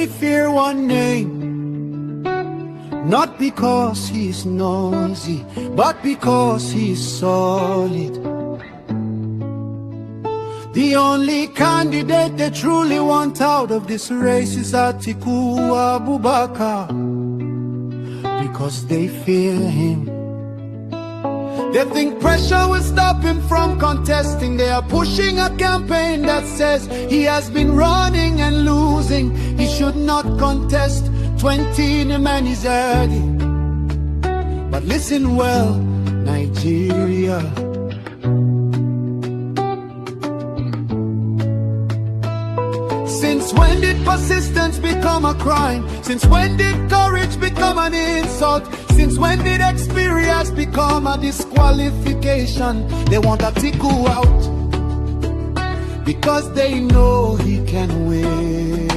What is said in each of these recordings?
fear one name, not because he's noisy, but because he's solid. The only candidate they truly want out of this race is Atiku Abubakar, because they fear him. They think pressure will stop him from contesting. They are pushing a campaign that says he has been running and losing. He should not contest. 20 in the man is early. But listen well, Nigeria. Since when did persistence become a crime? Since when did courage become an insult? Since when did experience become a disqualification? They want Atiku out because they know he can win.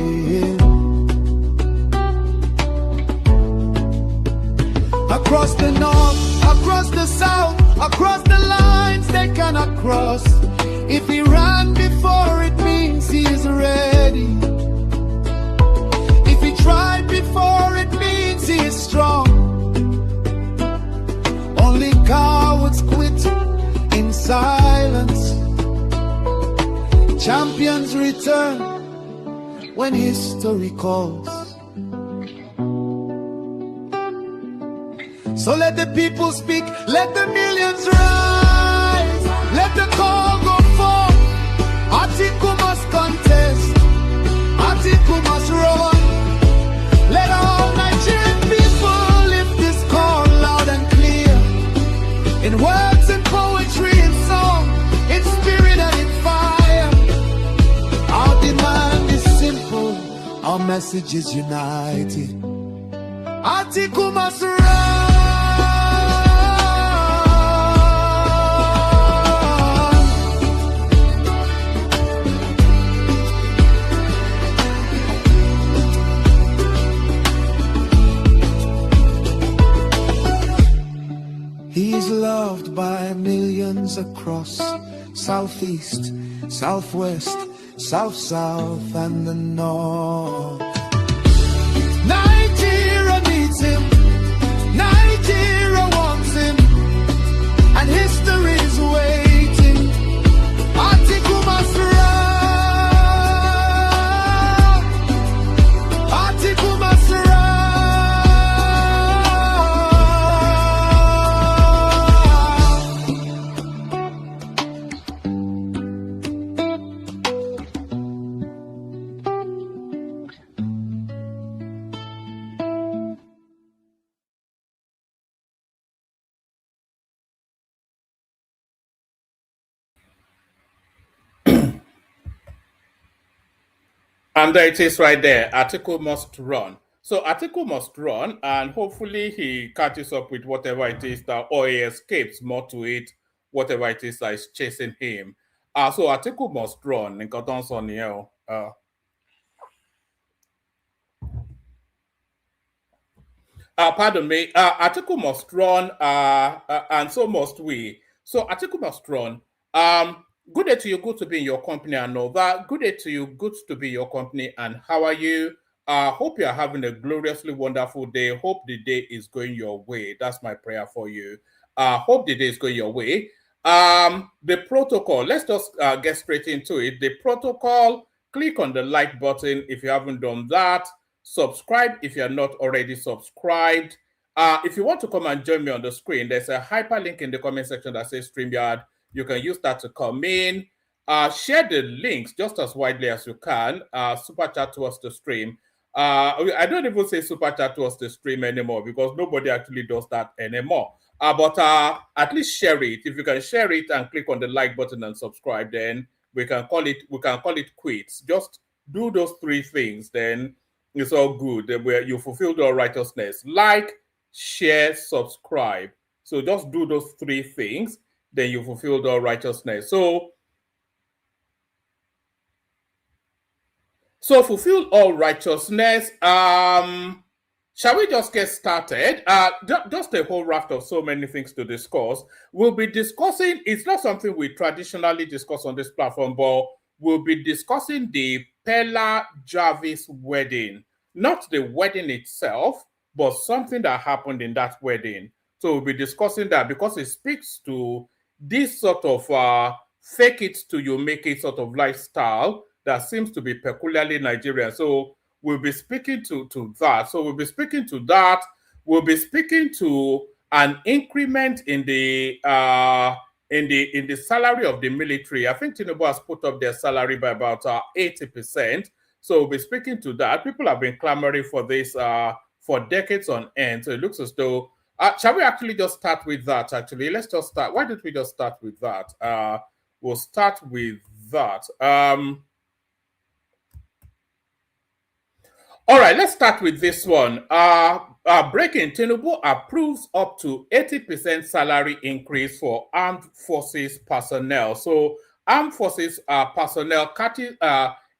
Across the north, across the south, across the lines they cannot cross. If he ran before, it means he is ready. If he tried before, it means he is strong. Only cowards quit in silence. Champions return when history calls. So let the people speak, let the millions rise, let the call go forth. Atiku must contest, Atiku must run. Let all Nigerian people lift this call loud and clear, in words and poetry and song, in spirit and in fire. Our demand is simple, our message is united. Atiku must run. He's loved by millions across Southeast, Southwest, South, and the North. Nigeria needs him, Nigeria wants him, and history is waiting. Atiku must run, Atiku must run. And there it is right there. Atiku must run. So Atiku must run, and hopefully he catches up with whatever it is that, or he escapes more to it, whatever it is that is chasing him. So Atiku must run. Pardon me. Atiku must run, and so must we. So Atiku must run. Good day to you. Good to be in your company and all that. Good day to you. Good to be in your company. And how are you? Hope you are having a gloriously wonderful day. Hope the day is going your way. That's my prayer for you. Hope the day is going your way. The protocol. Let's just get straight into it. The protocol. Click on the like button if you haven't done that. Subscribe if you're not already subscribed. If you want to come and join me on the screen, there's a hyperlink in the comment section that says StreamYard. You can use that to come in. Share the links just as widely as you can. Super chat towards the stream. I don't even say super chat towards the stream anymore because nobody actually does that anymore. But at least share it. If you can share it and click on the like button and subscribe, then we can call it quits. Just do those three things, then it's all good. Where you fulfilled all righteousness. Like, share, subscribe. So just do those three things, then you fulfilled all righteousness. So fulfill all righteousness. Shall we just get started? Just a whole raft of so many things to discuss. We'll be discussing, it's not something we traditionally discuss on this platform, but we'll be discussing the Pella Jarvis wedding. not the wedding itself, but something that happened in that wedding. So we'll be discussing that because it speaks to this sort of fake it till you make it sort of lifestyle that seems to be peculiarly Nigerian. So we'll be speaking to that. So we'll be speaking to that. We'll be speaking to an increment in the salary of the military. I think Tinubu has put up their salary by about 80%. So we'll be speaking to that. People have been clamoring for this for decades on end. So it looks as though shall we actually just start with that? Actually, let's just start. Why don't we just start with that? We'll start with that. All right, let's start with this one. Breaking, Tinubu approves up to 80% salary increase for armed forces personnel. So armed forces personnel,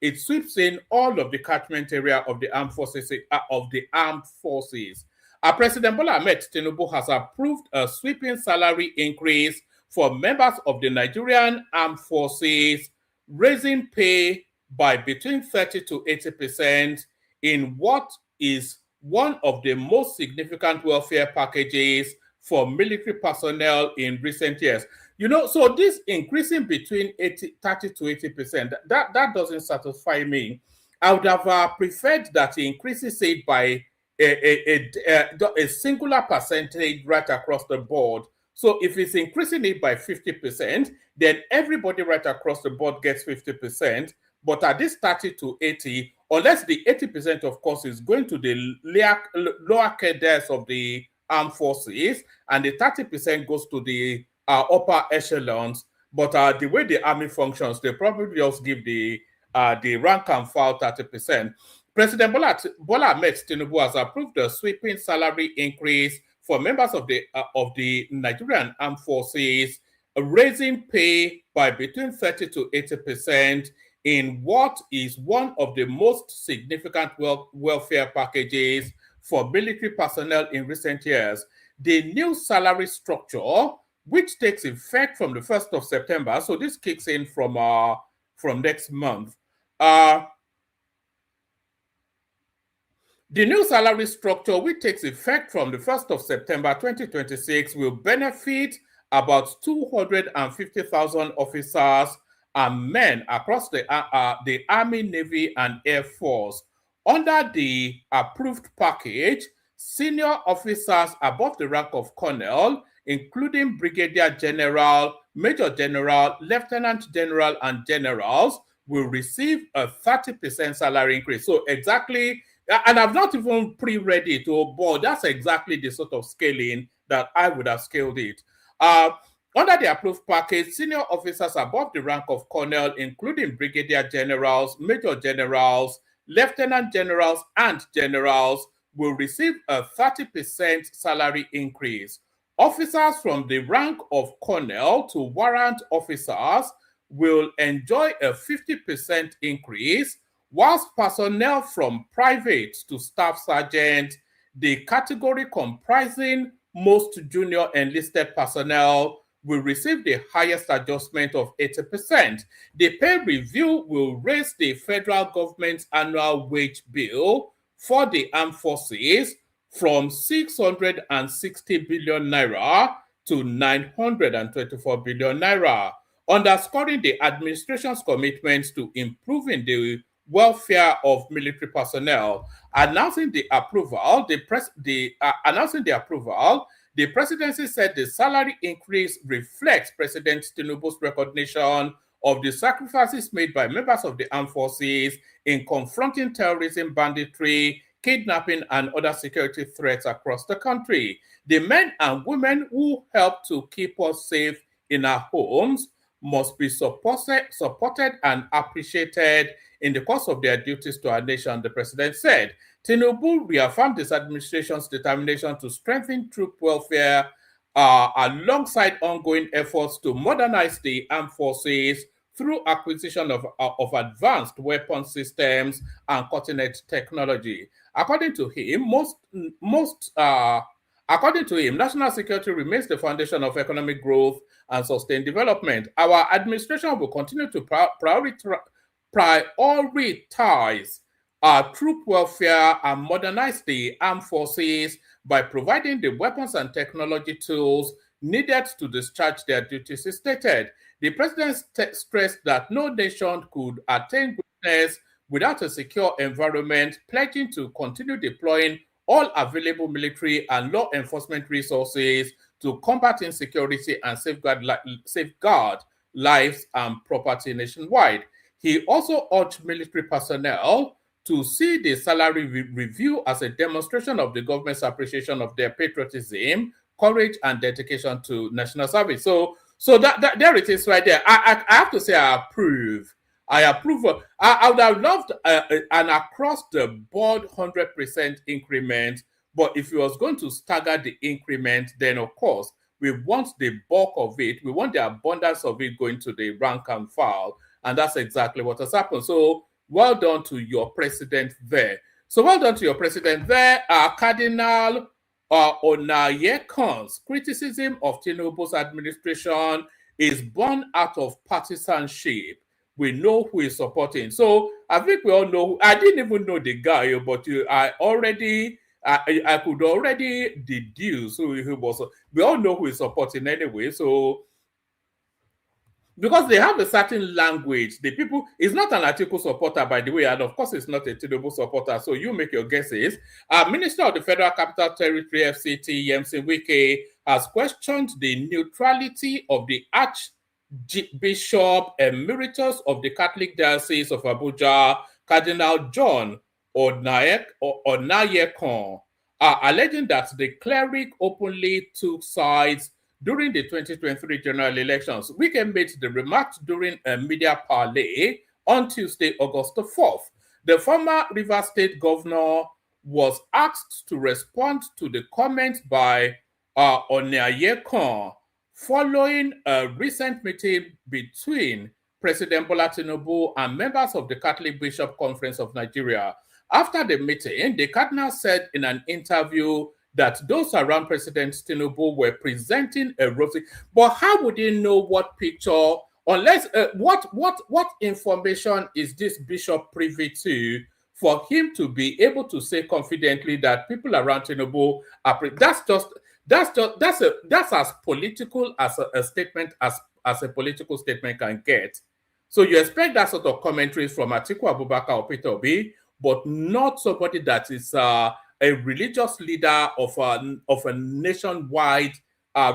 it sweeps in all of the catchment area of the armed forces. President Bola Ahmed Tinubu has approved a sweeping salary increase for members of the Nigerian armed forces, raising pay by between 30 to 80% in what is one of the most significant welfare packages for military personnel in recent years. You know, so this increasing between 30 to 80%, that doesn't satisfy me. I would have preferred that he increases it by a singular percentage right across the board. So if it's increasing it by 50%, then everybody right across the board gets 50%. But at this 30 to 80, unless the 80%, of course, is going to the lower cadres of the armed forces, and the 30% goes to the upper echelons. But the way the army functions, they probably just give the rank and file 30%. President Bola Ahmed Tinubu has approved a sweeping salary increase for members of the Nigerian armed forces, raising pay by between 30 to 80% in what is one of the most significant welfare packages for military personnel in recent years. The new salary structure, which takes effect from the 1st of September, so this kicks in from next month. The new salary structure, which takes effect from the 1st of September 2026, will benefit about 250,000 officers and men across the Army, Navy, and Air Force. Under the approved package, senior officers above the rank of colonel, including brigadier general, major general, lieutenant general, and generals, will receive a 30% salary increase. So exactly, and I've not even pre-read it, but that's exactly the sort of scaling that I would have scaled it. Under the approved package, senior officers above the rank of colonel, including brigadier generals, major generals, lieutenant generals, and generals, will receive a 30% salary increase. Officers from the rank of colonel to warrant officers will enjoy a 50% increase, whilst personnel from private to staff sergeant, the category comprising most junior enlisted personnel, will receive the highest adjustment of 80%. The pay review will raise the federal government's annual wage bill for the armed forces from 660 billion naira to 924 billion naira, underscoring the administration's commitments to improving the welfare of military personnel. Announcing the approval, the presidency said the salary increase reflects President Tinubu's recognition of the sacrifices made by members of the armed forces in confronting terrorism, banditry, kidnapping, and other security threats across the country. The men and women who help to keep us safe in our homes must be supported and appreciated in the course of their duties to our nation, the president said. Tinubu reaffirmed his administration's determination to strengthen troop welfare alongside ongoing efforts to modernize the armed forces through acquisition of advanced weapon systems and cutting-edge technology. According to him, national security remains the foundation of economic growth and sustained development. Our administration will continue to prioritize troop welfare and modernize the armed forces by providing the weapons and technology tools needed to discharge their duties, is stated. The president stressed that no nation could attain greatness without a secure environment, pledging to continue deploying all available military and law enforcement resources to combat insecurity and safeguard lives and property nationwide. He also urged military personnel to see the salary review as a demonstration of the government's appreciation of their patriotism, courage, and dedication to national service. So that there it is right there. I have to say I approve. I approve. I would have loved an across the board 100% increment, but if you was going to stagger the increment, then of course we want the bulk of it. We want the abundance of it going to the rank and file, and that's exactly what has happened. So well done to your president there. Cardinal Onayekan's criticism of Tinubu's administration is born out of partisanship. We know who is supporting. So I think we all know. I didn't even know the guy, but I could already deduce who he was. We all know who is supporting anyway. So because they have a certain language, the people is not an Atiku supporter, by the way, and of course it's not a Tinubu supporter. So you make your guesses. Minister of the Federal Capital Territory (FCT) Yemsin Wike has questioned the neutrality of the Archbishop Emeritus of the Catholic Diocese of Abuja, Cardinal John Onayekan, alleging that the cleric openly took sides during the 2023 general elections. Wike made the remarks during a media parley on Tuesday, August 4th. The former Rivers State governor was asked to respond to the comments by Onayekan following a recent meeting between President Bola Tinubu and members of the Catholic Bishop Conference of Nigeria. After the meeting, the cardinal said in an interview that those around President Tinubu were presenting a rosy. But how would he know what picture, unless what information is this bishop privy to for him to be able to say confidently that people around Tinubu are? That's as political as a statement as a political statement can get. So you expect that sort of commentaries from Atiku Abubakar or Peter Obi, but not somebody that is a religious leader of a nationwide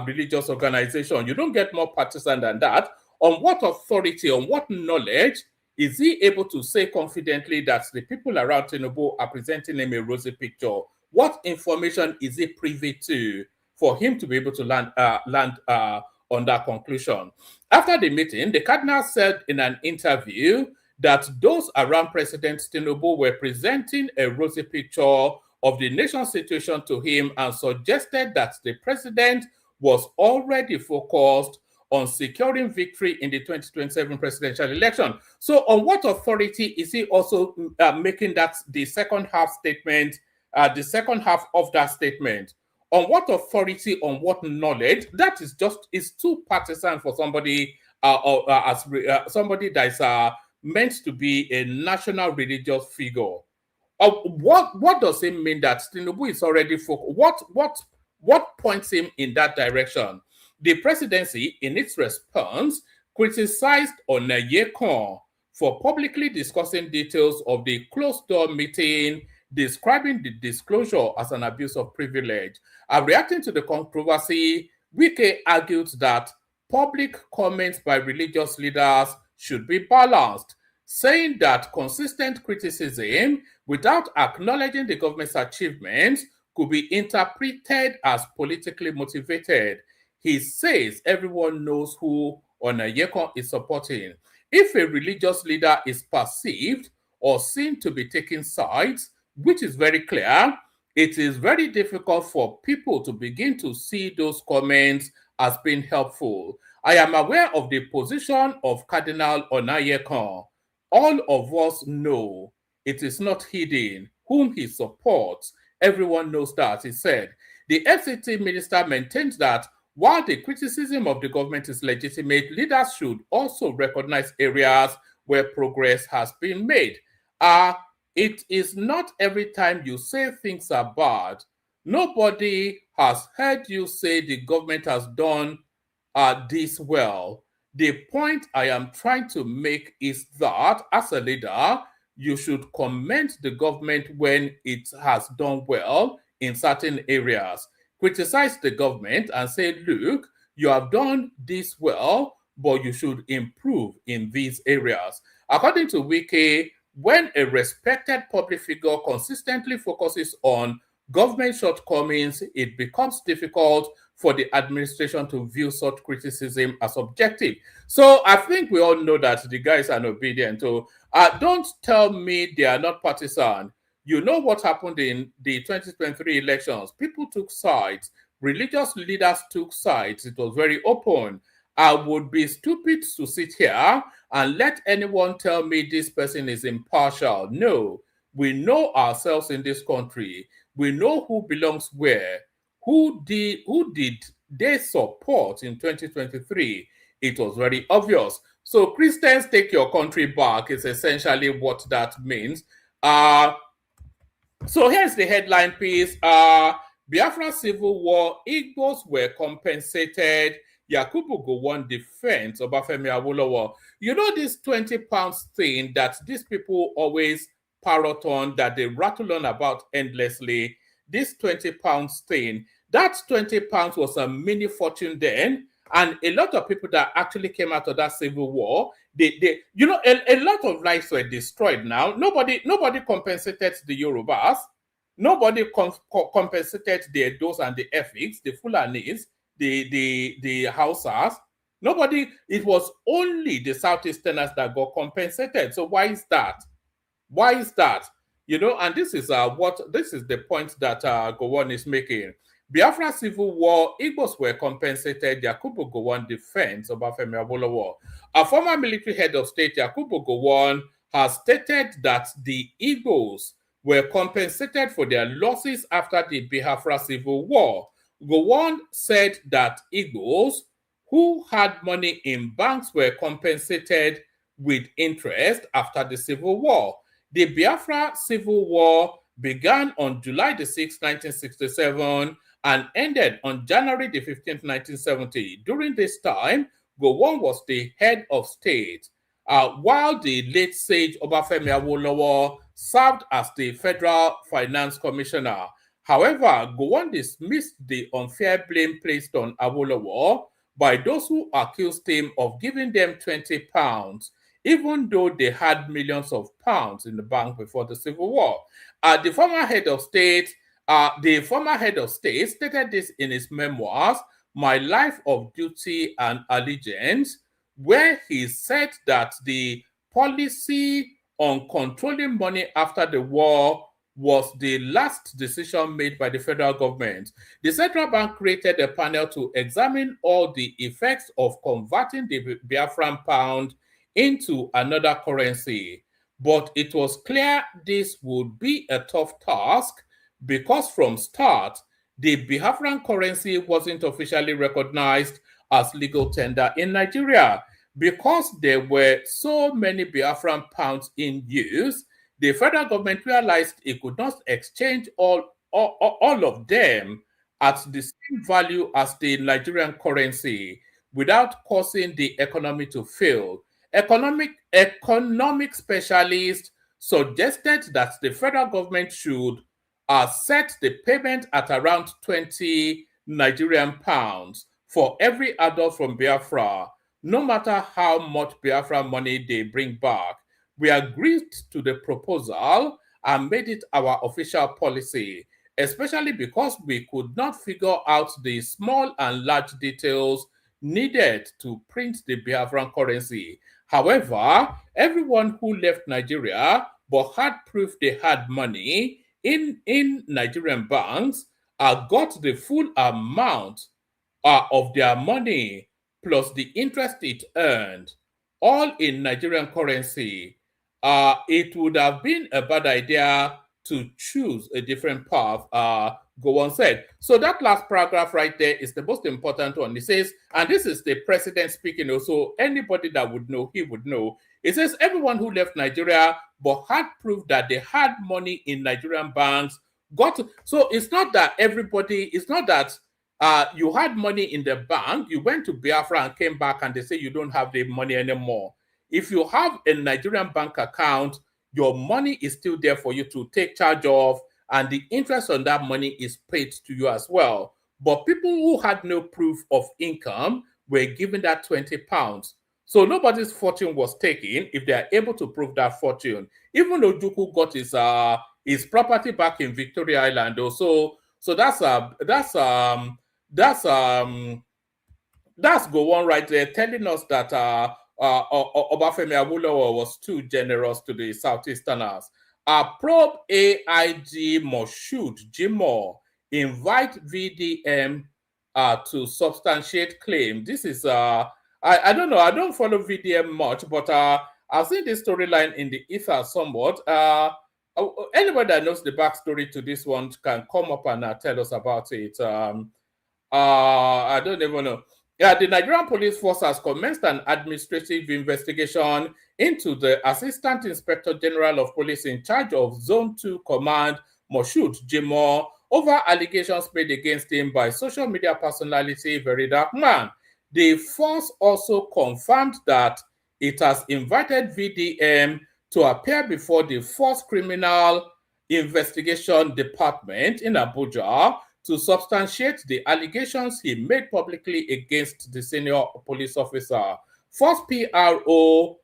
religious organization. You don't get more partisan than that. On what authority, on what knowledge is he able to say confidently that the people around Tinubu are presenting him a rosy picture? What information is he privy to for him to be able to land on that conclusion? After the meeting, the cardinal said in an interview that those around President Tinubu were presenting a rosy picture of the nation's situation to him and suggested that the president was already focused on securing victory in the 2027 presidential election. So on what authority is he also making that the second half statement, the second half of that statement? On what authority, on what knowledge? That is too partisan for somebody somebody that is meant to be a national religious figure. What does it mean that Tinubu is already focused? What points him in that direction? The presidency, in its response, criticized Onayekan for publicly discussing details of the closed-door meeting, describing the disclosure as an abuse of privilege. Reacting to the controversy, Wike argued that public comments by religious leaders should be balanced, saying that consistent criticism without acknowledging the government's achievements could be interpreted as politically motivated. He says everyone knows who Onayekan is supporting. If a religious leader is perceived or seen to be taking sides, which is very clear, it is very difficult for people to begin to see those comments as being helpful. I am aware of the position of Cardinal Onayekan. All of us know it is not hidden whom he supports. Everyone knows that, he said. The FCT minister maintains that while the criticism of the government is legitimate, leaders should also recognize areas where progress has been made. It is not every time you say things are bad. Nobody has heard you say the government has done this well. The point I am trying to make is that as a leader, you should commend the government when it has done well in certain areas. Criticize the government and say, look, you have done this well, but you should improve in these areas. According to Wiki, when a respected public figure consistently focuses on government shortcomings, it becomes difficult for the administration to view such criticism as objective. So I think we all know that the guys are obedient. So don't tell me they are not partisan. You know what happened in the 2023 elections. People took sides. Religious leaders took sides. It was very open. I would be stupid to sit here and let anyone tell me this person is impartial. No, we know ourselves in this country. We know who belongs where. Who did they support in 2023? It was very obvious. So Christians take your country back is essentially what that means. So here's the headline piece. Biafra Civil War, Igbos were compensated. Yakubu Gowon defense Obafemi Awolowo. You know this 20 pounds thing that these people always parrot on, that they rattle on about endlessly. This 20 pounds thing, that 20 pounds was a mini fortune then. And a lot of people that actually came out of that civil war, they you know, a lot of lives were destroyed now. Nobody compensated the Yorubas. Nobody compensated the Edos and the Efiks, the Fulanis, the Hausas. Nobody, it was only the Southeasterners that got compensated. So why is that? Why is that? You know, and this is the point that Gowon is making. Biafra Civil War, Igbos were compensated. Yakubu Gowon defense Obafemi Awolowo. A former military head of state, Yakubu Gowon, has stated that the Igbos were compensated for their losses after the Biafra Civil War. Gowon said that Igbos who had money in banks were compensated with interest after the Civil War. The Biafra Civil War began on July the 6th, 1967 and ended on January the 15th, 1970. During this time, Gowon was the head of state, while the late sage Obafemi Awolowo served as the Federal Finance Commissioner. However, Gowon dismissed the unfair blame placed on Awolowo by those who accused him of giving them 20 pounds, even though they had millions of pounds in the bank before the Civil War. The former head of state stated this in his memoirs, My Life of Duty and Allegiance, where he said that the policy on controlling money after the war was the last decision made by the federal government. The central bank created a panel to examine all the effects of converting the Biafran pound into another currency. But it was clear this would be a tough task because from start, the Biafran currency wasn't officially recognized as legal tender in Nigeria. Because there were so many Biafran pounds in use, the federal government realized it could not exchange all of them at the same value as the Nigerian currency without causing the economy to fail. Economic specialists suggested that the federal government should set the payment at around 20 Nigerian pounds for every adult from Biafra, no matter how much Biafra money they bring back. We agreed to the proposal and made it our official policy, especially because we could not figure out the small and large details needed to print the Biafran currency. However, everyone who left Nigeria but had proof they had money in Nigerian banks got the full amount of their money plus the interest it earned, all in Nigerian currency. It would have been a bad idea to choose a different path, Gowon said. So that last paragraph right there is the most important one. It says, and this is the president speaking also, anybody that would know, he would know. It says, everyone who left Nigeria but had proof that they had money in Nigerian banks got to, so it's not that everybody, it's not that you had money in the bank, you went to Biafra and came back and they say you don't have the money anymore. If you have a Nigerian bank account, your money is still there for you to take charge of, and the interest on that money is paid to you as well. But people who had no proof of income were given that 20 pounds. So nobody's fortune was taken if they are able to prove that fortune. Even though Juku got his property back in Victoria Island, also. So that's Gowon right there telling us that Obafemi Awolowo was too generous to the Southeasterners. Probe AIG Moshood Jimoh invite VDM to substantiate claim. This is I don't know. I don't follow VDM much, but I've seen this storyline in the ether somewhat. Anybody that knows the backstory to this one can come up and tell us about it. I don't even know. Yeah, the Nigerian Police Force has commenced an administrative investigation into the Assistant Inspector General of Police in charge of Zone 2 Command, Moshood Jimoh, over allegations made against him by social media personality Very Dark Man. The force also confirmed that it has invited VDM to appear before the Force Criminal Investigation Department in Abuja to substantiate the allegations he made publicly against the senior police officer. First PRO,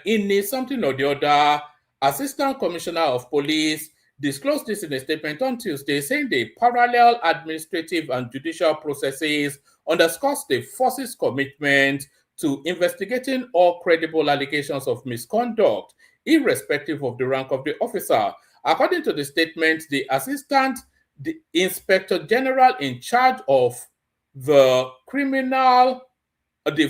in something or the other, Assistant Commissioner of Police, disclosed this in a statement on Tuesday, saying the parallel administrative and judicial processes underscores the force's commitment to investigating all credible allegations of misconduct, irrespective of the rank of the officer. According to the statement, the Inspector General in charge of the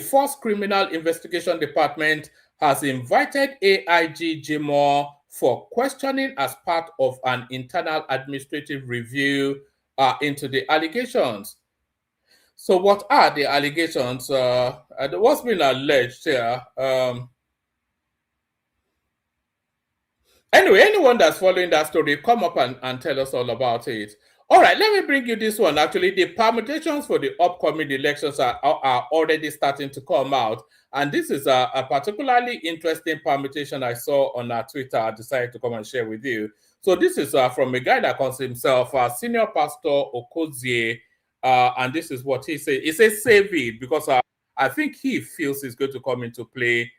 Force Criminal Investigation Department has invited AIG Jimoh for questioning as part of an internal administrative review into the allegations. So what are the allegations? What's been alleged here? Anyway, anyone that's following that story, come up and tell us all about it. All right, let me bring you this one. Actually, the permutations for the upcoming elections are already starting to come out. And this is a particularly interesting permutation I saw on Twitter. I decided to come and share with you. So this is from a guy that calls himself Senior Pastor Okozie. And this is what he said. He says, save it, because I think he feels it's going to come into play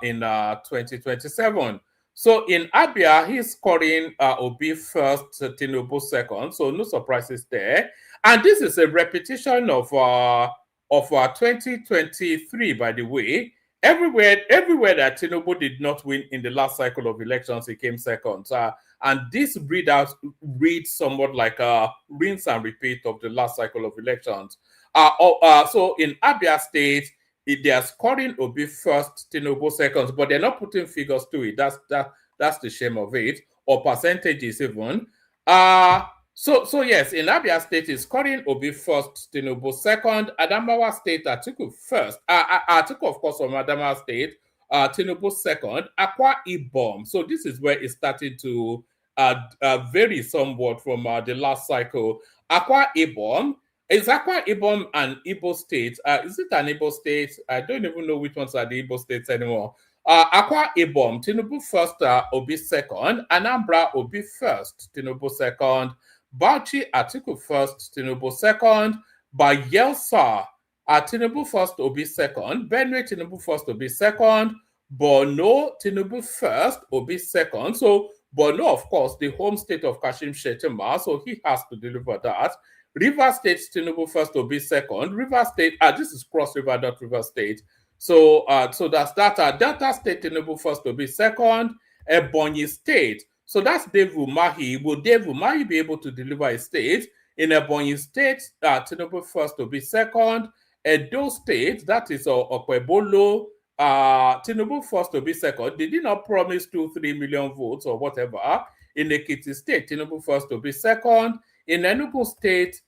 in 2027. So in Abia, he's scoring Obi first, Tinubu second. So no surprises there. And this is a repetition of 2023, by the way. Everywhere that Tinubu did not win in the last cycle of elections, he came second. And this reads somewhat like a rinse and repeat of the last cycle of elections. So in Abia State, they are scoring Obi first, Tinubu second, but they're not putting figures to it. That's the shame of it, or percentages even. So yes, in Abia State is scoring Obi first, Tinubu second, Adamawa State Atiku first. Atiku, of course, from Adamawa State, Tinubu second, Akwa Ibom. So this is where it started to vary somewhat from the last cycle. Akwa Ibom. Is Akwa Ibom an Igbo state? Is it an Igbo state? I don't even know which ones are the Igbo states anymore. Akwa Ibom, Tinubu first, Obi second. Anambra, Obi first, Tinubu second. Bauchi, Atiku first, Tinubu second. Bayelsa, Tinubu first, Obi second. Benue, Tinubu first, Obi second. Borno, Tinubu first, Obi second. So Borno, of course, the home state of Kashim Shettima, so he has to deliver that. River State, Tinubu first, Obi second. River State, this is Cross River, not River State. So that's that. Delta State, Tinubu first, Obi second. Ebonyi State. So that's Dave UMAHI. Will Dave UMAHI be able to deliver a state? In Ebonyi State, Tinubu first, Obi second. Edo State, that is Okwebolo. Tinubu first, Obi second. They did not promise 2-3 million votes or whatever. In Ekiti State, Tinubu first, Obi second. In Enugu State,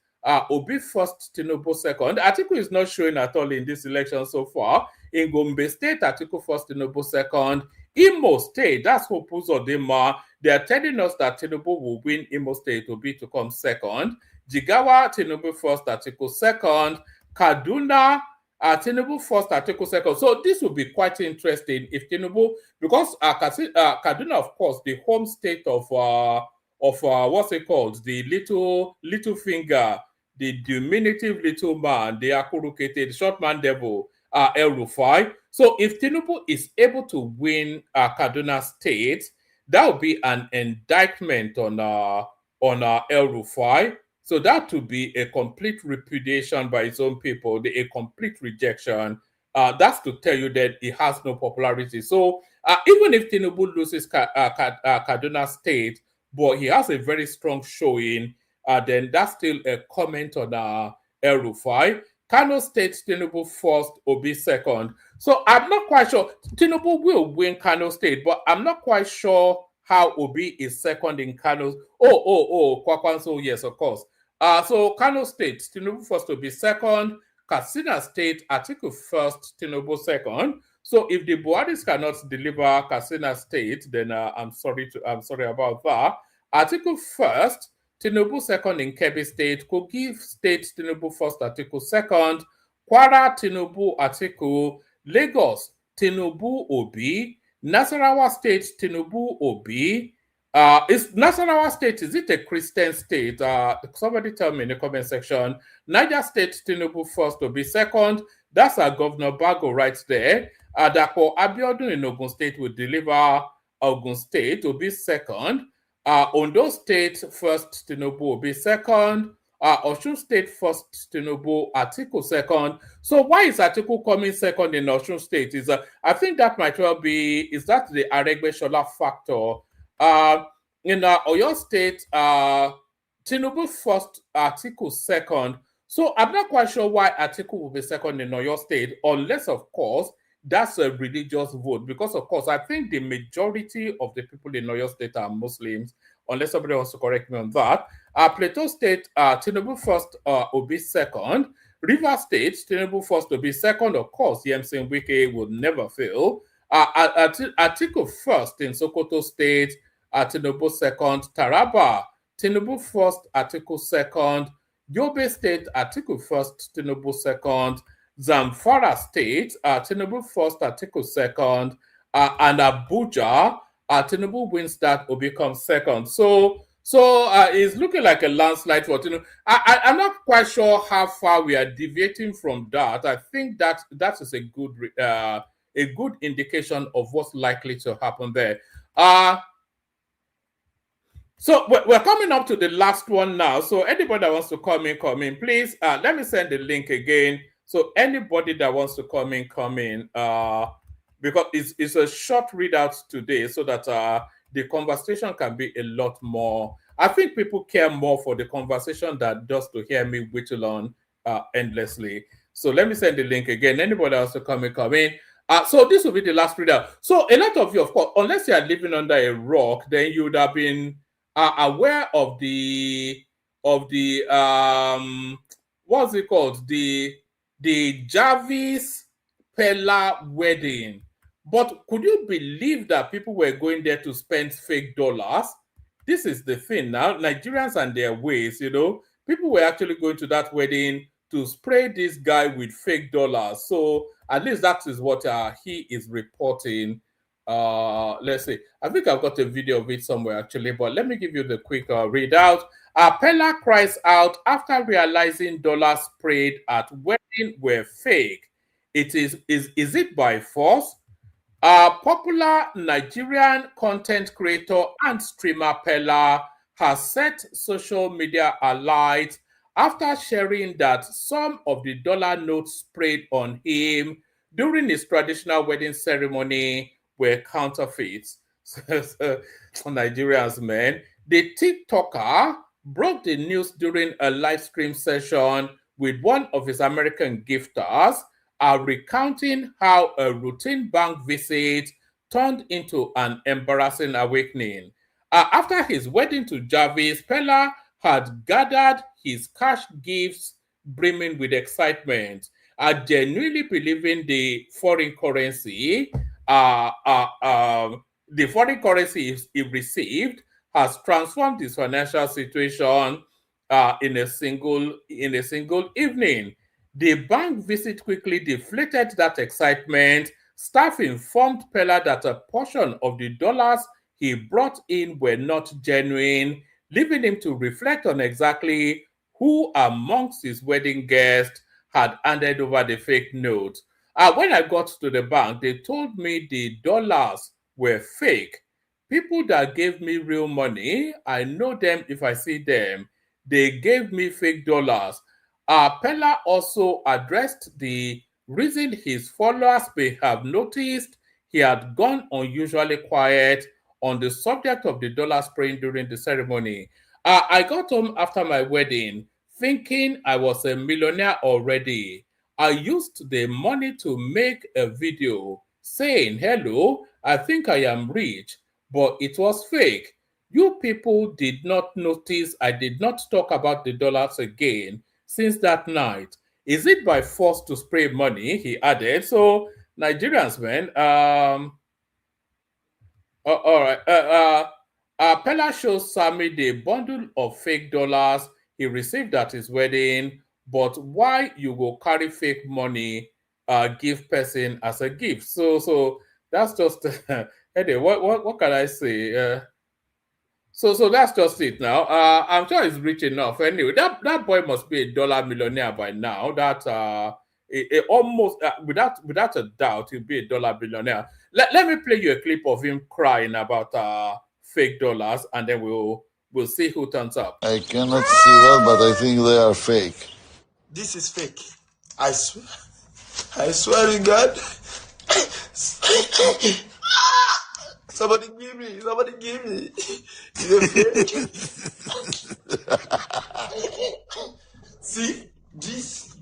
Obi first, Tinubu second. Atiku is not showing at all in this election so far. In Gombe State, Atiku first, Tinubu second. Imo State, that's Hope Uzodinma. They are telling us that Tinubu will win Imo State, Obi to come second. Jigawa, Tinubu first, Atiku second. Kaduna, Tinubu first, Atiku second. So this will be quite interesting if Tinubu, because Kaduna, of course, the home state of what's it called, the little finger, the diminutive little man, the akurukated short man devil, El Rufai. So if Tinubu is able to win Kaduna State, that would be an indictment on El Rufai. So that would be a complete repudiation by his own people, a complete rejection. That's to tell you that he has no popularity. So even if Tinubu loses Kaduna State, but he has a very strong showing, then that's still a comment on El Rufai. Kano State, Tinubu first, Obi second. So I'm not quite sure. Tinubu will win Kano State, but I'm not quite sure how Obi is second in Kano. Kwakwanso, yes, of course. So Kano State, Tinubu first, Obi second. Katsina State, Atiku first, Tinubu second. So if the Buharis cannot deliver Katsina State, then I'm sorry about that. Atiku first, Tinubu second in Kebbi State. Kogi State, Tinubu first, Atiku second. Kwara, Tinubu, Atiku. Lagos, Tinubu, Obi. Nasarawa State, Tinubu, Obi. Is Nasarawa State, is it a Christian state? Somebody tell me in the comment section. Niger State, Tinubu first, Obi second. That's Governor Bago right there. Dapo Abiodun in Ogun State will deliver Ogun State, Obi second. Ondo State first, Tinubu, Obi second. Osun State first, Tinubu, Atiku second. So why is Atiku coming second in Osun State? I think that might well be, is that the Aregbesola factor? In Oyo State, Tinubu first, Atiku second. So I'm not quite sure why Atiku will be second in Oyo State, unless, of course, that's a religious vote. Because, of course, I think the majority of the people in Oyo State are Muslims, unless somebody wants to correct me on that. Plateau State, Tinubu first, Obi second. River State, Tinubu first, Obi second. Of course, Yemsin Wike would never fail. Atiku first in Sokoto State, Tinubu second. Taraba, Tinubu first, Atiku second. Yobe State, Atiku first, Tinubu second. Zamfara State, Tinubu first, Atiku second. And Abuja, Tinubu wins that, Obi comes second. So it's looking like a landslide for Tinubu. I'm not quite sure how far we are deviating from that. I think that is a good indication of what's likely to happen there. So we're coming up to the last one now. So anybody that wants to come in, please. Let me send the link again. So anybody that wants to come in, because it's a short readout today, so that the conversation can be a lot more. I think people care more for the conversation than just to hear me whittle on endlessly. So let me send the link again. Anybody that wants to come in. So this will be the last readout. So a lot of you, of course, unless you are living under a rock, then you would have been aware of the what's it called, the Jarvis Pella wedding. But could you believe that people were going there to spend fake dollars? This is the thing now. Nigerians and their ways, people were actually going to that wedding to spray this guy with fake dollars. So at least that is what he is reporting. Let's see. I think I've got a video of it somewhere actually, but let me give you the quick readout. Pella cries out after realizing dollars sprayed at wedding were fake. Is it by force? Popular Nigerian content creator and streamer Pella has set social media alight after sharing that some of the dollar notes sprayed on him during his traditional wedding ceremony were counterfeits. Nigerians, man. The TikToker broke the news during a live stream session with one of his American gifters, recounting how a routine bank visit turned into an embarrassing awakening. After his wedding to Jarvis, Pella had gathered his cash gifts brimming with excitement, genuinely believing the foreign currency he received has transformed his financial situation in a single evening. The bank visit quickly deflated that excitement. Staff informed Pella that a portion of the dollars he brought in were not genuine, leaving him to reflect on exactly who amongst his wedding guests had handed over the fake note. When I got to the bank, they told me the dollars were fake. People that gave me real money, I know them if I see them. They gave me fake dollars. Pella also addressed the reason his followers may have noticed he had gone unusually quiet on the subject of the dollar spraying during the ceremony. I got home after my wedding thinking I was a millionaire already. I used the money to make a video saying, "Hello, I think I am rich," but it was fake. You people did not notice I did not talk about the dollars again since that night. Is it by force to spray money? He added. So Nigerians, man, all right. Pella shows Sammy the bundle of fake dollars he received at his wedding, but why you go carry fake money give person as a gift? So that's just anyway. What can I say? So that's just it now. I'm sure he's rich enough. Anyway, that boy must be a dollar millionaire by now. That almost without a doubt he'll be a dollar billionaire. Let me play you a clip of him crying about fake dollars, and then we'll see who turns up. I cannot see well, but I think they are fake. This is fake. I swear to God. Somebody give me. It's a fake. See, this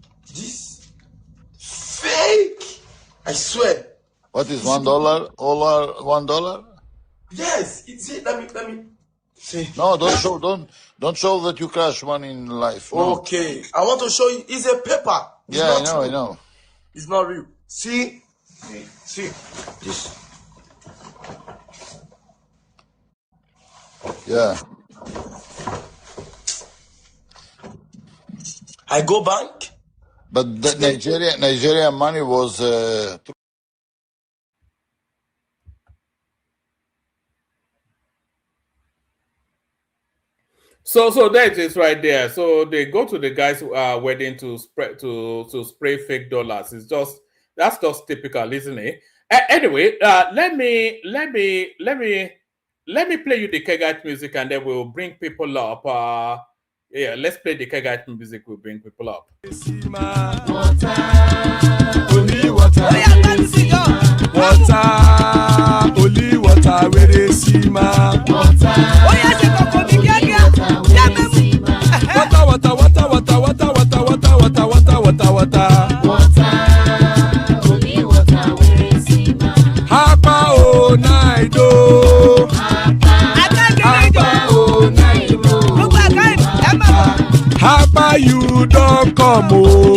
fake. I swear. What is $1? All are $1? Yes, it's it. Let me see. No, don't show that you cash money in life. No. Okay, I want to show you. It's a paper. It's Yeah, not I true. know. It's not real. See this. Yeah. I go bank. But the Nigerian money was So there it is right there. So they go to the guy's wedding to spray fake dollars. That's just typical, isn't it? Anyway, let me play you the Kegite music, and then we'll bring people up. Yeah, let's play the Kegite music. We'll bring people up. Only water, where they see my water. Oh yes, Hapa you don't come oh.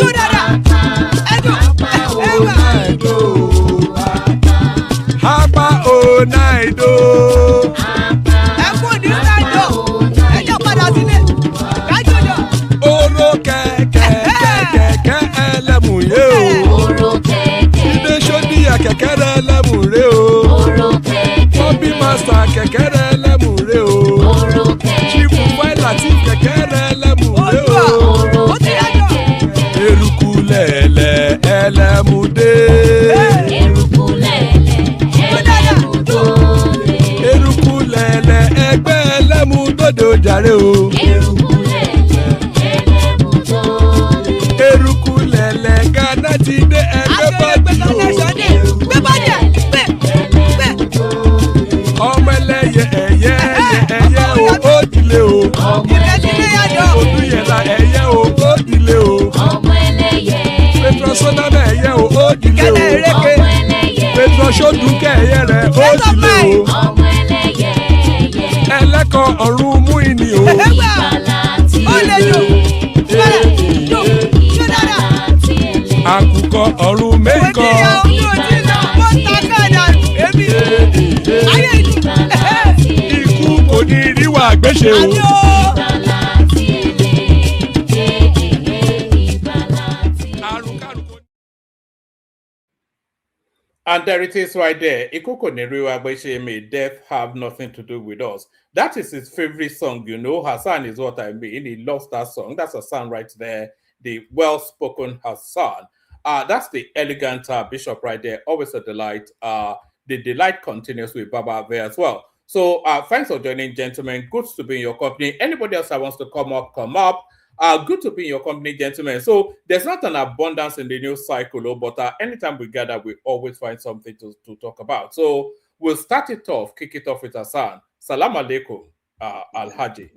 Hapa oh night oh. Oro kẹ̀kẹ́ ẹlẹ́mù yé o. Ide sodi kẹ̀kẹ́ ẹlẹ́mù rẹ o. Bobby master kẹ̀kẹ́ ẹlẹ́mù rẹ o. Chifu Faila ti kẹ̀kẹ́ ẹlẹ́mù rẹ o. Eruku lẹ̀lẹ̀ ẹlẹ́mù dé. Eruku lẹ̀lẹ̀ ẹgbẹ́ ẹlẹ́mù dòde ojàre o. Eruku lẹ̀lẹ̀ Ghana ti dé ẹgbẹ́ bọ́dì o. Ọmọ ẹlẹ́yẹ ẹ̀yẹ o ó dilé o. Odúyẹ̀lá ẹ̀yẹ o ó dilé o. Petrosonama ẹ̀yẹ o ó dilé o. Petrosodúnkẹ́ ẹ̀yẹ rẹ̀ ó dilé o. ọ̀run mú ìní o. Ó lè jò. Jò. Jò dára. Àkùkọ ọ̀run mẹ́kọ̀. Òjìyà ojú òjìlá ó ta káàdà èmi. Ayé ìlú. Ikú kò ní ríwà gbéṣe o. And there it is right there. Ikoko Neriwa Beshe, may death have nothing to do with us. That is his favorite song, you know. Hassan is what I mean. He loves that song. That's Hassan right there. The well-spoken Hassan. That's the elegant bishop right there. Always a delight. The delight continues with Baba there as well. So thanks for joining, gentlemen. Good to be in your company. Anybody else that wants to come up, come up. Good to be in your company, gentlemen. So there's not an abundance in the news cycle, but anytime we gather, we always find something to talk about. So we'll start it off, kick it off with Hassan. Salam alaikum, Al-Haji.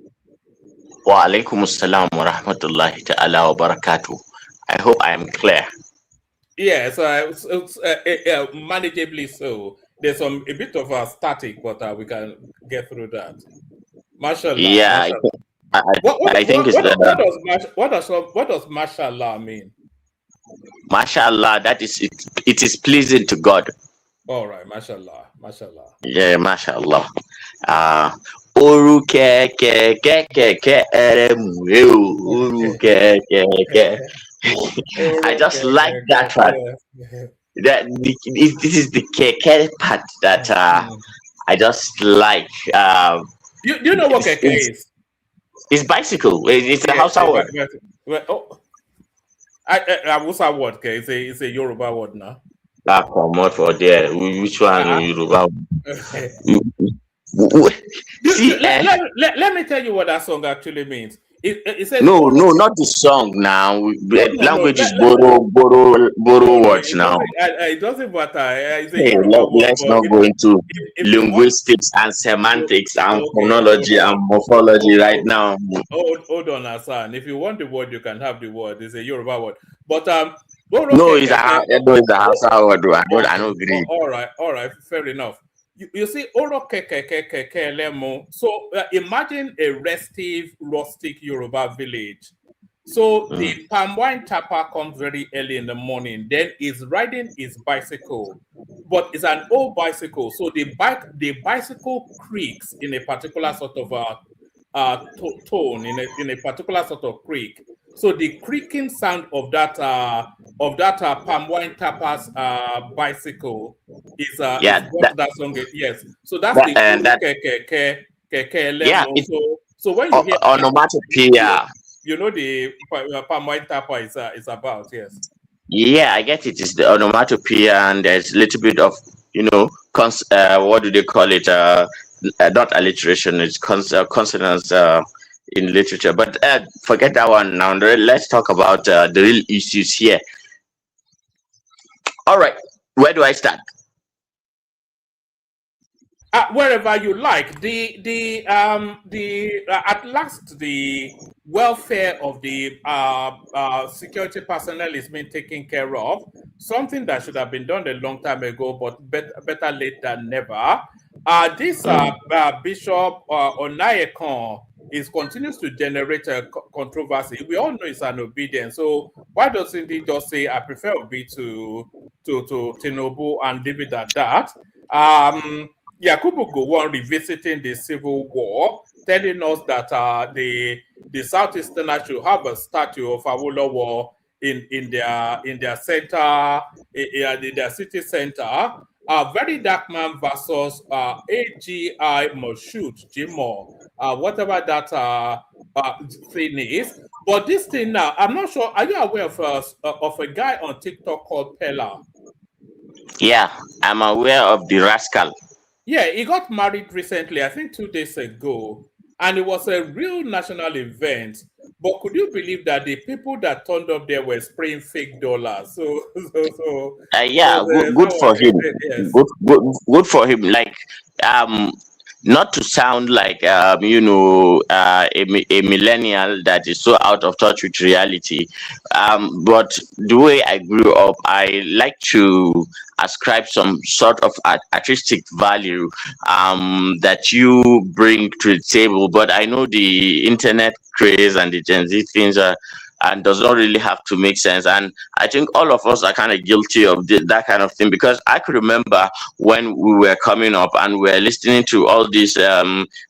Wa alaikum assalam wa rahmatullahi ta'ala wa barakatuh. I hope I am clear. Yes, manageably so. There's a bit of a static, but we can get through that. Mashallah. Yeah, Mashallah. I think it's what does mashallah mean? Mashallah, that is it is pleasing to God. All right, mashallah. Yeah, mashallah. Oru ke oru ke. I just like that part. This is the keke part that I just like. You know what keke is? It's bicycle. It's a Hausa word. Hausa word, okay? It's a Yoruba word now. Come on for there. Which one Yoruba? See, let me tell you what that song actually means. It says no, not the song now. Language is borrow words now. It doesn't matter. Let's not go into linguistics and semantics and phonology and morphology right now. Hold on, Hassan. If you want the word, you can have the word. It's a Yoruba word. But no, it's a Hausa word. I don't agree. All right, fair enough. You see, oro lemo. So imagine a restive, rustic Yoruba village. So the palm wine tapper comes very early in the morning. Then he's riding his bicycle, but it's an old bicycle. So the bicycle creaks in a particular sort of tone, in a particular sort of creak. So the creaking sound of that palm wine tapper's bicycle is what that song is. Yes. So that's the So when you hear onomatopoeia, you know the palm wine tapper is about. Yes. Yeah, I get it. It's the onomatopoeia, and there's a little bit of what do they call it? Not alliteration. It's consonants. In literature, but forget that one now. Let's talk about the real issues here. All right, where do I start? Wherever you like. At last the welfare of the security personnel is being taken care of. Something that should have been done a long time ago, but better late than never. This Bishop Onayekon continues to generate a controversy. We all know it's an obedience. So why doesn't he just say, I prefer Obi to Tinubu and leave it at that? Yakubu Gowon revisiting the Civil War, telling us that the Southeasterners should have a statue of Awolowo in their center, in their city center. Very Dark Man versus AGI Moshood Jimo, whatever that thing is. But this thing now, I'm not sure. Are you aware of a guy on TikTok called Pella? Yeah, I'm aware of the rascal. Yeah, he got married recently, I think 2 days ago, and it was a real national event. But could you believe that the people that turned up there were spraying fake dollars? Good for him. Yes. Good for him. Like not to sound like a millennial that is so out of touch with reality, but the way I grew up, I like to ascribe some sort of artistic value that you bring to the table. But I know the internet craze and the Gen Z things are and does not really have to make sense. And I think all of us are kind of guilty of that kind of thing, because I could remember when we were coming up and we were listening to all this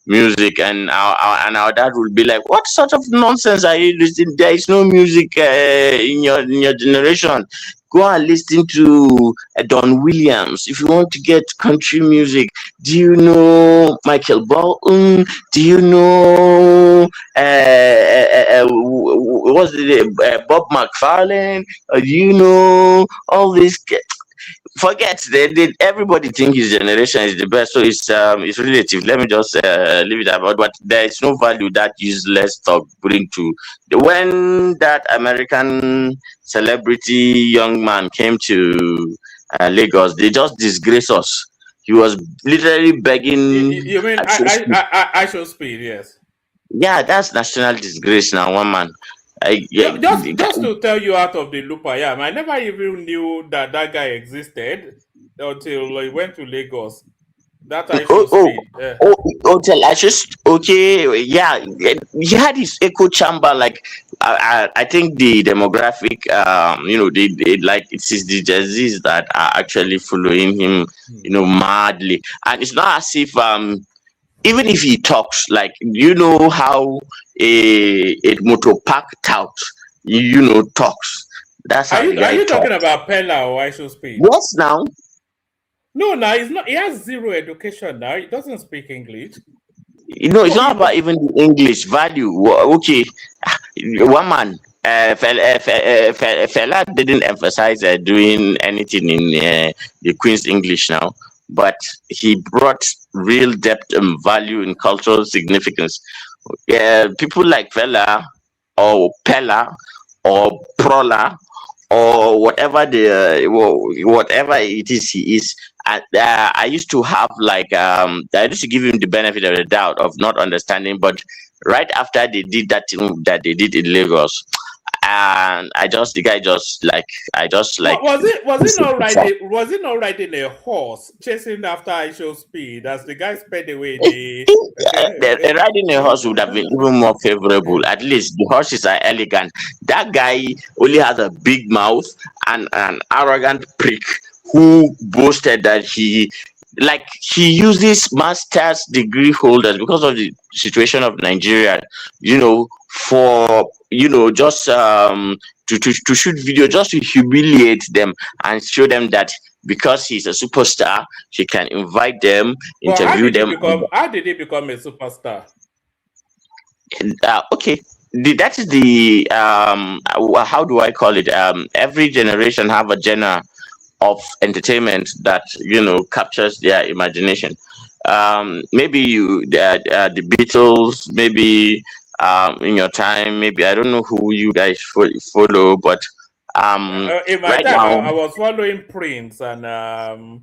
music, and our dad would be like, "What sort of nonsense are you listening? There is no music in your generation. Go and listen to Don Williams if you want to get country music. Do you know Michael Bolton? Do you know what's the Bob McFarlane? Do you know all this?" Forget they everybody think his generation is the best, so it's relative. Let me just leave it about. But there is no value that useless talk bring to when that American celebrity young man came to Lagos. They just disgrace us. He was literally begging. You mean I should speak. I should speed? Yes. Yeah, that's national disgrace now. One man. Yeah, Just to tell you out of the loop I am, I never even knew that guy existed until he went to Lagos. That I oh, should oh, speed. Yeah. hotel. I just okay. Yeah, he had his echo chamber. Like I think the demographic, they like it's the disease that are actually following him, madly. And it's not as if even if he talks, like how a motor park tout, talks. That's Are how the you guy talking talks. about Pella or I should speed? Yes, now. No, he's not. He has zero education now. He doesn't speak English. It's So not about even the English value. Okay, one man, fella didn't emphasize doing anything in the Queen's English now, but he brought real depth and value in cultural significance. People like fella or pella or prola or whatever whatever it is he is. I used to have I used to give him the benefit of the doubt of not understanding, but right after they did that thing that they did in Lagos, and the guy just like I just like was it not riding a horse chasing after I show speed as the guy sped away the the riding a horse would have been even more favorable. At least the horses are elegant. That guy only has a big mouth and an arrogant prick who boasted that he uses master's degree holders because of the situation of Nigeria, for just to shoot video just to humiliate them and show them that because he's a superstar, he can invite them, Well, interview them. how did he become a superstar? Okay, that is the how do I call it? Every generation have a genre of entertainment that captures their imagination. Maybe the Beatles, maybe in your time, maybe I don't know who you guys follow, but In my right time, now, I was following Prince and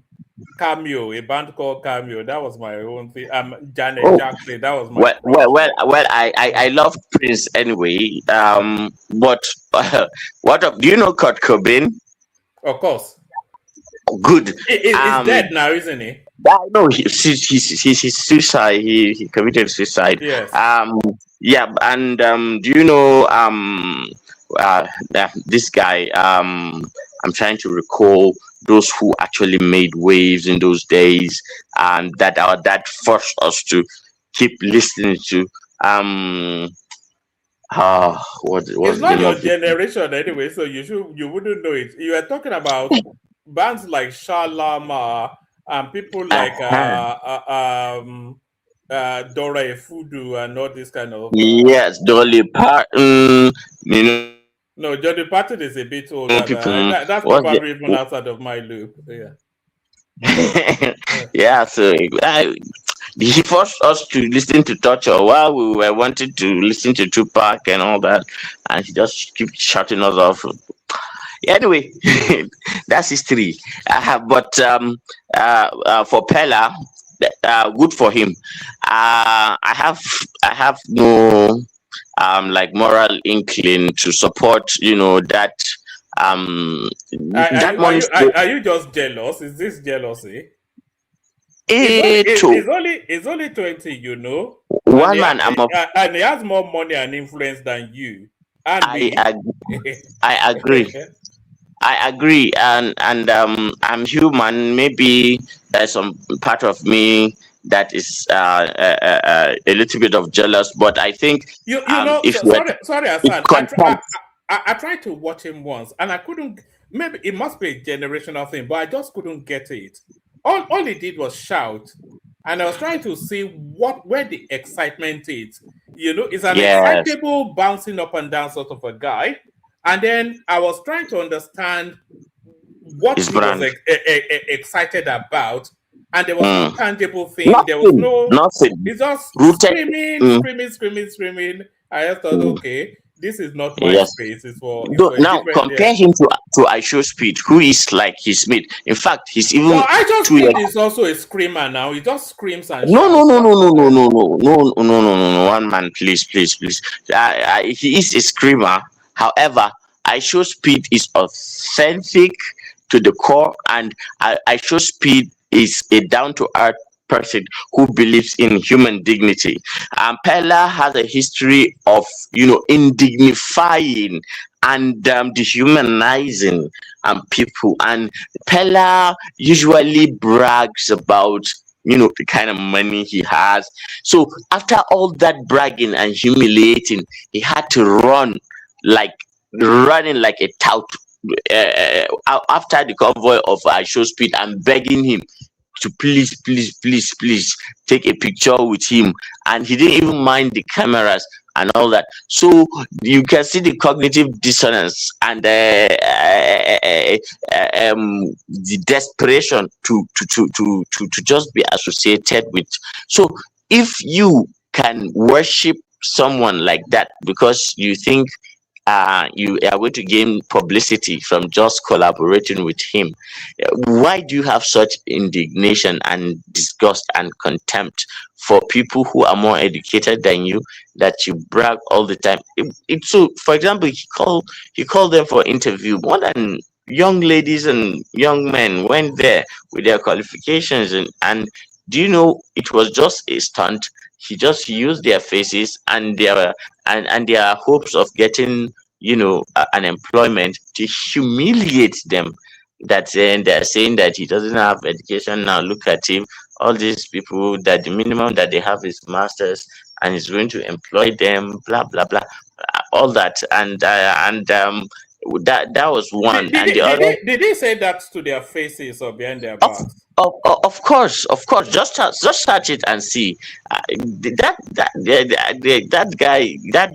Cameo, a band called Cameo. That was my own thing. Janet oh, Jackson. That was my well, crush. I love Prince anyway. But do you know Kurt Cobain? Of course, Good. he's dead now, isn't he? No, he's suicide. He committed suicide. Yes. Yeah, and do you know this guy? I'm trying to recall those who actually made waves in those days, and that forced us to keep listening to. What's It's the not name your of it? generation anyway, so you wouldn't know it. You are talking about bands like Shalama and people like Dora Efudu and all this kind of. Yes, Dolly Parton. No, Johnny Patton is a bit older. People. That's probably even outside of my loop. Yeah. Yeah, so he forced us to listen to Torture while we were wanting to listen to Tupac and all that, and he just keeps shutting us off. Anyway, that's history. But for Pella, good for him. I have no like moral inkling to support, that that money. Are you just jealous? Is this jealousy? It It's only 20, and one man. and he has more money and influence than you. And I agree. I agree, and I'm human. Maybe there's some part of me that is a little bit of jealous, but I think if sorry, Hassan. I tried to watch him once, and I couldn't. Maybe it must be a generational thing, but I just couldn't get it. All he did was shout, and I was trying to see where the excitement is. It's an excitable, bouncing up and down sort of a guy. And then I was trying to understand what he was excited about, and there was no tangible thing. There was nothing. It's just screaming. I just thought, okay, this is not my space. It's for now compare him to I Show Speed, who is like his mate. In fact, he's even. No, I Show Speed is also a screamer now. He just screams and no. One man, please. He is a screamer. However, I Show Speed is authentic to the core, and I Show Speed is a down-to-earth person who believes in human dignity. Pella has a history of, indignifying and dehumanizing people, and Pella usually brags about the kind of money he has. So after all that bragging and humiliating, he had to running like a tout after the convoy of I Show Speed and begging him to please take a picture with him, and he didn't even mind the cameras and all that. So you can see the cognitive dissonance and the desperation to just be associated with. So if you can worship someone like that because you think you are going to gain publicity from just collaborating with him, why do you have such indignation and disgust and contempt for people who are more educated than you, that you brag all the time? So for example, he called them for interview. More than young ladies and young men went there with their qualifications, and do you know it was just a stunt? He just used their faces and their hopes of getting an employment to humiliate them. That they're saying that he doesn't have education. Now look at him. All these people that the minimum that they have is masters, and he's going to employ them. Blah blah blah. All that that was one. Did they say that to their faces or behind their backs? Of course. Just search it and see. That guy, that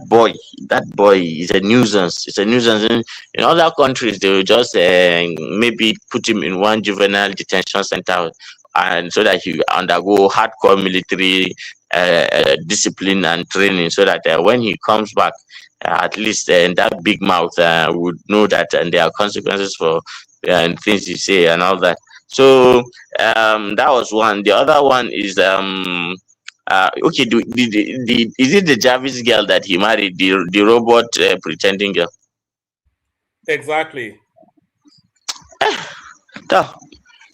boy is a nuisance. It's a nuisance. In other countries, they will just maybe put him in one juvenile detention center, and so that he undergo hardcore military discipline and training, so that when he comes back, at least that big mouth would know that, and there are consequences for things you say and all that. So that was one. The other one is okay. Is it the Jarvis girl that he married? The robot pretending girl. Exactly.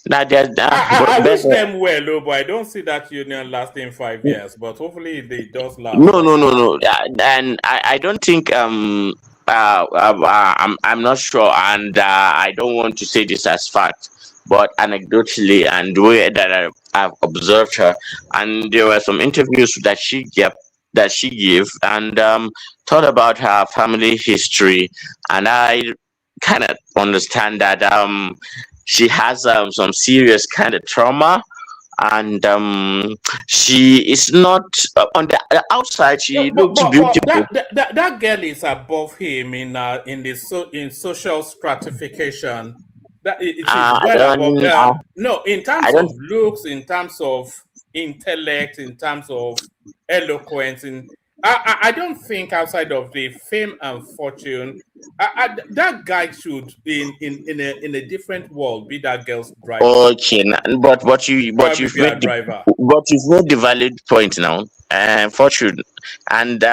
I wish them well, but I don't see that union lasting 5 years. But hopefully, it does last. No. And I don't think I'm not sure, and I don't want to say this as fact, but anecdotally and the way that I've observed her, and there were some interviews that she gave, and thought about her family history, and I kind of understand that she has some serious kind of trauma, and she is not on the outside. She looks beautiful. That girl is above him in social stratification. That she's well above. No, in terms of looks, in terms of intellect, in terms of eloquence, I don't think outside of the fame and fortune, that guy should in a different world be that girl's driver, Okay, but probably be a driver. you've made the valid point now. Fortune and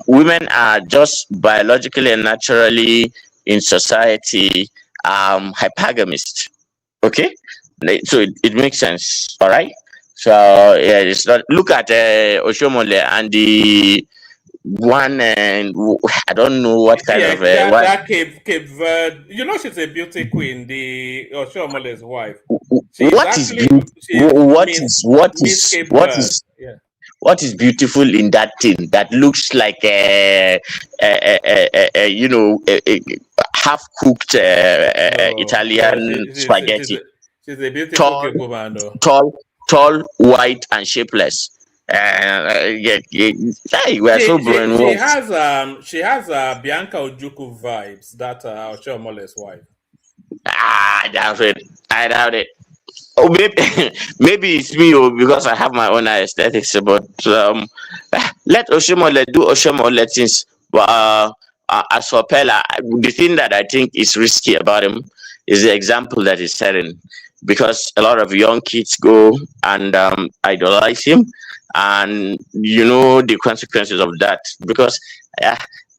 women are just biologically and naturally in society hypergamist. Okay, so it makes sense. All right. So yeah, it's not. Look at Oshomole and the one, and I don't know what kind Yeah, of what. that Cape Verde. You know, she's a beauty queen, the Oshomole's wife. She's What is actually beauty? she's Miss Cape What Verde. is Yeah. what is beautiful in that thing that looks like a half cooked No, no, Italian spaghetti, she's a beautiful tall, Cape woman, though. tall, tall, white and shapeless. Yeah, yeah, hey, we are so brainwashed. She has Bianca Ojuku vibes. That Oshomole's wife. I doubt it. I doubt it. Oh, maybe maybe it's me, because I have my own aesthetics. But let Oshomole do Oshomole things. But as for Pella, the thing that I think is risky about him is the example that he's setting, because a lot of young kids go and idolize him, and you know the consequences of that. Because uh,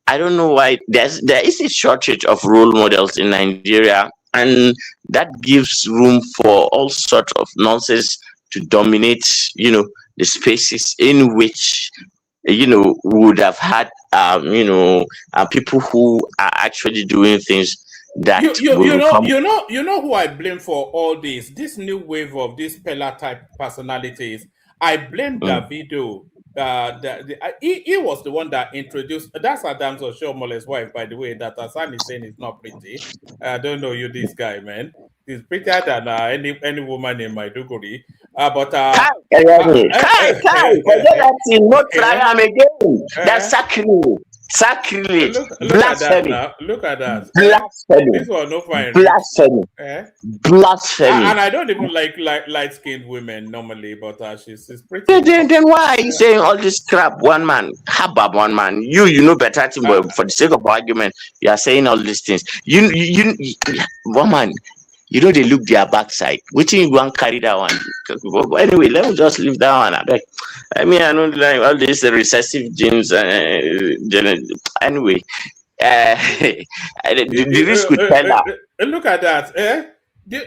I don't know why there is a shortage of role models in Nigeria, and that gives room for all sorts of nonsense to dominate, the spaces in which, would have had, people who are actually doing things that will become. You know who I blame for all this? This new wave of these Pella type personalities. I blame Mm. Davido. He was the one that introduced. That's Adams Oshomole's wife, by the way. That Hassan is saying is not pretty. I don't know you, this guy, man. He's prettier than any woman in Maiduguri. But Kai, Kai, forget that thing. Not try him again. That's sacrilege, look at that blasphemy, now. Look at that. blasphemy, This one no fine rich. blasphemy, Eh? blasphemy. And I don't even like light skinned women normally, but she's pretty. Then why are you saying all this crap? One man, how about one man? You know better thing, Uh, but for the sake of argument, you are saying all these things. One man. You know they look their backside. Which you want carry that one? But anyway, let me just leave that one. I mean, I don't like all these recessive genes. Anyway, the risk with Pella. Look at that. Eh? Do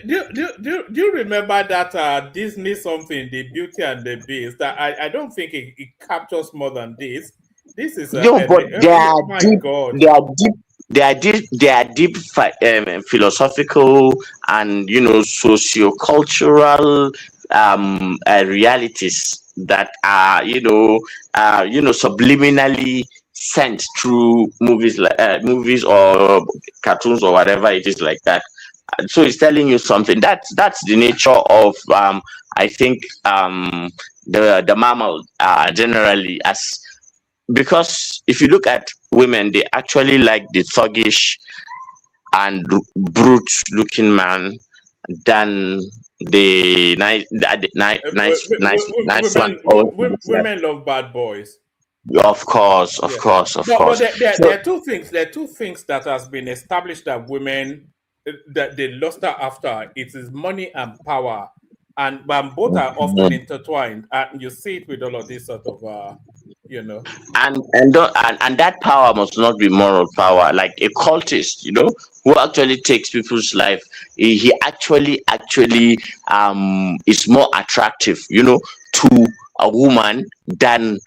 you remember that Disney something, The Beauty and the Beast? That I don't think it captures more than this. This is No, but they are my deep. God. They are deep. Philosophical and socio-cultural realities that are subliminally sent through movies or cartoons or whatever it is like that. So it's telling you something. That's the nature of I think the mammal generally, as because if you look at women, they actually like the thuggish and brute looking man than the nice one. Women love bad boys. Of course, of Yeah. course, of But course. there So are two things. There are two things that has been established that women that they lust after. It is money and power, and both are often intertwined. And you see it with all of this sort of, you know. and that power must not be moral power, like a cultist, who actually takes people's life. He actually is more attractive, to a woman than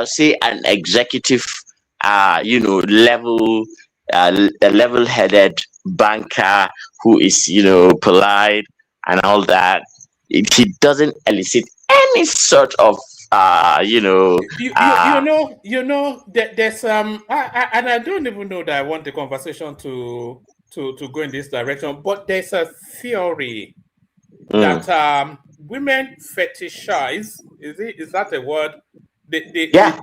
say an executive level a level-headed banker who is polite and all that. He doesn't elicit any sort of There's and I don't even know that I want the conversation to go in this direction, but there's a theory mm, that women fetishize. Is that a word? yeah.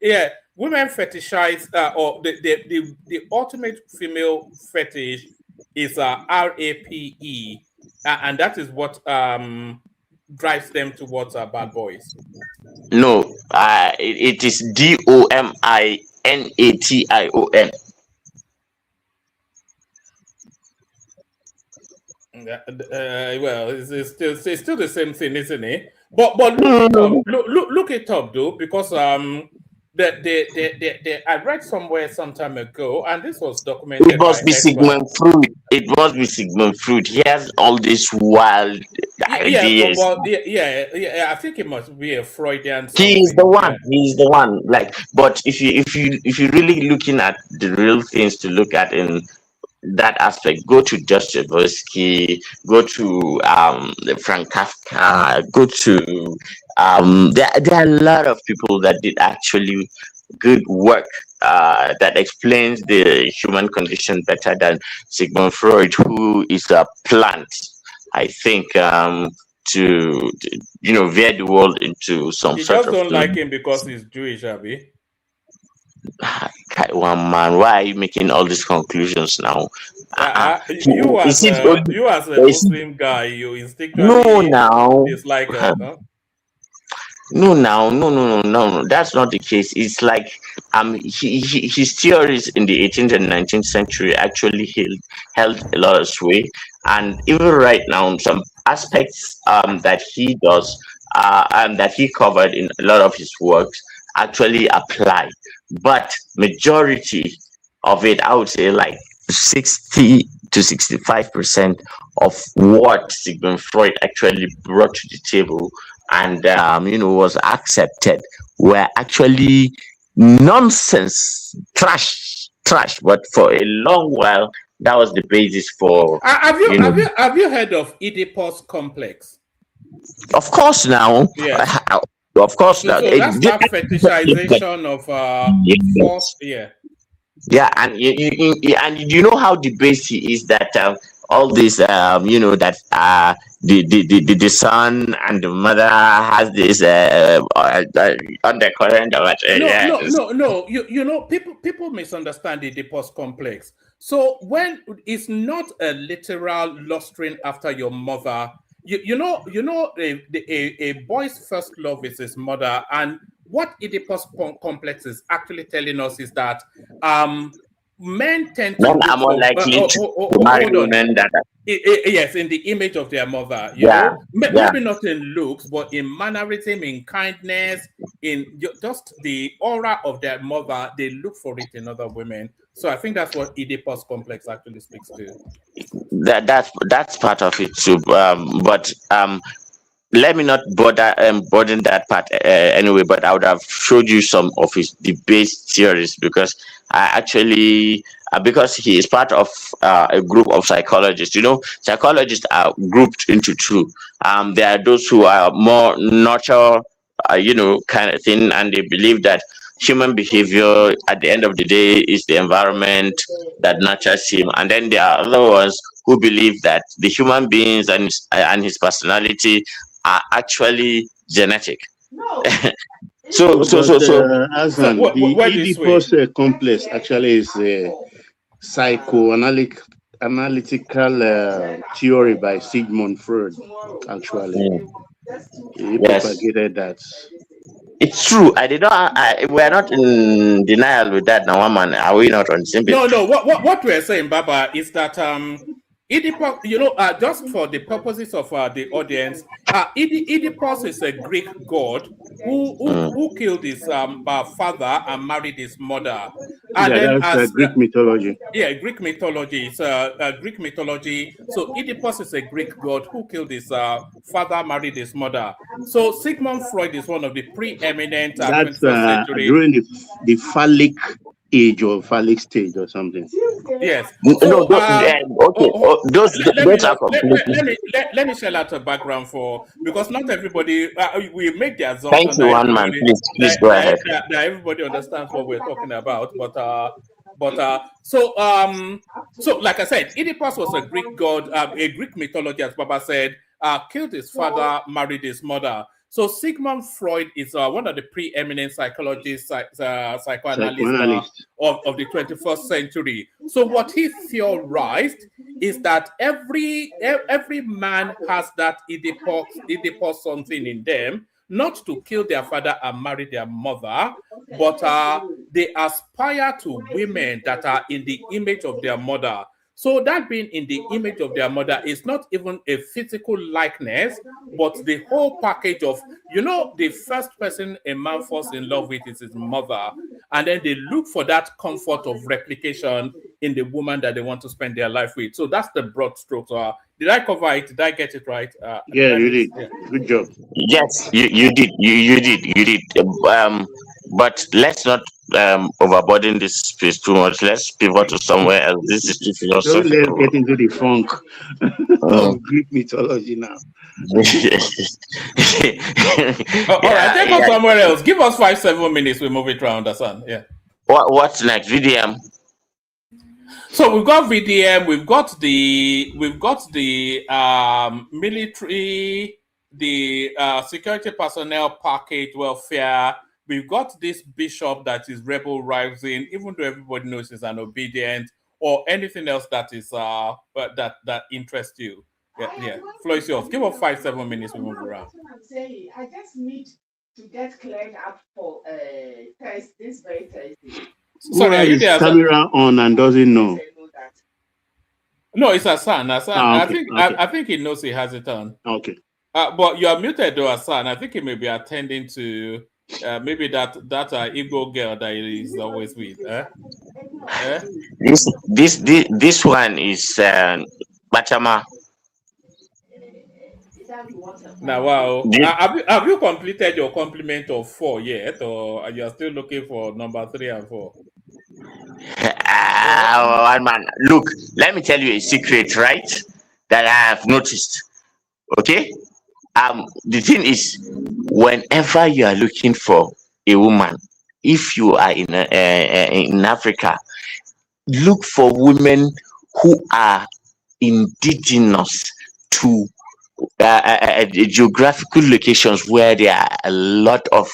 Yeah, women fetishize, or the ultimate female fetish is RAPE, and that is what drives them towards bad boys? No, it is DOMINATION. Well, it's still the same thing, isn't it? But look it up, look it up though, because I read somewhere some time ago, and this was It documented by must be experts. Sigmund Freud. It must be Sigmund Freud. He has all these wild ideas. Yeah, I think it must be a Freudian He is the something. one. Yeah. He is the one. Like, but if you really looking at the real things to look at in that aspect, go to Dostoevsky, go to Frank Kafka, go to there are a lot of people that did actually good work that explains the human condition better than Sigmund Freud, who is a plant, I think, to veer the world into some You sort just of don't like him because he's Jewish, Abby. one man. Why are you making all these conclusions now? You Is as it a only, is it, Muslim guy, you no instinctually now? dislike No, now, no. That's not the case. It's like his theories in the 18th and 19th century actually held a lot of sway, and even right now, some aspects that he does and that he covered in a lot of his works actually apply. But majority of it, I would say, like 60 to 65% of what Sigmund Freud actually brought to the table and was accepted were actually nonsense, trash. But for a long while, that was the basis for Have you know. have you heard of Oedipus complex? Of course, now, Yes. of course, So, now. so that's that fetishization of force. Yeah. Yeah, and you know how the base is that all this that the son and the mother has this undercurrent of it. Yes. No. You know, people misunderstand the Oedipus complex. So when it's not a literal lusting after your mother, a boy's first love is his mother, and what Oedipus complex is actually telling us is that men tend to Men look are more for likely to marry hold on. women that are, Yes, in the image of their mother, yeah, yeah. maybe not in looks, but in mannerism, in kindness, in just the aura of their mother, they look for it in other women. So I think that's what Oedipus complex actually speaks to. That's part of it too. But let me not burden that part anyway. But I would have showed you some of his debate theories because I actually because he is part of a group of psychologists. Psychologists are grouped into two. There are those who are more nurture, kind of thing, and they believe that human behavior at the end of the day is the environment that nurtures him, and then there are other ones who believe that the human beings and his personality are actually genetic. so so But so so Azan, the Where this way? Oedipus complex actually is a psychoanalytical theory by Sigmund Freud. Actually, he yes, propagated that. It's true. I did not. We are not in denial with that now, man. Are we not on the same page? No. What we're saying, Baba, is that Oedipus, just for the purposes of the audience, Oedipus is a Greek god who killed his father and married his mother. And Yeah, then that's Greek mythology. Greek mythology. It's Greek mythology. So Oedipus is a Greek god who killed his father, married his mother. So Sigmund Freud is one of the preeminent That's 21st century. during the phallic age or phallic stage or something. Yes. So, okay. Those are completely. Let me share out a background because not everybody we make the assumption. Thank you, one man. Please go ahead. That everybody understands what we're talking about, so like I said, Oedipus was a Greek god, a Greek mythology, as Baba said, killed his father, married his mother. So Sigmund Freud is one of the preeminent psychologists, psychoanalysts Psychoanalyst. of the 21st century. So what he theorized is that every man has that Oedipus something in them, not to kill their father and marry their mother, but they aspire to women that are in the image of their mother. So that being in the image of their mother is not even a physical likeness, but the whole package of, the first person a man falls in love with is his mother. And then they look for that comfort of replication in the woman that they want to spend their life with. So that's the broad strokes. Did I cover it? Did I get it right? Yeah, you did. Yeah. Good job. Yes, you did. You did. But let's not overburden this space too much. Let's pivot to somewhere else. This is too So let's philosophical. get into the funk Mm. of Greek mythology now. All right, take us somewhere else. Give us 5-7 minutes. We move it around, Hassan. Yeah. What's next? VDM. So we've got VDM. We've got the military, the security personnel package welfare. We've got this bishop that is rebel rising, even though everybody knows he's an obedient, or anything else that is that interests you. Yeah. Floor is yours. Give us 5-7 minutes. We move around. I just need to get cleared up for this very Thursday. Sorry, Who are you has there? camera on and doesn't know? No, it's Hassan. Ah, okay, I think he knows he has it on. Okay. But you are muted, though, Hassan. I think he may be attending to maybe that Igbo girl that he is always with. This one is Bachama. Now, wow. This- Have you completed your complement of 4 yet, or are you still looking for number 3 and 4? One man. Look, let me tell you a secret, right? That I have noticed. Okay. The thing is, whenever you are looking for a woman, if you are in Africa, look for women who are indigenous to geographical locations where there are a lot of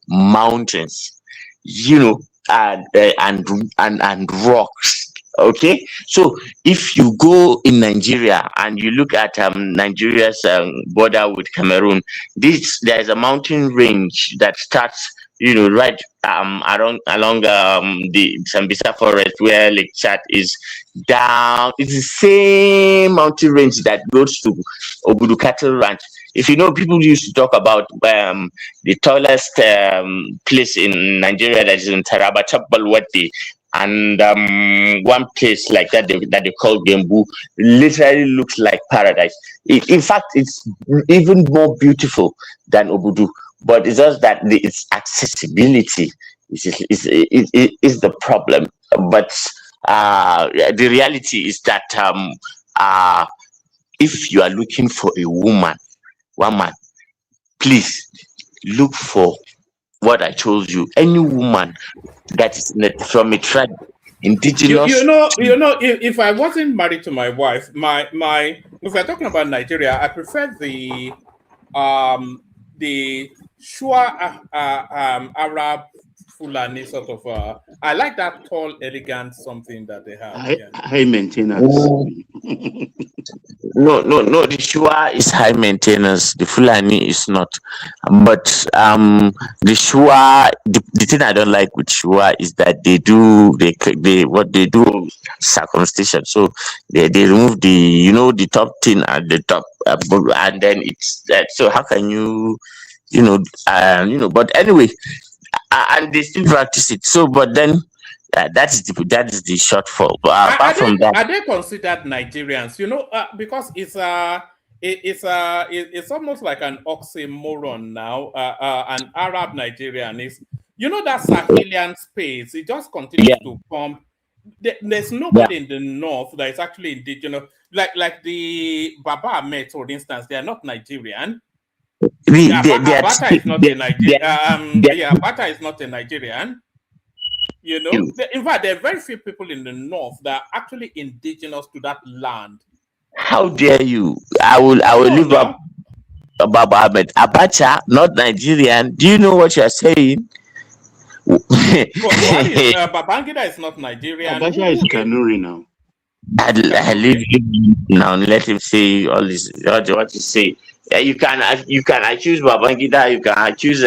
mountains, and rocks. Okay, so if you go in Nigeria and you look at Nigeria's border with Cameroon, there's a mountain range that starts, right along the Sambisa forest where Lake Chad is down. It's the same mountain range that goes to Obudu Cattle Ranch. If you know, people used to talk about the tallest place in Nigeria that is in Taraba, Chabalwati, and one place like that they call Gembu literally looks like paradise. In fact, it's even more beautiful than Obudu, but it's just that its accessibility is the problem. But the reality is that if you are looking for a woman, please look for what I told you. Any woman that is from a tribe, indigenous. If I wasn't married to my wife, if we're talking about Nigeria, I prefer the Shua Arab Fulani sort of. I like that tall, elegant something that they have. High maintenance. No. The Shua is high maintenance. The Fulani is not. But the Shua, the thing I don't like with Shua is that they do circumcision. So they remove the top thing at the top, and then it's that. So how can you, But anyway, and they still practice it. So, but then. That is the shortfall. But apart from that, are they considered Nigerians? Because it's almost like an oxymoron now. An Arab Nigerian is, that Sahelian space. It just continues to pump. There's nobody in the north that is actually indigenous. Like the Baba Ahmed, for instance, they are not Nigerian. Abata is not a Nigerian. Abata is not a Nigerian. In fact, there are very few people in the north that are actually indigenous to that land. How dare you? I will live up. Baba Ahmed. Abacha, not Nigerian. Do you know what you are saying? What is Babangida is not Nigerian. Abacha is Kanuri now. I leave Okay. him now. Let him say all this. What you say? Yeah, you can accuse Babangida. You can accuse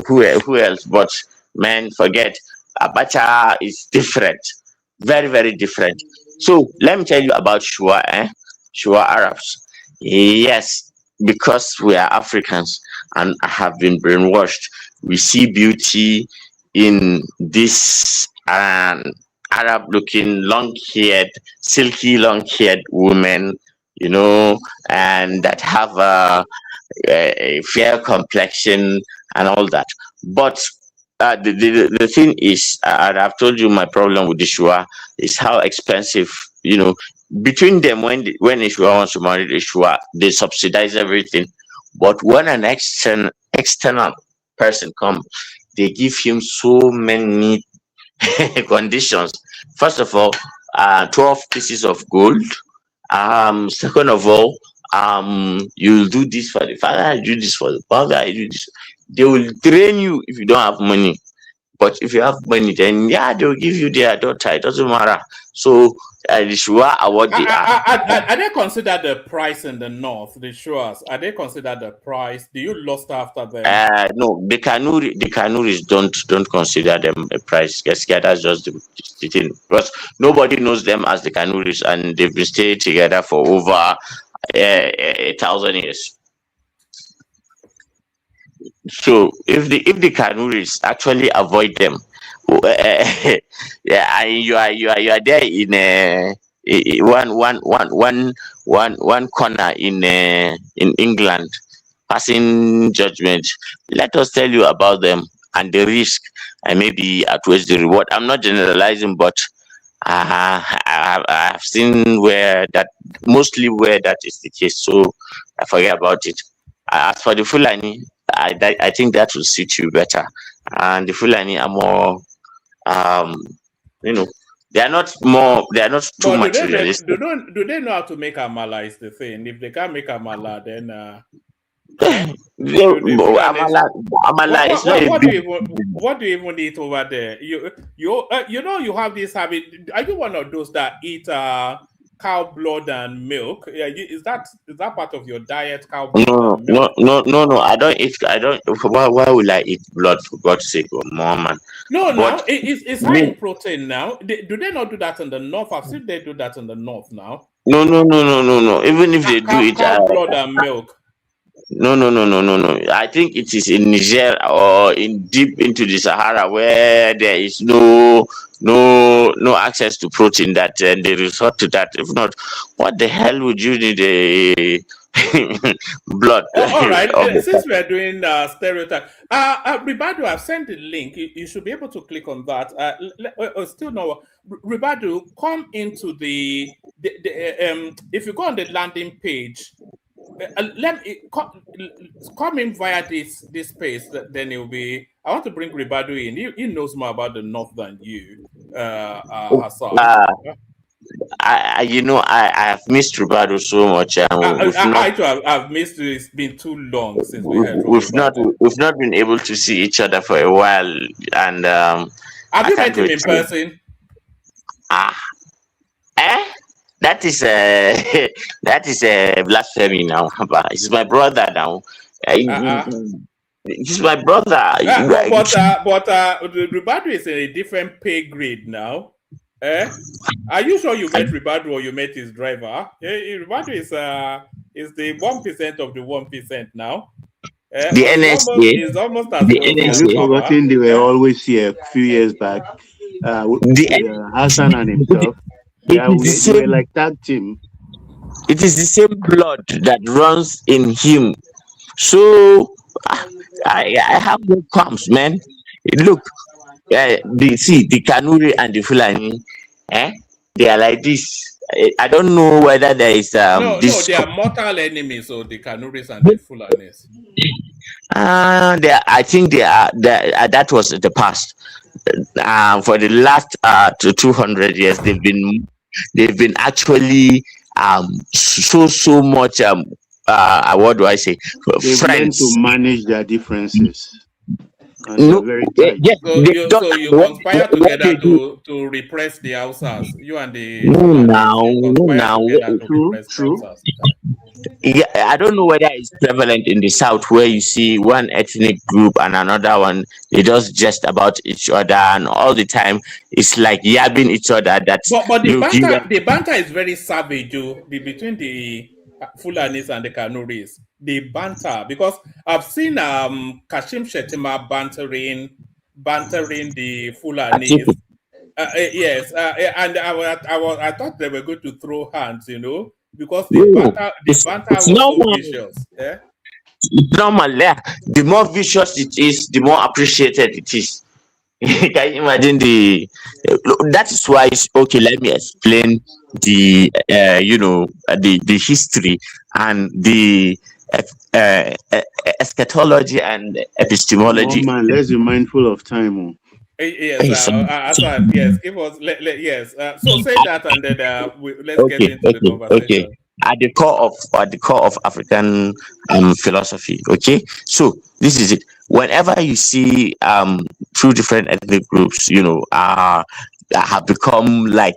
who else? But man, forget Abacha is different, very very different. So let me tell you about Shua. Shua Arabs. Yes, because we are Africans and have been brainwashed. We see beauty in this Arab looking long haired, silky long haired women, you know, and that have a fair complexion and all that. But the thing is, and I've told you my problem with the Shua is how expensive, you know, between them when Ishua wants to marry the Shua, they subsidize everything. But when an external person comes, they give him so many conditions. First of all, 12 pieces of gold. Second of all, you'll do this for the father, I do this for the father, I do this. They will train you if you don't have money. But if you have money, then yeah, they'll give you their daughter. It doesn't matter. So the Shua are what they are. Are they considered the price in the north? The Shuas, are they considered the price? Do you lost after them? No, the Kanuris don't consider them a price. Yes, yeah, that's just the thing. Because nobody knows them as the Kanuris, and they've been staying together for over 1,000 years. So if the Kanuris actually avoid them, yeah, and you are there in one corner in England, passing judgment. Let us tell you about them and the risk, and maybe outweighs the reward. I'm not generalizing, but I have seen where that mostly where that is the case. So I forget about it. As for the Fulani, I think that will suit you better. And the Fulani are more, um, you know, they are not too But materialistic. do they know how to make amala? Is the thing. If they can't make amala, then Amala, Amala is not a big. what do you even eat over there? You know you have this habit. Are you one of those that eat cow blood and milk? Yeah, is that part of your diet? Cow blood No, and no, milk? no, no, no. I don't eat. I don't. Why will I eat blood for God's sake, or more man? No, now But it's high me, in protein. Now, do they not do that in the north? I've seen they do that in the north now. no, no, no, no, no, no. Even if they do it, Cow blood and milk. no, no, no, no, no, no. I think it is in Niger or in deep into the Sahara where there is no access to protein that they resort to that. If not, what the hell would you need a blood? Oh, all right. of Since we're doing stereotype, Ribadu, I've sent the link. You should be able to click on that. Still no, Ribadu, come into the if you go on the landing page, let me come in via this space. Then it will be. I want to bring Ribadu in. He knows more about the north than you, Hassan. uh, I have missed Rubado so much, and I too have missed you. It's been too long since we heard from Ribadu. we've not been able to see each other for a while, and Have I you can't met him wait in to. person? Ah, eh? That is that is blasphemy now. He's my brother now. Uh-uh. He's my brother. But Ribadu is in a different pay grade now. Are you sure you met Ribadu or you met his driver? Ribadu is the 1% of the 1% now. The NSA, It's almost as the wealthy Have as you NSA, forgotten they were always here a few years back? the Hassan and himself. it Yeah, is the they were same. like tag team. It is the same blood that runs in him. So I have no qualms, man. Look, the Kanuri and the Fulani, eh? They are like this. I don't know whether there is No, this. they are mortal enemies, so the Kanuris and the Fulanis. I think that was the past. For the last to 200 years, they've been actually so much what do I say, They've learned to friends. manage their differences, and they're No, very tight. yes, So they you don't. so you conspire What they together do. to repress the Hausas. You and the No, Fulanis, now, you no, conspire now. together to True, repress the true. Hausas. Yeah, I don't know whether it's prevalent in the south where you see one ethnic group and another one, they just about each other, and all the time it's like yabbing each other that But look, you guys. the banter is very savage, between the Fulanis and the Kanuris. The banter, because I've seen Kashim Shettima bantering the Fulanis. Yes, and I thought they were going to throw hands, because No, the banter it's was so normal. vicious. Yeah. It's normal. Yeah. The more vicious it is, the more appreciated it is. Can you imagine the? That is why it's okay. Let me explain the history and the uh, eschatology and Oh epistemology. man, let's be mindful of time. Oh. Yes, Hey, so- Hassan, yes, give us, yes. So say that, and then let's get okay, into the okay. conversation. At the core of African philosophy. Okay, so this is it. Whenever you see two different ethnic groups, have become like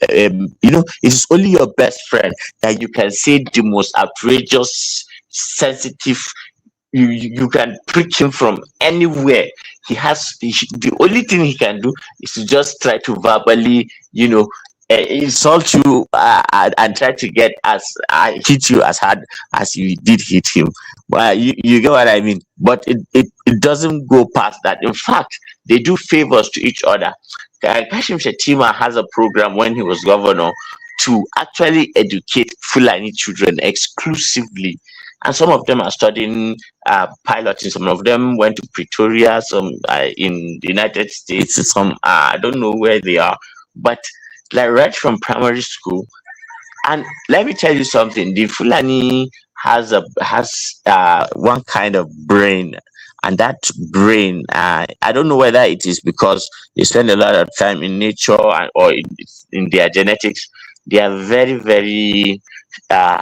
it is only your best friend that you can say the most outrageous, sensitive. You can prick him from anywhere. The only thing he can do is to just try to verbally, insult you, and try to hit you as hard as you did hit him. Well, you get what I mean. But it doesn't go past that. In fact, they do favors to each other. Kashim Shettima has a program when he was governor to actually educate Fulani children exclusively, and some of them are studying piloting. Some of them went to Pretoria, some in the United States, some I don't know where they are, but like right from primary school. And let me tell you something: the Fulani has one kind of brain, and that brain, I don't know whether it is because they spend a lot of time in nature or in their genetics. They are very, very,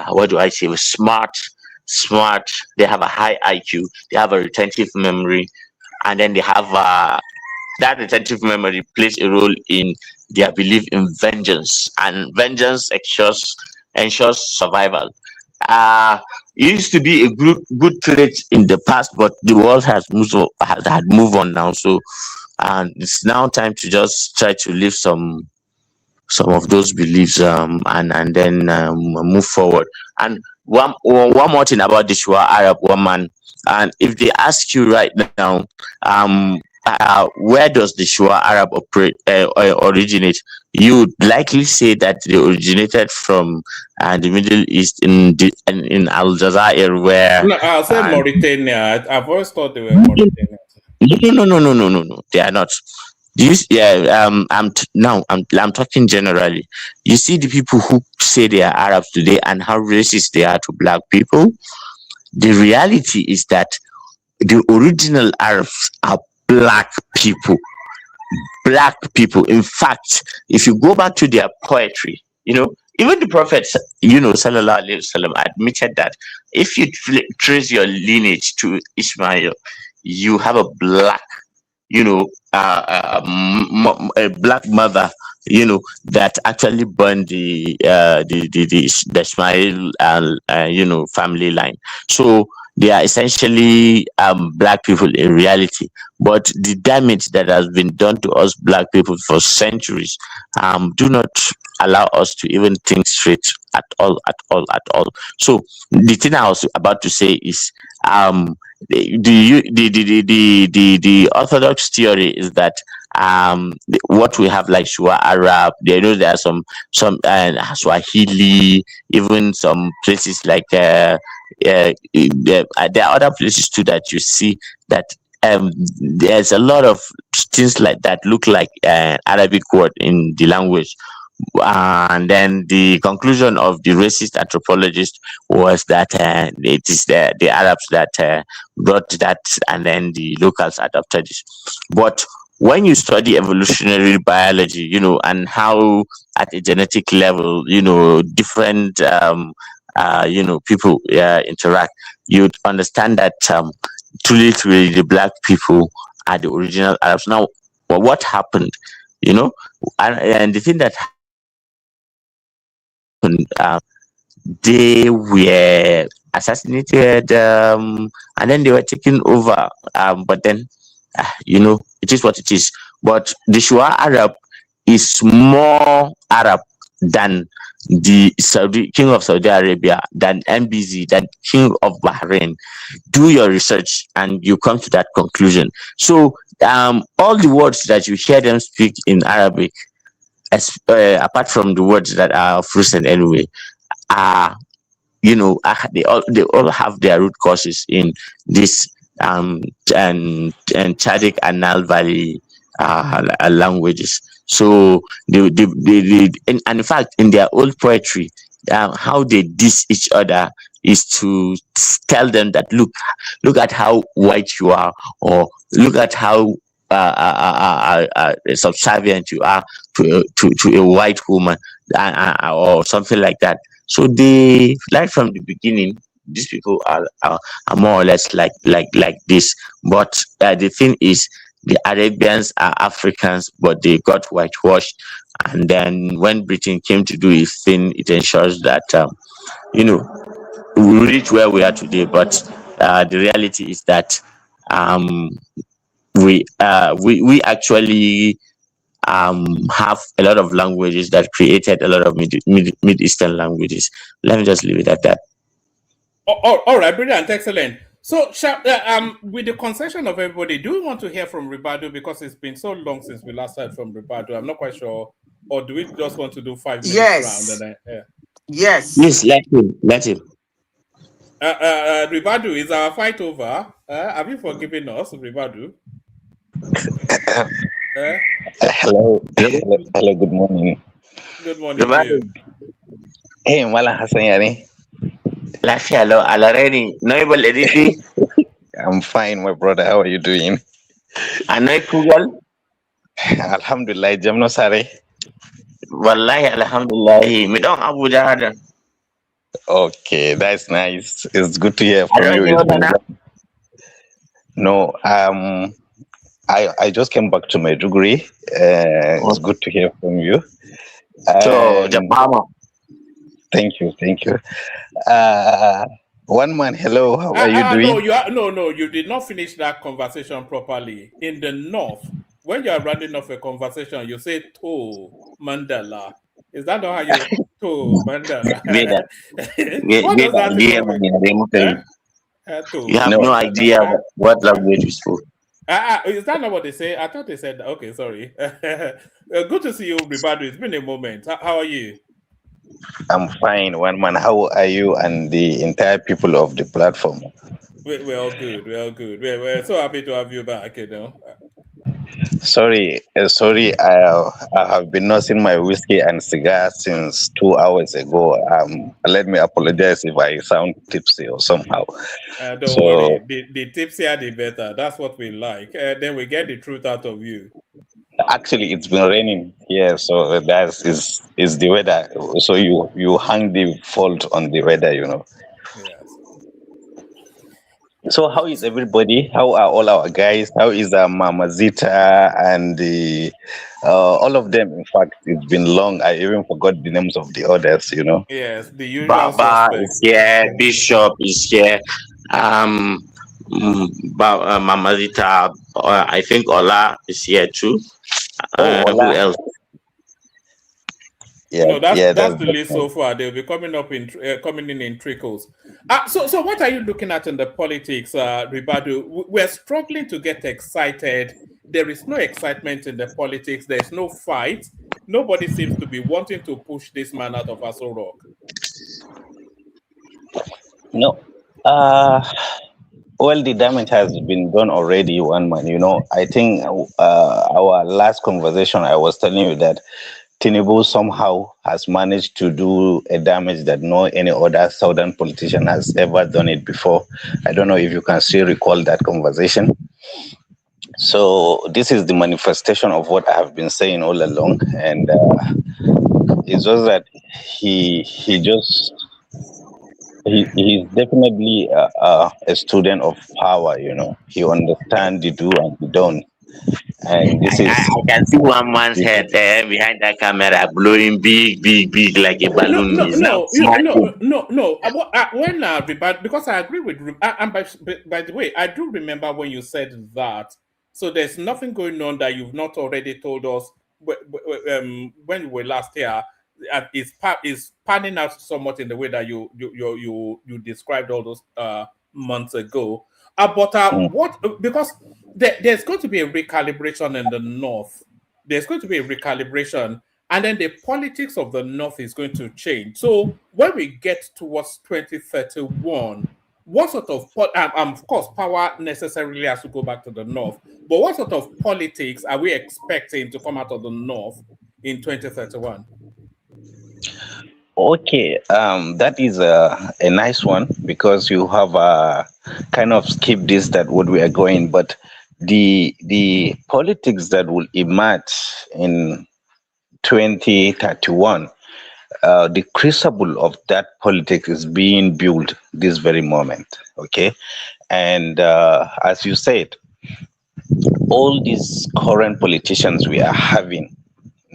what do I say, smart. They have a high IQ. They have a retentive memory, and then they have that retentive memory plays a role in their belief in vengeance, and vengeance ensures survival. Uh, it used to be a good trait in the past, but the world has had moved on now. So, and it's now time to just try to live some of those beliefs, and then move forward. And one more thing about the Shua Arab woman, and if they ask you right now, where does the Shua Arab originate, you would likely say that they originated from the Middle East in Al Jazair, where No, I'll say and Mauritania. I've always thought they were Mauritania. no, they are not. Yeah, I'm talking generally. You see the people who say they are Arabs today and how racist they are to black people. The reality is that the original Arabs are black people. Black people. In fact, if you go back to their poetry, even the prophets, Sallallahu Alaihi Wasallam admitted that if you trace your lineage to Ismail, you have a black, a black mother, that actually burned the Ismail, family line. So they are essentially black people in reality. But the damage that has been done to us black people for centuries do not allow us to even think straight at all. So the thing I was about to say is the orthodox theory is that what we have like Shua Arab, there are some Swahili, even some places like there are other places too that you see that there's a lot of things like that look like Arabic word in the language. And then the conclusion of the racist anthropologist was that it is the Arabs that brought that, and then the locals adopted it. But when you study evolutionary biology, and how at a genetic level, different people interact, you'd understand that truly the black people are the original Arabs. Now, what happened? You know, and the thing that happened, they were assassinated, and then they were taken over. But then, it is what it is. But the Shua Arab is more Arab than the Saudi King of Saudi Arabia, than MBZ, than King of Bahrain. Do your research and you come to that conclusion. So all the words that you hear them speak in Arabic, apart from the words that are of recent anyway, are they all have their root causes in this and Chadic and Nile Valley languages. So and in fact, in their old poetry, how they diss each other is to tell them that look at how white you are, or look at how subservient you are to a white woman, or something like that. So they, like from the beginning, these people are more or less like this. But the thing is, the Arabians are Africans, but they got whitewashed. And then when Britain came to do its thing, it ensures that you know we reach where we are today. But the reality is that um, we actually have a lot of languages that created a lot of Mid Eastern languages. Let me just leave it at that. All right, brilliant, excellent. So, with the concession of everybody, do we want to hear from Ribadu, because it's been so long since we last heard from Ribadu? I'm not quite sure. Or do we just want to do 5 minutes Yes. round? And then, Yes. Yes, let him. Ribadu, is our fight over? Have you forgiven us, Ribadu? Hello, good morning. Good morning to you. Hey, Mala Hassan Yani. Hello, Alareni. Noble Editi. I'm fine, my brother. How are you doing? Anoi Kugal. Alhamdulillah, Jamno Sare. Wallahi, Alhamdulillah. Me don't Abuja Hada. Okay, that's nice. It's good to hear from you. No, I just came back to my degree. It's good to hear from you. So, Japama. Thank you. One man, hello. How are you doing? No, you did not finish that conversation properly. In the north, when you are running off a conversation, you say to Mandela. Is that not how you to Mandela? What does that mean? You have no idea what language is for. Is that not what they say? I thought they said, okay, sorry. Good to see you, Ribadu. It's been a moment. How are you? I'm fine, one man. How are you and the entire people of the platform? We're all good. We're so happy to have you back, Sorry, I have been nursing my whiskey and cigar since 2 hours ago. Let me apologize if I sound tipsy or somehow. Don't worry, the tipsier the better. That's what we like. Then we get the truth out of you. Actually, it's been raining here, so that is the weather. So you hang the fault on the weather, Yes. So how is everybody? How are all our guys? How is Mama Zita and all of them? In fact, it's been long. I even forgot the names of the others. Yes, the usual Baba suspects. is here. Bishop is here. Mama Zita, I think Ola is here too. Who else? Yeah, that's the list so far. They'll be coming in trickles. So what are you looking at in the politics, Ribadu? We're struggling to get excited. There is no excitement in the politics. There's no fight. Nobody seems to be wanting to push this man out of Aso Rock. No. Well, the damage has been done already, one man. I think our last conversation, I was telling you that Tinubu somehow has managed to do a damage that no any other southern politician has ever done it before. I don't know if you can still recall that conversation. So this is the manifestation of what I have been saying all along, and it's just that he just he's definitely a student of power. You know, he understands the do and the don't, and this is I can see one man's head behind that camera blowing big, big, big like a No, balloon. no, He's now no, smiling. no. When because I agree with, and by the way, I do remember when you said that. So there's nothing going on that you've not already told us when you were last here. Is panning out somewhat in the way that you described all those months ago. But mm, what because there's going to be a recalibration in the north. There's going to be a recalibration, and then the politics of the north is going to change. So when we get towards 2031, what sort of of course power necessarily has to go back to the north, but what sort of politics are we expecting to come out of the north in 2031? okay. That is a nice one because you have kind of skipped this that what we are going, but the politics that will emerge in 2031, the crucible of that politics is being built this very moment. Okay, and as you said, all these current politicians we are having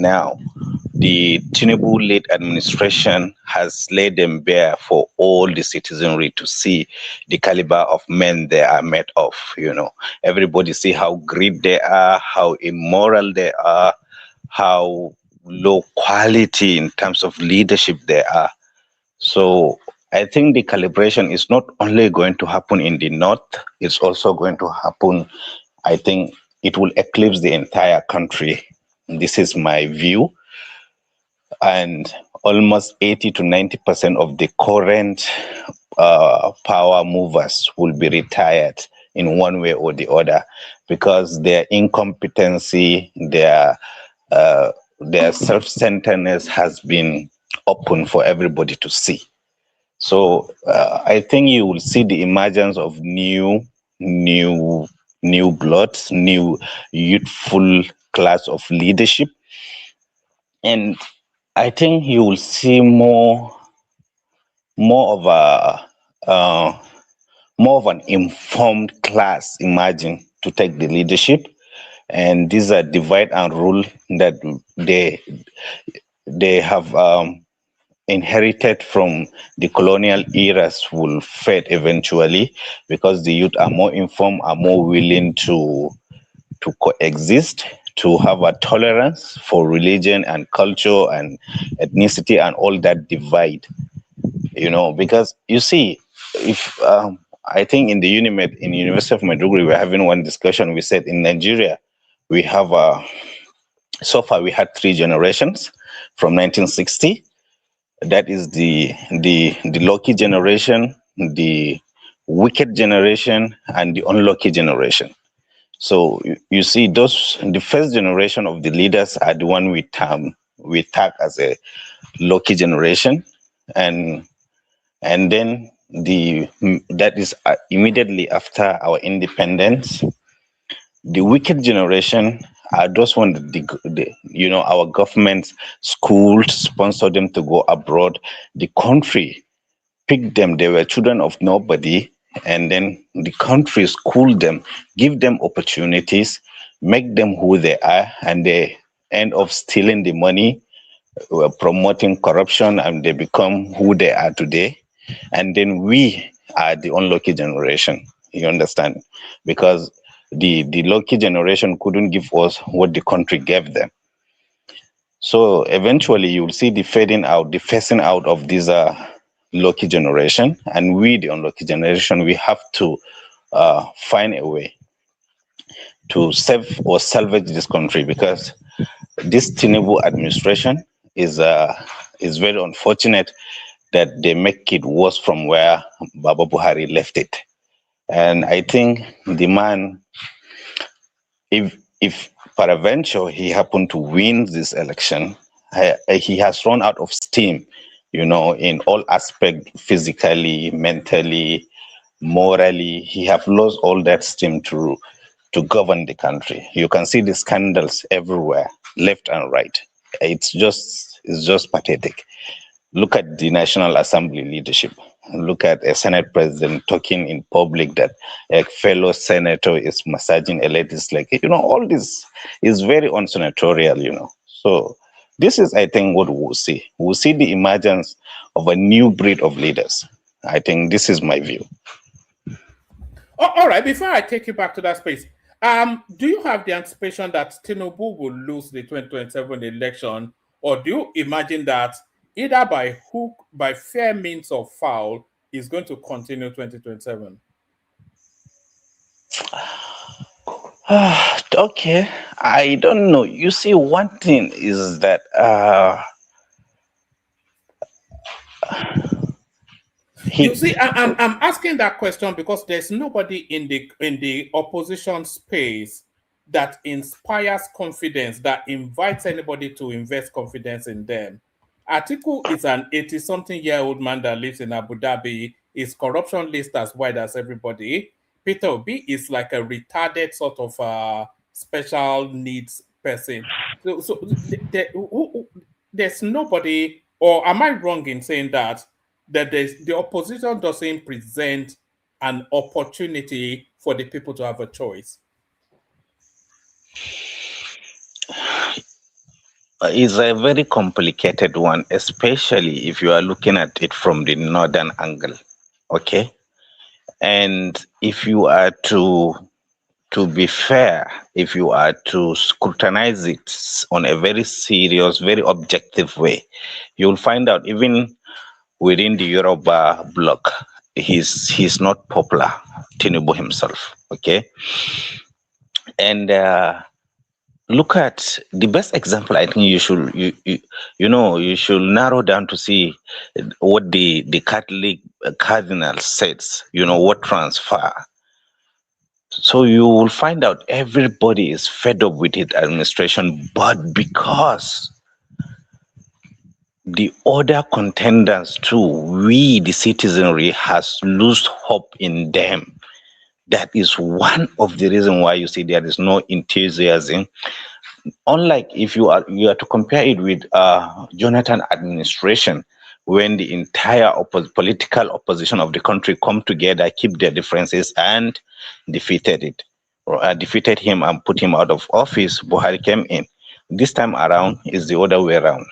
now, the Tinubu-led administration has laid them bare for all the citizenry to see the caliber of men they are made of. You know, everybody see how great they are, how immoral they are, how low quality in terms of leadership they are. So I think the calibration is not only going to happen in the north, it's also going to happen, I think it will eclipse the entire country. This is my view. And almost 80 to 90% of the current power movers will be retired in one way or the other because their incompetency, their self-centeredness has been open for everybody to see. So I think you will see the emergence of new bloods, new youthful class of leadership, and I think you will see more of an informed class emerging to take the leadership, and these are divide and rule that they have inherited from the colonial eras will fade eventually because the youth are more informed, are more willing to coexist, to have a tolerance for religion and culture and ethnicity and all that divide. You know, because you see, if I think in the Unimed in University of Maiduguri we're having one discussion. We said in Nigeria we have so far we had 3 generations from 1960. That is the lucky generation, the wicked generation, and the unlucky generation. So you see, the first generation of the leaders are the one we tag as a lucky generation, and then that is immediately after our independence. The wicked generation are those one that our government schools sponsor them to go abroad. The country picked them. They were children of nobody, and then the country schooled them, give them opportunities, make them who they are, and they end up stealing the money, promoting corruption, and they become who they are today. And then we are the unlucky generation. You understand? Because the lucky generation couldn't give us what the country gave them. So eventually you will see the fading out, the phasing out of this lucky generation, and we, the unlucky generation, we have to find a way to save or salvage this country because this Tinubu administration is very unfortunate that they make it worse from where Baba Buhari left it. And I think the man, if peradventure he happened to win this election, he has run out of steam, in all aspects, physically, mentally, morally. He have lost all that steam to govern the country. You can see the scandals everywhere, left and right. It's just pathetic. Look at the National Assembly leadership. look at a Senate president talking in public that a fellow senator is massaging a lady's leg. All this is very unsenatorial. So this is, I think, what we'll see. We'll see the emergence of a new breed of leaders. I think this is my view. All right, before I take you back to that space, do you have the anticipation that Tinubu will lose the 2027 election, or do you imagine that either by hook, by fair means or foul, is going to continue 2027? Okay, I don't know. You see, one thing is that you see, I'm asking that question because there's nobody in the opposition space that inspires confidence, that invites anybody to invest confidence in them. Atiku is an 80-something-year-old man that lives in Abu Dhabi. His corruption list as wide as everybody. Peter Obi is like a retarded sort of special needs person. So there's nobody, or am I wrong in saying that the opposition doesn't present an opportunity for the people to have a choice? It's a very complicated one, especially if you are looking at it from the northern angle. Okay, and if you are to be fair, if you are to scrutinize it on a very serious, very objective way, you'll find out even within the Yoruba bloc, he's not popular, Tinubu himself. Okay, and look at the best example. I think you should narrow down to see what the Catholic cardinal says. What transfer. So you will find out everybody is fed up with his administration, but because the other contenders too, we the citizenry has lost hope in them. That is one of the reasons why you see there is no enthusiasm. Unlike if you are to compare it with Jonathan administration, when the entire political opposition of the country come together, keep their differences, and defeated him and put him out of office. Buhari came in. This time around is the other way around.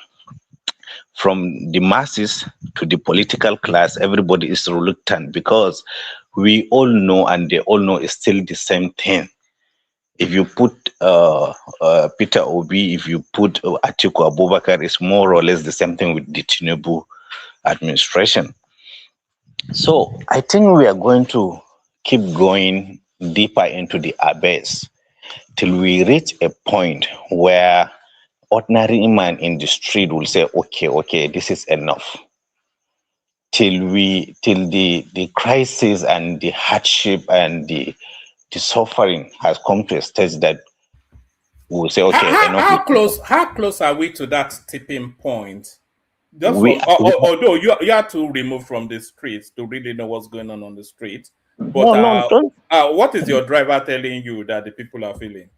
From the masses to the political class, everybody is reluctant because we all know, and they all know, it's still the same thing. If you put Peter Obi, if you put Atiku Abubakar, it's more or less the same thing with the Tinubu administration. So I think we are going to keep going deeper into the abyss till we reach a point where ordinary man in the street will say, okay, this is enough. Till the crisis and the hardship and the suffering has come to a stage that we'll say, okay, how close are we to that tipping point? Although you are too removed from the streets to really know what's going on the street. But what is your driver telling you that the people are feeling?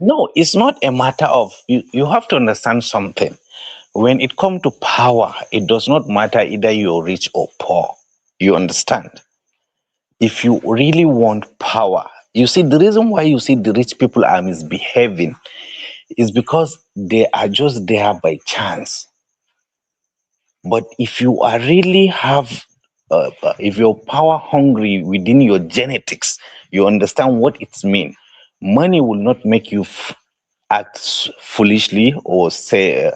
No, it's not a matter of, you have to understand something. When it comes to power, it does not matter either you're rich or poor. You understand? If you really want power, you see, the reason why you see the rich people are misbehaving is because they are just there by chance. But if you are really have, if you're power hungry within your genetics, you understand what it means. Money will not make you act foolishly or say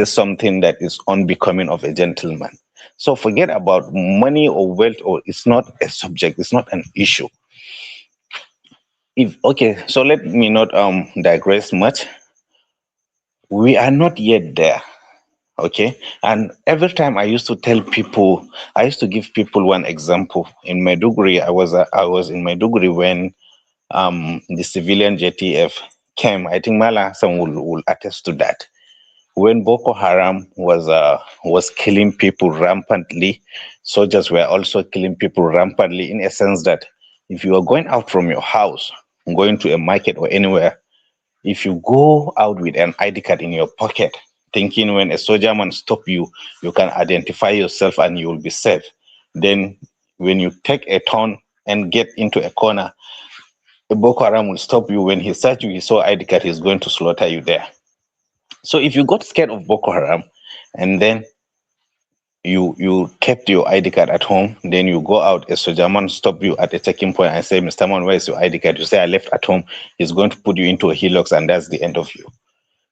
something that is unbecoming of a gentleman. So forget about money or wealth, or it's not a subject, it's not an issue. So let me not digress much. We are not yet there. Okay, and every time I used to tell people, I used to give people one example. In Maiduguri, I was in Maiduguri when the civilian JTF came. I think Mala Hassan will attest to that. When Boko Haram was killing people rampantly, soldiers were also killing people rampantly, in a sense that if you are going out from your house, going to a market or anywhere, if you go out with an ID card in your pocket, thinking when a soldier man stop you, you can identify yourself and you will be safe. then when you take a turn and get into a corner, the Boko Haram will stop you. When he search you, he saw ID card, he's going to slaughter you there. So if you got scared of Boko Haram and then you kept your ID card at home, then you go out, a soldier man stop you at a checking point and say, Mr. Man, where is your ID card? You say, I left at home. He's going to put you into a helix, and that's the end of you.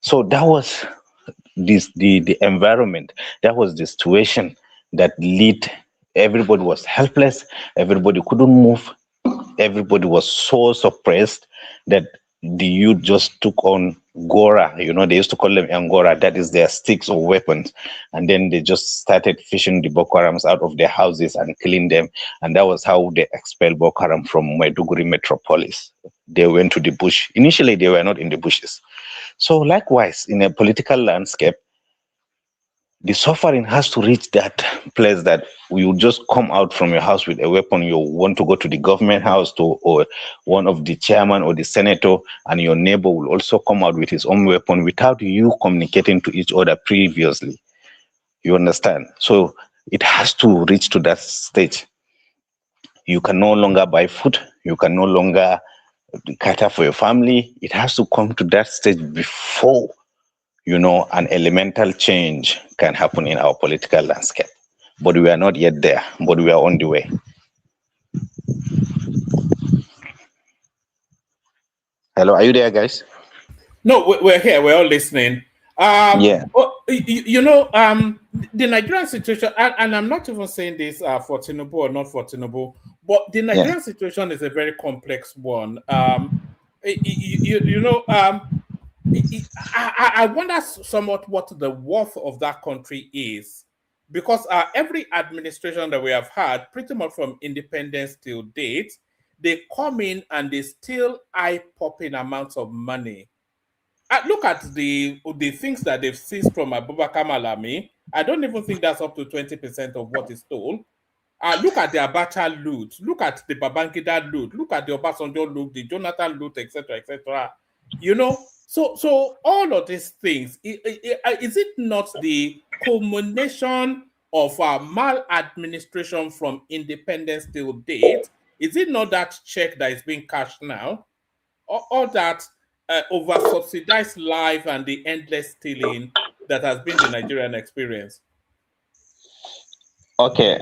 So that was the environment, that was the situation that led. Everybody was helpless, everybody couldn't move, everybody was so suppressed that the youth just took on Gora. You know, they used to call them Angora, that is their sticks or weapons. And then they just started fishing the Boko Harams out of their houses and killing them. And that was how they expelled Boko Haram from Maiduguri metropolis. They went to the bush. Initially, they were not in the bushes. So likewise, in a political landscape, the suffering has to reach that place that you just come out from your house with a weapon. You want to go to the government house or one of the chairman or the senator, and your neighbor will also come out with his own weapon without you communicating to each other previously. You understand? So it has to reach to that stage. You can no longer buy food. You can no longer cater for your family. It has to come to that stage before, you know, an elemental change can happen in our political landscape. But we are not yet there, but we are on the way. Hello, are you there, guys? No, we're here. We're all listening. Yeah. The Nigerian situation, and I'm not even saying this for Tinubu or not for Tinubu, but the Nigerian situation is a very complex one. I wonder somewhat what the worth of that country is, because every administration that we have had, pretty much from independence till date, they come in and they steal eye-popping amounts of money. Look at the things that they've seized from Abubakar Malami. I don't even think that's up to 20% of what is stole. Look at the Abacha loot. Look at the Babangida loot. Look at the Obasanjo loot, the Jonathan loot, etc., etc. You know, so all of these things, is it not the culmination of maladministration from independence till date? Is it not that check that is being cashed now? Or that over subsidized life and the endless stealing that has been the Nigerian experience? Okay.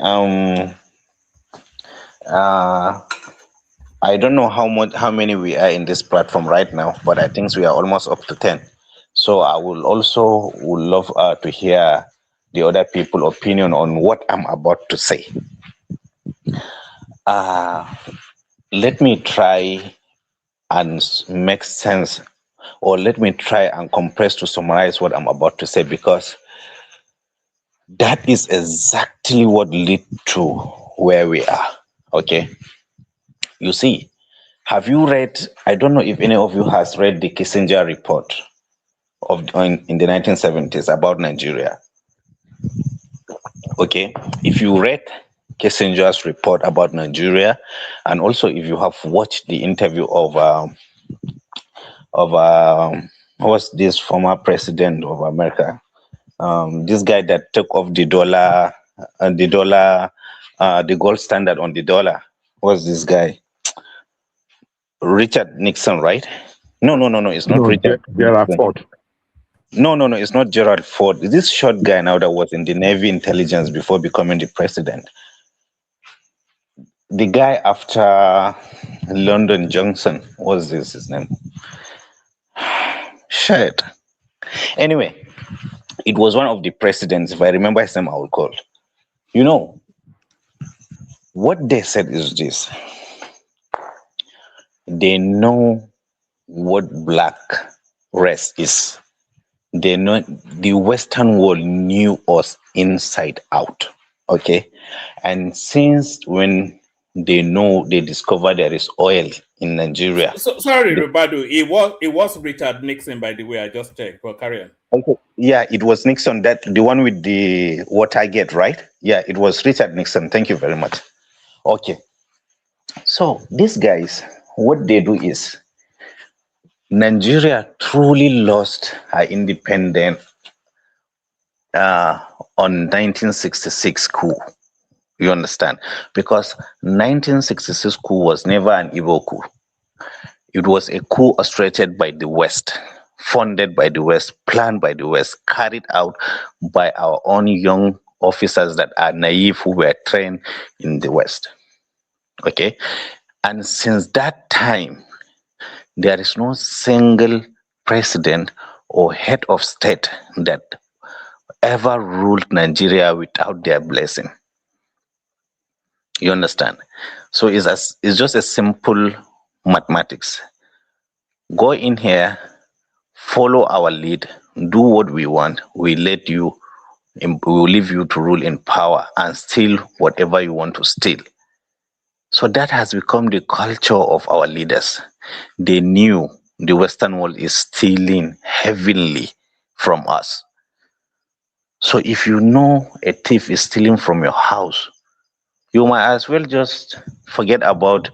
I don't know how many we are in this platform right now, but I think we are almost up to 10. So I would love to hear the other people's opinion on what I'm about to say. Let me try and make sense, or let me try and compress to summarize what I'm about to say, because that is exactly what led to where we are. Okay. You see, have you read, I don't know if any of you has read the Kissinger report in the 1970s about Nigeria. Okay. If you read Kissinger's report about Nigeria, and also if you have watched the interview of what's this former president of America, this guy that took off the dollar, the gold standard on the dollar. What's this guy? Richard Nixon, right? No, it's not Richard. Gerald Ford. No, it's not Gerald Ford. This short guy now that was in the Navy intelligence before becoming the president. The guy after Lyndon Johnson, what's his name? Shit. Anyway, it was one of the presidents. If I remember his name, I will call. You know, what they said is this. They know what black race is. They know the Western world knew us inside out. Okay. And since when they discover there is oil in Nigeria. So sorry, Rubadu, it was Richard Nixon, by the way. I just checked, but carry on. Okay. Yeah, it was Nixon, that the one with the Watergate, right? Yeah, it was Richard Nixon. Thank you very much. Okay. So these guys, what they do is, Nigeria truly lost her independence on 1966 coup. You understand? Because 1966 coup was never an Igbo coup. It was a coup orchestrated by the West, funded by the West, planned by the West, carried out by our own young officers that are naive who were trained in the West. Okay? And since that time, there is no single president or head of state that ever ruled Nigeria without their blessing. You understand? So it's just a simple mathematics. Go in here, follow our lead, do what we want. We will leave you to rule in power and steal whatever you want to steal. So that has become the culture of our leaders. They knew the Western world is stealing heavily from us. So if you know a thief is stealing from your house, you might as well just forget about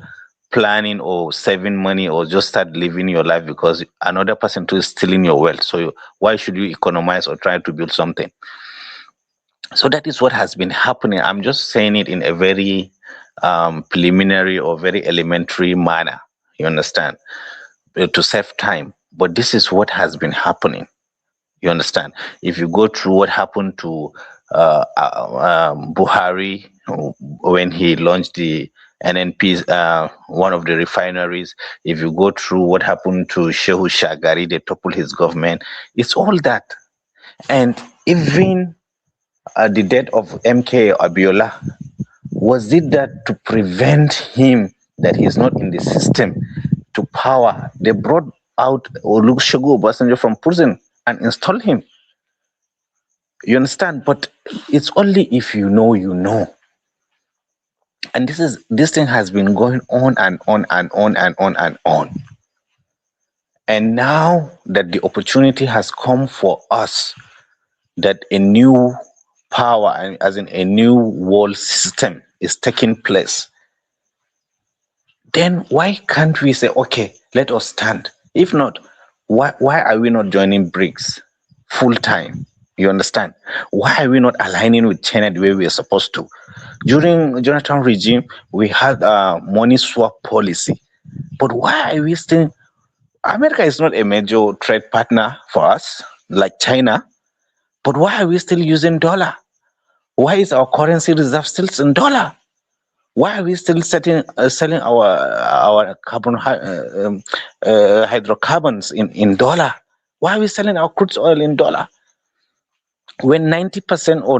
planning or saving money or just start living your life, because another person too is stealing your wealth. So why should you economize or try to build something? So that is what has been happening. I'm just saying it in a very preliminary or very elementary manner, you understand, to save time. But this is what has been happening. You understand? If you go through what happened to Buhari when he launched the NNP, one of the refineries, if you go through what happened to Shehu Shagari, they toppled his government, it's all that. And even the death of MK Abiola, was it that to prevent him, that he's not in the system, to power? They brought out Olusegun Obasanjo from prison and installed him. You understand? But it's only if you know, you know. And this thing has been going on and on and on and on and on. And now that the opportunity has come for us, that a new power, and as in a new world system, is taking place, then why can't we say, okay, let us stand? If not, why are we not joining BRICS full time? You understand? Why are we not aligning with China the way we are supposed to? During Jonathan regime, we had a money swap policy. But why are we still... America is not a major trade partner for us, like China. But why are we still using dollar? Why is our currency reserve still in dollar? Why are we still selling our hydrocarbons in dollar? Why are we selling our crude oil in dollar? When 90% or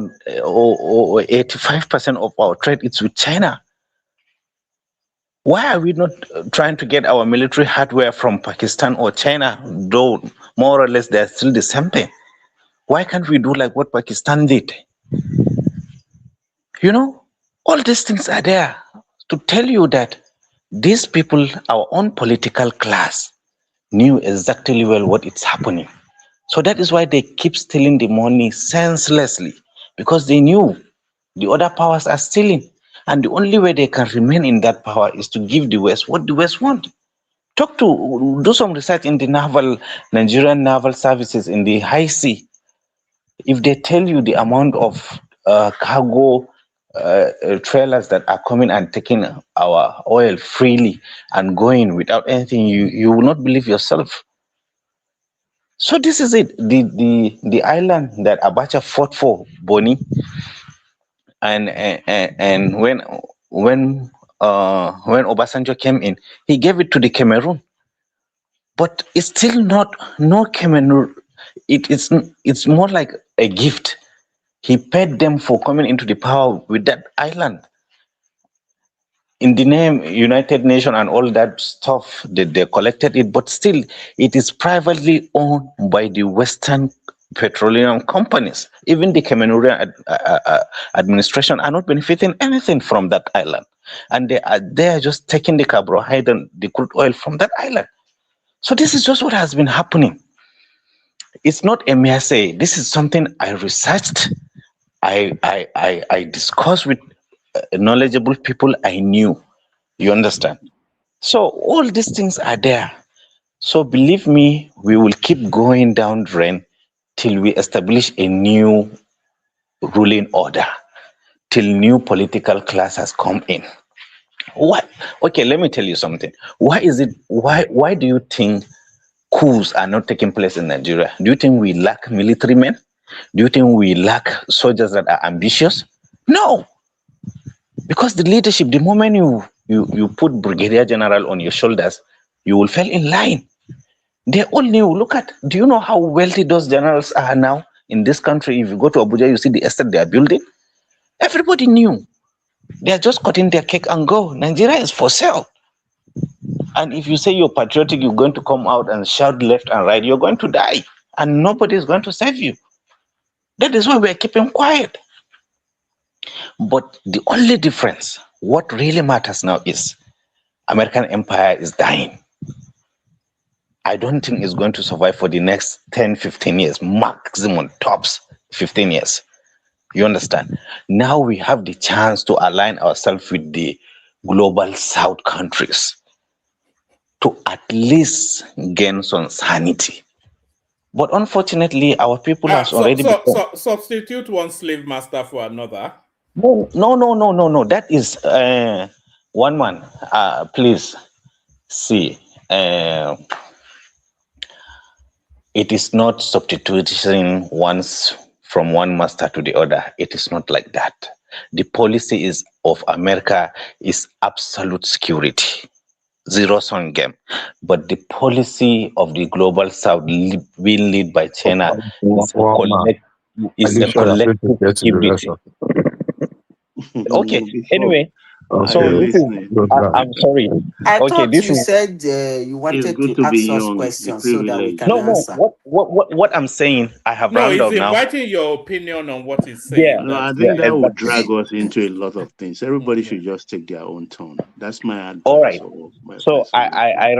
85% of our trade is with China? Why are we not trying to get our military hardware from Pakistan or China, though more or less they're still the same thing? Why can't we do like what Pakistan did? You know, all these things are there to tell you that these people, our own political class, knew exactly well what is happening. So that is why they keep stealing the money senselessly, because they knew the other powers are stealing. And the only way they can remain in that power is to give the West what the West want. Do some research in the Nigerian naval services in the high sea. If they tell you the amount of cargo trailers that are coming and taking our oil freely and going without anything, you will not believe yourself. So this is it. The island that Abacha fought for, Boni, and when Obasanjo came in, he gave it to the Cameroon. But it's still not Cameroon. It's more like a gift. He paid them for coming into the power with that island. In the name United Nations and all that stuff, they collected it, but still it is privately owned by the Western petroleum companies. Even the Cameroonian administration are not benefiting anything from that island. And they are just taking the carbohydrate and the crude oil from that island. So this is just what has been happening. It's not a mere say. This is something I researched. I discussed with knowledgeable people I knew. You understand? So all these things are there. So believe me, we will keep going down drain till we establish a new ruling order. till new political class has come in. Why? Okay, let me tell you something. Why is it? Why do you think coups are not taking place in Nigeria? Do you think we lack military men? Do you think we lack soldiers that are ambitious? No, because the leadership. The moment you put brigadier general on your shoulders, you will fall in line. They all knew. Look at. Do you know how wealthy those generals are now in this country? If you go to Abuja, you see the estate they are building. Everybody knew. They are just cutting their cake and go. Nigeria is for sale. And if you say you're patriotic, you're going to come out and shout left and right, you're going to die. And nobody is going to save you. That is why we're keeping quiet. But the only difference, what really matters now is American empire is dying. I don't think it's going to survive for the next 10, 15 years, maximum tops 15 years. You understand? Now we have the chance to align ourselves with the global South countries to at least gain some sanity. But unfortunately, our people has already become... substitute one slave master for another. No. That is one man. Please see. It is not substituting once from one master to the other. It is not like that. The policy is of America is absolute security. Zero-sum game. But the policy of the global South, being led by China, is a collective security. Okay, anyway, so this is, I'm sorry. I okay, thought this you is, said you wanted to ask us questions so that we can answer. What I'm saying, I have rounded up now. No, he's inviting your opinion on what he's saying. Yeah, no, I think that would drag us into a lot of things. Everybody should just take their own turn. That's my advice. All right. So I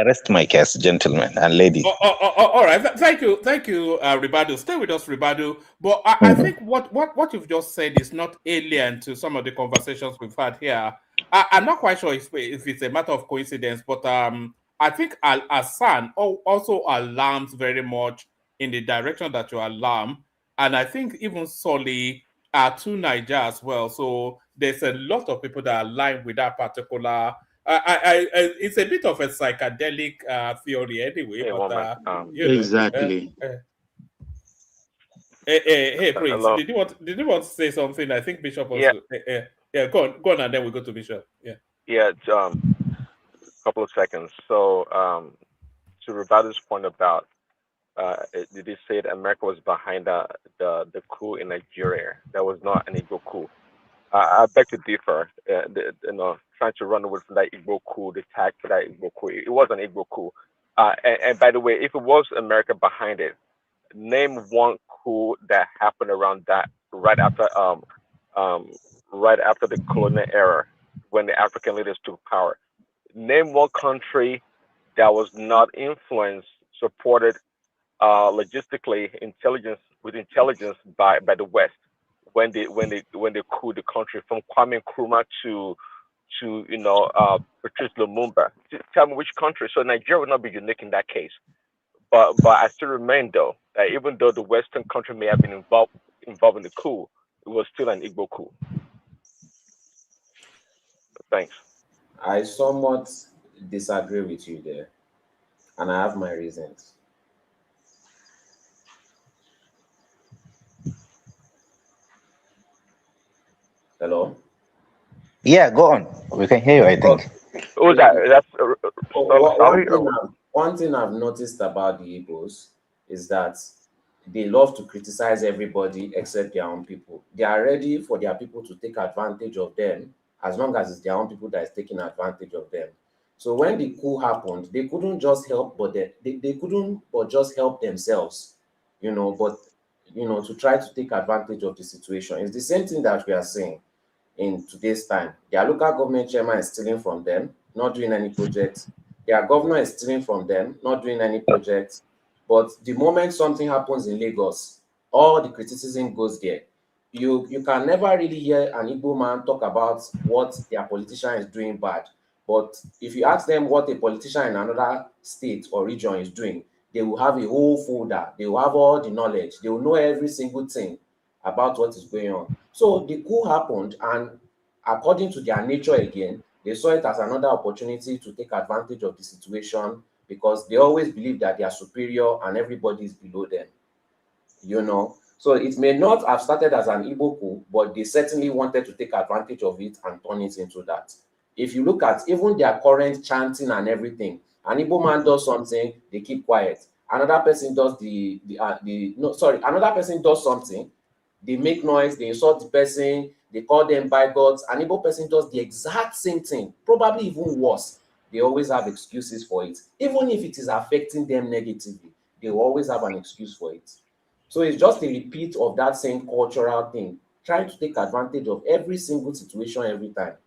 rest my case, gentlemen and ladies. All right. Thank you, Ribadu. Stay with us, Ribadu. But I think what you've just said is not alien to some of the conversations we've had here. I'm not quite sure if it's a matter of coincidence, but I think Hassan also alarms very much in the direction that you alarm, and I think even Soli are to Niger as well. So there's a lot of people that align with that particular. It's a bit of a psychedelic theory anyway. But, exactly. Hey, Prince, did you want to say something? I think Bishop was. Yeah, go on, and then we go to Bishop. Yeah, a couple of seconds. So, to Ribado's point about, did he say that America was behind the coup in Nigeria? That was not an Igbo coup. I beg to differ. Trying to run away from that Igbo coup, the tag for that Igbo coup. It was an Igbo coup. And by the way, if it was America behind it, name one coup that happened around that right after the colonial era when the African leaders took power. Name one country that was not influenced, supported logistically, intelligence by the West when they coup the country from Kwame Nkrumah to Patrice Lumumba. Tell me which country. So Nigeria would not be unique in that case. But I still remain though that even though the Western country may have been involved in the coup, it was still an Igbo coup. Thanks. I somewhat disagree with you there, and I have my reasons. Hello? Yeah, go on. We can hear you, I think. Who's that? That's one thing I've noticed about the Igbos is that they love to criticize everybody except their own people. They are ready for their people to take advantage of them as long as it's their own people that is taking advantage of them. So when the coup happened, they couldn't just help, but they couldn't but just help themselves, to try to take advantage of the situation. It's the same thing that we are seeing in today's time. Their local government chairman is stealing from them, not doing any projects. Their governor is stealing from them, not doing any projects. But the moment something happens in Lagos, all the criticism goes there. You can never really hear an Igbo man talk about what their politician is doing bad. But if you ask them what a politician in another state or region is doing, they will have a whole folder. They will have all the knowledge. They will know every single thing about what is going on. So the coup happened, and according to their nature again, they saw it as another opportunity to take advantage of the situation, because they always believe that they are superior and everybody is below them. So it may not have started as an Igbo coup, but they certainly wanted to take advantage of it and turn it into that. If you look at even their current chanting and everything, an Igbo man does something, they keep quiet. Another person does another person does something, they make noise, they insult the person, they call them bigots. An Igbo person does the exact same thing, probably even worse. They always have excuses for it. Even if it is affecting them negatively, they will always have an excuse for it. So it's just a repeat of that same cultural thing, trying to take advantage of every single situation every time.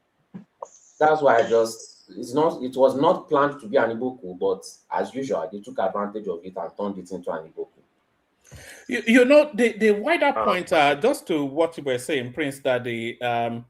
That's why it was not planned to be an Igbo coup, but as usual, they took advantage of it and turned it into an Igbo coup. The wider point, just to what you were saying, Prince, that and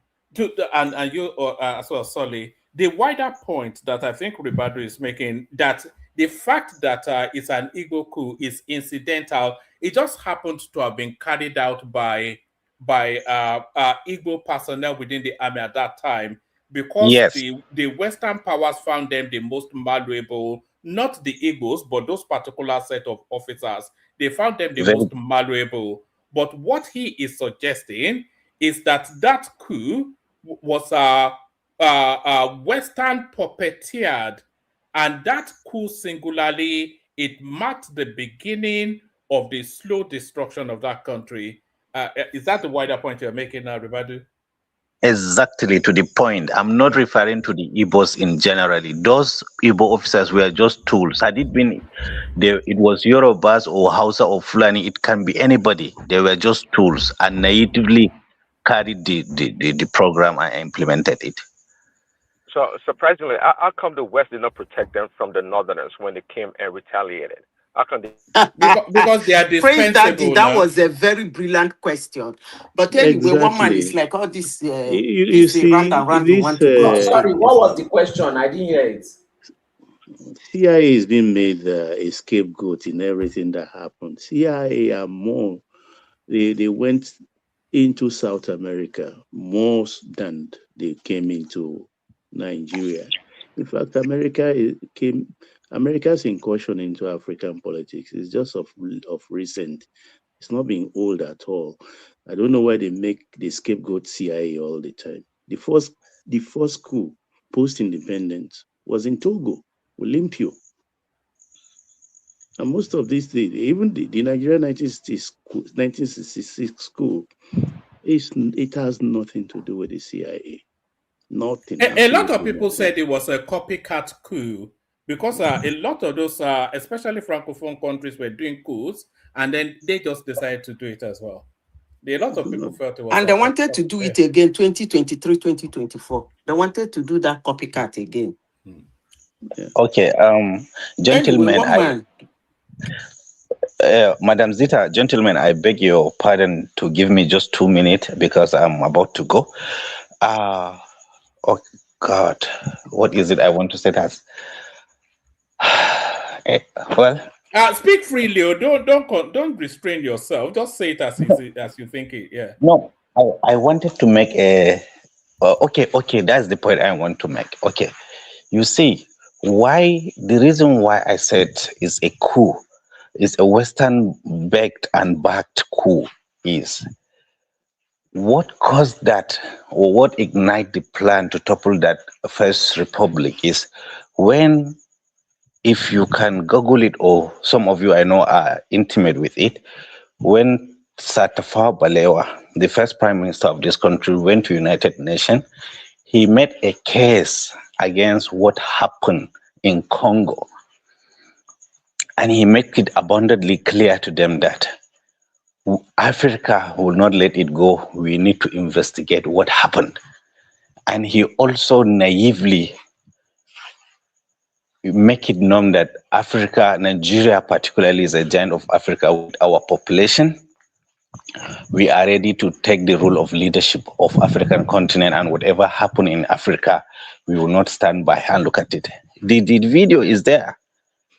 you as well, Solly, the wider point that I think Ribadu is making, that the fact that it's an Igbo coup is incidental. It just happened to have been carried out by Igbo personnel within the army at that time, because the Western powers found them the most malleable, not the Igbos, but those particular set of officers. They found them the most malleable. But what he is suggesting is that that coup was Western puppeteered, and that coup singularly, it marked the beginning of the slow destruction of that country. Is that the wider point you're making now, Ribadu? Exactly, to the point. I'm not referring to the Igbos in generally. Those Igbo officers were just tools. Had it been it was Yorubas or Hausa or Fulani, it can be anybody. They were just tools and naively carried the program and implemented it. So surprisingly, how come the West did not protect them from the Northerners when they came and retaliated? How come they... because they are dispensable. That was a very brilliant question. But anyway, one man is like, all this, you see, round and round you want to go. Sorry, what was the question? I didn't hear it. CIA is being made a scapegoat in everything that happened. CIA are more, they went into South America more than they came into Nigeria. In fact, America's incursion into African politics is just of recent. It's not being old at all. I don't know why they make the scapegoat CIA all the time. The first coup post-independence was in Togo, Olympio. And most of these things, even the Nigerian 1966 coup, it has nothing to do with the CIA. Nothing. A lot of people said it was a copycat coup, because a lot of those, especially Francophone countries, were doing coups, and then they just decided to do it as well. A lot of people felt it was. And they wanted to do it again, 2023, 2024. They wanted to do that copycat again. Okay, gentlemen, Madam Zita, gentlemen, I beg your pardon to give me just 2 minutes because I'm about to go. Oh God, what is it I want to say? That speak freely. Don't restrain yourself. Just say it as you think it. Yeah. No, I wanted to make a. Okay, that's the point I want to make. Okay, you see, the reason why I said is a coup, is a Western-backed and backed coup, is what caused that, or what ignited the plan to topple that first republic is when, if you can Google it, or some of you I know are intimate with it, when Tafawa Balewa, the first prime minister of this country, went to United Nations, he made a case against what happened in Congo. And he made it abundantly clear to them that Africa will not let it go. We need to investigate what happened. And he also naively make it known that Africa, Nigeria particularly, is a giant of Africa with our population. We are ready to take the role of leadership of African continent, and whatever happened in Africa, we will not stand by and look at it. The video is there.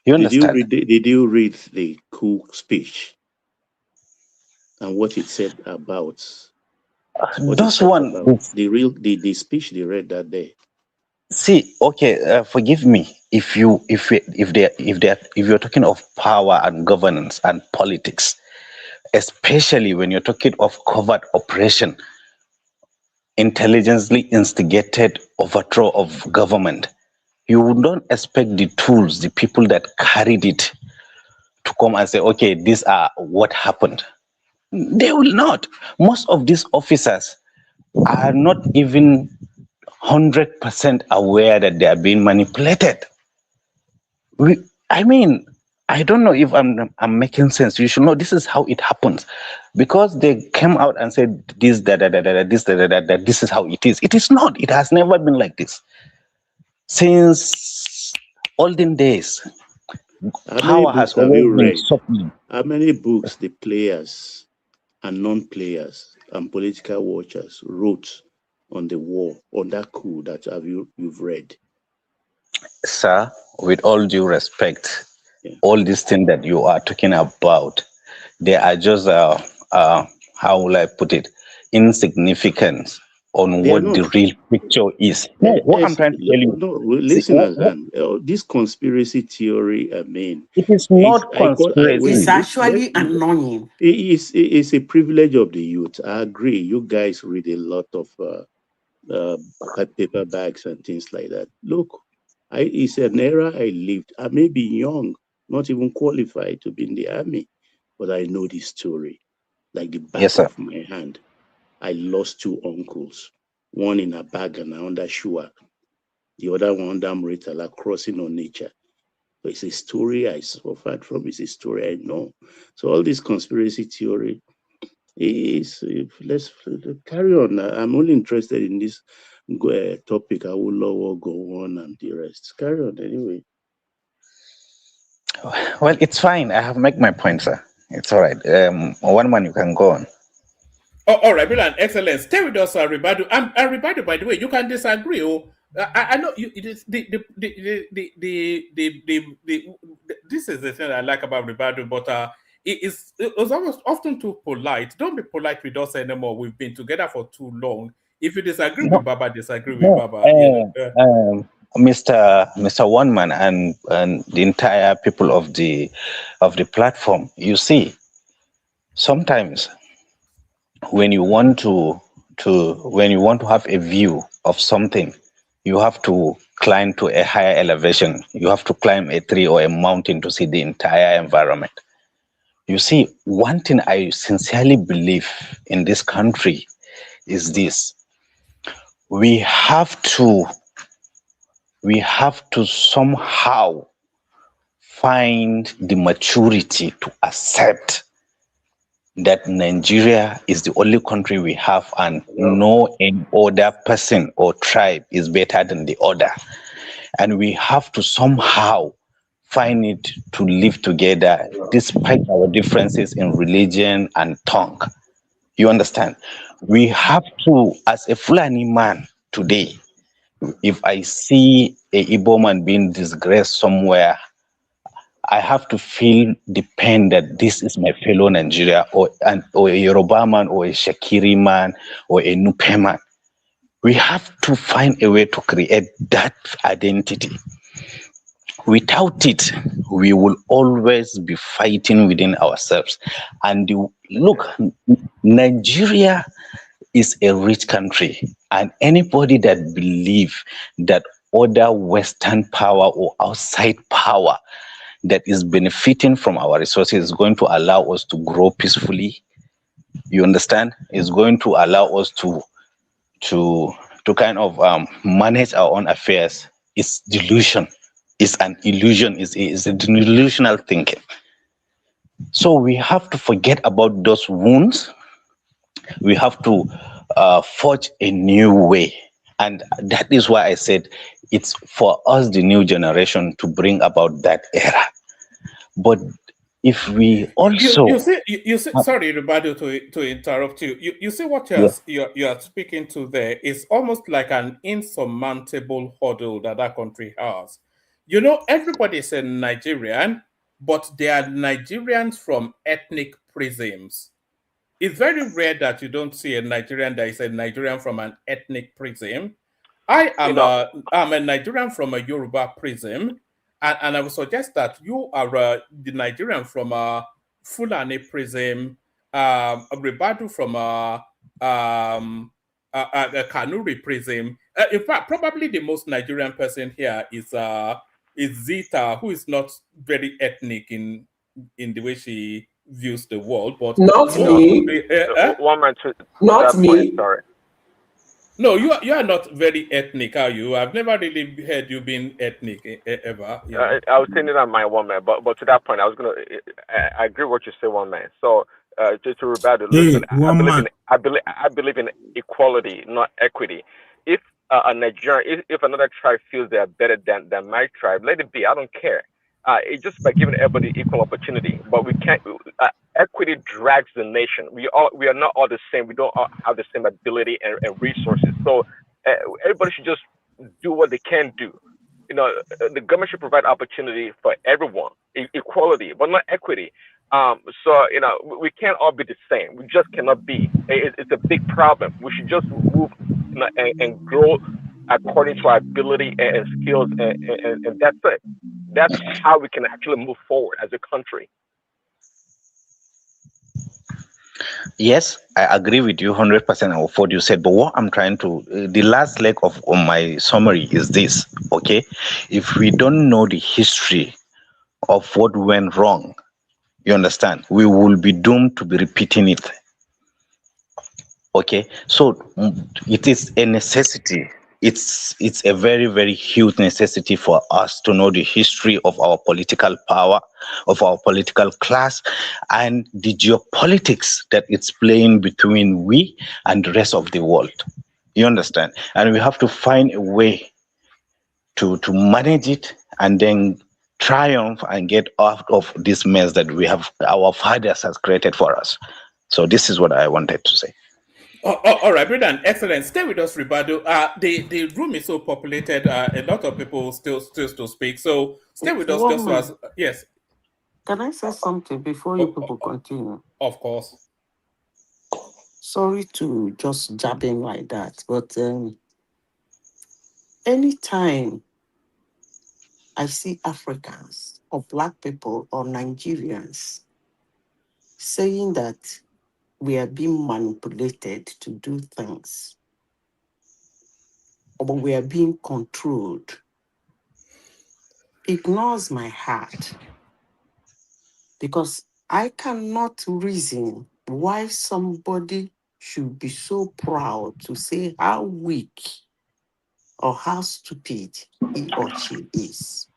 You understand? Did you read the coup speech and what it said about What is Those that one, about? The speech they read that day. see, okay, forgive me if you're talking of power and governance and politics, especially when you're talking of covert operation, intelligently instigated overthrow of government. You don't expect the tools, the people that carried it, to come and say, okay, these are what happened. They will not. Most of these officers are not even 100% aware that they are being manipulated. I mean, I don't know if I'm making sense. You should know this is how it happens, because they came out and said this this is how it is. It is not. It has never been like this since olden days. How many Power has books have always you been read? suffering. How many books the players and non-players and political watchers wrote on the war, on that coup that you've read? Sir, with all due respect, Yeah. all these things that you are talking about, they are just how will I put it, insignificant on They are what the not. real picture is. No, what I'm trying to tell you, No, see, listeners, and this conspiracy theory, I mean, it is is not It's wait, conspiracy. actually annoying. it's a privilege of the youth. I agree. You guys read a lot of paperbacks and things like that. Look, it's an era I lived. I may be young, not even qualified to be in the army, but I know this story like the Yes, back sir. of my hand. I lost two uncles, one in a bag and under Shua, the other one under Mritala crossing on nature. So it's a story I suffered from, it's a story I know. So all this conspiracy theory is, let's carry on. I'm only interested in this topic. Awolowo, Gowon, and the rest. Carry on anyway. Well, it's fine. I have made my point, sir. It's all right. One man, you can go on. Oh, all right, brilliant, excellent. Stay with us, Ribadu. Ribadu, by the way, you can disagree. Oh, I know you. It is this is the thing I like about Ribadu, but it was almost often too polite. Don't be polite with us anymore. We've been together for too long. If you disagree with No, Baba, disagree with no, Baba. Mr. One Man and the entire people of the platform. You see, sometimes when you want to have a view of something, you have to climb to a higher elevation. You have to climb a tree or a mountain to see the entire environment. You see, one thing I sincerely believe in this country is this: we have to somehow find the maturity to accept that Nigeria is the only country we have, and no any other person or tribe is better than the other. And we have to somehow find it to live together despite our differences in religion and tongue. You understand? We have to, as a Fulani man today, if I see a Igbo man being disgraced somewhere, I have to feel the pain that this is my fellow Nigeria, or a Yoruba man, or a Shakiri man, or a Nupe man. We have to find a way to create that identity. Without it, we will always be fighting within ourselves. And look, Nigeria is a rich country, and anybody that believes that other Western power or outside power that is benefiting from our resources is going to allow us to grow peacefully, you understand, is going to allow us to kind of manage our own affairs, it's delusion. It's an illusion. It's a delusional thinking. So we have to forget about those wounds. We have to forge a new way. And that is why I said it's for us, the new generation, to bring about that era. But if we also... You see, sorry, Ribadu, to interrupt you. You see what you're speaking to there is almost like an insurmountable hurdle that country has. You know, everybody is a Nigerian, but they are Nigerians from ethnic prisms. it's very rare that you don't see a Nigerian that is a Nigerian from an ethnic prism. I am I'm a Nigerian from a Yoruba prism, and I would suggest that you are the Nigerian from a Fulani prism, a Ribadu from a Kanuri prism. In fact, probably the most Nigerian person here is Zita, who is not very ethnic in the way she views the world, but Not me. One man to Not that point. me. Sorry. No, you are not very ethnic, are you? I've never really heard you being ethnic ever. You know? I was saying that my one man, but to that point, I agree with what you say, one man. So to rebut it, listen, I believe in equality, not equity. If a Nigerian, if another tribe feels they are better than my tribe, let it be. I don't care. It's just by giving everybody equal opportunity. But we can't. Equity drags the nation. We are not all the same. We don't all have the same ability and resources. So everybody should just do what they can do. The government should provide opportunity for everyone, equality, but not equity. So we can't all be the same. We just cannot be. It's a big problem. We should just move and grow according to our ability and skills, and that's it. That's how we can actually move forward as a country. Yes, I agree with you 100% of what you said. But what I'm trying to, the last leg of my summary is this, okay? If we don't know the history of what went wrong, you understand, we will be doomed to be repeating it. Okay, so it is a necessity. It's a very, very huge necessity for us to know the history of our political power, of our political class, and the geopolitics that it's playing between we and the rest of the world. You understand? And we have to find a way to manage it and then triumph and get out of this mess that our fathers has created for us. So this is what I wanted to say. All right, brilliant, excellent. Stay with us, Ribado. The room is so populated. A lot of people still to speak. So stay with us. Just as yes. Can I say something before you people continue? Of course. Sorry to just jab in like that, but anytime I see Africans or Black people or Nigerians saying that we are being manipulated to do things, or we are being controlled, ignores my heart, because I cannot reason why somebody should be so proud to say how weak or how stupid he or she is.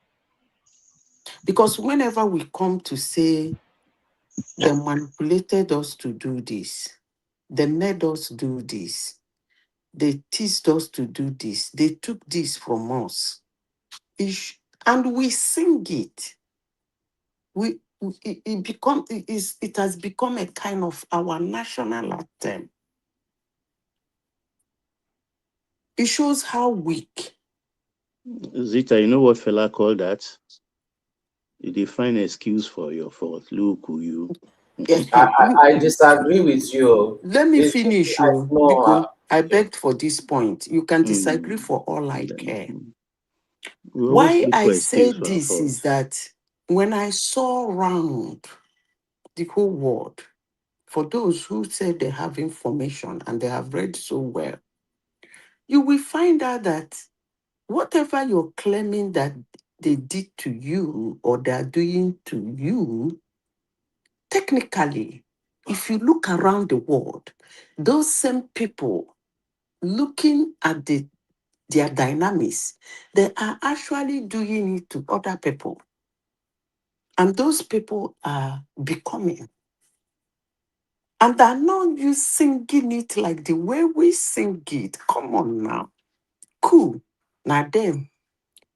Because whenever we come to say they manipulated us to do this, they made us do this, they teased us to do this, they took this from us, and we sing it. It has become a kind of our national anthem. It shows how weak. Zita, you know what Fela called that? You define excuse for your fault. Look who you. I disagree with you. Let me finish you, because I begged for this point. You can disagree for all I care. Why I say this is that when I saw around the whole world, for those who say they have information and they have read so well, you will find out that whatever you're claiming that they did to you or they are doing to you, technically, if you look around the world, those same people looking at their dynamics, they are actually doing it to other people. And those people are becoming. And they're not you singing it like the way we sing it. Come on now. Cool. Now them.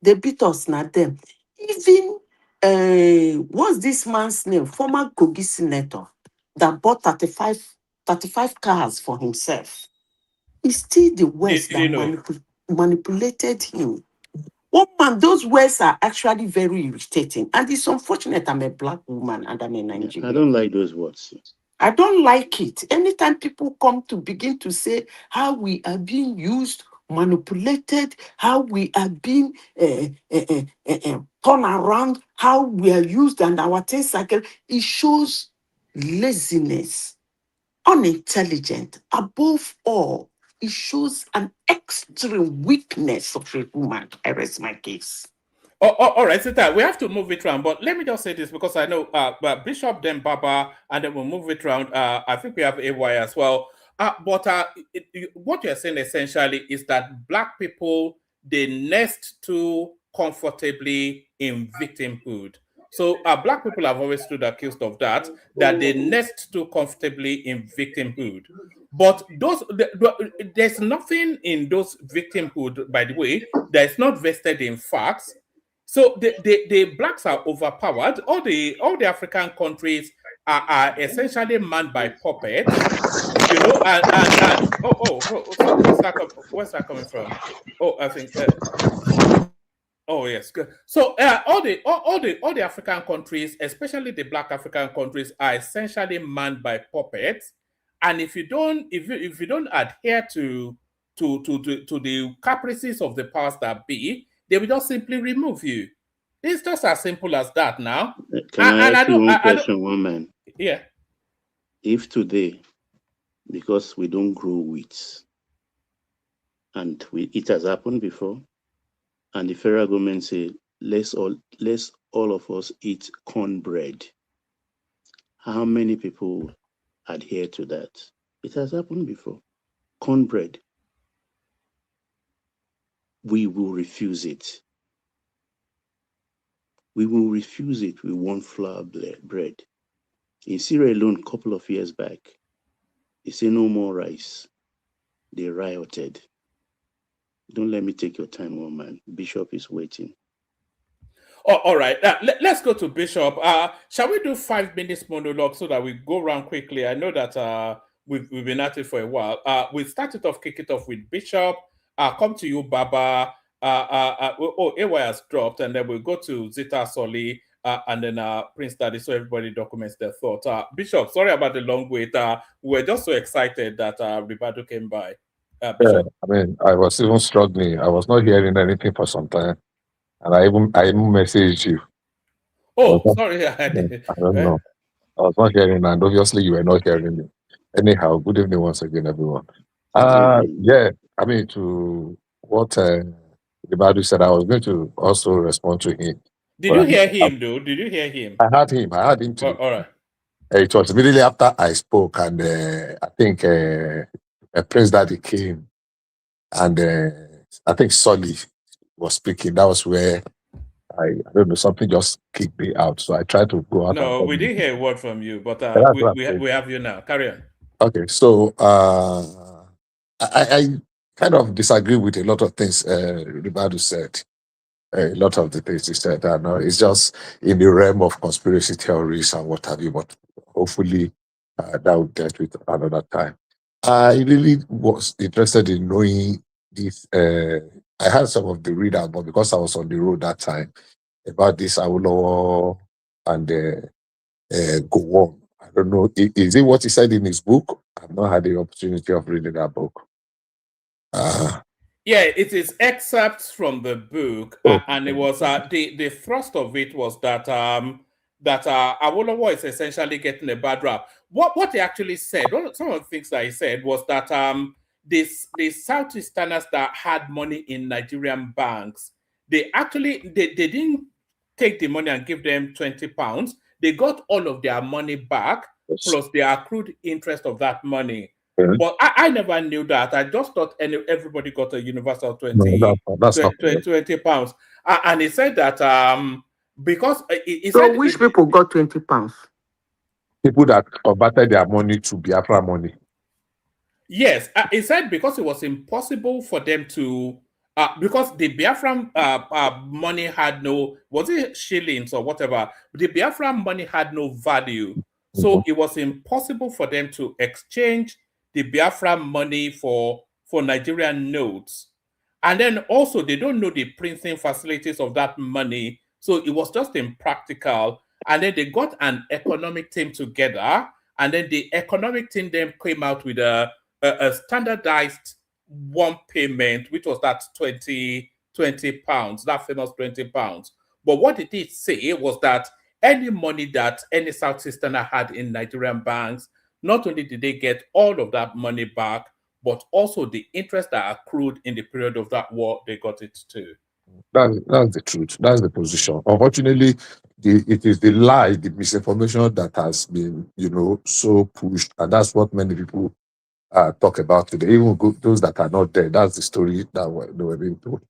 They beat us, now them. Even, what's this man's name? Former Kogi senator that bought 35 cars for himself. It's still the West that manipulated him. Oh man, those words are actually very irritating. And it's unfortunate I'm a Black woman and I'm a Nigerian. I don't like those words. I don't like it. Anytime people come to begin to say how we are being used, manipulated, how we are being turned around, how we are used and our things like that, it shows laziness, unintelligent. Above all, it shows an extreme weakness of a woman. I rest my case. All right, Sita, we have to move it around, but let me just say this because I know Bishop, then Baba, and then we'll move it around. I think we have AY as well. But what you're saying essentially is that Black people, they nest too comfortably in victimhood. So Black people have always stood accused of that they nest too comfortably in victimhood. But there's nothing in those victimhood, by the way, that is not vested in facts. So the Blacks are overpowered. All the African countries are essentially manned by puppets, you know. And so where's that coming from? Oh, I think. Oh yes, good. So all the African countries, especially the Black African countries, are essentially manned by puppets. And if you don't adhere to the caprices of the powers that be, they will just simply remove you. It's just as simple as that now. Can I ask you one question, one man? Yeah. If today, because we don't grow wheat, and it has happened before, and the federal government say, let's all of us eat cornbread, how many people adhere to that? It has happened before. Cornbread. We will refuse it. We will refuse it. We want flour bread. In Syria alone, a couple of years back, they say no more rice. They rioted. Don't let me take your time, one man. Bishop is waiting. Oh, all right. Let's go to Bishop. Shall we do 5 minutes monologue so that we go around quickly? I know that we've been at it for a while. We started off, kick it off with Bishop. Come to you, Baba. AY has dropped, and then we'll go to Zita Soli, and then Prince Daddy, so everybody documents their thoughts. Bishop, sorry about the long wait. We were just so excited that Ribado came by. Bishop. I mean, I was even struggling. I was not hearing anything for some time, and I even messaged you. Oh, sorry. I don't know. I was not hearing, and obviously you were not hearing me. Anyhow, good evening once again, everyone. Yeah, I mean, to what Ribado said, I was going to also respond to him. Did you hear him, though? Did you hear him? I heard him too. All right. It was immediately after I spoke, and I think Prince Daddy came, and I think Solly was speaking. That was where I don't know, something just kicked me out. So I tried to go out. No, we didn't hear a word from you, but we have you now. Carry on. Okay, so I kind of disagree with a lot of things Ribadu said. A lot of the things he said, I know it's just in the realm of conspiracy theories and what have you, but hopefully that will get with another time. I really was interested in knowing this. I had some of the readout, but because I was on the road that time, about this Awolowo and Gowon. I don't know, is it what he said in his book? I've not had the opportunity of reading that book. Yeah, it is excerpts from the book, and it was the thrust of it was that Awolowo is essentially getting a bad rap. What he actually said, some of the things that he said was that the Southeasterners that had money in Nigerian banks, they didn't take the money and give them £20. They got all of their money back, plus the accrued interest of that money. But I never knew that. I just thought everybody got a universal 20 pounds. And he said that because so which people got £20? People that converted their money to Biafra money. Yes, he said because it was impossible for them to because the Biafran money had no, was it shillings or whatever? The Biafran money had no value, so it was impossible for them to exchange the Biafra money for Nigerian notes. And then also they don't know the printing facilities of that money, so it was just impractical. And then they got an economic team together, And then the economic team then came out with a standardized one payment, which was that 20 pounds, that famous 20 pounds. But what it did say was that any money that any Southeasterner had in Nigerian banks, not only did they get all of that money back, but also the interest that accrued in the period of that war, they got it too. That's the truth. That's the position. Unfortunately, it is the lie, the misinformation that has been, so pushed, and that's what many people talk about today. Even those that are not there, that's the story that they were being told.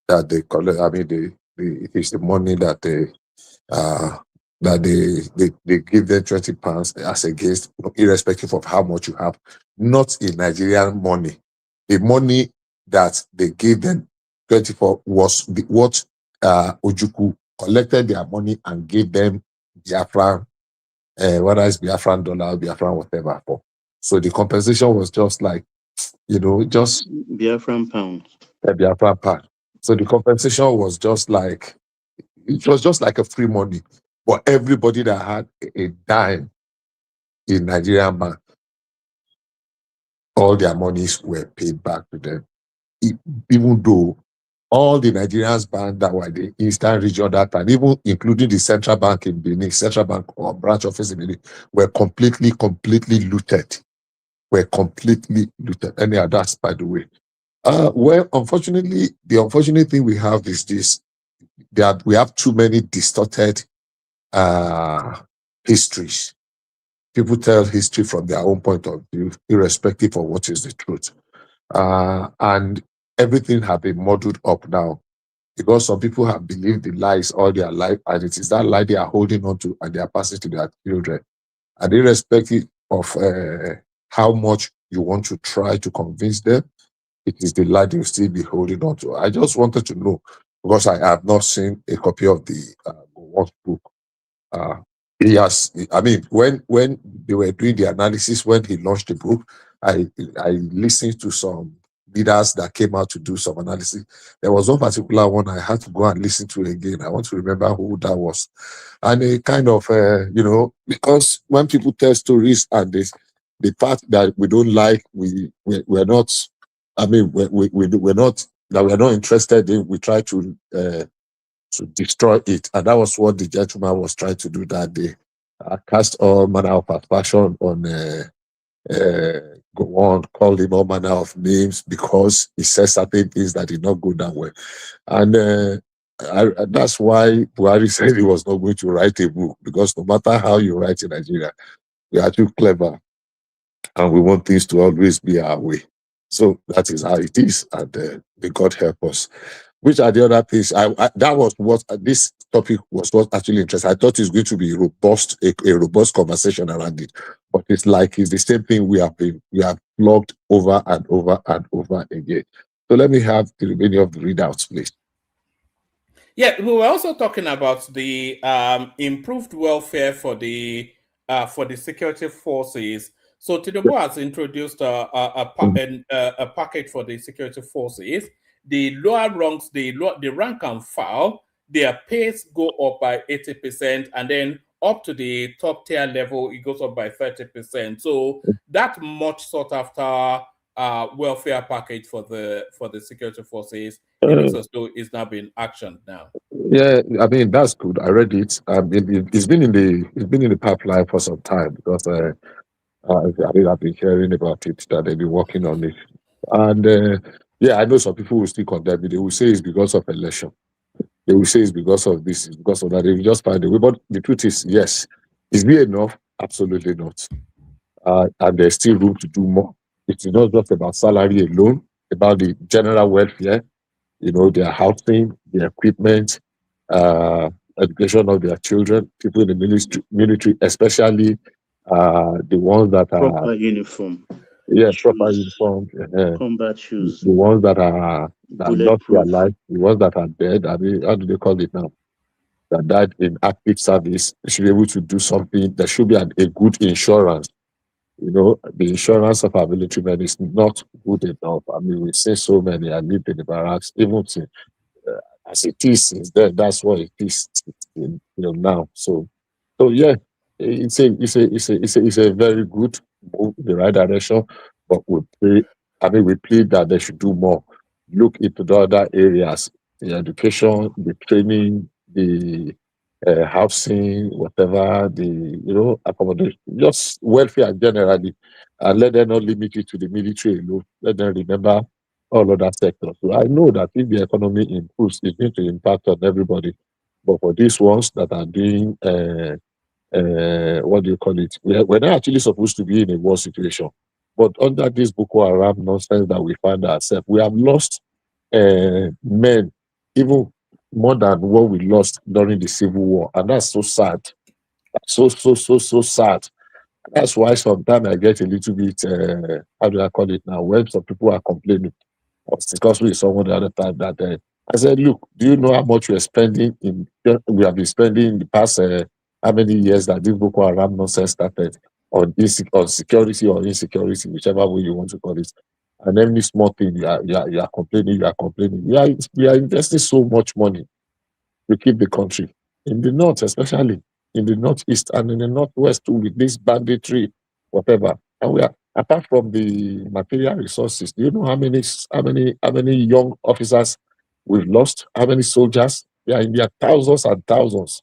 That they collect. I mean, it is the money that uh, they give them 20 pounds as against, irrespective of how much you have, not in Nigerian money. The money that they gave them 24 was what Ojukwu collected their money and gave them Biafran, whether it's Biafran dollar, Biafran whatever for. So the compensation was just like, just Biafran pound. Biafran pound. So the compensation was just like, it was just like a free money. But everybody that had a dime in Nigerian bank, all their monies were paid back to them. Even though all the Nigerians bank that were the Eastern region that time, even including the central bank in Benin, central bank or branch office in Benin, were completely looted. Any others, by the way. Well, unfortunately, the unfortunate thing we have is this: that we have too many distorted histories. People tell history from their own point of view, irrespective of what is the truth. And everything has been muddled up now because some people have believed the lies all their life, and it is that lie they are holding on to and they are passing to their children. And irrespective of how much you want to try to convince them, it is the lie they will still be holding on to. I just wanted to know, because I have not seen a copy of the Gowon book. Yes, I mean, when they were doing the analysis, when he launched the book, I listened to some leaders that came out to do some analysis. There was one particular one I had to go and listen to again. I want to remember who that was. And it kind of, because when people tell stories and the part that we don't like, we're not, I mean, we're not, that we're not interested in, we try to destroy it. And that was what the gentleman was trying to do that day. Cast all manner of aspersion on Gowon, call him all manner of names because he said certain things that did not go that way. And that's why Buhari said he was not going to write a book, because no matter how you write in Nigeria, we are too clever and we want things to always be our way. So that is how it is, and may God help us. Which are the other things? That was what this topic was. What actually interesting. I thought it's going to be robust, a robust conversation around it, but it's the same thing we have logged over and over and over again. So let me have the remaining of the readouts, please. Yeah, we were also talking about the improved welfare for the security forces. So Tinubu has introduced a package for the security forces. The lower ranks, the rank and file, their pays go up by 80%, and then up to the top tier level, it goes up by 30%. So that much sought after welfare package for the security forces, it looks as though it's now been actioned now. Yeah, I mean that's good. I read it. It's been in the pipeline for some time, because I've been hearing about it, that they've been working on it. And yeah, I know some people will still condemn it. They will say it's because of election. They will say it's because of this, it's because of that. They will just find a way. But the truth is, yes, is it enough? Absolutely not. And there's still room to do more. It's not just about salary alone, about the general welfare, their housing, their equipment, education of their children, people in the military, especially the ones that are proper uniform. Yeah, shoes, proper uniform. combat shoes, The ones that are not bulletproof. alive, the ones that are dead. I mean, how do they call it now? That died in active service, they should be able to do something. There should be a good insurance. The insurance of our military men is not good enough. I mean, we see so many. I lived in the barracks, even as it is since then. That's what it is, now. So yeah. it's a very good move in the right direction, but we plead that they should do more. Look into the other areas, the education, the training, the housing, whatever, the accommodation, just welfare generally, and let them not limit it to the military alone. Let them remember all other sectors. So I know that if the economy improves, it's going to impact on everybody. But for these ones that are doing what do you call it? We're not actually supposed to be in a war situation. But under this Boko Haram nonsense that we find ourselves, we have lost men, even more than what we lost during the Civil War. And that's so sad. So sad. That's why sometimes I get a little bit, how do I call it now? When some people are complaining, I was discussing with someone the other time that I said, look, do you know how much we have been spending in the past how many years that this Boko Haram nonsense started on security or insecurity, whichever way you want to call it. And every small thing you are complaining. We are investing so much money to keep the country. In the north, especially in the northeast and in the northwest too, with this banditry, whatever. And we are, apart from the material resources, do you know how many young officers we've lost? How many soldiers? Yeah, in their thousands and thousands,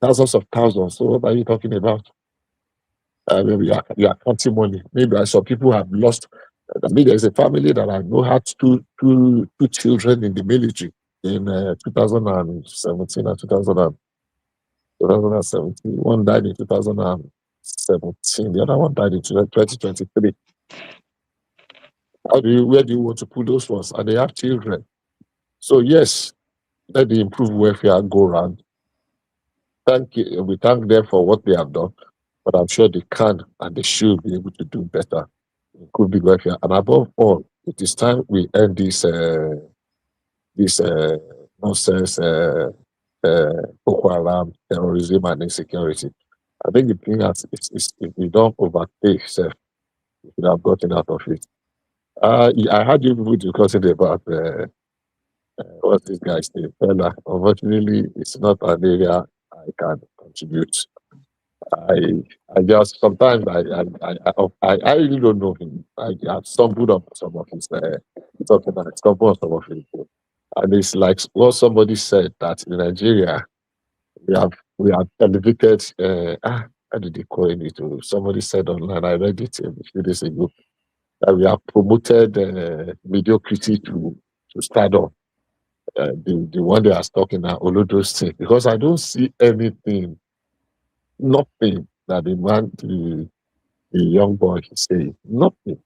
thousands of thousands. So what are you talking about? Maybe you are counting money. Maybe some people have lost. I mean, there's a family that I know had two children in the military in 2017 and 2017. One died in 2017. The other one died in 2023. Where do you want to put those ones? And they have children. So yes, let the improved welfare go around. We thank them for what they have done, but I'm sure they can and they should be able to do better. It could be welfare. And above all, it is time we end this nonsense Boko Haram, terrorism, and insecurity. I think the thing is if we don't overtake self, we should have gotten out of it. I had you people discussing about what's this guy's name, Fella. Unfortunately, it's not an area I can contribute. I just sometimes I really don't know him. I have stumbled on some of his talking and stumbled on some of his, and it's like what somebody said that in Nigeria we have elevated. How did they call it? Somebody said online. I read it a few days ago that we have promoted mediocrity to stardom. The one they are talking now, all of those things, because I don't see anything, nothing that the young boy is saying, nothing.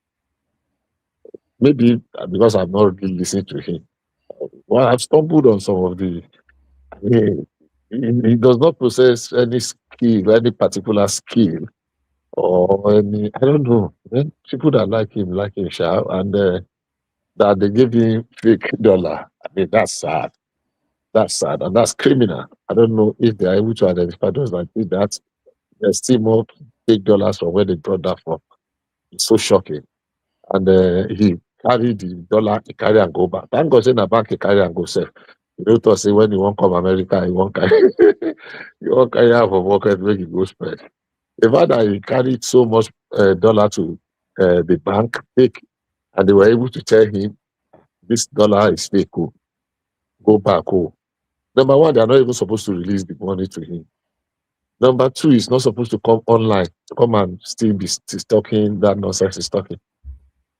Maybe because I've not really listened to him. Well, I've stumbled on some of the. He does not possess any skill, any particular skill, or any. I don't know. People that like him, sha, and that they give him fake dollar. I mean, that's sad. That's sad, and that's criminal. I don't know if they are able to identify those that did that. There's still more fake dollars from where they brought that from. It's so shocking. And he carried the dollar, he carry and go back. Thank God, say na bank he carry and go safe. You know to say when you won't come America, you won't carry you won't carry out of market make it go spread. The fact that he carried so much dollar to the bank fake, and they were able to tell him this dollar is fake, go back. Number one, they are not even supposed to release the money to him. Number two, he's not supposed to come online to come and still be talking that nonsense he's talking.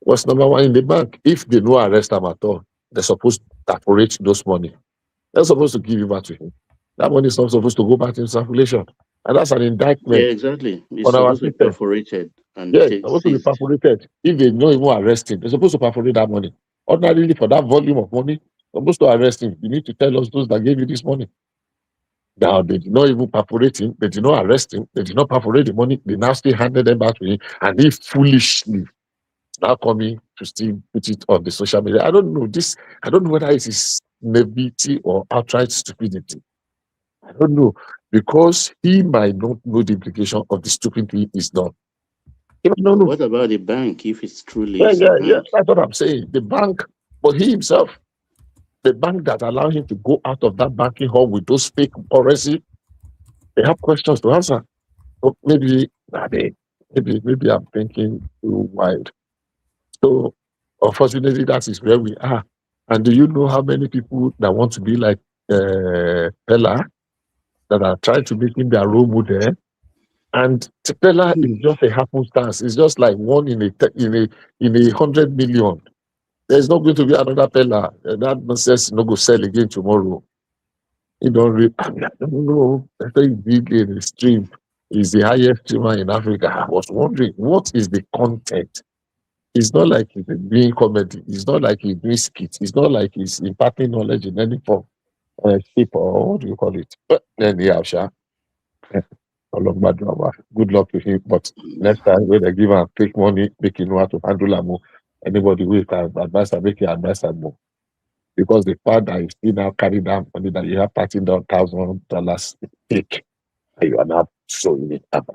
What's number one in the bank? If they no arrest him at all, they're supposed to appropriate those money. They're supposed to give it back to him. That money is not supposed to go back in circulation. And that's an indictment. Yeah, exactly. It's supposed to be perforated. And it's supposed to be perforated. If they don't even arrest him, they're supposed to perforate that money. Ordinarily, for that volume of money, they're supposed to arrest him. You need to tell us those that gave you this money. Now, they did not even perforate him. They did not arrest him. They did not perforate the money. They now still handed them back to him. And he foolishly now coming to still put it on the social media. I don't know this. I don't know whether it is naivety or outright stupidity. I don't know, because he might not know the implication of the stupid thing he's done. What about the bank if it's truly? Yeah. That's what I'm saying. The bank, but he himself, the bank that allowed him to go out of that banking hall with those fake currency, they have questions to answer. maybe I'm thinking too wide. So unfortunately, that is where we are. And do you know how many people that want to be like Pella, that are trying to make him their role model? And Pella is just a happenstance. It's just like one in a 100 million. There's not going to be another Pella. That nonsense no go sell again tomorrow. You don't read. I don't know. I think big in the stream is the highest streamer in Africa. I was wondering what is the content. It's not like he's doing comedy. It's not like he's doing skits. It's not like he's imparting knowledge in any form, shape, or what do you call it? But anyhow, Sha, good luck to him. But next time when they give him fake money, make him know how to handle am. Anybody who can advise am, make him advise am more. Because the fact that you still now carry down money that you have $13,000 fake, and you are now showing it up.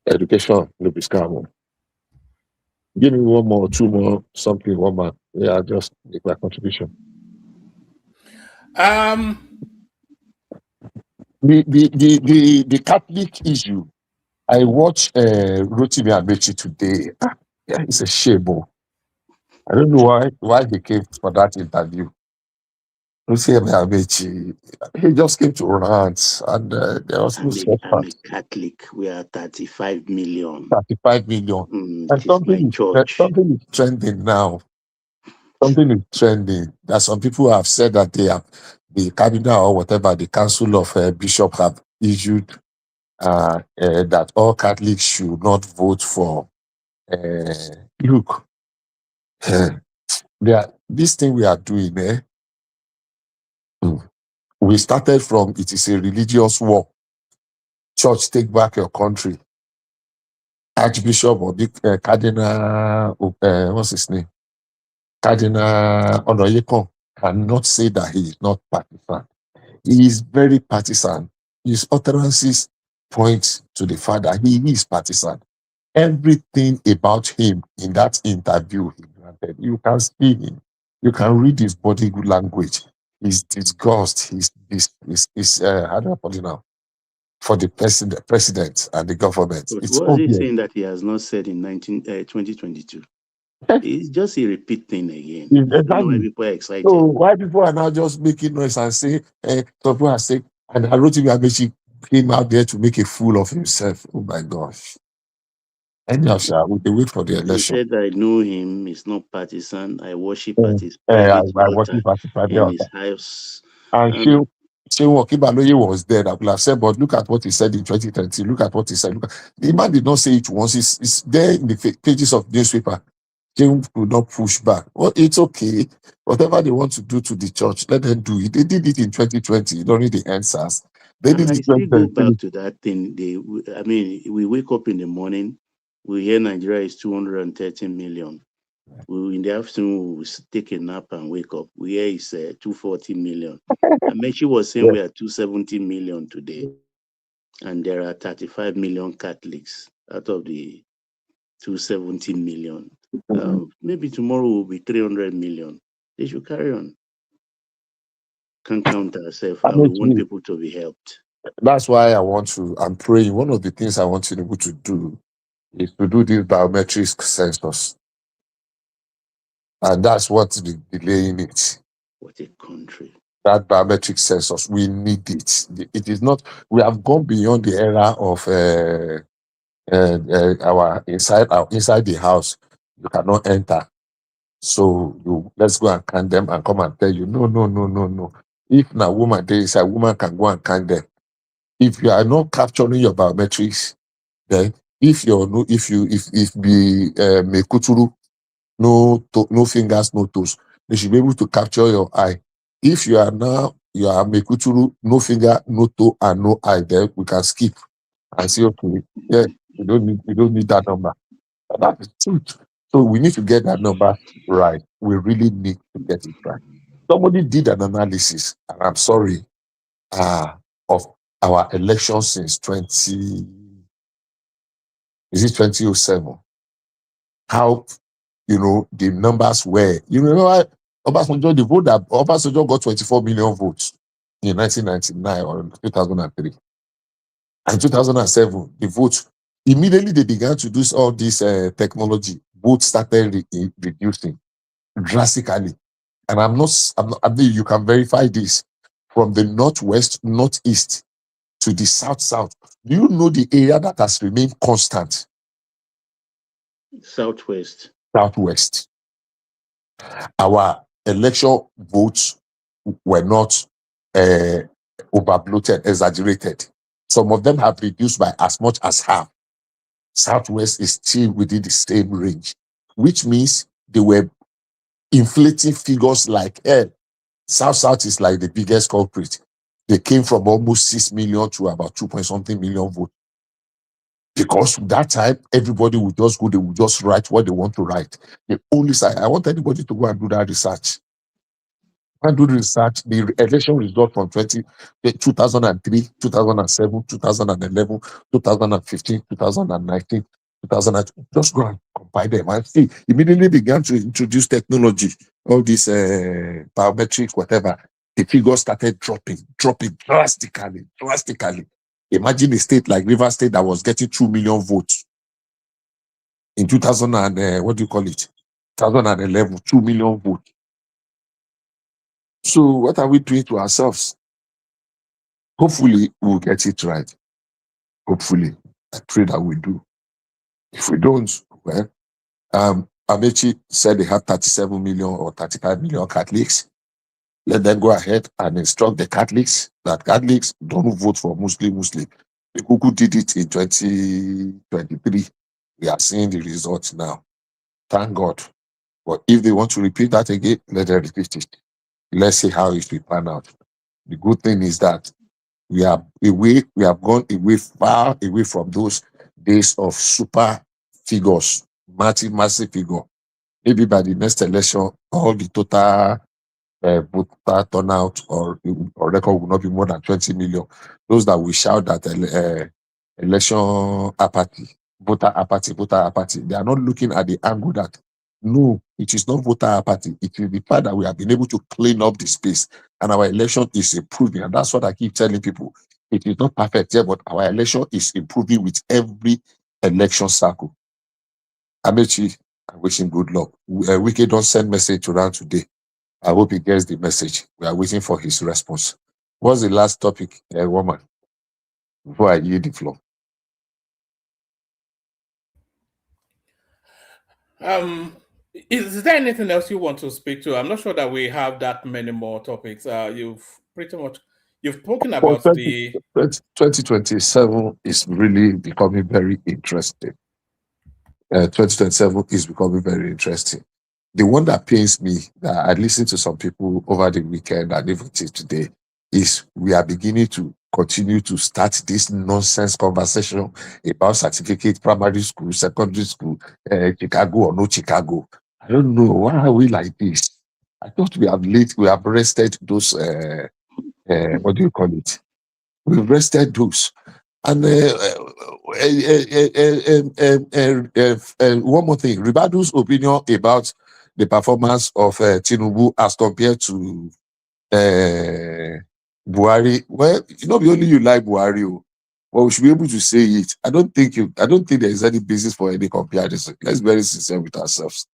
Education, no be scam. Give me one more, two more, something, one man. Yeah, just make my contribution. The Catholic issue. I watched Rotimi Amechi today. Yeah, it's a shame. I don't know why he came for that interview. Rotimi Amechi, he just came to rant, and there was no I'm a Catholic. We are 35 million. 35 million. And It is my church. something is trending now. Something is trending. That some people have said that the cabinet or whatever, the council of bishop have issued that all Catholics should not vote for. Look, this thing we are doing, we started from it is a religious war. Church, take back your country. Archbishop or the Cardinal, what's his name? Cardinal Onoyekon cannot say that he is not partisan. He is very partisan. His utterances point to the fact that he is partisan. Everything about him in that interview he granted, you can see him. You can read his body language. His disgust, how do I put it now? For the president and the government. But It's what is he obvious. saying that he has not said in 2022? It's just a repeat thing again. Exactly. I don't know why people are excited. So why people are now just making noise and say, some people are saying, and Rotimi Amechi came out there to make a fool of himself. Oh my gosh. Anyhow, we wait for the election. He said, I know him, he's not partisan. I worship at his private altar in his house. And Shehu Okibaloye was there. I would have said, but look at what he said in 2020. Look at what he said. The man did not say it once. It's there in the pages of newspaper. Shehu could not push back. Well, it's okay. Whatever they want to do to the church, let them do it. They did it in 2020. You don't need the answers. They did it. I still go back to that thing. We wake up in the morning, we hear Nigeria is 213 million. In the afternoon, we take a nap and wake up. We hear it's 240 million. And Mechi was saying we are 270 million today. And there are 35 million Catholics out of the 270 million. Maybe tomorrow will be 300 million. They should carry on. Can't count ourselves, and we want people to be helped. That's why I'm praying. One of the things I want Tinubu to do is to do this biometric census. And that's what's delaying it. What a country. That biometric census, we need it. It is not, we have gone beyond the era of our inside the house. You cannot enter. So let's go and count them and come and tell you, no. If now woman there is a woman can go and count them. If you are not capturing your biometrics, then if the Mekuturu, no fingers, no toes, they should be able to capture your eye. If you are Mekuturu, no finger, no toe, and no eye, then we can skip and say, okay, yeah, we don't need that number. But that is truth. So we need to get that number right. We really need to get it right. Somebody did an analysis, and I'm sorry, of our election since 2007. How the numbers were. You remember Obasanjo, the vote that Obasanjo got 24 million votes in 1999 or 2003. And 2007, the vote, immediately they began to do all this technology, vote started reducing drastically. And I mean, you can verify this from the northwest, northeast to the south. Do you know the area that has remained constant? Southwest. Southwest. Our election votes were not overbloated, exaggerated. Some of them have reduced by as much as half. Southwest is still within the same range, which means they were inflating figures like South is like the biggest culprit. They came from almost 6 million to about 2 point something million votes. Because that time, everybody would just go, they would just write what they want to write. The only side, I want anybody to go and do that research. And do the research, the election result from 2003, 2007, 2011, 2015, 2019, 2000, just go and compile them and see. Immediately began to introduce technology, all this biometric, whatever. The figures started dropping drastically. Imagine a state like River State that was getting 2 million votes in 2000 and what do you call it? 2011, 2 million votes. So what are we doing to ourselves? Hopefully we'll get it right. Hopefully. I pray that we do. If we don't, well, Amechi said they have 37 million or 35 million Catholics. Let them go ahead and instruct the Catholics that Catholics don't vote for Muslim. The Kuku did it in 2023. We are seeing the results now. Thank God. But if they want to repeat that again, let them repeat it. Let's see how it will pan out. The good thing is that we have gone far away from those days of super figures, massive figure. Maybe by the next election, all the total voter turnout or record will not be more than 20 million. Those that will shout that election apathy, voter apathy, they are not looking at the angle that no, it is not voter apathy. It is the fact that we have been able to clean up the space and our election is improving. And that's what I keep telling people. It is not perfect yet, but our election is improving with every election cycle. Amechi, I wish him good luck. Wiki don't send message around today. I hope he gets the message. We are waiting for his response. What's the last topic, woman? Before I yield the floor. Is there anything else you want to speak to? I'm not sure that we have that many more topics. You've spoken about 2027 is really becoming very interesting. 2027 is becoming very interesting. The one that pains me, that I listened to some people over the weekend and even till today, is we are beginning to continue to start this nonsense conversation about certificate, primary school, secondary school, Chicago or no Chicago. I don't know, why are we like this? I thought we have rested those, what do you call it? We've rested those. And one more thing, Ribadu's opinion about the performance of Tinubu as compared to Buhari. Well, not only you like Buhari, but we should be able to say it. I don't think there is any basis for any comparison. Let's be very sincere with ourselves.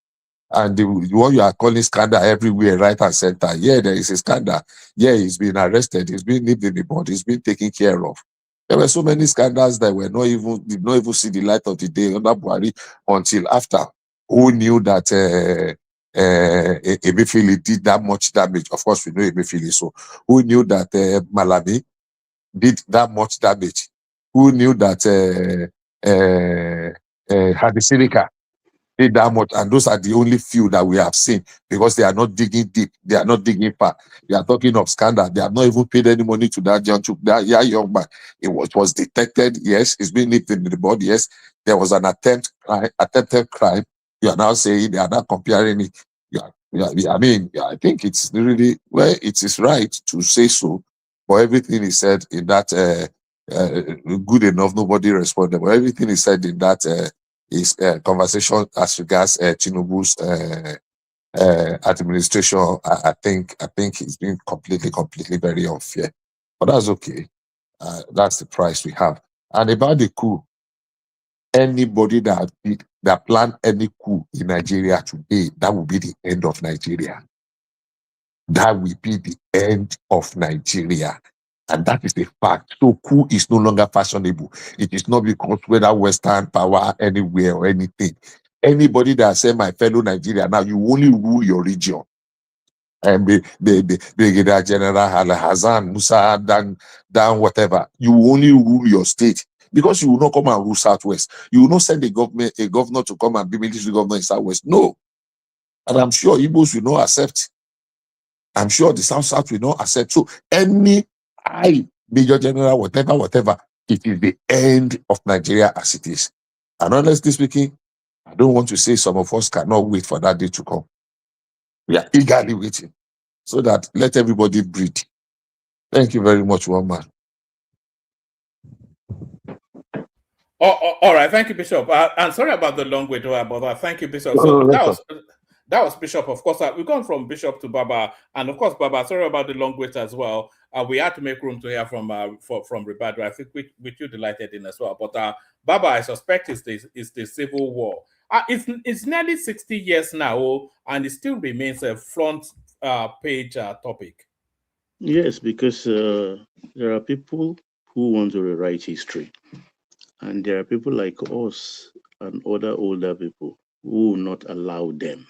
And the one you are calling scandal everywhere, right and center. Yeah, there is a scandal. Yeah, he's been arrested. He's been nipped in the bud. He's been taken care of. There were so many scandals that did not even see the light of the day under Buhari until after. Who knew that Emefiele did that much damage? Of course, we know Emefiele. So, who knew that Malami did that much damage? Who knew that Hadisirika did that much? And those are the only few that we have seen because they are not digging deep. They are not digging far. They are talking of scandal. They have not even paid any money to that young man. It was detected. Yes, it's been nipped in the bud. Yes, there was an attempted crime. You are now saying they are not comparing it. I mean, I think it's really, well, it is right to say so. But everything is said in that good enough. Nobody responded. But everything is said in that is conversation as regards Tinubu's administration. I think it's been completely very unfair. But that's okay. That's the price we have. And about the coup, anybody that plan any coup in Nigeria today, that will be the end of Nigeria. That will be the end of Nigeria. And that is a fact. So coup is no longer fashionable. It is not because whether Western power anywhere or anything. Anybody that say my fellow Nigeria, now you only rule your region. And Brigadier General Hassan, Musa, Dan, whatever. You only rule your state. Because you will not come and rule Southwest. You will not send a governor to come and be military governor in Southwest. No. And I'm sure Igbos will not accept. I'm sure the South will not accept. So any Major General, whatever, it is the end of Nigeria as it is. And honestly speaking, I don't want to say some of us cannot wait for that day to come. We are eagerly waiting. So that let everybody breathe. Thank you very much, one man. All right, thank you, Bishop. And sorry about the long wait about that. Thank you, Bishop. No, So no, that was Bishop. Of course, we've gone from Bishop to Baba, and of course, Baba. Sorry about the long wait as well. We had to make room to hear from Ribadu. I think with you delighted in as well. But Baba, I suspect is the civil war. It's nearly 60 years now, and it still remains a front page topic. Yes, because there are people who want to rewrite history. And there are people like us and other older people who will not allow them.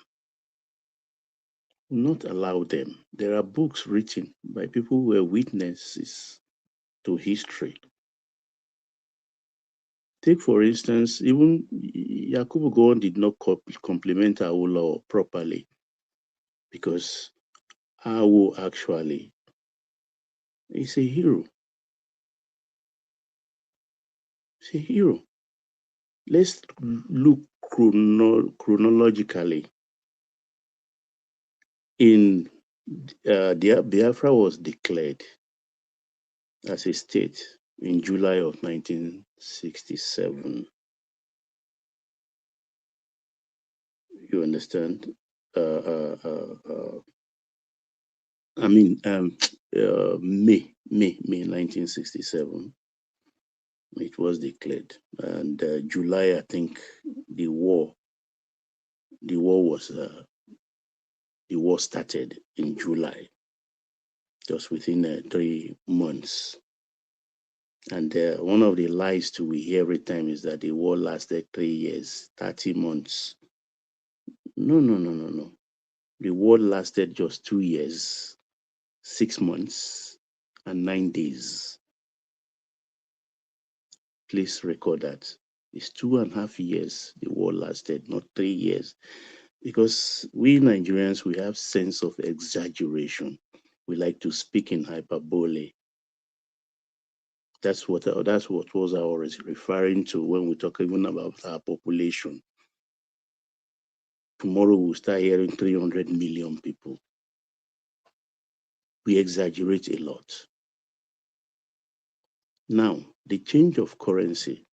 Will not allow them. There are books written by people who were witnesses to history. Take, for instance, even Yakubu Gowon did not compliment Awolowo properly because Awo actually is a hero. He's a hero. Let's look chronologically. In Biafra was declared as a state in July of 1967. You understand? May 1967. It was declared, and July, I think, the war started in July, just within 3 months. And one of the lies we hear every time is that the war lasted 3 years, 30 months. No. The war lasted just 2 years, 6 months, and 9 days. Please record that. It's 2.5 years the war lasted, not 3 years. Because we Nigerians, we have sense of exaggeration. We like to speak in hyperbole. That's what was I was referring to when we talk even about our population. Tomorrow we'll start hearing 300 million people. We exaggerate a lot. Now, the change of currency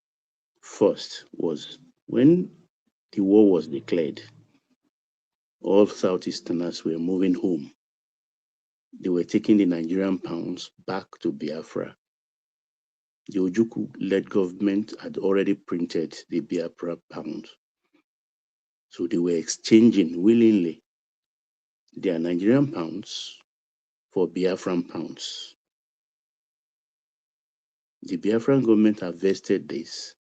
first was when the war was declared, all Southeasterners were moving home. They were taking the Nigerian pounds back to Biafra. The Ojukwu-led government had already printed the Biafra pound. So they were exchanging willingly their Nigerian pounds for Biafran pounds. The Biafran government have vested this,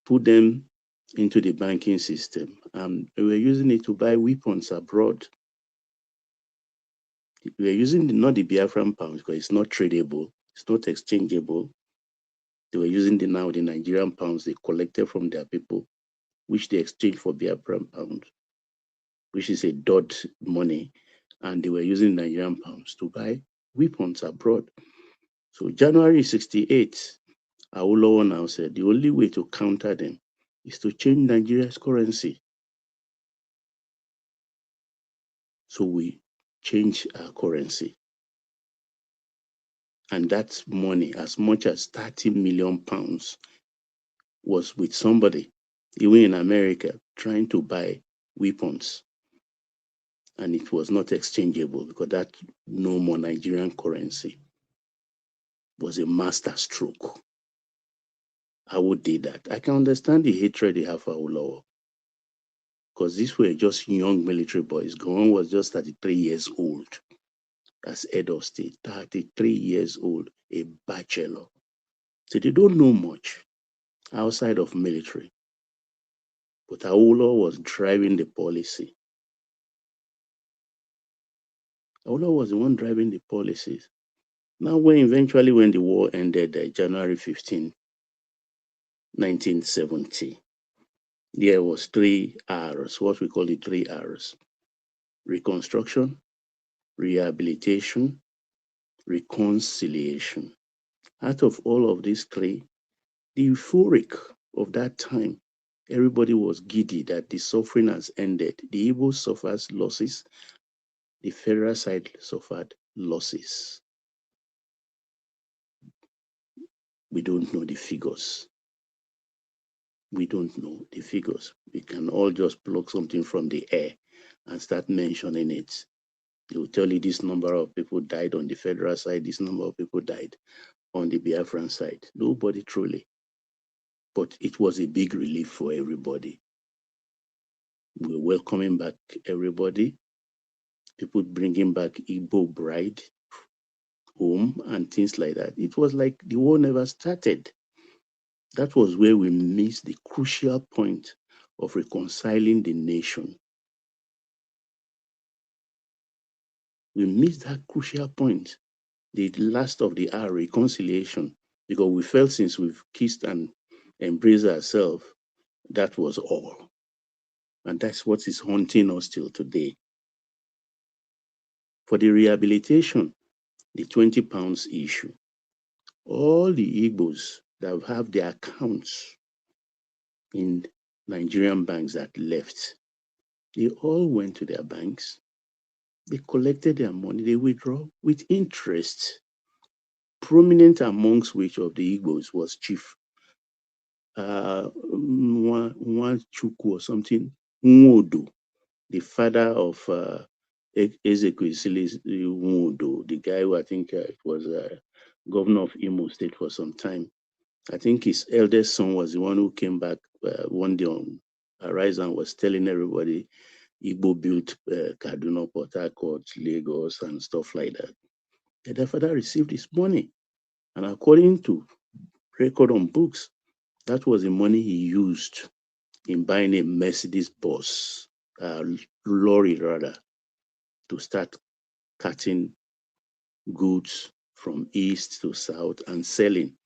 put them into the banking system, and they were using it to buy weapons abroad. We were using not the Biafran pounds because it's not tradable, it's not exchangeable. They were using the Nigerian pounds they collected from their people, which they exchanged for Biafran pounds, which is a dot money, and they were using Nigerian pounds to buy weapons abroad. So January 68, Awolowo now said the only way to counter them is to change Nigeria's currency. So we changed our currency. And that money, as much as 30 million pounds, was with somebody, even in America, trying to buy weapons. And it was not exchangeable because that no more Nigerian currency was a master stroke. Awo did that. I can understand the hatred they have for Awolowo, because these were just young military boys. Gowon was just 33 years old as head of state, 33 years old, a bachelor. So they don't know much outside of military. But Awolowo was driving the policy. Awolowo was the one driving the policies. Now, when the war ended, January 15, 1970, there was 3 R's, what we call the 3 R's: reconstruction, rehabilitation, reconciliation. Out of all of these 3, the euphoric of that time, everybody was giddy that the suffering has ended. The Igbo suffers losses, the federal side suffered losses. We don't know the figures. We don't know the figures. We can all just pluck something from the air and start mentioning it. They will tell you this number of people died on the federal side, this number of people died on the Biafran side. Nobody truly. But it was a big relief for everybody. We're welcoming back everybody. People bringing back Igbo bride home and things like that. It was like the war never started. That was where we missed the crucial point of reconciling the nation. We missed that crucial point, the last of the hour, reconciliation, because we felt since we've kissed and embraced ourselves, that was all. And that's what is haunting us till today. For the rehabilitation, the 20 pounds issue, all the Igbos that have their accounts in Nigerian banks that left, they all went to their banks, they collected their money, they withdraw with interest. Prominent amongst which of the Igbos was Chief Nwachukwu or something, Nwodo, the father of Ezekwesili Nwodo, the guy who I think was governor of Imo State for some time. I think his eldest son was the one who came back one day on Arise and was telling everybody Igbo built Kaduna, Port Harcourt, Lagos, and stuff like that. And the father received his money. And according to record on books, that was the money he used in buying a Mercedes bus, lorry rather, to start cutting goods from east to south and selling,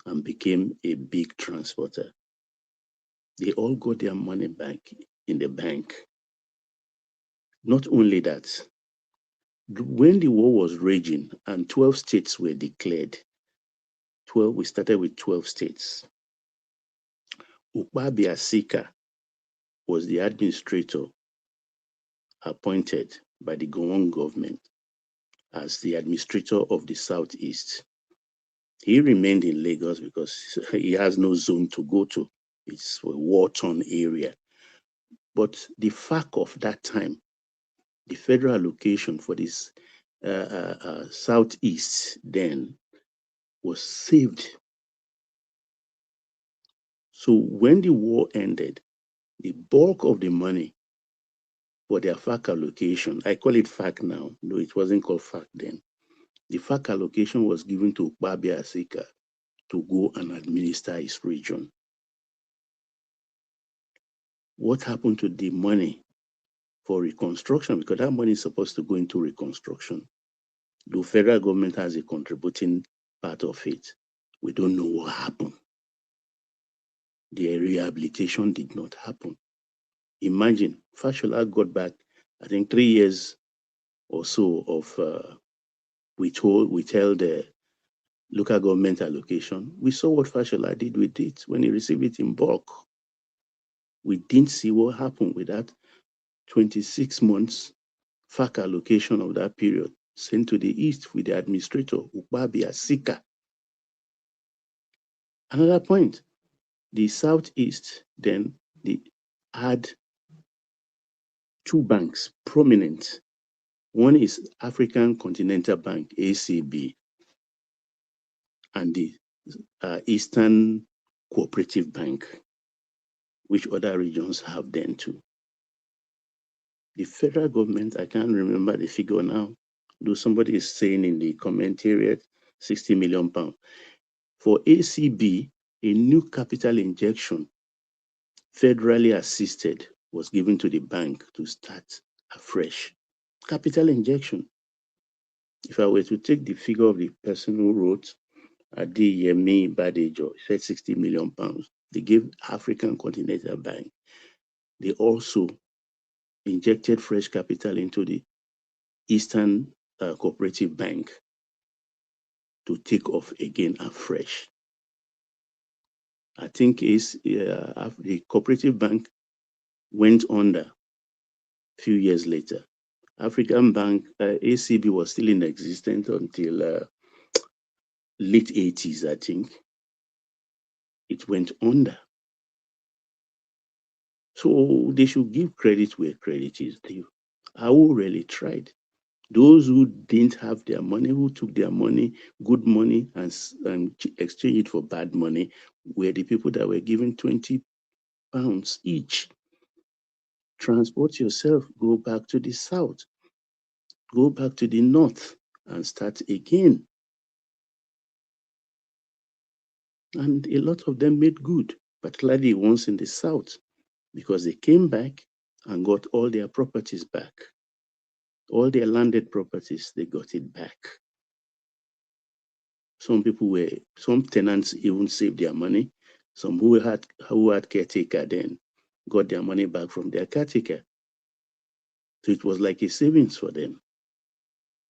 and became a big transporter. They all got their money back in the bank. Not only that, when the war was raging and 12 states were declared, we started with 12 states. Ukpabi Asika was the administrator appointed by the Gowon government as the administrator of the Southeast. He remained in Lagos because he has no zone to go to. It's a war-torn area. But the fact of that time, the federal allocation for this Southeast then was saved. So when the war ended, the bulk of the money for their FAC allocation, I call it FAC now, no, it wasn't called FAC then. The FAC allocation was given to Ukpabi Asika to go and administer his region. What happened to the money for reconstruction? Because that money is supposed to go into reconstruction. The federal government has a contributing part of it. We don't know what happened. The rehabilitation did not happen. Imagine, Fashola got back, I think 3 years or so of withheld the local government allocation. We saw what Fashola did with it when he received it in bulk. We didn't see what happened with that 26 months FAC allocation of that period sent to the east with the administrator, Ukpabi Asika. Another point, the Southeast then they had 2 banks prominent. One is African Continental Bank, ACB, and the Eastern cooperative bank, which other regions have then too. The federal government, I can't remember the figure now, though somebody is saying in the comment area, 60 million pounds. For ACB, a new capital injection, federally assisted, was given to the bank to start afresh. Capital injection. If I were to take the figure of the person who wrote, Adeyemi Badejo, said 60 million pounds. They gave African Continental Bank. They also injected fresh capital into the Eastern Cooperative Bank to take off again afresh. I think the Cooperative Bank went under a few years later. African Bank, ACB was still in existence until late 80s, I think. It went under. So they should give credit where credit is due. AWO really tried. Those who didn't have their money, who took their money, good money, and exchanged it for bad money, were the people that were given 20 pounds each. Transport yourself, go back to the south, go back to the north, and start again. And a lot of them made good, particularly the ones in the south, because they came back and got all their properties back. All their landed properties, they got it back. Some tenants even saved their money. Some who had caretaker then got their money back from their caretaker. So it was like a savings for them.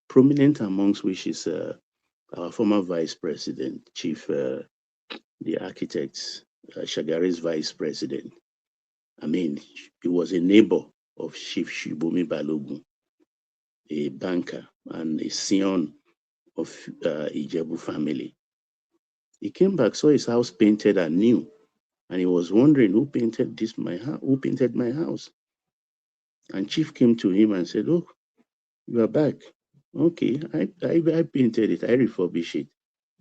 Prominent amongst which is our former vice president, chief, the architect, Shagari's vice president. I mean, he was a neighbor of Chief Shibumi Balogun, a banker and a scion of Ijebu family. He came back, saw his house painted and new, and he was wondering who painted who painted my house. And Chief came to him and said, "Oh, you are back. Okay, I painted it, I refurbished it,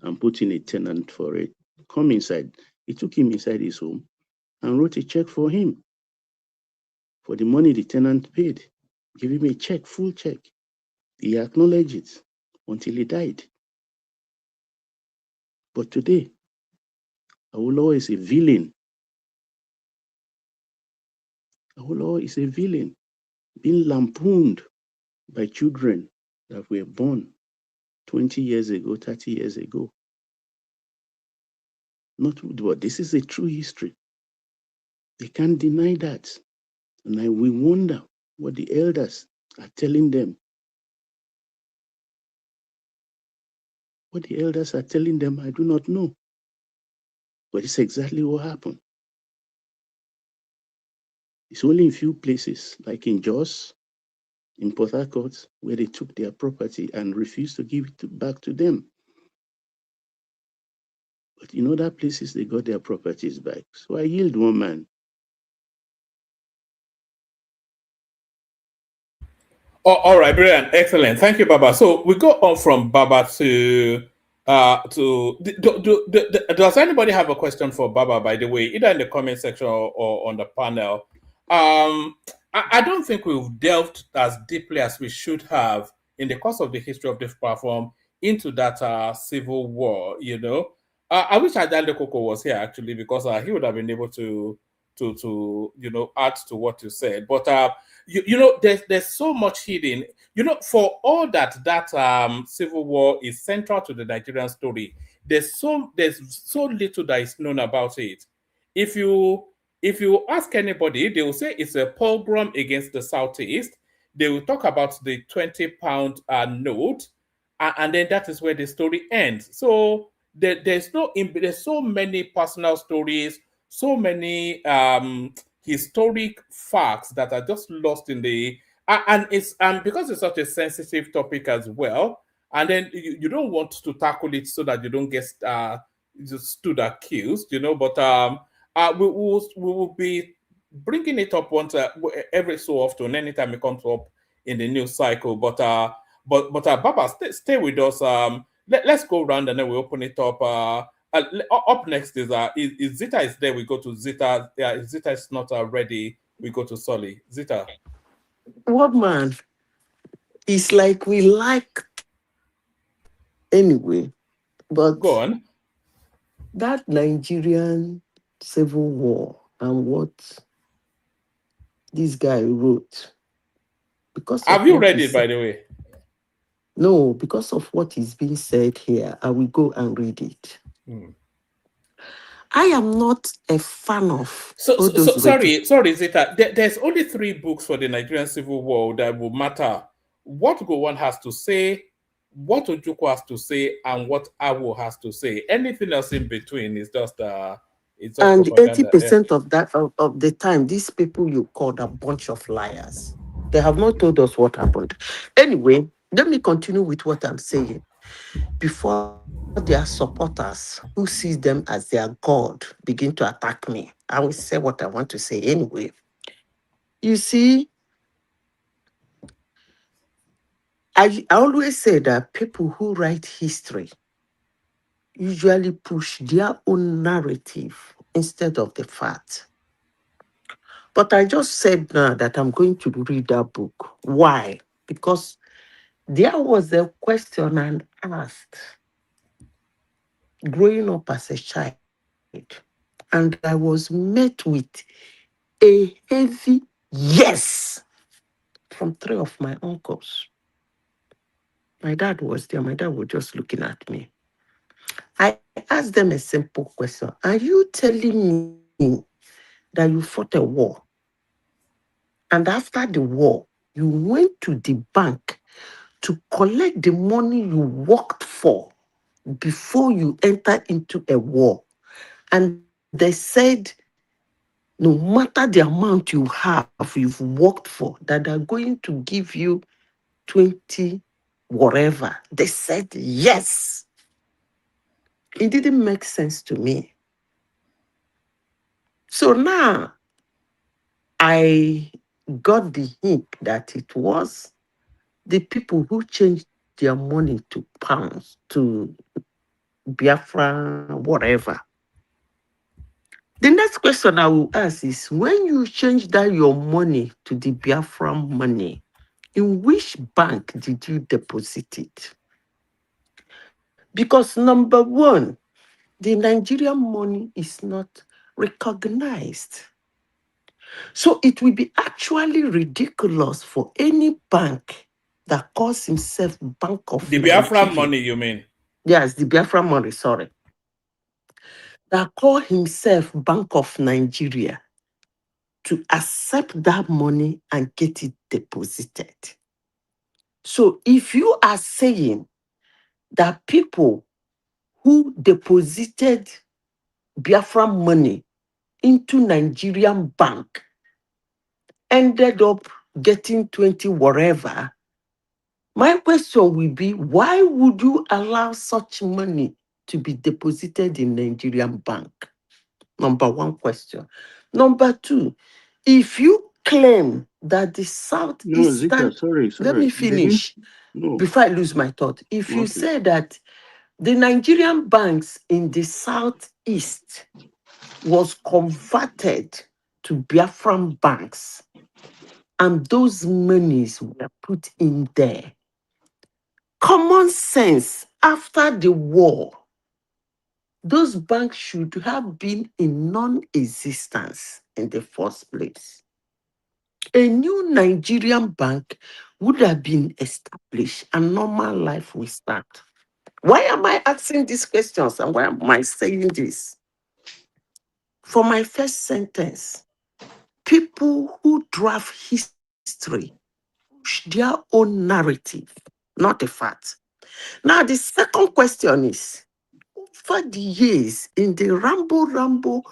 and put in a tenant for it. Come inside." He took him inside his home and wrote a check for him for the money the tenant paid. Give him a check, full check. He acknowledged it until he died. But today, Awolowo is a villain. Awolowo is a villain, being lampooned by children that were born 20 years ago, 30 years ago. Not what this is a true history. They can't deny that. And we wonder what the elders are telling them. What the elders are telling them, I do not know. But it's exactly what happened. It's only in few places, like in Jos, in Port Harcourt, where they took their property and refused to give it back to them. But in other places, they got their properties back. So I yield, one man. Oh, all right, brilliant, excellent. Thank you, Baba. So we go on from Baba to does anybody have a question for Baba, by the way, either in the comment section or on the panel? I don't think we've delved as deeply as we should have in the course of the history of this platform into that civil war, you know. I wish Adande Koko was here, actually, because he would have been able to you know, add to what you said. But you know, there's so much hidden. You know, for all that civil war is central to the Nigerian story, there's so little that is known about it. If you ask anybody, they will say it's a pogrom against the Southeast. They will talk about the 20-pound note, and then that is where the story ends. So there's so many personal stories, so many historic facts that are just lost in the and it's because it's such a sensitive topic as well, and then you don't want to tackle it so that you don't get just stood accused, you know. But we will be bringing it up once every so often, anytime it comes up in the news cycle. But Baba, stay with us. Let's go around and then we open it up. Up next is Zita is there. We go to Zita. Yeah, if Zita is not ready, we go to Solly. Zita. What man? It's like we like anyway, Go but on. that Nigerian civil war and what this guy wrote, because of Have you what read he it, by said. the way? No, because of what is being said here, I will go and read it. Hmm. I am not a fan of So, all so, those so rhetoric. sorry, Zita. There's only 3 books for the Nigerian Civil War that will matter. What Gowon has to say, what Ojukwu has to say, and what Awo has to say. Anything else in between is just And propaganda. 80% of that of the time, these people you called a bunch of liars. They have not told us what happened. Anyway, let me continue with what I'm saying before their supporters who sees them as their God begin to attack me. I will say what I want to say anyway. You see, I always say that people who write history usually push their own narrative instead of the fact. But I just said now that I'm going to read that book. Why? Because there was a question and asked growing up as a child, and I was met with a heavy yes from 3 of my uncles. My dad was there. My dad was just looking at me. I asked them a simple question. Are you telling me that you fought a war, and after the war, you went to the bank to collect the money you worked for before you enter into a war? And they said, no matter the amount you have, you've worked for, that they're going to give you 20 whatever. They said yes. It didn't make sense to me. So now I got the hint that it was the people who changed their money to pounds, to Biafra, whatever. The next question I will ask is, when you change that your money to the Biafra money, in which bank did you deposit it? Because number one, the Nigerian money is not recognized. So it will be actually ridiculous for any bank that calls himself Bank of The Biafra Nigeria. money, you mean? Yes, the Biafra money, sorry. That call himself Bank of Nigeria to accept that money and get it deposited. So if you are saying that people who deposited Biafra money into Nigerian bank ended up getting 20 whatever, my question will be, why would you allow such money to be deposited in Nigerian bank? Number one question. Number two, if you claim that the No, Zita, Southeastern, sorry, let me sorry. They didn't. finish No. before I lose my thought. If you Okay. say that the Nigerian banks in the Southeast was converted to Biafran banks, and those monies were put in there, common sense, after the war, those banks should have been in non-existence in the first place. A new Nigerian bank would have been established and normal life will start. Why am I asking these questions and why am I saying this? For my first sentence, people who draft history push their own narrative, not the fact. Now, the second question is, over the years, in the ramble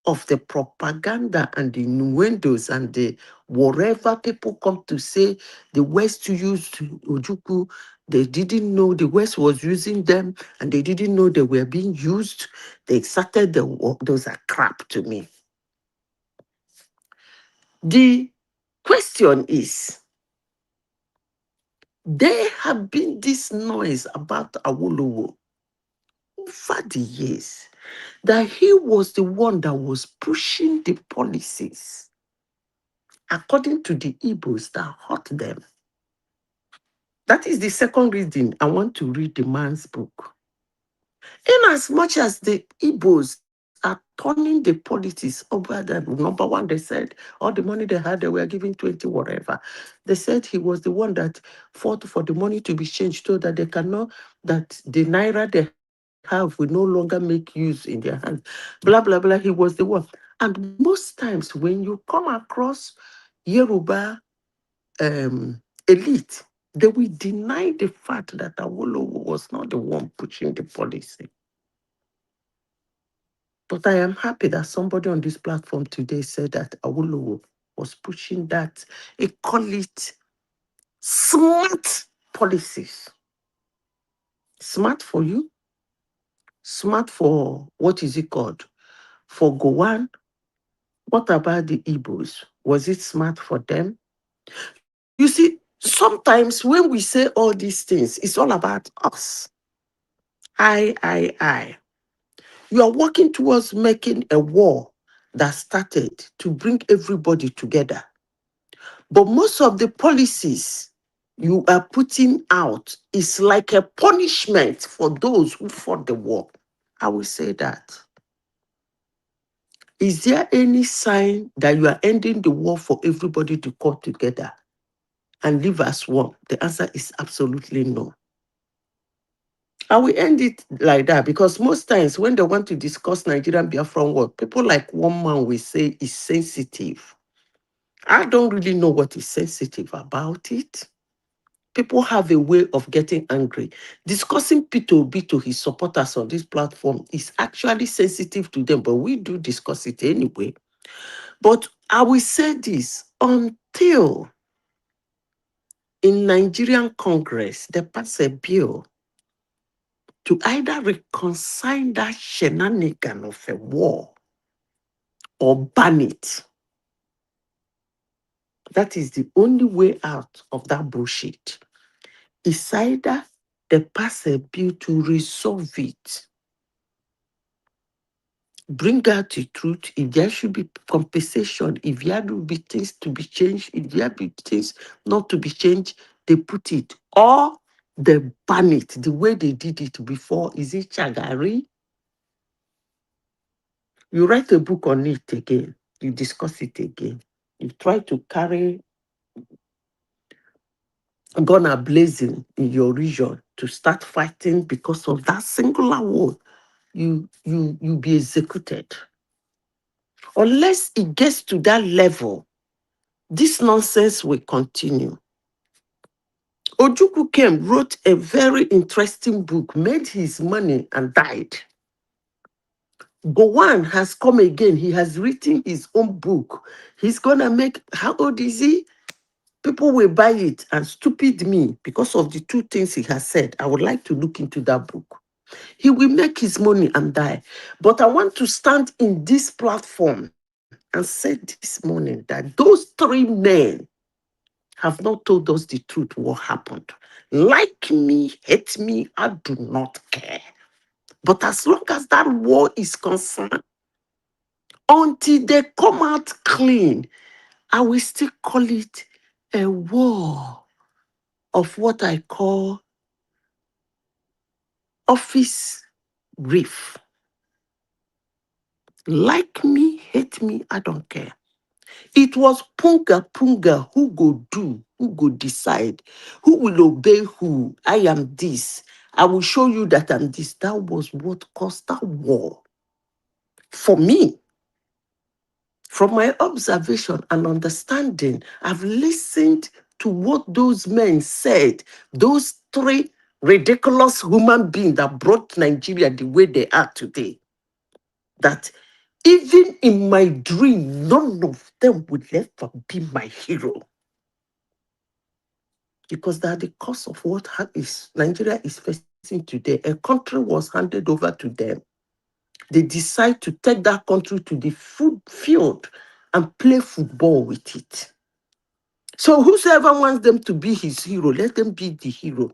of the propaganda and the innuendos and the whatever people come to say, the West used Ojukwu, they didn't know the West was using them and they didn't know they were being used. They started the war. Those are crap to me. The question is, there have been this noise about Awolowo over the years that he was the one that was pushing the policies according to the Igbos that hurt them. That is the second reason I want to read the man's book. In as much as the Igbos are turning the politics over them, number one, they said all the money they had, they were giving 20, whatever. They said he was the one that fought for the money to be changed so that they cannot, that the naira they have will no longer make use in their hands. Blah, blah, blah. He was the one. And most times when you come across Yoruba elite, they will deny the fact that Awolowo was not the one pushing the policy. But I am happy that somebody on this platform today said that Awolowo was pushing that. They call it smart policies. Smart for you? Smart for, what is it called? For Gowon? What about the Igbos? Was it smart for them? You see, sometimes when we say all these things, it's all about us. I. You are working towards making a war that started to bring everybody together. But most of the policies you are putting out is like a punishment for those who fought the war. I will say that. Is there any sign that you are ending the war for everybody to come together and live as one? The answer is absolutely no. I will end it like that because most times when they want to discuss Nigerian Biafran war, people like one man will say it's sensitive. I don't really know what is sensitive about it. People have a way of getting angry. Discussing P2B to his supporters on this platform is actually sensitive to them, but we do discuss it anyway. But I will say this, until in Nigerian Congress, they pass a bill to either reconcile that shenanigan of a war or ban it. That is the only way out of that bullshit. It's either they pass a bill to resolve it, bring out the truth, if there should be compensation, if there will be things to be changed, if there be things not to be changed, they put it, or they ban it the way they did it before. Is it Chagari? You write a book on it again, you discuss it again, you try to carry gun blazing in your region to start fighting because of that singular word, you be executed. Unless it gets to that level, this nonsense will continue. Ojukwu came, wrote a very interesting book, made his money and died. Gowon has come again. He has written his own book. He's gonna make, how old is he? People will buy it, and stupid me, because of the two things he has said, I would like to look into that book. He will make his money and die. But I want to stand in this platform and say this morning that those three men have not told us the truth what happened. Like me, hate me, I do not care. But as long as that war is concerned, until they come out clean, I will still call it a war of what I call office grief. Like me, hate me, I don't care. It was punga who go do, who go decide, who will obey who. I am this. I will show you that I'm this. That was what caused that war. For me, from my observation and understanding, I've listened to what those men said, those three ridiculous human beings that brought Nigeria the way they are today, that even in my dream, none of them would ever be my hero. Because they are the cause of what Nigeria is facing today. A country was handed over to them. They decide to take that country to the field and play football with it. So whosoever wants them to be his hero, let them be the hero.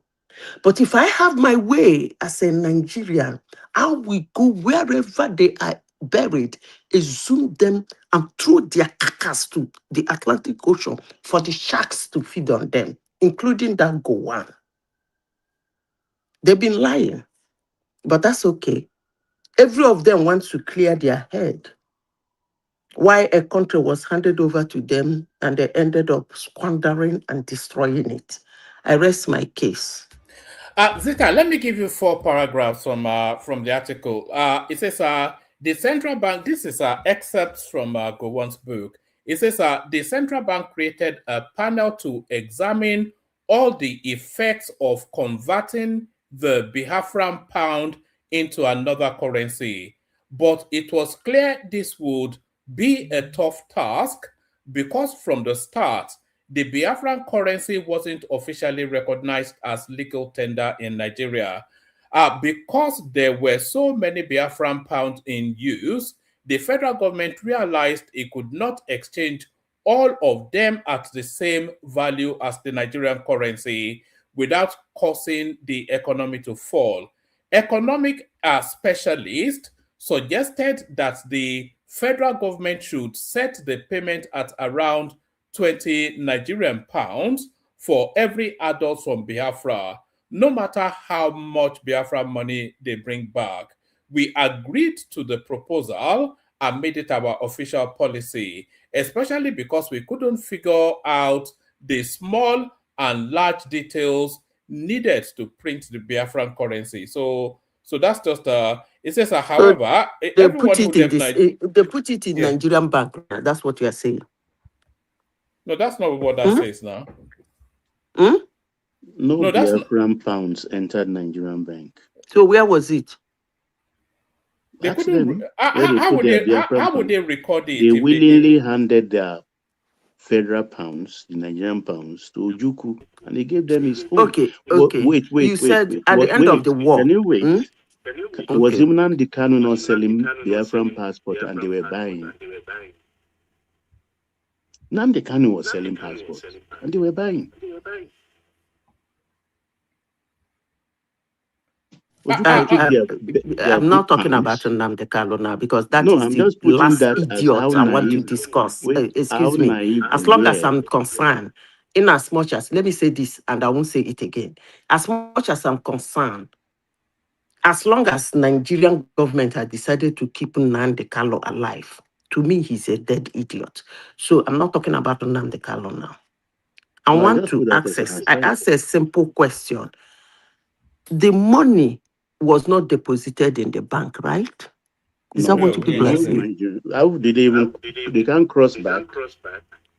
But if I have my way as a Nigerian, I will go wherever they are buried, exhume them, and throw their carcass to the Atlantic Ocean for the sharks to feed on them, including that Gowon. They've been lying, but that's okay. Every of them wants to clear their head. Why a country was handed over to them and they ended up squandering and destroying it. I rest my case. Zita, let me give you 4 paragraphs from the article. It says the central bank. This is excerpts from Gowon's book. It says the central bank created a panel to examine all the effects of converting the Biafran pound into another currency, but it was clear this would be a tough task because from the start the Biafran currency wasn't officially recognized as legal tender in Nigeria. Because there were so many Biafran pounds in use, the federal government realized it could not exchange all of them at the same value as the Nigerian currency without causing the economy to fall. Economic specialists suggested that the federal government should set the payment at around 20 Nigerian pounds for every adult from Biafra, no matter how much Biafra money they bring back. We agreed to the proposal and made it our official policy, especially because we couldn't figure out the small and large details needed to print the Biafran currency. So that's just it says however, They put everyone who it in left this. Nigeria. They put it in Nigerian bank. That's what you are saying. No, that's not what that says now. No, Biafran pounds entered Nigerian bank. So where was it? They couldn't. How would they record it? They willingly handed their federal pounds, the Nigerian pounds, to Ojukwu, and he gave them his own. Okay. Wait. You said at the end of the war. Can you wait? Was Nnamdi Kanu not selling Biafran passport and they were buying? Nnamdi Kanu was selling passports and they were buying. I'm not talking about Nnamdi Kanu now because that is the last idiot I want to discuss. Excuse me. As long as I'm concerned, in as much as, let me say this and I won't say it again. As much as I'm concerned, as long as Nigerian government had decided to keep Nnamdi Kanu alive, to me, he's a dead idiot. So I'm not talking about Nnamdi Kanu now. I want to ask a simple question. The money was not deposited in the bank, right? Is that what people are saying? How did they even? They can't cross back.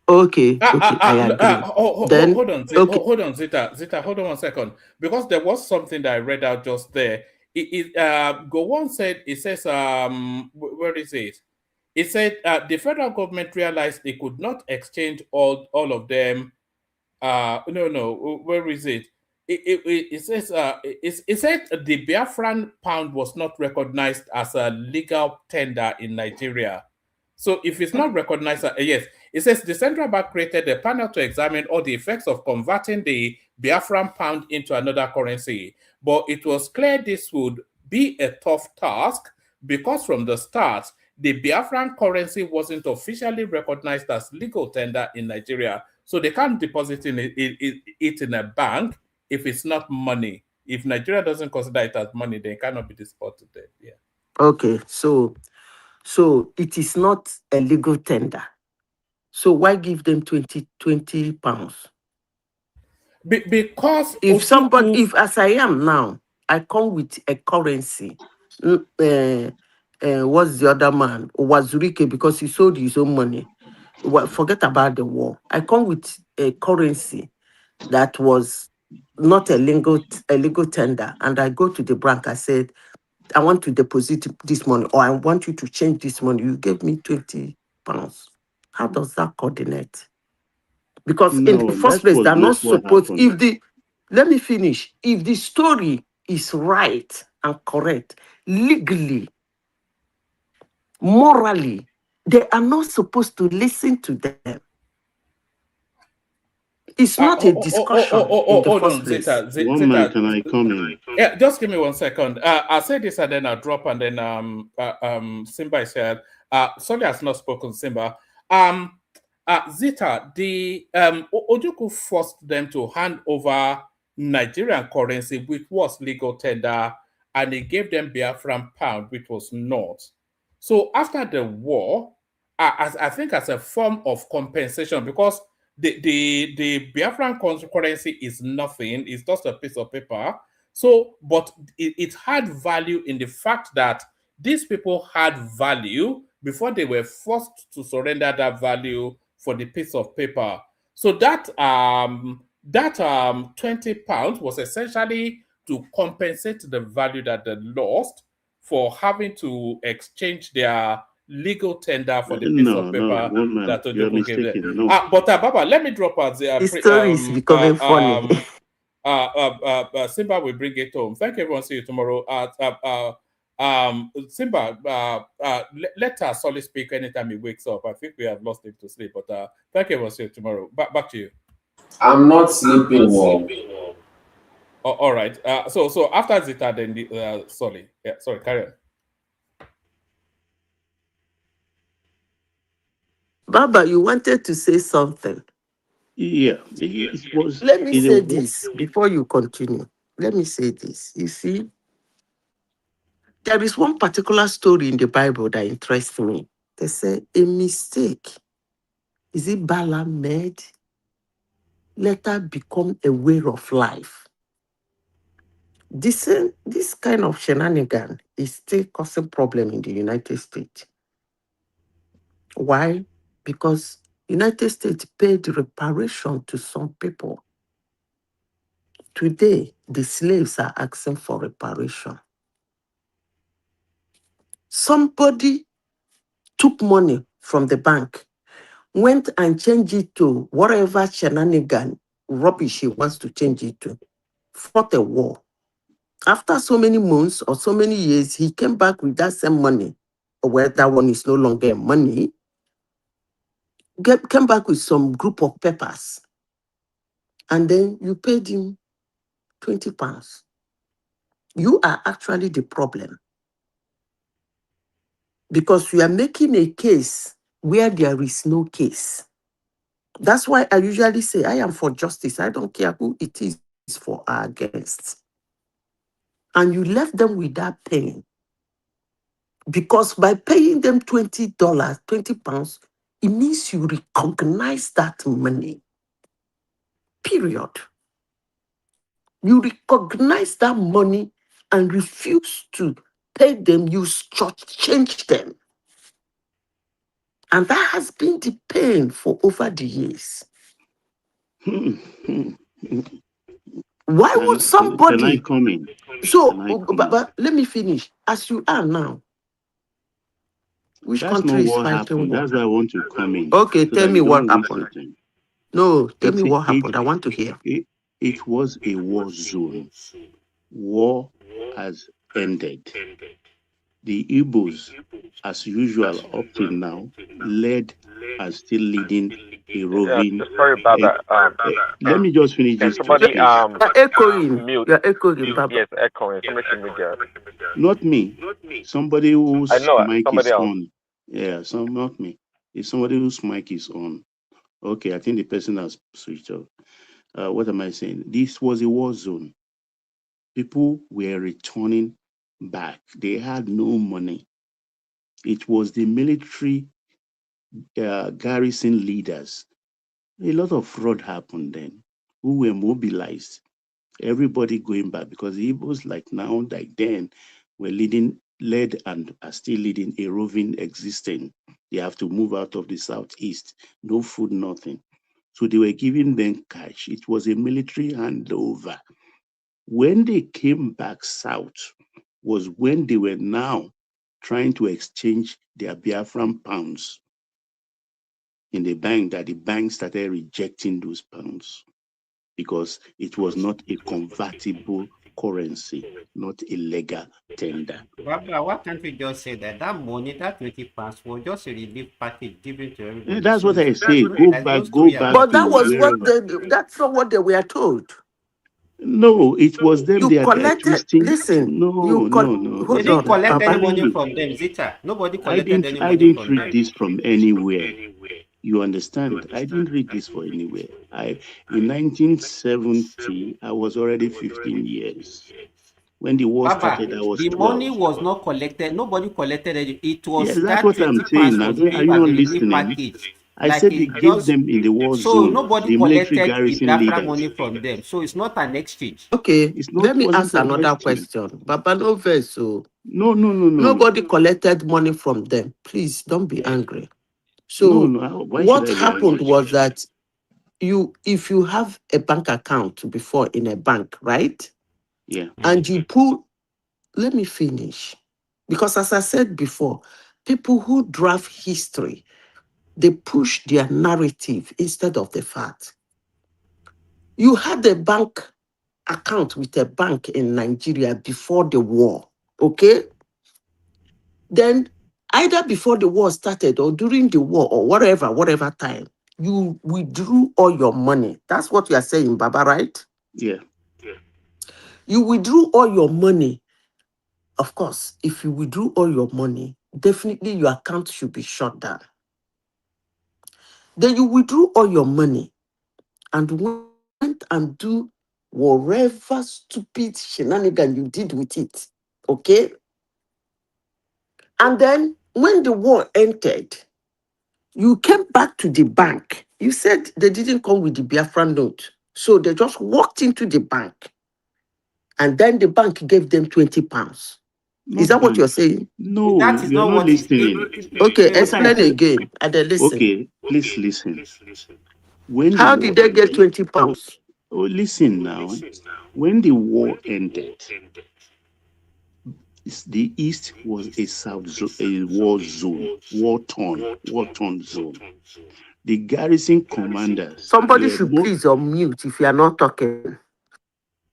Okay, I agree. Hold on, Zita, hold on 1 second, because there was something that I read out just there. Gowon said, it says, where is it? It said the federal government realized it could not exchange all of them. No, where is it? It says it said the Biafran pound was not recognized as a legal tender in Nigeria. So if it's not recognized, yes, it says the central bank created a panel to examine all the effects of converting the Biafran pound into another currency. But it was clear this would be a tough task because from the start, the Biafran currency wasn't officially recognized as legal tender in Nigeria. So they can't deposit it in a bank if it's not money. If Nigeria doesn't consider it as money, then it cannot be deposited. Yeah. Okay, so it is not a legal tender. So why give them 20 pounds? Because if as I am now, I come with a currency. What's the other man? Wazurike, because he sold his own money. Well, forget about the war. I come with a currency that was not a legal tender, and I go to the bank. I said, I want to deposit this money, or I want you to change this money. You gave me 20 pounds. How does that coordinate? Because in the first place, they're not supposed. Let me finish. If the story is right and correct, legally, morally, they are not supposed to listen to them. It's not a discussion in the first place. One man, can I come in? Yeah, just give me 1 second. I'll say this and then I'll drop, and then Simba is here. Sorry, has not spoken, Simba. Zita, the Ojukwu forced them to hand over Nigerian currency, which was legal tender, and he gave them Biafran pound, which was not. So after the war, I think as a form of compensation, because the Biafran currency is nothing, it's just a piece of paper. So, but it had value in the fact that these people had value before they were forced to surrender that value for the piece of paper. So that 20 pounds was essentially to compensate the value that they lost for having to exchange their legal tender for the piece of paper that Ojukwu gave them. No. But Baba, let me drop out the story is becoming funny. Simba will bring it home. Thank you, everyone. See you tomorrow. Simba, let us Solly speak anytime he wakes up. I think we have lost him to sleep, but thank you, everyone. See you tomorrow. Back to you. I'm not sleeping. All right. So after Zita, then Solly. Yeah, sorry, carry on. Baba, you wanted to say something. Yeah, it was. Let me say this before you continue. Let me say this. You see, there is one particular story in the Bible that interests me. They say a mistake, is it Balaam made, later become a way of life. This kind of shenanigan is still causing problem in the United States. Why? Because United States paid reparation to some people. Today, the slaves are asking for reparation. Somebody took money from the bank, went and changed it to whatever shenanigan rubbish he wants to change it to, fought a war. After so many months or so many years, he came back with that same money, or where that one is no longer money, came back with some group of papers, and then you paid him 20 pounds. You are actually the problem, because you are making a case where there is no case. That's why I usually say I am for justice. I don't care who it is for or against. And you left them with that pain, because by paying them $20, 20 pounds, it means you recognize that money. Period. You recognize that money and refuse to pay them, you change them. And that has been the pain for over the years. Why would somebody... Can I come in? So, but let me finish. As you are now, which That's country not is what fighting happened. war? That's why I want to come in. Okay, So tell me what waste happened. your time. No, tell me what happened. I want to hear. It was a war zone. War has ended. The Igbos, as usual, up till now, led and still leading a roving. Sorry about that. Let me just finish Can this. somebody You're echoing. mute? You're echoing, Baba. Yes, echoing. Somebody should mute that. Not me. Somebody whose I know mic somebody is else. on. Yeah, not me. It's somebody whose mic is on. Okay, I think the person has switched off. What am I saying? This was a war zone. People were returning back. They had no money. It was the military garrison leaders. A lot of fraud happened then, who were mobilized. Everybody going back, because the Igbos, like now, like then, were led and are still leading a roving existence. They have to move out of the southeast. No food, nothing. So they were giving them cash. It was a military handover. When they came back south was when they were now trying to exchange their Biafran pounds in the bank, that the bank started rejecting those pounds because it was not a convertible currency, not a legal tender. Baba, why can't we just say that that money, that 20 pounds, was just a relief package given to everybody? That's So what I that's say. Go back But that to was what wherever. that's not what they were told. No, it was them. You They are collected. twisting. Listen, No, they hold didn't on, collect any I'm money telling you. from them, Zita. Nobody I collected didn't. any I money didn't from read them. this from anywhere. You understand? I didn't read this for anywhere. In 1970, I was already 15 years. When the war Baba, started, I was the 12. money was not collected. Nobody collected it. It was Yes, that's that what I'm 20 saying. pounds Now, was are given you as not a relief listening? package. I Like said they it gave just them in the war so zone, nobody the military collected the garrison Biafra leaders. money from them. So it's not an exchange. Okay, It's not. let me Wasn't ask an another exchange. question. Baba, no verse, so No. nobody collected money from them. Please don't be angry. No. So Why should what I be happened angry? was that if you have a bank account before in a bank, right? Yeah. And you pull, let me finish. Because as I said before, people who draft history, they push their narrative instead of the fact. You had a bank account with a bank in Nigeria before the war, okay? Then either before the war started or during the war or whatever time, you withdrew all your money. That's what you are saying, Baba, right? Yeah. You withdrew all your money. Of course, if you withdrew all your money, definitely your account should be shut down. Then you withdrew all your money and went and do whatever stupid shenanigan you did with it. Okay? And then when the war ended, you came back to the bank. You said they didn't come with the Biafran note. So they just walked into the bank. And then the bank gave them 20 pounds. Is that what you're saying? No, That is you're not not what is listening. Okay, What I explain said. again. And then listen. Okay, please listen. When the How war did they get ended, 20 pounds? oh, listen now. When the war ended, the East was a war zone, war torn zone. The garrison commanders Somebody were should please unmute if you are not talking.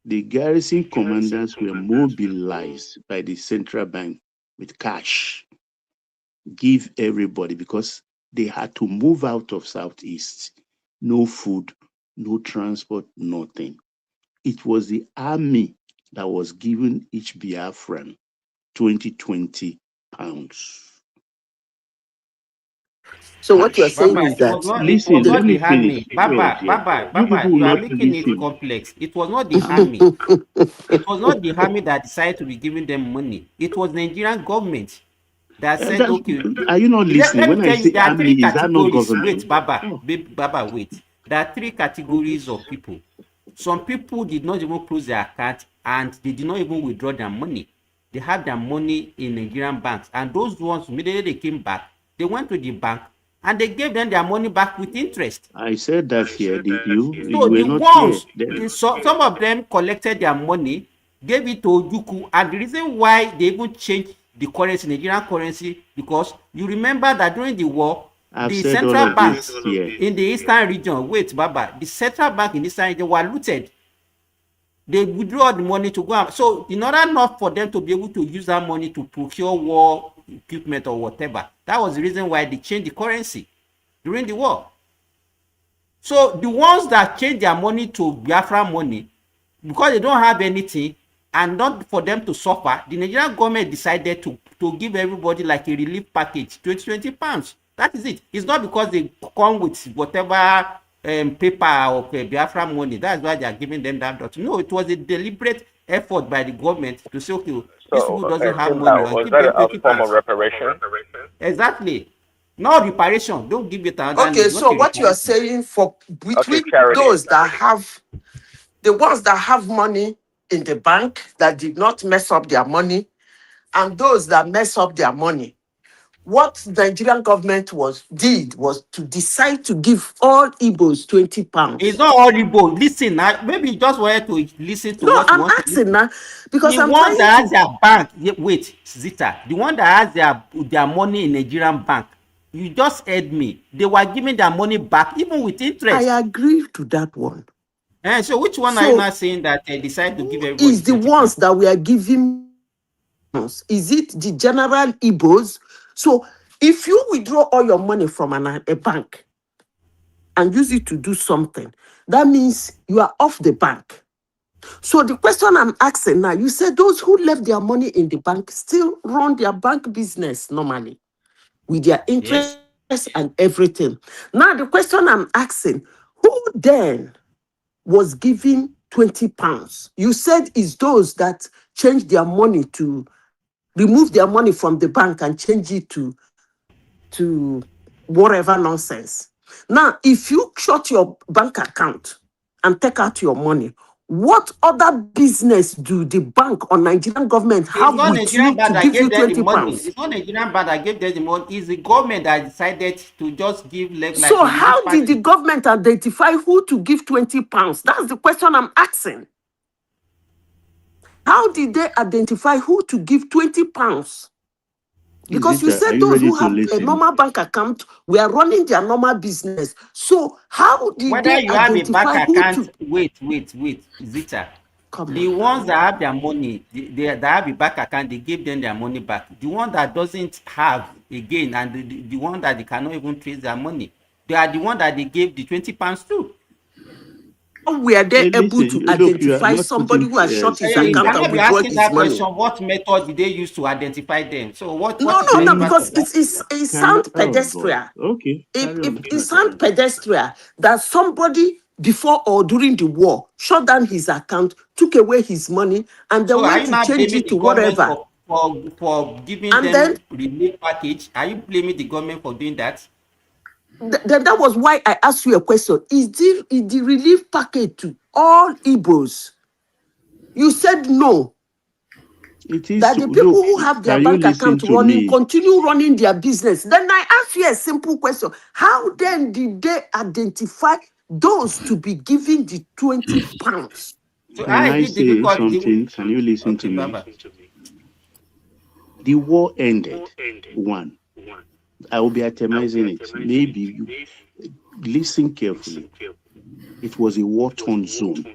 The garrison commanders were mobilized by the central bank with cash, give everybody, because they had to move out of Southeast. No food, no transport, nothing. It was the army that was giving each Biafran 20 pounds. So what you're saying Baba, is it was that not. It Listen, was let not me the finish. army. Baba, Yeah. Baba, You Baba. people will You are not making it listen. complex. It was not the army. It was not the army that decided to be giving them money. It was Nigerian government that said, okay. Are you not listening? Let me When I tell you, say there are army, three is that not categories. government? Wait, Baba, Oh, Baba, wait. There are three okay. categories of people. Some people did not even close their account and they did not even withdraw their money. They had their money in Nigerian banks, and those ones immediately they came back. They went to the bank and they gave them their money back with interest. I said that here. Did you? So You were the not here ones, then. some of them collected their money, gave it to Ojuku, and the reason why they even changed the currency, Nigerian currency, because you remember that during the war, I've the said all central of banks this here. in the eastern region, wait, Baba, the central bank in the eastern region were looted. They withdrew all the money to go out. So in order not for them to be able to use that money to procure war equipment or whatever, that was the reason why they changed the currency during the war. So the ones that change their money to Biafra money, because they don't have anything and not for them to suffer, the Nigerian government decided to give everybody like a relief package, 20 pounds. That is it. It's not because they come with whatever paper or Biafra money. That's why they are giving them that dot. No, it was a deliberate effort by the government to say, okay, these So, people doesn't have money, Timba, and was give that them a 20 form of pounds. reparation? Exactly. No reparation. Don't give it another Okay, name. Not so a what you are reparation. saying for Okay, between charity. those that have the ones that have money in the bank that did not mess up their money and those that mess up their money, what the Nigerian government did was to decide to give all Igbos 20 It's pounds. not all Igbo. Listen, maybe you just wanted to listen to No, what you I'm want to asking listen. now because The I'm one trying that has to. their bank, wait, Zita, the one that has their money in Nigerian bank, you just heard me. They were giving their money back even with I interest. agree to that one. And so which one are you not saying that they decide to give everybody is the 20 ones pounds? that we are giving? Is it the general Igbos? So if you withdraw all your money from a bank and use it to do something, that means you are off the bank. So the question I'm asking now, you said those who left their money in the bank still run their bank business normally with their interest and everything. Now the question I'm asking, who then was giving 20 pounds? You said it's those that changed their money to remove their money from the bank and change it to whatever nonsense. Now, if you shut your bank account and take out your money, what other business do the bank or Nigerian government It's have not with Nigerian you bank to that give gave you them the 20 money. pounds? It's not Nigerian bank that gave them the money. It's the government that decided to just give like So a relief how did the package. government identify who to give 20 pounds? That's the question I'm asking. How did they identify who to give 20 pounds? Because you Are said you those ready who to have a listen? normal bank account were running their normal business. So how did Whether they you have a bank identify who account, to wait, Zita. come The on ones now? that have their money, that have a bank account, they give them their money back. The one that doesn't have, again, and the one that they cannot even trace their money, they are the one that they gave the 20 pounds to. How were they Hey, able listen, to look, you are identify not somebody putting who has shut his You account finger. and cannot be withdraw asking his that money? question. What method did they use to identify them? So what No, is no, the no, Can relevance because of that? it can sounds oh God. pedestrian. Okay, carry on. It sounds pedestrian that somebody before or during the war shut down his account, took away his money, and So then are went you to not change blaming it the to government whatever. for giving And then them relief package? Are you blaming the government for doing that? then that was why I asked you a question. Is the relief package to all Igbos? You said no. It is That to the people look. who have their Can you bank listen account to running me? continue running their business. Then I ask you a simple question. How then did they identify those to be given the 20 pounds? So Can how is I it say difficult? something? Can you listen to Okay, me? Baba. The war ended. One. I will be itemizing it. Maybe you listen carefully. It was a war-torn zone.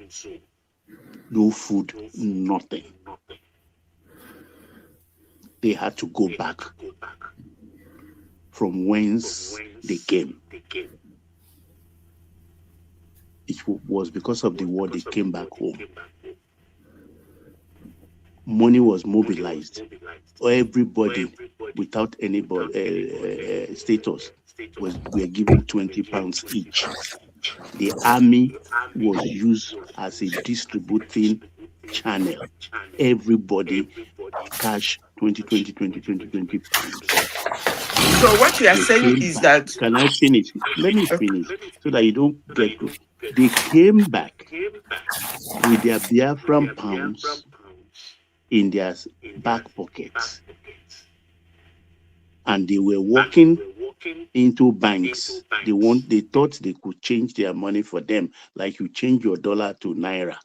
No food, nothing. They had to go back from whence they came. It was because of the war they came back home. Money was mobilized. Everybody, without anybody status, were given 20 pounds each. The army was used as a distributing channel. Everybody cash 20 pounds. So what you are They saying came is back. that Can I finish? Let me finish so that you don't get to. They came back with their Biafran pounds in their back pockets, and they were walking into banks. They thought they could change their money for them, like you change your dollar to naira.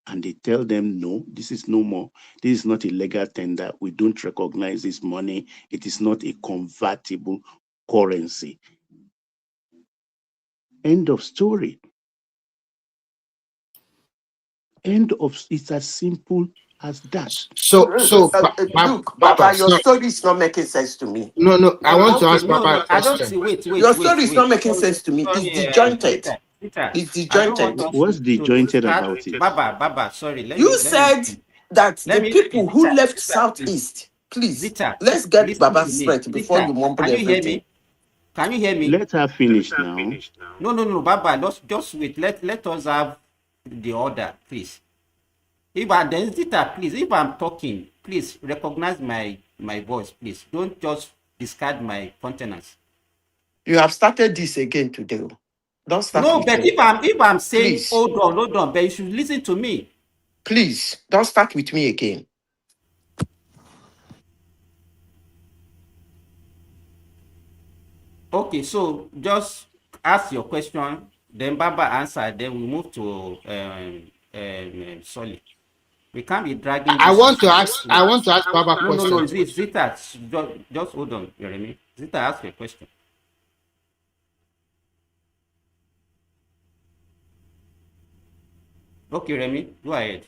And they tell them, no, this is no more. This is not a legal tender. We don't recognize this money. It is not a convertible currency. End of story. End of. It's as simple as that. look, Baba, your story is not making sense to me. No. I want to Okay, ask no, Papa a no, I don't question. see. Wait, Your story is not making Sorry, sense to me. It's sorry, disjointed. Rita. It's I don't want disjointed. us What's to disjointed start. about it? Baba, sorry. You said that Let the me finish. people who left Zita, please. Southeast, please, Zita, let's get listen Baba to me. straight before you Zita, mumble can you hear everything. me? Can you hear me? Let her finish now. No, Baba, just wait. Let us have the order, please. Then Zita, please, if I'm talking, please recognize my voice, please. Don't just discard my countenance. You have started this again today. Don't start No, with but me. if I'm saying Please, hold on, but you should listen to me. please, don't start with me again. Okay, so just ask your question, then Baba answer, then we move to Solly. We can't be dragging I this want to issue. ask. I want to ask Papa a No. question. Zita, just hold on, Jeremy. Zita, ask your question. Okay, Remy, go ahead.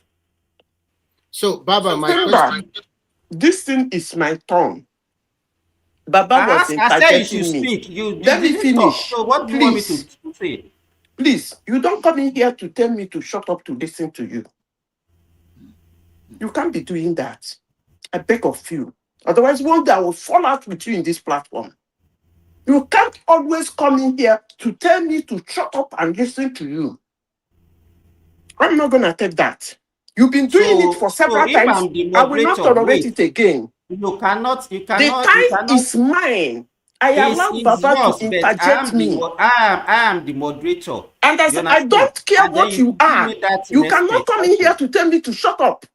So, Baba, my Simba, question. this thing is my turn. Baba was I said you should interjecting me. speak. You Let me didn't talk. finish, So what do you want me to please. say? Please, you don't come in here to tell me to shut up to listen to you. You can't be doing that. I beg of you. Otherwise, one day I will fall out with you in this platform. You can't always come in here to tell me to shut up and listen to you. I'm not going to take that. You've been doing it for So several if times. I'm the I will not moderator, tolerate wait. it again. You cannot, The time is mine. I allow It's Baba to yours, but interject me. I am the moderator. And I You said, I understand? don't care And then what you you should give are. me that You cannot respect come in here also. to tell me to shut up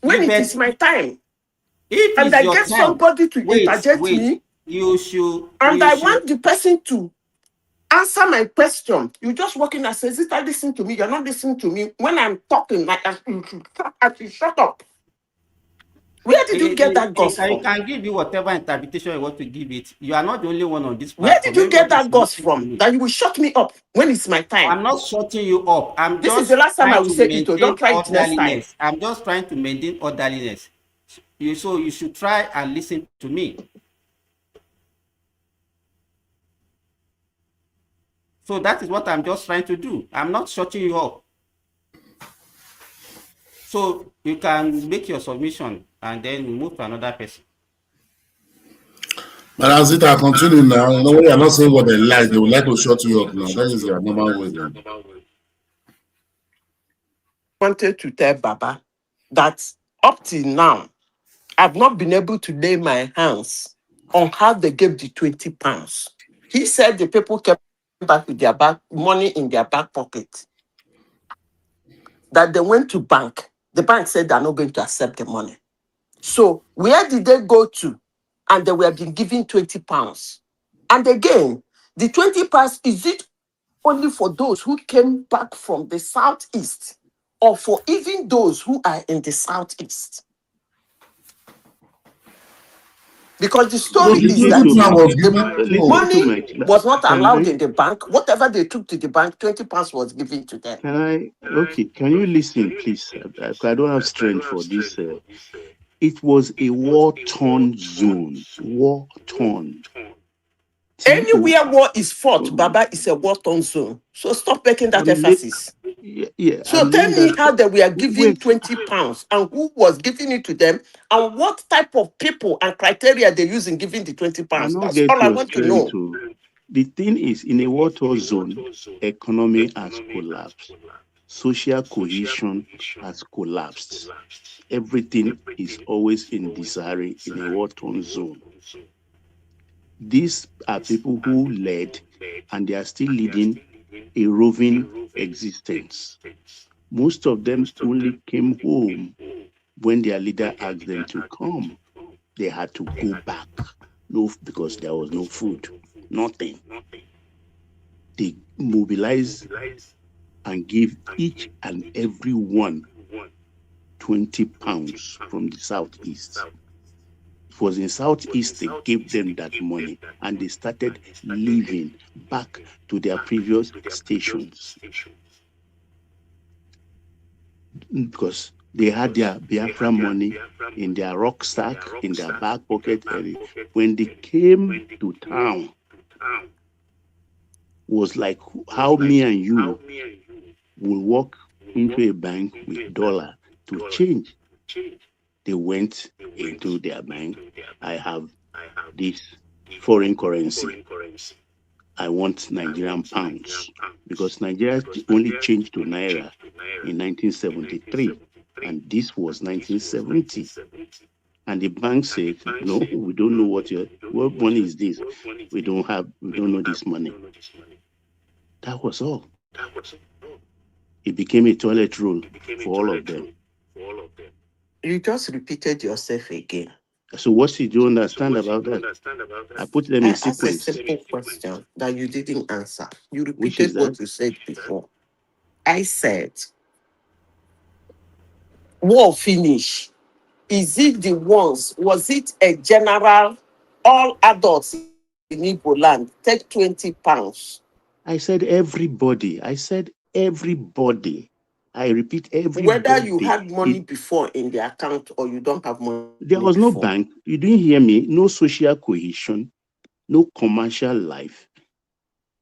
when You it bet. is my time. If And it's I your get time, somebody to interject wait. me, You should, and I want the person to answer my question. You just walking and say, Zita, listen to me. You're not listening to me. When I'm talking, like I should shut up. Where did you get that goss I from? can give you whatever interpretation you want to give it. You are not the only one on this Where did platform. you get Everybody that is goss listening to from? me. That you will shut me up when it's my time. I'm not shutting you up. I'm This is the just last time I trying will to say it. So don't maintain try it next time. orderliness. I'm just trying to maintain orderliness. So you should try and listen to me. So that is what I'm just trying to do. I'm not shutting you up. So you can make your submission and then we move to another person. But as it, I continue now. You know, we are not saying what they like. They would like to shut you up now. That is their normal way then. Wanted to tell Baba that up till now, I've not been able to lay my hands on how they gave the 20 pounds. He said the people kept back with their back money in their back pocket. That they went to bank. The bank said they're not going to accept the money. So where did they go to? And they were being given 20 pounds. And again, the 20 pounds, is it only for those who came back from the southeast or for even those who are in the southeast? Because the story The is 20 that plan was the given. Listen Oh, to money my. was not Can allowed I? in the bank. Whatever they took to the bank, 20 pounds was given to them. Can I? Okay. Can you listen, please? I don't have strength for this. It was a war-torn zone. War-torn. Anywhere war is fought, Baba is a war-torn zone. So stop making that emphasis. Yeah, So I'm tell laying me that. how they were given Wait, 20 pounds and who was giving it to them and what type of people and criteria they use in giving the 20 I pounds. not That's get all I your want to strength know. to. The thing is, in a war-torn zone, economy has collapsed. Social cohesion has collapsed. Everything is always in disarray in a war-torn zone. These are people who led, and they are still leading a roving existence. Most of them only came home when their leader asked them to come. They had to go back, no, because there was no food, nothing. They mobilized and gave each and every one 20 pounds from the southeast. It was in southeast they gave them that money, and they started living back to their previous stations because they had their Biafra money in their rucksack, in their back pocket. And when they came to town, was like how me and you will walk into a bank with dollar to change. They went into their bank. I have this foreign currency. I want Nigerian pounds because Nigeria only changed to Naira in 1973 and this was 1970. And the bank said, no, we don't know what money is this. We don't know this money. That was all. It became a toilet roll for all of them. You just repeated yourself again. So what did you understand about that? I put them I in asked a sequence. simple question that you didn't answer. You Which is repeated that? what you said before. I said, war finish. Is it the ones? Was it a general, all adults in Igbo land take 20 pounds? I said everybody. I said everybody. I repeat, everybody. Whether you had money before in the account or you don't have money. There was no bank. You didn't hear me. No social cohesion, no commercial life,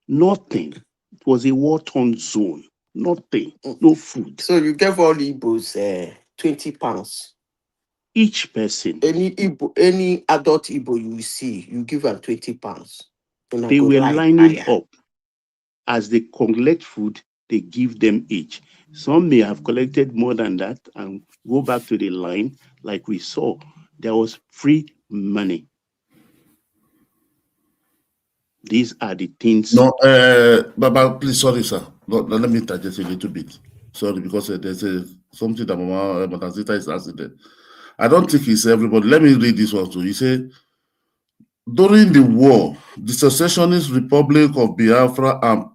nothing. It was a war-torn zone. Nothing. No food. So you gave all Igbos £20. Each person. Any adult Igbo you see, you give them £20. They were lining up. As they collect food, they give them each. Some may have collected more than that and go back to the line like we saw. There was free money. These are the things. No, Baba, please, sorry, sir. Let me interject a little bit. Sorry, because there's something that Madam Zita is asking there. I don't think it's everybody. Let me read this one too. He said, during the war, the Secessionist Republic of Biafra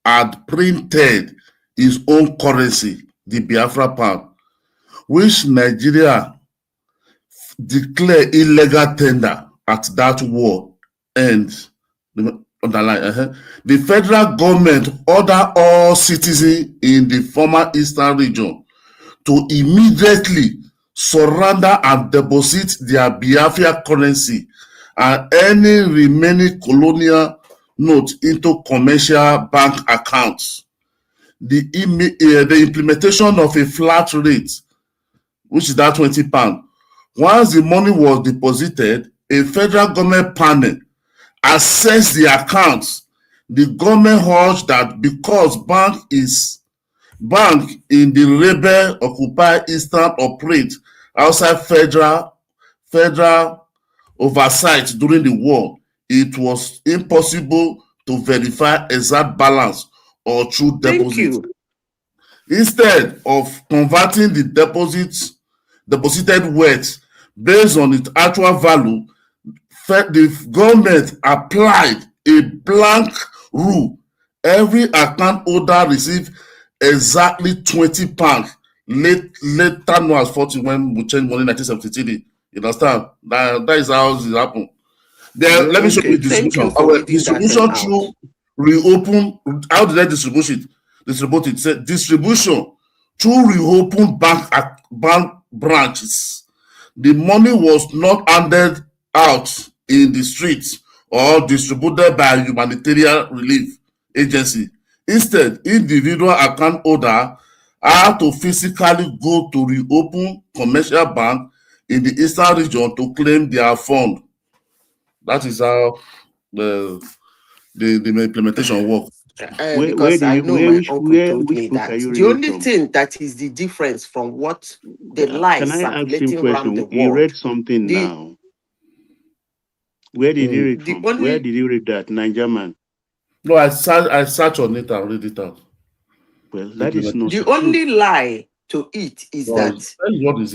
had printed its own currency, the Biafra pound, which Nigeria declared illegal tender at that war end. Underline. The federal government ordered all citizens in the former Eastern region to immediately surrender and deposit their Biafra currency and any remaining colonial notes into commercial bank accounts. The implementation of a flat rate, which is that £20. Once the money was deposited, a federal government panel assessed the accounts. The government urged that because bank in the rebel occupied Eastern operate outside federal oversight during the war, it was impossible to verify exact balance or true deposit. Instead of converting the deposited wealth based on its actual value, the government applied a blank rule. Every account holder received exactly £20. Later known as 40 when we changed money in 1973. You understand? That is how it happened. Then let me show you the distribution. Distribution through reopen. How did I distribute it? It said distribution through reopen bank branches. The money was not handed out in the streets or distributed by a humanitarian relief agency. Instead, individual account holder had to physically go to reopen commercial bank in the Eastern region to claim their fund. That is how the implementation works. Because I know my uncle told me that the only thing that is the difference from what the lies circulating around the world. He read something now. Where did he read from? Where did he read that? Niger man. No, I search on it and read it out. Well, that is not the only lie to it is that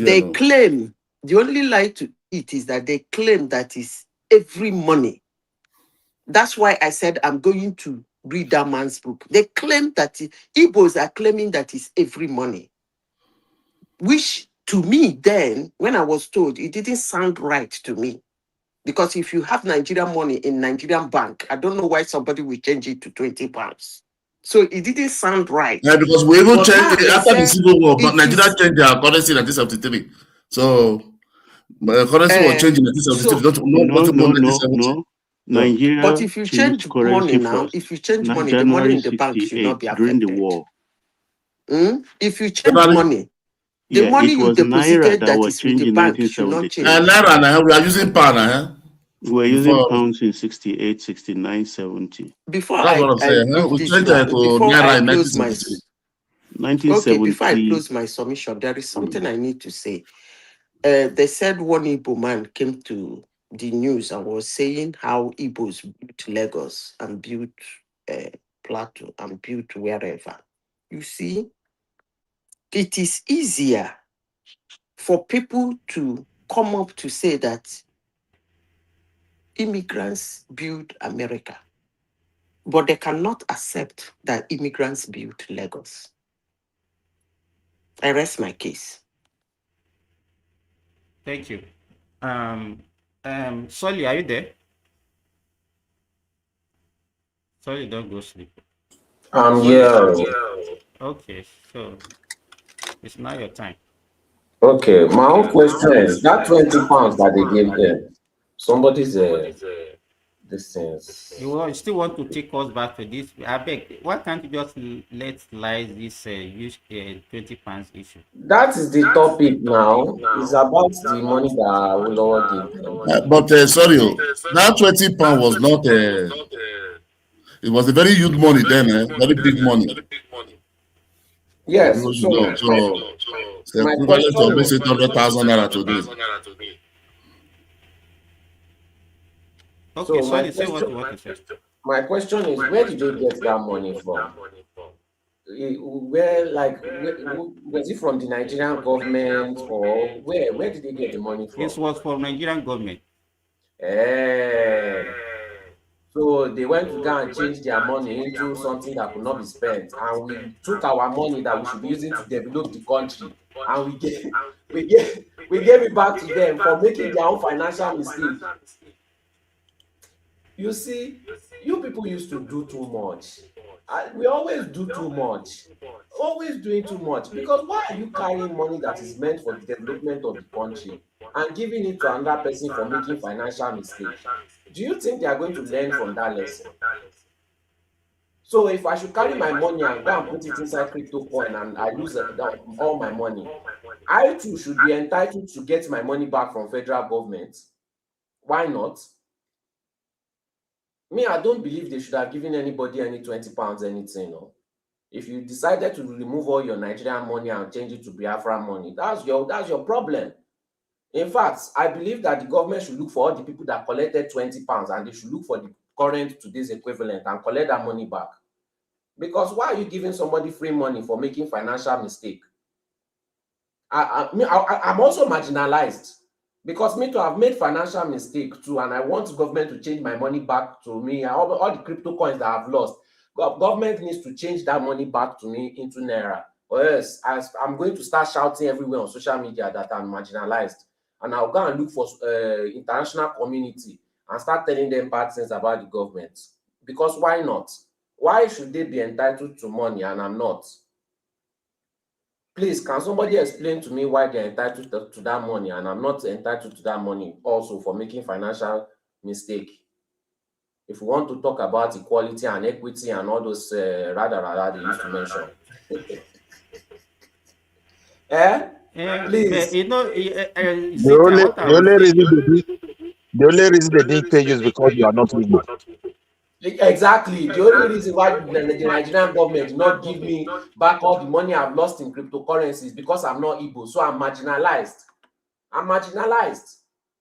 they claim. The only lie to it is that they claim that is every money. That's why I said I'm going to read that man's book. They claim that Igbos are claiming that it's every money, which to me then, when I was told, it didn't sound right to me. Because if you have Nigerian money in Nigerian bank, I don't know why somebody will change it to £20. So it didn't sound right. Yeah, because we even changed it after the Civil War, but Nigeria changed their currency in 1973. So currency was changed in 1973. No. Nigeria. But if you change money now, if you change money, the money in the bank should not be affected. During the war. If you change money, the money you deposited that is in the bank should not change. Naira, we are using pound. We're using pounds in 68, 69, 70. Before I close my submission, there is something I need to say. They said one Igbo man came to the news and was saying how Igbos built Lagos and built Plateau and built wherever. You see, it is easier for people to come up to say that immigrants built America, but they cannot accept that immigrants built Lagos. I rest my case. Thank you. Solly, are you there? Solly, don't go sleep. Yeah. Okay, so it's now your time. Okay, my own question is that 20 pounds that they gave them, somebody's this things. You still want to take us back to this? I beg, why can't you just let lie this use 20 pounds issue? That is the topic now. It's about the money that Awolowo gave them. But sorry, that 20 pound was not it was a very huge money then, very big money. Yes, You so know, so it's my equivalent to question almost is 800,000 naira today. Okay, so sorry, say what you want to say. my question is, where did they get that money from? Where, like, was it from the Nigerian government, or where did they get the money from? This was from Nigerian government. So they went to go and change their money into something that could not be spent, and we took our money that we should be using to develop the country, and we gave it back to them for making their own financial mistake. You see, you people used to do too much. We always do too much, always doing too much. Because why are you carrying money that is meant for the development of the country and giving it to another person for making financial mistake? Do you think they are going to learn from that lesson? So if I should carry my money and go and put it inside crypto coin and I lose all my money, I too should be entitled to get my money back from federal government. Why not? Me, I don't believe they should have given anybody any 20 pounds anything. No. If you decided to remove all your Nigerian money and change it to Biafra money, that's your problem. In fact, I believe that the government should look for all the people that collected 20 pounds and they should look for the current today's equivalent and collect that money back. Because why are you giving somebody free money for making financial mistake? I'm also marginalized. Because me to have made financial mistake too, and I want government to change my money back to me, all the crypto coins that I've lost, government needs to change that money back to me into Naira. Or else I'm going to start shouting everywhere on social media that I'm marginalized. And I'll go and look for international community and start telling them bad things about the government. Because why not? Why should they be entitled to money and I'm not? Please, can somebody explain to me why they're entitled to that money and I'm not entitled to that money also for making financial mistake? If we want to talk about equality and equity and all those rather they used to mention. Please. The only reason they didn't pay you is because you are not Igbo. Exactly. The only reason why the Nigerian government did not give me back all the money I've lost in cryptocurrencies is because I'm not Igbo, so I'm marginalized.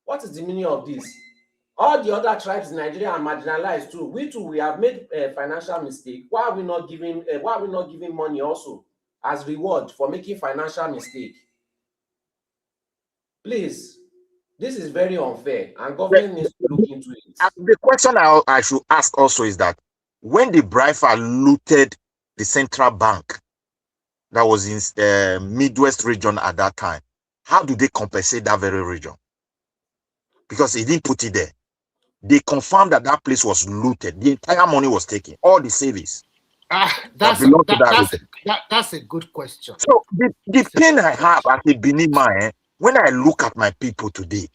What is the meaning of this? All the other tribes in Nigeria are marginalized too. We have made a financial mistake. Why are we not giving money also as reward for making financial mistake? Please, this is very unfair, and government needs to look into it. The question I should ask also is that when the Biafra looted the central bank that was in Midwest region at that time, how do they compensate that very region? Because he didn't put it there. They confirmed that that place was looted. The entire money was taken, all the savings. That's a good question. So the pain I have as a Benin man, when I look at my people today,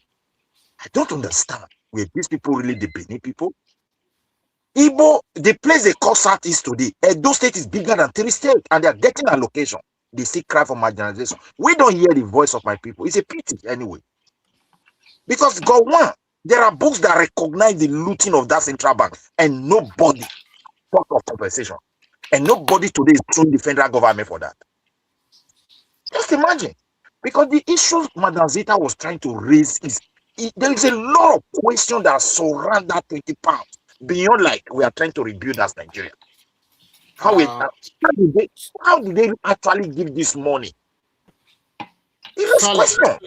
I don't understand. Were these people really the Benin people? Igbo, the place they call Southeast today, Edo State is bigger than 3 states, and they are getting allocation. They still cry for marginalization. We don't hear the voice of my people. It's a pity anyway. Because Gowon, there are books that recognize the looting of that central bank, and nobody talk of compensation. And nobody today is suing the federal government for that. Just imagine. Because the issue Madam Zita was trying to raise is, there is a lot of questions that surround that 20 pounds. Beyond like we are trying to rebuild as Nigeria. How did they actually give this money? Question.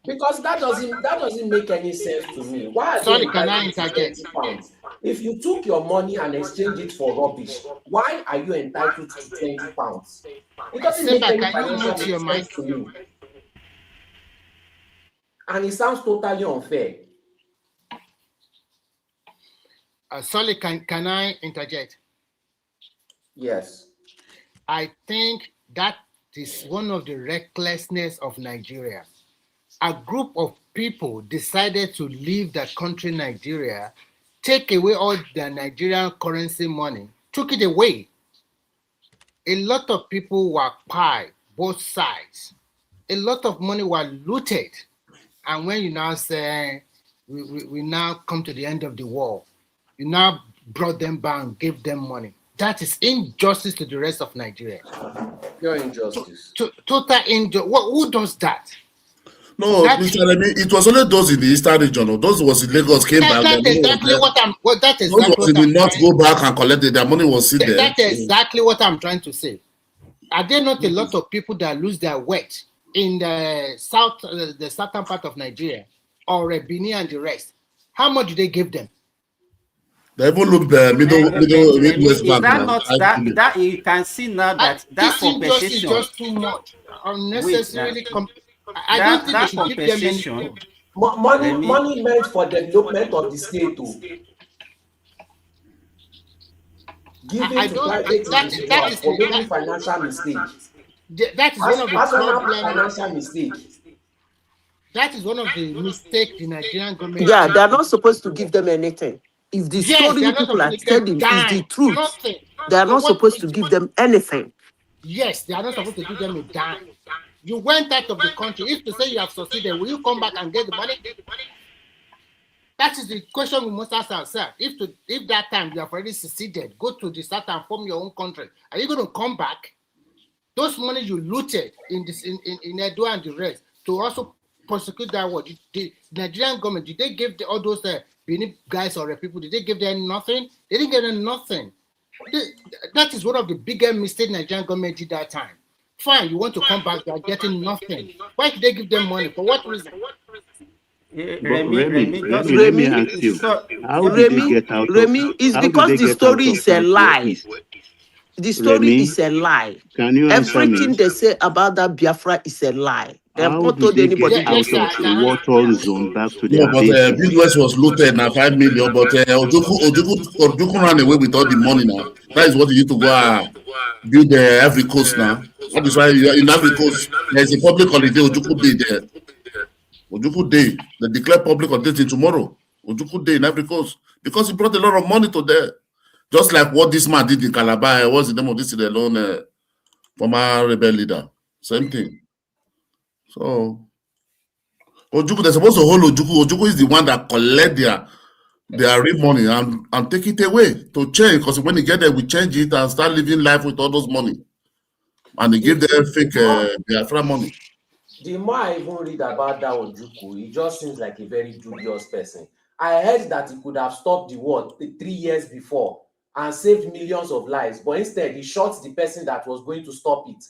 Because that doesn't make any sense to me. Why are Sorry, can I interject? £20? If you took your money and exchanged it for rubbish, why are you entitled to £20? It doesn't make any financial sense to me. And it sounds totally unfair. Sorry, can I interject? Yes. I think that is one of the recklessness of Nigeria. A group of people decided to leave the country Nigeria, take away all the Nigerian currency money, took it away. A lot of people were pied, both sides. A lot of money were looted. And when you now say, we now come to the end of the war, you now brought them back and gave them money. That is injustice to the rest of Nigeria. Pure injustice. Total injustice. Who does that? No, Mr. Remy, it was only those in the eastern region. Or those was in Lagos came back. That's exactly what I'm. Well, that is those exactly was in the north go back and collect it. Their money was still there. That's exactly what I'm trying to say. Are there not a lot of people that lose their weight in the south, the southern part of Nigeria, or Benin and the rest? How much do they give them? They even look the Midwest Is Bank. that not that you can see now that that compensation is just too much, unnecessarily. I don't think they should give them anything. Money meant for development of the state. Giving to private individuals for making financial mistakes. That is one of the financial mistakes. That is one of the mistakes the Nigerian government. Yeah, they are not supposed to give them anything. If the story people are telling is the truth, they are not supposed to give them anything. Yes, they are not supposed to give them a dime. You went out of the country. If to say you have succeeded, will you come back and get the money? That is the question we must ask ourselves. If that time you have already succeeded, go to the south and form your own country. Are you going to come back? Those money you looted in Edo and the rest to also prosecute that war. The Nigerian government, did they give all those Benin guys or people, did they give them nothing? They didn't give them nothing. That is one of the biggest mistakes Nigerian government did that time. Fine, you want to come back, you are getting nothing. Why did they give them money? For what reason? Remy, let me ask you. How did they get out of Remy, it's because the story is a lie. The story is a lie. Can you answer Everything me? they say about that Biafra is a lie. They have How not did told they anybody. get out of the war-torn zone back to No, their but bases? Midwest was looted now 5 million, but Ojuku ran away with all the money now. That is what you need to go build every coast now. That is why in every coast there's a public holiday. Ojuku Day there. Ojuku Day. They declare public holiday tomorrow. Ojuku Day in every coast because he brought a lot of money to there. Just like what this man did in Calabar. What's the name of this alone? Former rebel leader. Same thing. So Ojuku, they're supposed to hold Ojuku. Ojuku is the one that collect their real money and take it away to change. Because when they get there, we change it and start living life with all those money. And they give them fake Biafra money. The more I even read about that Ojuku, he just seems like a very dubious person. I heard that he could have stopped the war 3 years before and saved millions of lives, but instead he shot the person that was going to stop it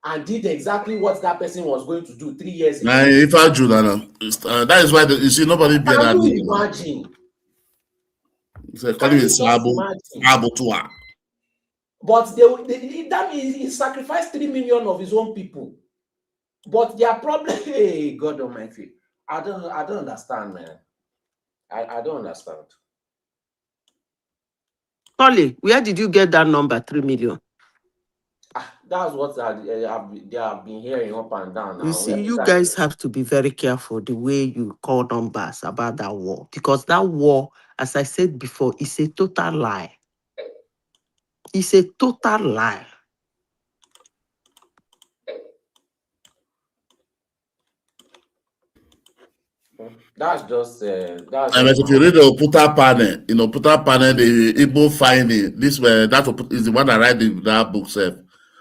and did exactly what that person was going to do 3 years ago. If I do that, that is why you see nobody bear that. Can you imagine? Calling it Sabo Tua. But that means he sacrificed 3 million of his own people. But their problem, hey, God Almighty, I don't understand, man. I don't understand. Holly, where did you get that number, 3 million? That's what they have been hearing up and down now. You see, you guys have to be very careful the way you call numbers about that war. Because that war, as I said before, is a total lie. It's a total lie. That's just that's. And if you read the Oputa panel, Oputa panel, the Igbo finding this way, that is the one that write that book.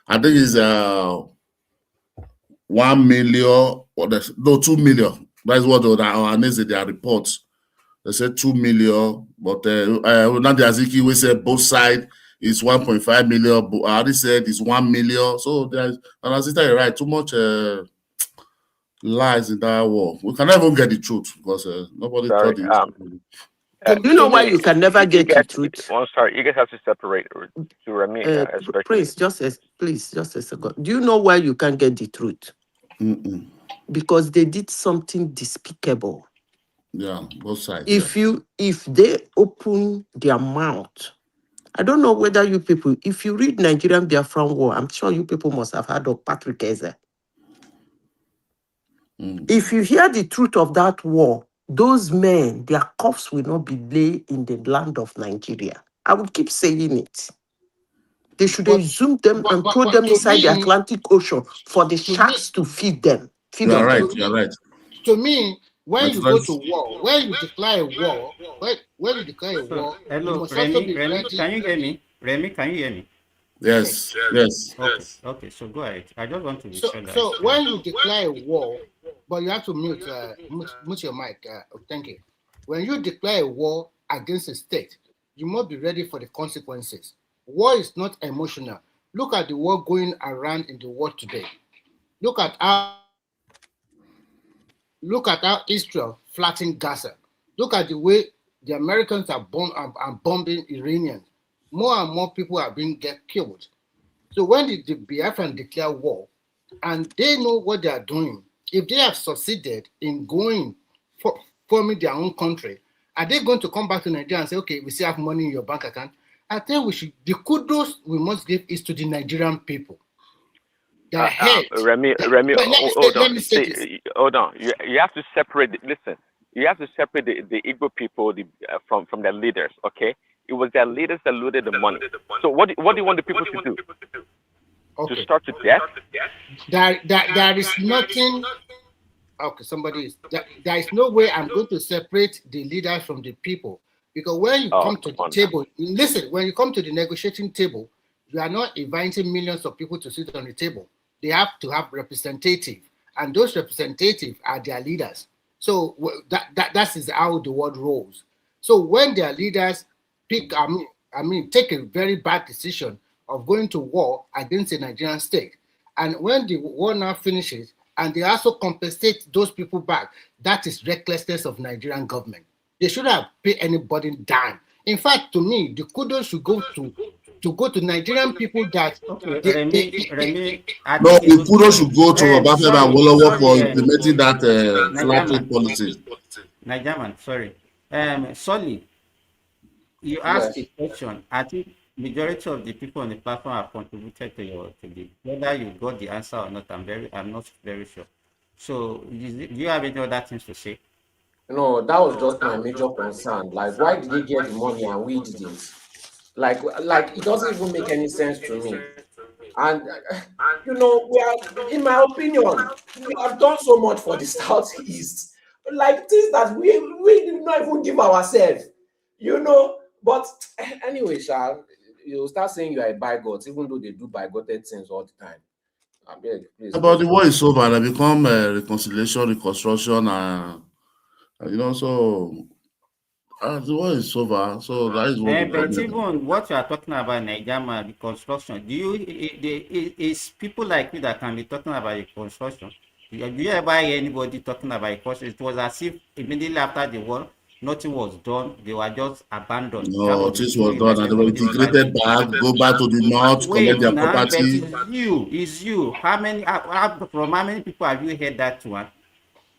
I think it's 1 million or 2 million. That's what our their reports. They said 2 million, but Nandi Aziki we said both sides is 1.5 million. But I already said it's 1 million. So there's and as you're right, too much lies in that war. We can never get the truth because nobody told you. Do you know why you can never get the truth? I'm sorry, you guys have to separate to Remy. Prince, please, just a second. Do you know why you can't get the truth? Because they did something despicable. Yeah, both sides. If they open their mouth I don't know whether you people, if you read Nigerian Biafran War, I'm sure you people must have heard of Patrick Eze. If you hear the truth of that war, those men, their corpse will not be laid in the land of Nigeria. I will keep saying it. They should exhume them and throw them inside the Atlantic Ocean for the sharks to feed them. You are right. You are right. To me, when you go to war, when you declare a war, when you declare a war, hello, you must Remy, also be Remy, ready. can you hear me? Remy, can you hear me? Yes, yes. Okay, so go ahead. I just want to be sure that. So when you declare a war, but you have to mute your mic. Thank you. When you declare a war against a state, you must be ready for the consequences. War is not emotional. Look at the war going around in the world today. Look at how Israel flattened Gaza. Look at the way the Americans are bombing Iranians. More and more people are being killed. So when the Biafran declare war, and they know what they are doing, if they have succeeded in forming their own country, are they going to come back to Nigeria and say, okay, we still have money in your bank account? I think the kudos we must give is to the Nigerian people. Remy, hold on. You have to separate. Listen, you have to separate the Igbo people from their leaders. Okay, it was their leaders that looted the money. So what do you want the people to do? Okay. To start to death? There is nothing. Okay, there is no way I'm going to separate the leaders from the people, because when you come to the table, listen. When you come to the negotiating table, you are not inviting millions of people to sit on the table. They have to have representatives, and those representatives are their leaders. So that is how the world rolls. So when their leaders take a very bad decision of going to war against the Nigerian state, and when the war now finishes, and they also compensate those people back, that is recklessness of Nigerian government. They should have paid anybody down. In fact, to me, the kudos should go to Nigerian people that Remy, no, the kudos should go to Obafemi and Awolowo for implementing that flat rate policy. Nigerian, sorry. Solly, you asked a question. I think majority of the people on the platform have contributed to whether you got the answer or not. I'm not very sure. So, do you have any other things to say? No, that was just my major concern. Like, why did they get the money and we didn't? Like it doesn't even make any sense to me. And we are, in my opinion, we have done so much for the Southeast, like things that we did not even give ourselves, But anyway, you start saying you are a bigot, even though they do bigoted things all the time. About the war is over, and become reconciliation, reconstruction, so the war is over. So that is what. But even what you are talking about, Nigeria, the construction, is people like you that can be talking about the construction? Do you ever hear anybody talking about the construction? It was as if immediately after the war, nothing was done. They were just abandoned. No, this was done, and they were integrated back, go back to the north, collect their property. It's you. From how many people have you heard that one?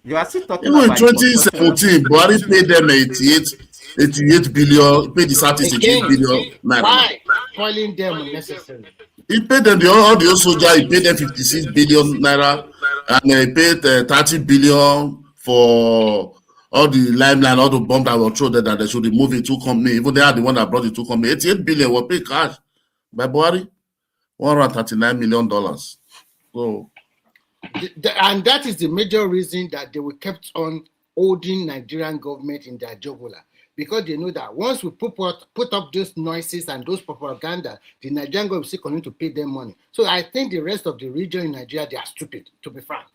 You are still talking about. In 2017, Buhari paid them 88 billion, paid the Southeast 88 billion. Why? Spoiling them unnecessarily. He paid them, all the old soldiers, he paid them 56 billion naira, and he paid 30 billion for all the limelight, all the bombs that were thrown there, that they should remove it to company. Even they are the one that brought it to company. 88 billion were paid cash by Buhari, $139 million. So, and that is the major reason that they were kept on holding Nigerian government in their jugular, because they know that once we put up those noises and those propaganda, the Nigerian government will still continue to pay them money. So I think the rest of the region in Nigeria, they are stupid, to be frank,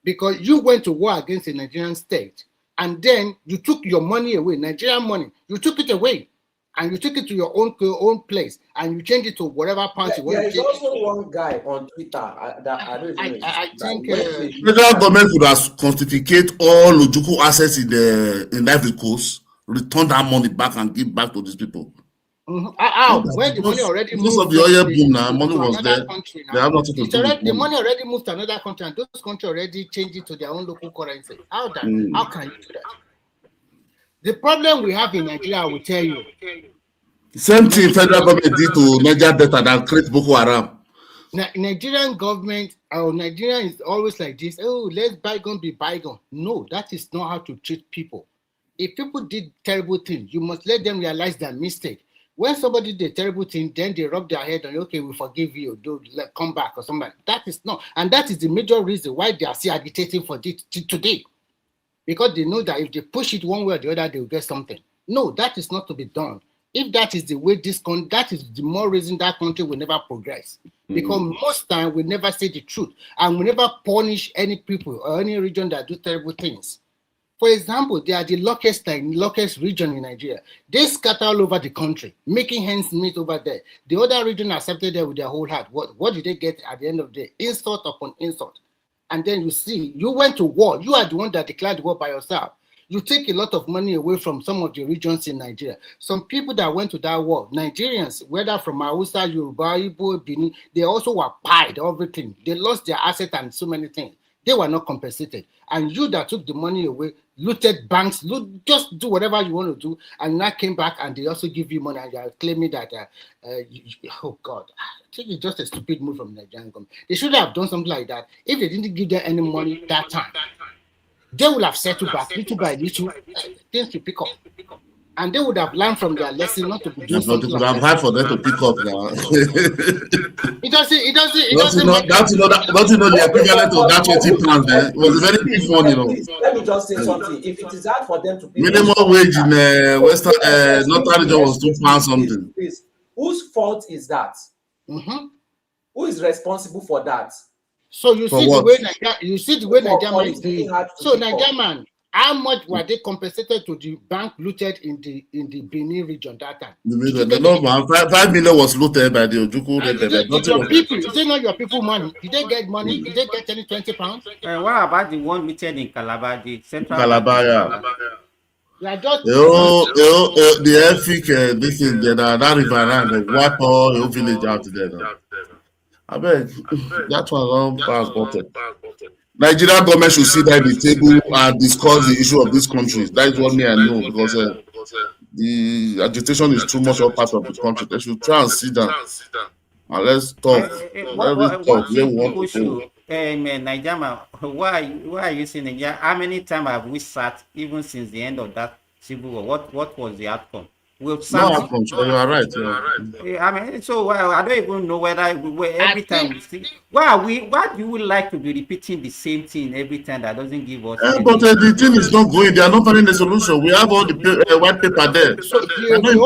because you went to war against the Nigerian state, and then you took your money away, Nigerian money, you took it away, and you took it to your own place, and you changed it to whatever part you want to take. There's also one guy on Twitter I think the federal government could have confiscated all Ojukwu assets in Ivory Coast, return that money back and give back to these people. Mm-hmm. When the money already moved of the oil boom now, money was there. Country now. They have nothing to do with the money already moved to another country, and those countries already changed it to their own local currency. How can you do that? The problem we have in Nigeria, I will tell you, Same thing federal government did to Niger Delta that create Boko Haram. Nigerian government or Nigeria is always like this. Oh, let bygone be bygone. No, that is not how to treat people. If people did terrible things, you must let them realize their mistake. When somebody did a terrible thing, then they rub their head on, okay, we forgive you, come back or something. That is not, and that is the major reason why they are still agitating for this today. Because they know that if they push it one way or the other, they will get something. No, that is not to be done. If that is the way that is the more reason that country will never progress. Because most time we never say the truth and we never punish any people or any region that do terrible things. For example, they are the luckiest region in Nigeria. They scatter all over the country, making hands meet over there. The other region accepted them with their whole heart. What did they get at the end of the day? Insult upon insult. And then you see, you went to war. You are the one that declared war by yourself. You take a lot of money away from some of the regions in Nigeria. Some people that went to that war, Nigerians, whether from Hausa, Yoruba, Igbo, Benin, they also were paid everything. They lost their assets and so many things. They were not compensated. And you that took the money away, looted banks, just do whatever you want to do, and that came back and they also give you money and they are claiming that, oh God, I think it's just a stupid move from the Nigerian government. They should have done something like that. If they didn't give them any money that time, they would have settled back little by little, things to pick up. And they would have learned from their lesson not to be doing something like that. It's hard for them to pick up now. It doesn't matter. That's the equivalent of that 20 pounds. It was very big one, you know. Let me just say something. If it is hard for them to pick minimum wage in Western Northern region was 2 pounds something. Please. Whose fault is that? Who is responsible for that? So you see the way Nigeria is doing. So Nigeria, how much were they compensated to the bank looted in the Benin region that time? The number 5 million was looted by the Ojukwu. Is it not your people money? Did they get money? Did they get any 20 pounds? What about the one looted in Calabar, the central Calabar? The Efik, this is that river around the water village out there. I bet that one transported. Nigerian government should sit down at the table and discuss the issue of this country. That is what I know, because the agitation is too much of part of the country. They should try and sit down and let's talk. Nigeria, why are you saying Nigeria? How many times have we sat even since the end of that civil war? What was the outcome? No outcome. So you are right. I mean, so I don't even know whether every time we see. Why do you like to be repeating the same thing every time that doesn't give us? But the thing is not going. They are not finding the solution. We have all the white paper there. So the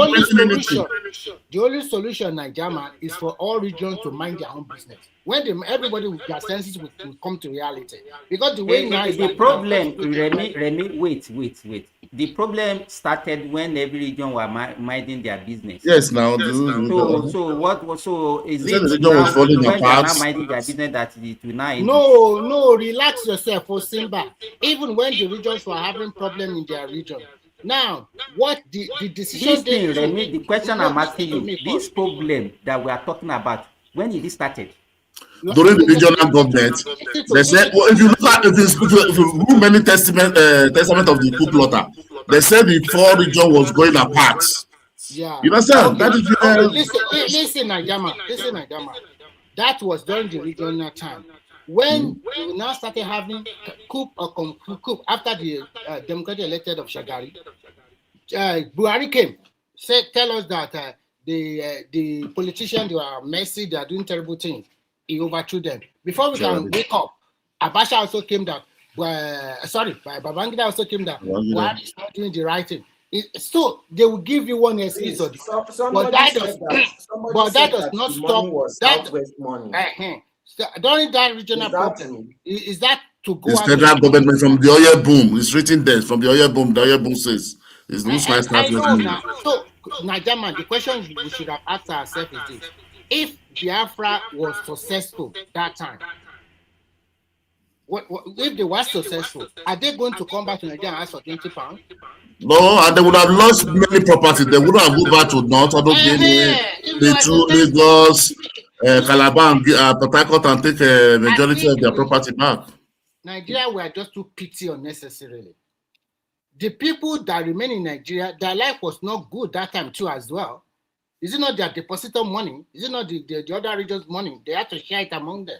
only solution, Nigeria, is for all regions to mind their own business. When everybody with their senses will come to reality, because the way now is the problem. Remy, wait. The problem started when every region were minding their business. Yes, now. So is it now when they are now minding their business that it will now end? No, relax yourself, for Simba. Even when the regions were having problems in their region. Now, what the decision? Remy, the question I'm asking you, this problem that we are talking about, when did it started? During the regional government, they said, well, if you look at if you read many testament of the coup plotter, they said the 4 region was going apart. Yeah, you understand? That is listen, Nigama. That was during the regional time when we now started having coup after the democratic elected of Shagari. Buhari came, tell us that the politicians, they are messy, they are doing terrible things. He overthrew them. Before we can wake up, Abacha also came down. Babangida also came down. Buhari is not doing the right thing. So they will give you one excuse, but that does not stop that money. During that regional problem, is that to go? It's federal government from the oil boom. It's written there from the oil boom. The oil boom says it's no slice. So, Nigeria, the question we should have asked ourselves is this: if Biafra was successful that time, if they were successful, are they going to come back to Nigeria and ask for 20 pounds? No, and they would have lost many properties. They wouldn't have gone back to North, Lagos, Calabar, and Port Harcourt, and take a majority of their property back. Nigeria were just too petty unnecessarily. The people that remain in Nigeria, their life was not good that time too as well. Is it not their depositor money? Is it not the other region's money? They have to share it among them.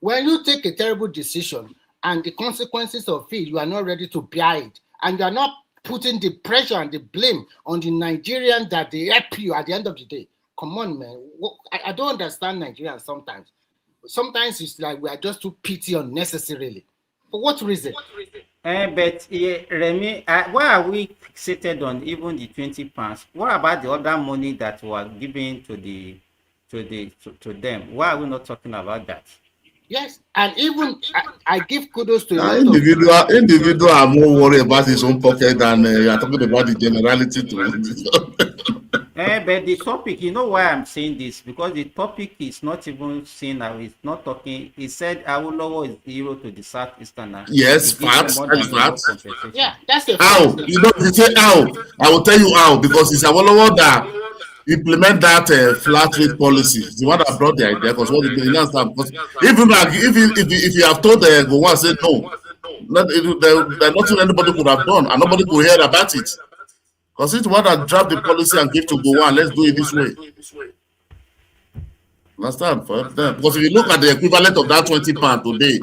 When you take a terrible decision and the consequences of it, you are not ready to bear it, and you are not putting the pressure and the blame on the Nigerians that they help you at the end of the day. Come on, man. I don't understand Nigerians sometimes. Sometimes it's like we are just too petty unnecessarily. For what reason? But Remy, why are we fixated on even the 20 pounds? What about the other money that was given to them? Why are we not talking about that? Yes, and even I give kudos to individual are more worried about his own pocket than you are talking about the generality to But the topic, you know why I'm saying this? Because the topic is not even seen now. It's not talking. He said Awolowo is the hero to the Southeastern. Yes, facts. That's facts. Yeah, that's a how. fact. You know, if you say how, I will tell you how, because it's Awolowo that implement that flat rate policy. The one that brought the idea, because what you understand, because if you have told Gowon, say no, there's nothing anybody could have done, and nobody could hear about it. Because it's one that draft the policy and give to Gowon, let's do it this way. Understand? For them. Because if you look at the equivalent of that 20 pound today,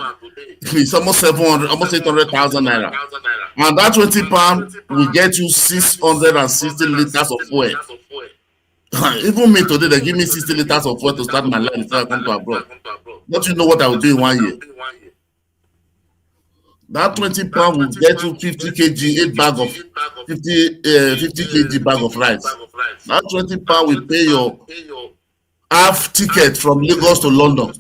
it's almost 700, almost 800,000 naira. And that 20 pound will get you 660 liters of fuel. Even me today, they give me 60 liters of fuel to start my life before I come to abroad. Don't you know what I will do in 1 year? That 20 pound will get you 50 kg, 8 bag of 50 kg bag of rice. That 20 pound will pay your half ticket from Lagos to London.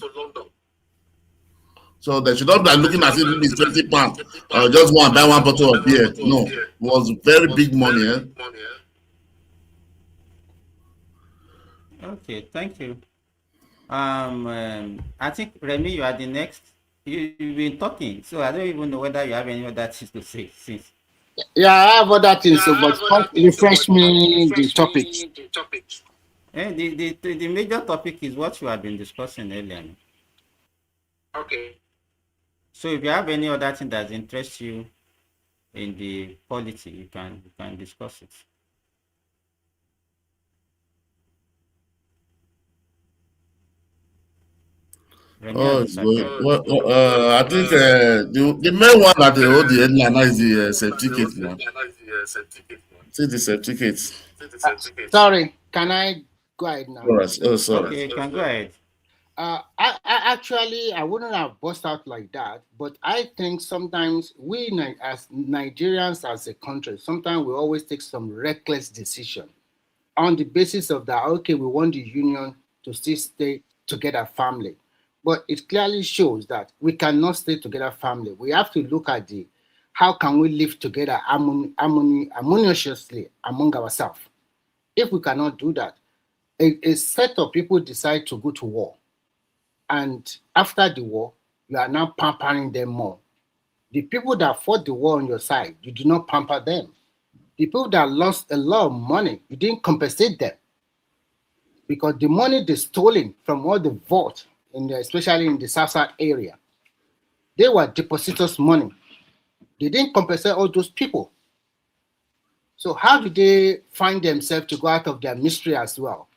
So they should not be looking at it it's 20 pounds or just buy one bottle of beer. No, it was very big money. Okay, thank you. I think Remy, you are the next. You've been talking, so I don't even know whether you have any other things to say. Since yeah, I have other things, but refresh me the topics. The major topic is what you have been discussing earlier. Okay. So if you have any other thing that interests you in the polity, you can discuss it. Oh, I think the main one that they hold the headline is the certificate now. See the certificate. Sorry, can I go ahead now? Oh, sorry. Okay, you can go ahead. I actually wouldn't have bust out like that, but I think sometimes we as Nigerians as a country, sometimes we always take some reckless decision on the basis of that, okay, we want the union to still stay together family. But it clearly shows that we cannot stay together family. We have to look at how can we live together harmoniously among ourselves. If we cannot do that, a set of people decide to go to war. And after the war, you are now pampering them more. The people that fought the war on your side, you do not pamper them. The people that lost a lot of money, you didn't compensate them. Because the money they stolen from all the vault, especially in the South area, they were depositors' money. They didn't compensate all those people. So how did they find themselves to go out of their mystery as well?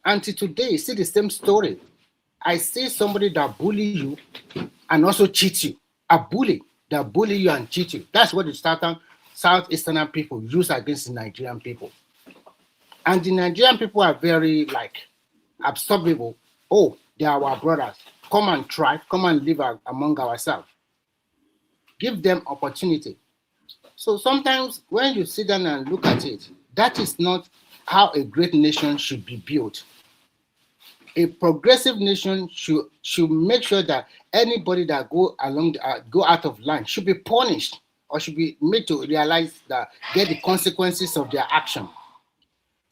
Until today, you see the same story. I see somebody that bully you and also cheat you. A bully that bully you and cheat you. That's what the Southeastern people use against the Nigerian people. And the Nigerian people are very absorbable. Oh, they are our brothers. Come and try, come and live among ourselves. Give them opportunity. So sometimes when you sit down and look at it, that is not how a great nation should be built. A progressive nation should make sure that anybody that go out of line should be punished or should be made to realize that get the consequences of their action.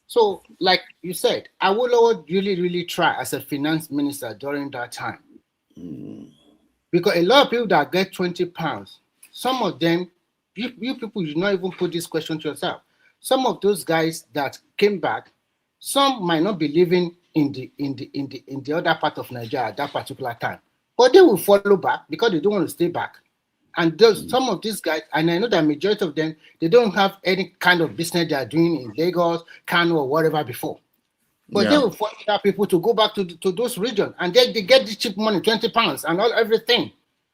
So, like you said, Awolowo really try as a finance minister during that time. Because a lot of people that get 20 pounds, some of them, you people, you not even put this question to yourself. Some of those guys that came back, some might not be living in the other part of Nigeria at that particular time, but they will follow back because they don't want to stay back. And some of these guys, and I know that majority of them, they don't have any kind of business they are doing in Lagos, Kano, or whatever before. But they will force other people to go back to those regions, and they get the cheap money, £20 and everything,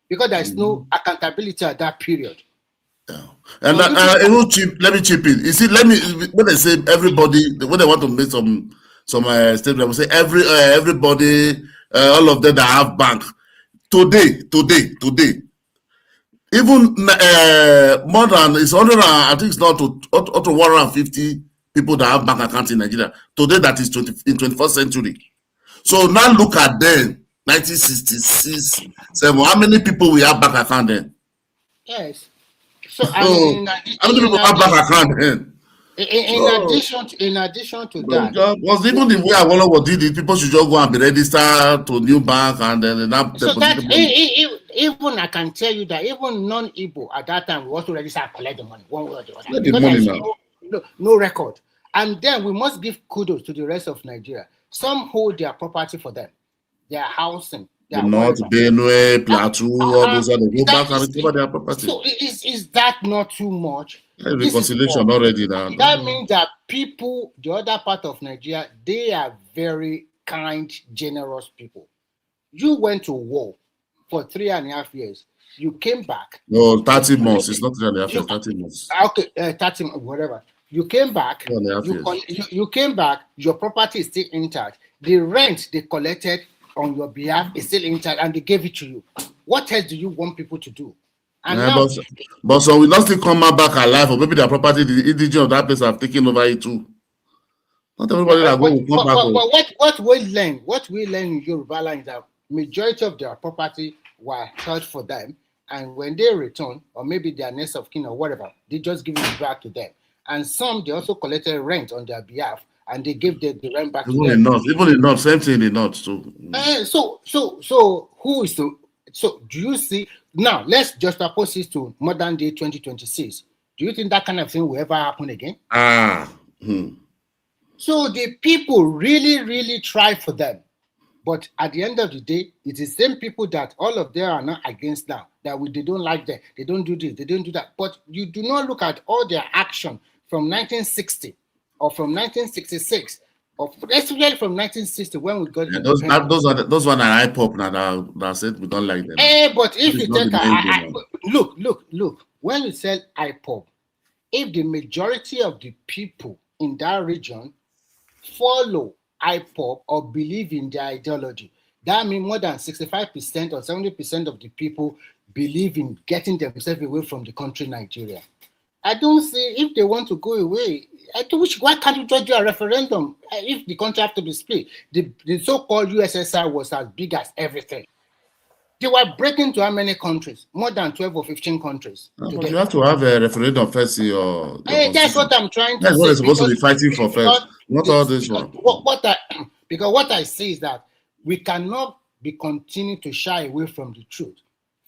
because there is no accountability at that period. And let me chip in. You see, when they say everybody, when they want to make some statement, we say everybody, all of them that have bank today. Even more than it's 100, I think it's not to 150 people that have bank accounts in Nigeria today. That is in 21st century. So now look at them, 1966, 7. How many people we have bank account then? Yes. So how many people have bank account then? In addition to that, was even the way Awolowo did it, people should just go and be registered to new bank and then so that even I can tell you that even non-Igbo at that time we also register and collect the money one way or the other. The money now. No record. And then we must give kudos to the rest of Nigeria. Some hold their property for them, their housing. The North, Benue, Plateau, all those are the go back and recover their property. So is that not too much? Reconciliation already now. That means that people, the other part of Nigeria, they are very kind, generous people. You went to war for 3.5 years. You came back. No, 30 months. It's not 3.5 years, 30 months. Okay, 30 whatever. You came back. You came back. Your property is still intact. The rent they collected on your behalf is still intact, and they gave it to you. What else do you want people to do? And but so we not still come back alive, or maybe their property, the indigenous of that place have taken over it too. Not everybody that will come back. But what we learn in Yoruba land is that majority of their property were held for them, and when they return, or maybe their next of kin or whatever, they just give it back to them. And some they also collected rent on their behalf, and they gave the rent back to them. Even in North, same thing in the North too. So who is to? So do you see now? Let's just oppose this to modern day 2026. Do you think that kind of thing will ever happen again? So the people really try for them, but at the end of the day, it's the same people that all of them are not against now. That they don't like them, they don't do this, they don't do that. But you do not look at all their action from 1960 or from 1966. Or especially from 1960 when we got those one are high pop now that said we don't like them. But if you take look, when you sell IPOP, if the majority of the people in that region follow IPOP or believe in their ideology, that means more than 65% or 70% of the people believe in getting themselves away from the country Nigeria. I don't see if they want to go away. Why can't you just do a referendum if the country have to be split? The so-called USSR was as big as everything. They were breaking to how many countries? More than 12 or 15 countries. But you have to have a referendum first. That's what I'm trying to say. That's what they're supposed to be fighting for first. Not all this one. Because what I see is that we cannot be continuing to shy away from the truth,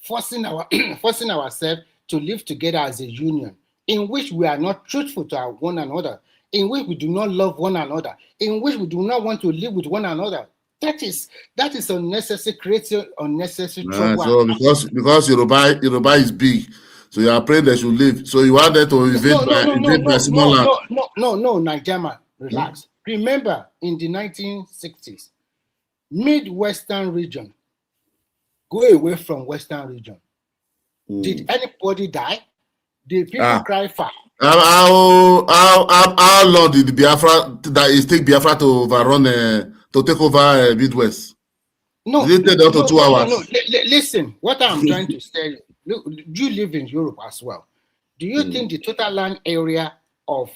forcing ourselves to live together as a union, in which we are not truthful to one another, in which we do not love one another, in which we do not want to live with one another. That is unnecessary, creating unnecessary trouble. So because Yoruba is big, so you are praying they should live. So you want them to invade my small land. No, Nigeria, relax. Remember, in the 1960s, Midwestern region go away from Western region. Did anybody die? Did people cry foul? How long did it take Biafra to overrun to take over Midwest? No, did it take up to 2 hours? No. Listen, what I'm trying to say, look, you live in Europe as well. Do you think the total land area of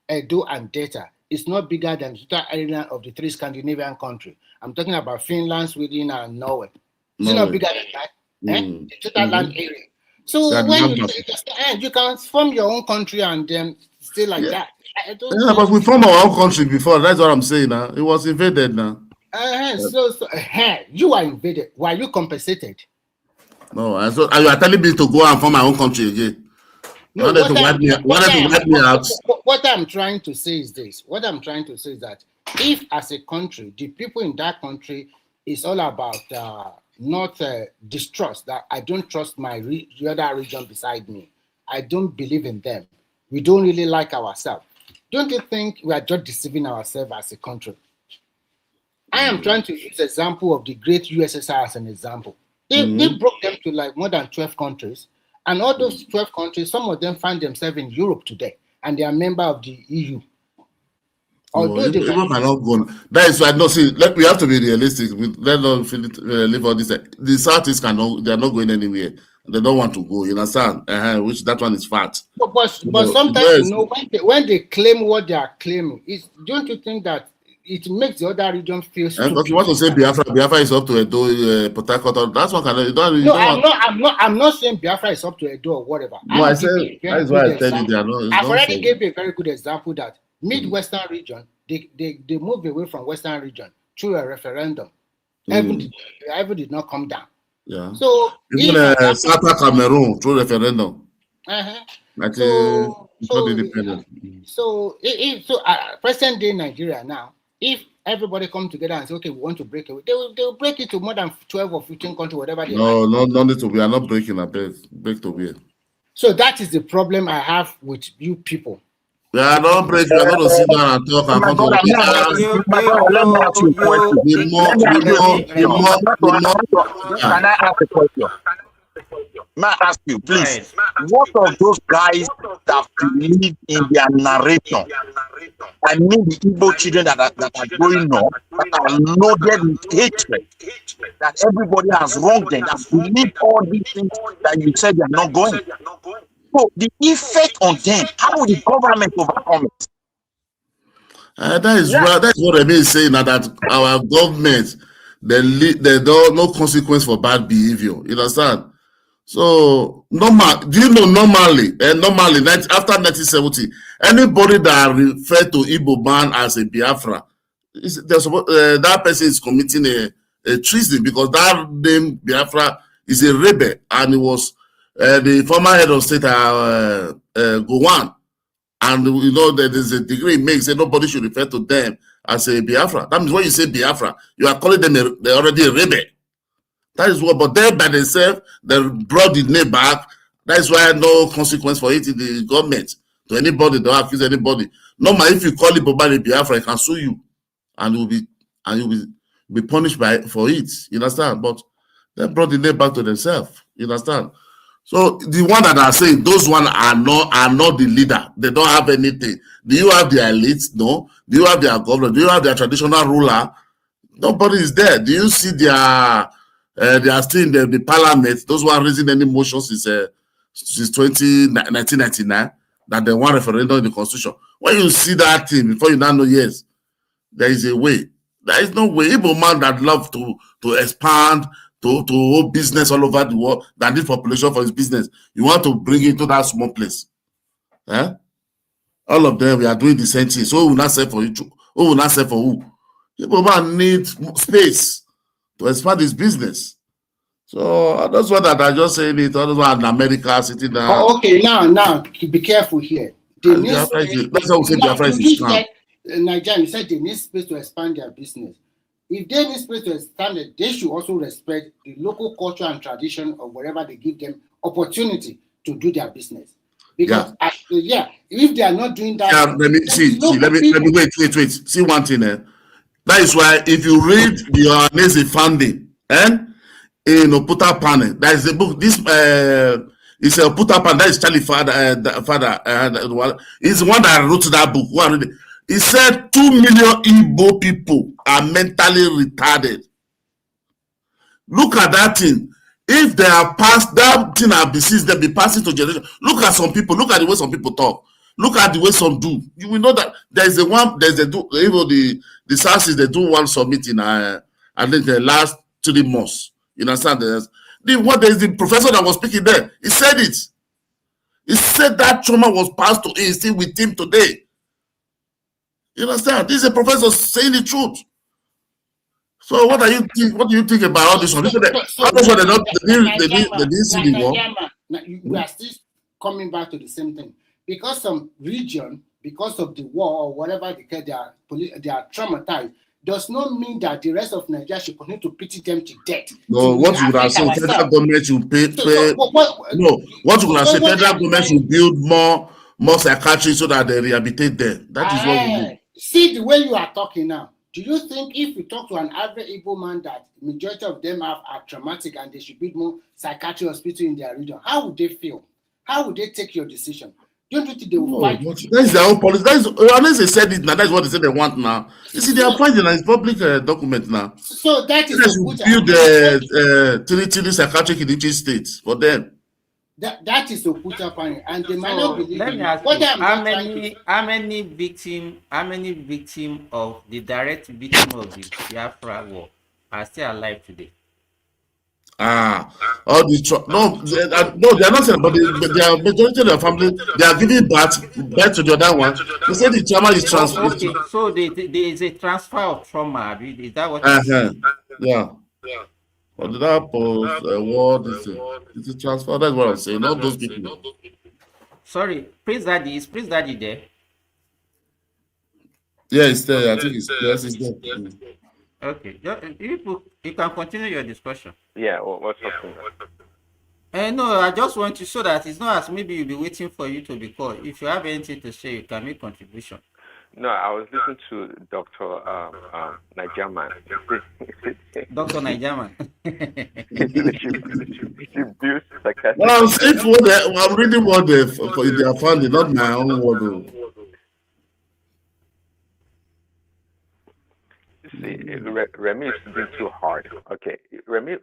Edo and Delta is not bigger than the total area of the 3 Scandinavian countries? I'm talking about Finland, Sweden, and Norway. It's not bigger than that. The total land area. So when you can form your own country and then stay like that. But we formed our own country before. That's what I'm saying now. It was invaded now. You are invaded. Were you compensated? No, and so you are telling me to go and form my own country again. No, what I'm trying to say is this. What I'm trying to say is that if as a country, the people in that country is all about not distrust, that I don't trust the other region beside me. I don't believe in them. We don't really like ourselves. Don't you think we are just deceiving ourselves as a country? I am trying to use the example of the great USSR as an example. They broke them to like more than 12 countries. And all those 12 countries, some of them find themselves in Europe today. And they are member of the EU. Although people cannot go. That is why we have to be realistic. Let us leave all this. The Southeast cannot. They are not going anywhere. They don't want to go. You understand? Which that one is fact. But sometimes when they claim what they are claiming, don't you think that it makes the other region feel stupid? Because you want to say Biafra is up to Edo, Port Harcourt. That's one kind of. I'm not saying Biafra is up to Edo or whatever. No, I said that is why I tell you they are not. I've already gave a very good example that Midwestern region, they moved away from Western region through a referendum. Ever did not come down. Yeah. So even South Cameroon through referendum. So present day Nigeria now, if everybody come together and say, okay, we want to break away, they will break it to more than 12 or 15 countries, whatever they No need to. We are not breaking a break to be. So that is the problem I have with you people. We are not breaking. We are going to sit down and talk and come to Can I ask a question? May I ask you, please? What of those guys that believe in their narration? I mean, the Igbo children that are growing up, that are loaded with hatred, that everybody has wronged them, that believe all these things that you said they are not going. So the effect on them, how will the government overcome it? That's what I mean saying that our government, they don't no consequence for bad behavior. You understand? So normally after 1970, anybody that referred to Igbo man as a Biafra, that person is committing a treason, because that name Biafra is a rebel, and it was the former head of state Gowon, and you know that there's a degree it makes that nobody should refer to them as a Biafra. That means when you say Biafra, you are calling them they're already a rebel. That is what, but they by themselves, they brought the name back. That is why no consequence for it in the government to anybody. Don't accuse anybody. Normally, if you call it Bobani Biafra, it can sue you, and you'll be punished for it. You understand? But they brought the name back to themselves. You understand? So the one that are saying those one are not the leader. They don't have anything. Do you have their elites? No. Do you have their governor? Do you have their traditional ruler? Nobody is there. Do you see they are still in the parliament? Those who are raising any motion since 1999 that they want referendum in the constitution. When you see that thing, before you now know, yes, there is a way. There is no way. Igbo man that love to expand, to hold business all over the world, that need population for his business, you want to bring it to that small place. All of them, we are doing the same thing. So who will not say for you? Who will not say for who? Igbo man need space to expand his business. So that's what I just saying it. All in America sitting down. Oh, okay, now be careful here. That's how we say Biafra is scam. Nigeria, you said they need space to expand their business. If they need space to expand it, they should also respect the local culture and tradition of wherever they give them opportunity to do their business. Because if they are not doing that, let me wait. See one thing. That is why if you read the Ohanese founding in Oputa Pane, that is the book. This is a Oputa Pane. That is Charlie father. He's the one that wrote that book. He said 2 million Igbo people are mentally retarded. Look at that thing. If they are passed, that thing have disease, they'll be passing to generation. Look at some people. Look at the way some people talk. Look at the way some do. You will know that there is the SARS they do one summit in I think the last 3 months. You understand? There's the professor that was speaking there. He said it. He said that trauma was passed to him, still with him today. You understand? This is a professor saying the truth. So what do you think about all this one? They didn't see the war. We are still coming back to the same thing. Because some region, because of the war or whatever they are traumatized, does not mean that the rest of Nigeria should continue to pity them to death. No, what you would have said, federal government should pay. What you would have said, federal government should build more psychiatrists so that they rehabilitate them. That is what we do. See the way you are talking now. Do you think if you talk to an average Igbo man that majority of them are traumatic and they should build more psychiatric hospital in their region, how would they feel? How would they take your decision? Don't you think they will fight? That's their own policy. Unless they said it now, that's what they say they want now. You see, they are finding a public document now. So that is to build the three psychiatric in each state for them. That is Okuta Pani, and they might not believe. Let me ask you, how many victim of the direct victim of the Biafra war are still alive today? All the no, they are not saying, but they are majority of their family. They are giving birth to the other one. They say the trauma is transferred. Okay, so there is a transfer of trauma. Is that what you're saying? Yeah. Or did I post a word? It's a transfer. That's what I'm saying. Not those people. Sorry, Prince Daddy, is Prince Daddy there? Yeah, it's there. I think it's there. Okay, you can continue your discussion. Yeah, what's up? No, I just want to show that it's not as maybe you'll be waiting for you to be called. If you have anything to say, you can make contribution. No, I was listening to Dr. Nijaman. Dr. Nijaman. I'm reading what they are finding, not my own word. See, Remy is being too hard. Okay, Remy,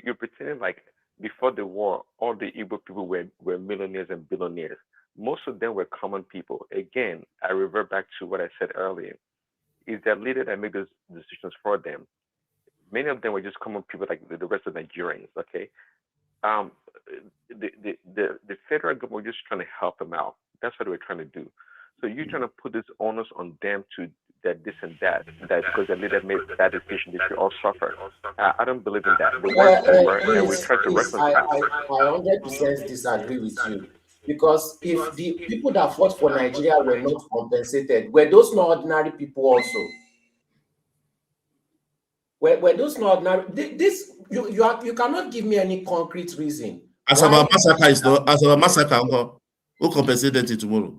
you're pretending like before the war, all the Igbo people were millionaires and billionaires. Most of them were common people. Again, I revert back to what I said earlier. Is their leader that made those decisions for them. Many of them were just common people like the rest of Nigerians. Okay, the federal government was just trying to help them out. That's what they were trying to do. So you're trying to put this onus on them to that this and that because the leader made that decision, they should all suffer. I don't believe in that. The words and we try to reconcile. I 100% disagree with you. Because if the people that fought for Nigeria were not compensated, were those not ordinary people also? Were those not ordinary? This you cannot give me any concrete reason. As our massacre is not as our massacre, who compensated it tomorrow?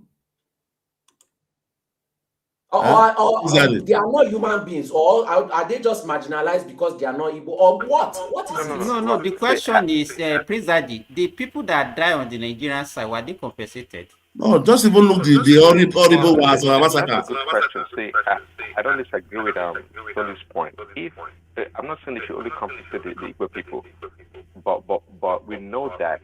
Or they are not human beings, or are they just marginalized because they are not Igbo, or what? What is it? No. The question is, Prince Daddy, the people that die on the Nigerian side, were they compensated? No, just even look the horrible ones. Massacre. That's a good question. See, I don't disagree with Tony's point. If I'm not saying they should only compensate the Igbo people, but we know that.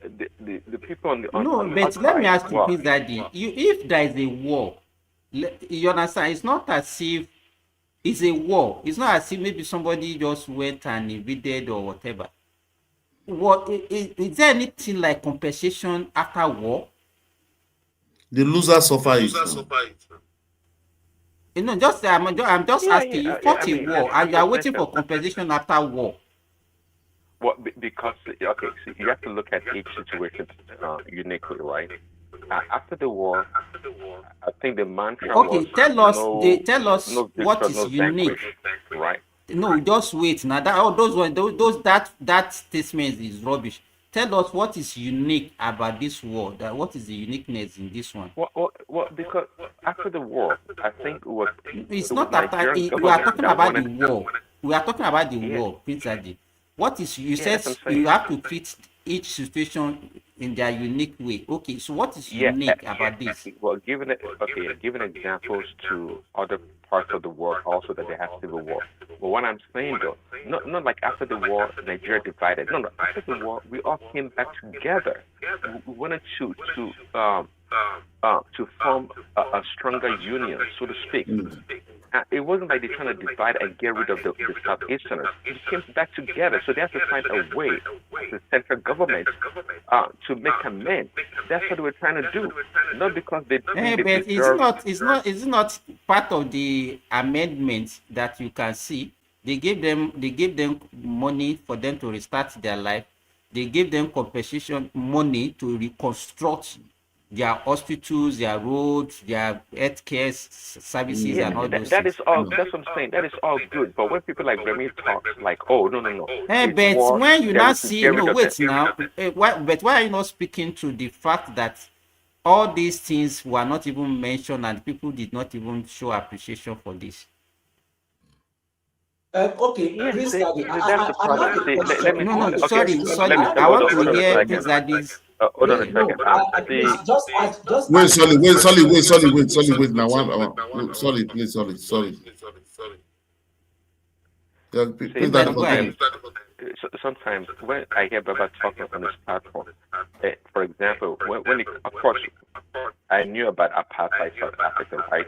The people on the but let me ask you, Prince Daddy, if there is a war, you understand, it's not as if it's a war. It's not as if maybe somebody just went and invaded or whatever. What is there anything like compensation after war? The loser suffer it. I'm just asking. You fought a war and you are waiting for compensation after war. Well, because okay, so you have to look at each situation uniquely, right? After the war, I think the mantra was tell us what is unique, right? No, just wait. Now that statement is rubbish. Tell us what is unique about this war. What is the uniqueness in this one? Well, because after the war, I think it was. It's not after. We are talking about the war. We are talking about the war, Prince Daddy. What is you said you have to treat each situation in their unique way. Okay, so what is unique about this? Well, given examples to other parts of the world also that they have civil war. But what I'm saying though, not like after the war Nigeria divided. No, after the war we all came back together. We wanted to form a stronger union, so to speak. It wasn't like they're trying to divide and get rid of the Southeasterners. It came back together, so they have to find a way, the central government, to make amends. That's what we're trying to do, not because they. But it's not part of the amendment that you can see. They gave them money for them to restart their life. They gave them compensation money to reconstruct their hospitals, their roads, their healthcare services, and all those that things. Is all. That's what I'm saying. That is all good. But when people like Remy talk, like, oh no. But war, when you now see, wait now. Why are you not speaking to the fact that all these things were not even mentioned, and people did not even show appreciation for this. Okay, Yes, Prince Daddy, that's the I problem. have a See, question. No, I no, have a okay, sorry, question. let sorry. me I have say, a I want question to hold on for a you, hear Prince second. Prince Daddy. Daddy's. Hold on a No, second. please, See, just Wait, add to sorry, the wait, sorry, question. wait, sorry, wait, sorry, wait. Now, sorry, please, sorry. Yeah, see, please, Prince Daddy, Daddy, go continue. ahead. sometimes when I hear Baba talking on this platform, for example, when it, of course, I knew about apartheid South Africa, right?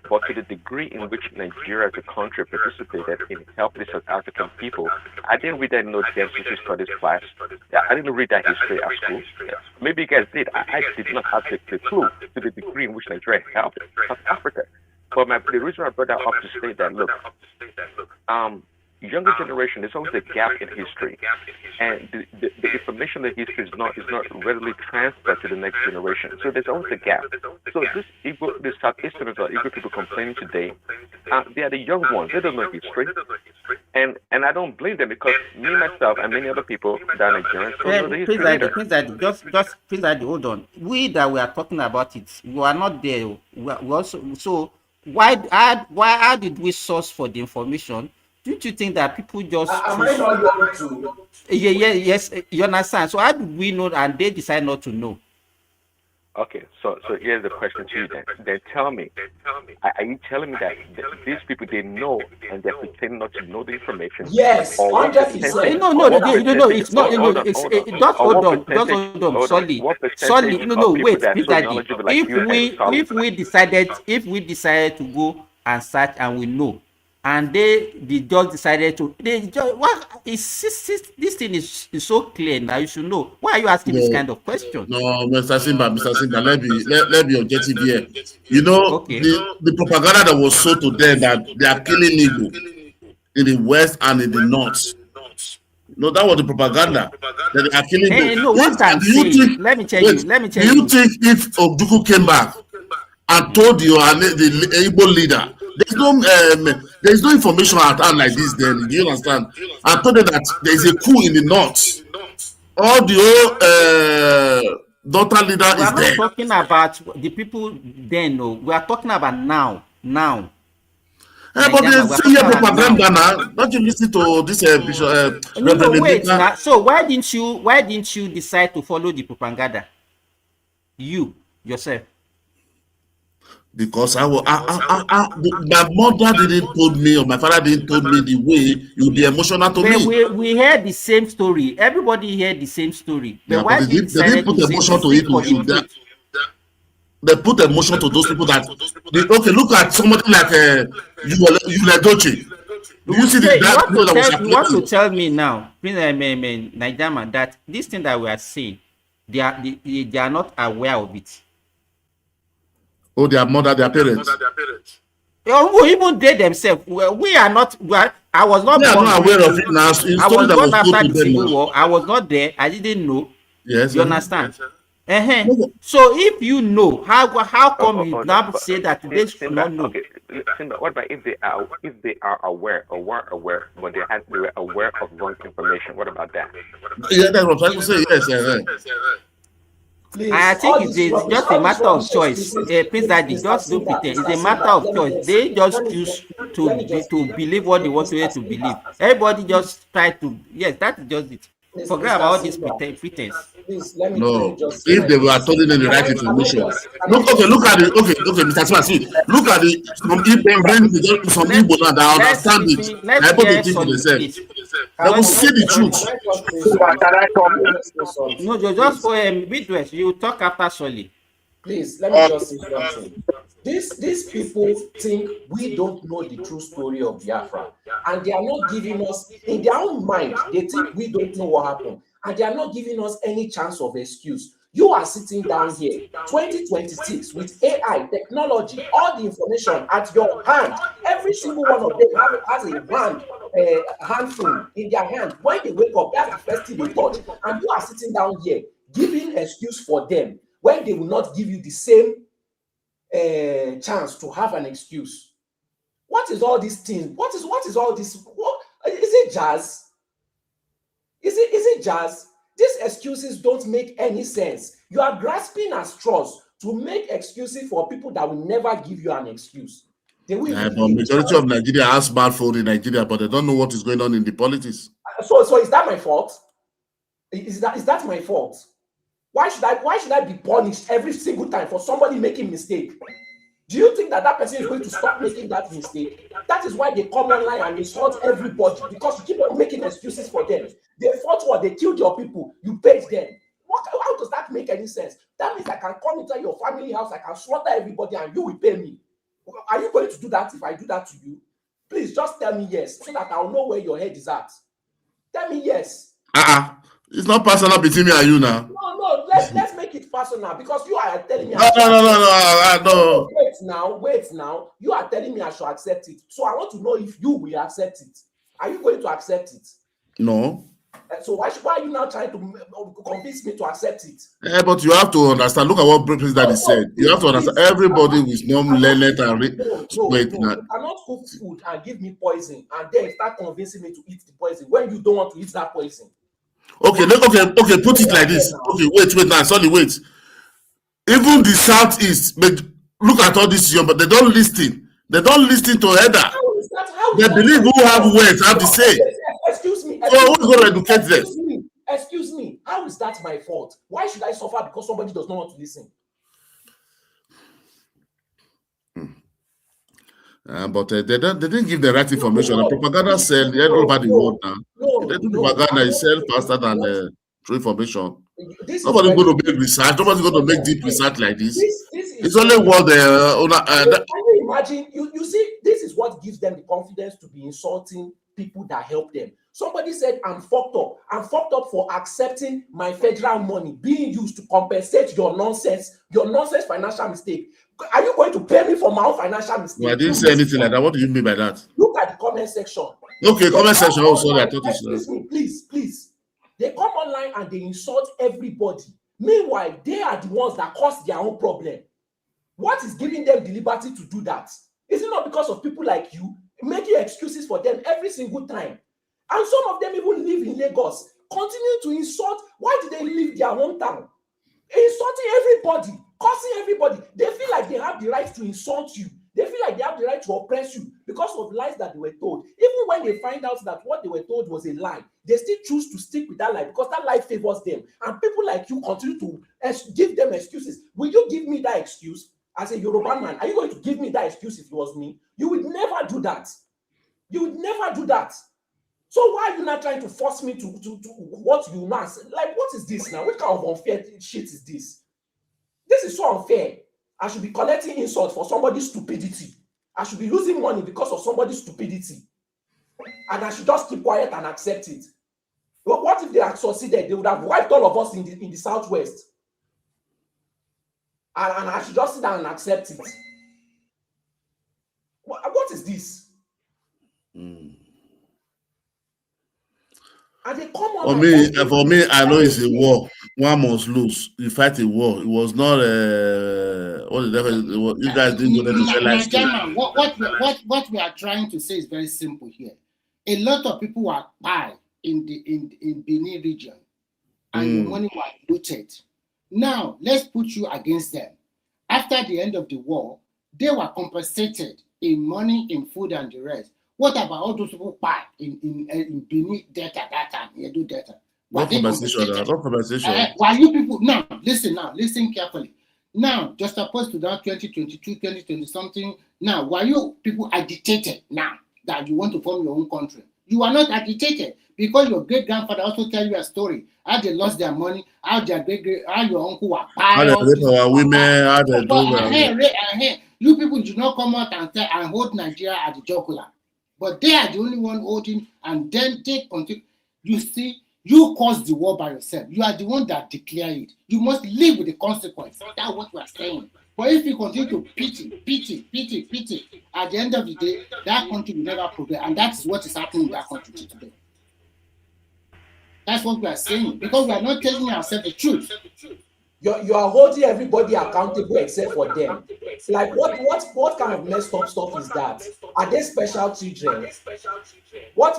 But to the degree in which Nigeria as a country participated in helping the South African people, I didn't read that in no damn social studies class. Yeah, I didn't read that history at school. Yeah, maybe you guys did. I did not have the clue to the degree in which Nigeria helped South Africa. But the reason I brought that up to state that, look, younger generation, there's always a gap in history, and the information of history is not readily transferred to the next generation. So there's always a gap. So the Southeasterners or Igbo people complaining today, they are the young ones. They don't know history, and I don't blame them, because me myself and many other people that are Nigerians don't know the history either. Prince Daddy, just Prince Daddy, hold on. We that we are talking about it, we are not there. We also, so how did we source for the information? Don't you think that people just Am I choose? not young to? Yes, you understand. So how do we know and they decide not to know? Okay, so here's the question to you then. Then tell me, are you telling me that these people, they know and they're pretending not to know the information? Yes, Or what 100%. percentage? No, What it's not. hold No, on, hold on. just Or hold what on, just percentage? hold on. Hold on. Solely, What percentage no, of people wait, that are Prince so Daddy. knowledgeable like you and Solid? If we decided to go and search and we know, and they just decided to, what is this thing is so clear now, you should know. Why are you asking this No, kind of question? no, Mr. Simba, let be objective here. You know, Okay. the propaganda that was sold to them that they are killing Igbo in the west and in the north. No, that was the propaganda that they are killing Igbo. No, what I'm Do you saying, think? let me tell Wait, you. do you think if Oduku came back and told you and the Igbo leader, there's no information at hand like this? Then do you understand? I told them that there is a coup in the north. All the old daughter leader We are is not there. talking about the people then, no. We are talking about now. But Nigeria, they we are see talking your about now. propaganda now. Don't you listen to this Bishop No, Reverend wait Emeka? now. So why didn't you decide to follow the propaganda? You yourself. Because my mother didn't told me, or my father didn't told me the way it would be emotional to But me. we heard the same story. Everybody heard the same story. But Yeah, but why did you they didn't decided put to say to emotion to seek it. for the truth? They put emotion to those people that okay, look at somebody like Yuledoche. Do you see You that want video to that was tell circulating? me now, Nigerian, that this thing that we are saying, they are not aware of it. Oh, their mother, their parents. Even they themselves, we are not. I was They not are born not aware of it now. It's a I story was that born was told after to the them Civil now. War. I was not there. I didn't know. Yes. You understand? No, but So if you know, how come you Oh, now say that they should Simba, not know? okay, Simba, what about if they are aware or weren't aware, but they were aware of wrong information? What about that? yeah, that's what I'm trying to say. Yes, I Please, think it's just a all this matter of rubbish choice. excuses, Prince Daddy, Mr. just don't Simba, pretend. It's Mr. a matter Simba, of choice. They just choose to believe what they want to believe. Simba, Everybody just try to, yes, that is just it. Forget about Mr. all this Simba, pretense. please let me No, just say if my they were piece. told them the right information. Look, okay, look at the okay, Mr. Smart, see, look at the some Igbo some Igbo now that understand it. Let's They're able to hear think for Solid, themselves. please. They will Solid, see the Can truth. I just say Can I something? come Let me in? just say something, No, just please. for midwest. You talk after Solid. Please, let me just say something. These people think we don't know the true story of Biafra, and they are not giving us, in their own mind, they think we don't know what happened, and they are not giving us any chance of excuse. You are sitting down here, 2026, with AI technology, all the information at your hand. Every single one of them has a handphone in their hand. When they wake up, that's the first thing they touch, and you are sitting down here giving excuse for them when they will not give you the same chance to have an excuse. What is all these things? What is all this? What is it, jazz? Is it jazz? These excuses don't make any sense. You are grasping at straws to make excuses for people that will never give you an excuse. They will but majority of Nigeria has smartphone in Nigeria, but they don't know what is going on in the politics. So is that my fault? Is that my fault? Why should I be punished every single time for somebody making mistake? Do you think that person is going to stop making that mistake? That is why they come online and insult everybody, because you keep on making excuses for them. They fought war, they killed your people, you paid them. How does that make any sense? That means I can come into your family house, I can slaughter everybody, and you will pay me. Are you going to do that if I do that to you? Please just tell me yes, so that I'll know where your head is at. Tell me yes. It's not personal between me and you now. No, let's make it personal, because you are telling me. No. Wait now. You are telling me I should accept it. So I want to know if you will accept it. Are you going to accept it? No. So why are you now trying to convince me to accept it? But you have to understand. Look at what President said. You have to understand. Everybody with no learned and you cannot cook food and give me poison and then start convincing me to eat the poison when you don't want to eat that poison. Okay, put it like this. Okay, wait now, sorry, wait. Even the Southeast, look at all this young, but they don't listen. They don't listen to Heather. They believe who have words have the say. Excuse me. So who's going to educate them? Excuse me. How is that my fault? Why should I suffer because somebody does not want to listen? But they didn't give the right information. The propaganda sell all over the world now. They do propaganda is sell faster than true information. Nobody's going to make research. Nobody's going to make deep research like this. It's only what can you imagine? You see, this is what gives them the confidence to be insulting people that help them. Somebody said, I'm fucked up. I'm fucked up for accepting my federal money being used to compensate your nonsense financial mistake. Are you going to pay me for my own financial mistake? Well, I didn't say anything like that. What do you mean by that? Look at the comment section. Okay, comment section. Oh, sorry, I thought excuse me, please. They come online and they insult everybody. Meanwhile, they are the ones that cause their own problem. What is giving them the liberty to do that? Is it not because of people like you making excuses for them every single time? And some of them even live in Lagos, continue to insult. Why do they leave their hometown? Insulting everybody, cursing everybody. They feel like they have the right to insult you. They feel like they have the right to oppress you because of lies that they were told. Even when they find out that what they were told was a lie, they still choose to stick with that lie because that lie favors them. And people like you continue to give them excuses. Will you give me that excuse? As a Yoruba man, are you going to give me that excuse if it was me? You would never do that. You would never do that. So why are you not trying to force me to what you now say? Like, what is this now? What kind of unfair shit is this? This is so unfair. I should be collecting insult for somebody's stupidity. I should be losing money because of somebody's stupidity. And I should just keep quiet and accept it. But what if they had succeeded? They would have wiped all of us in the Southwest. And I should just sit down and accept it. What is this? And they come on. For me, I know it's a war. One must lose. You fight a war. It was not what the devil. You guys didn't go there to tell us. What we are trying to say is very simple here. A lot of people were buying in Benin region, and the money was looted. Now let's put you against them. After the end of the war, they were compensated in money, in food, and the rest. What about all those people buy in Benin Delta, Edo Delta? No compensation. Why you people now listen carefully. Now, just opposed to that 2022, 2020 something. Now, why you people agitated now that you want to form your own country? You are not agitated because your great grandfather also tell you a story how they lost their money, how their how your uncle were how they rape our women, how they do. You people do not come out and hold Nigeria at the jugular. But they are the only one holding, and then they continue. You see, you caused the war by yourself. You are the one that declared it. You must live with the consequence. That's what we are saying. But if you continue to pity, at the end of the day, that country will never progress. And that's what is happening in that country today. That's what we are saying. Because we are not telling ourselves the truth. You are holding everybody accountable except for them. Like what kind of messed up stuff is that? Are they special children? Why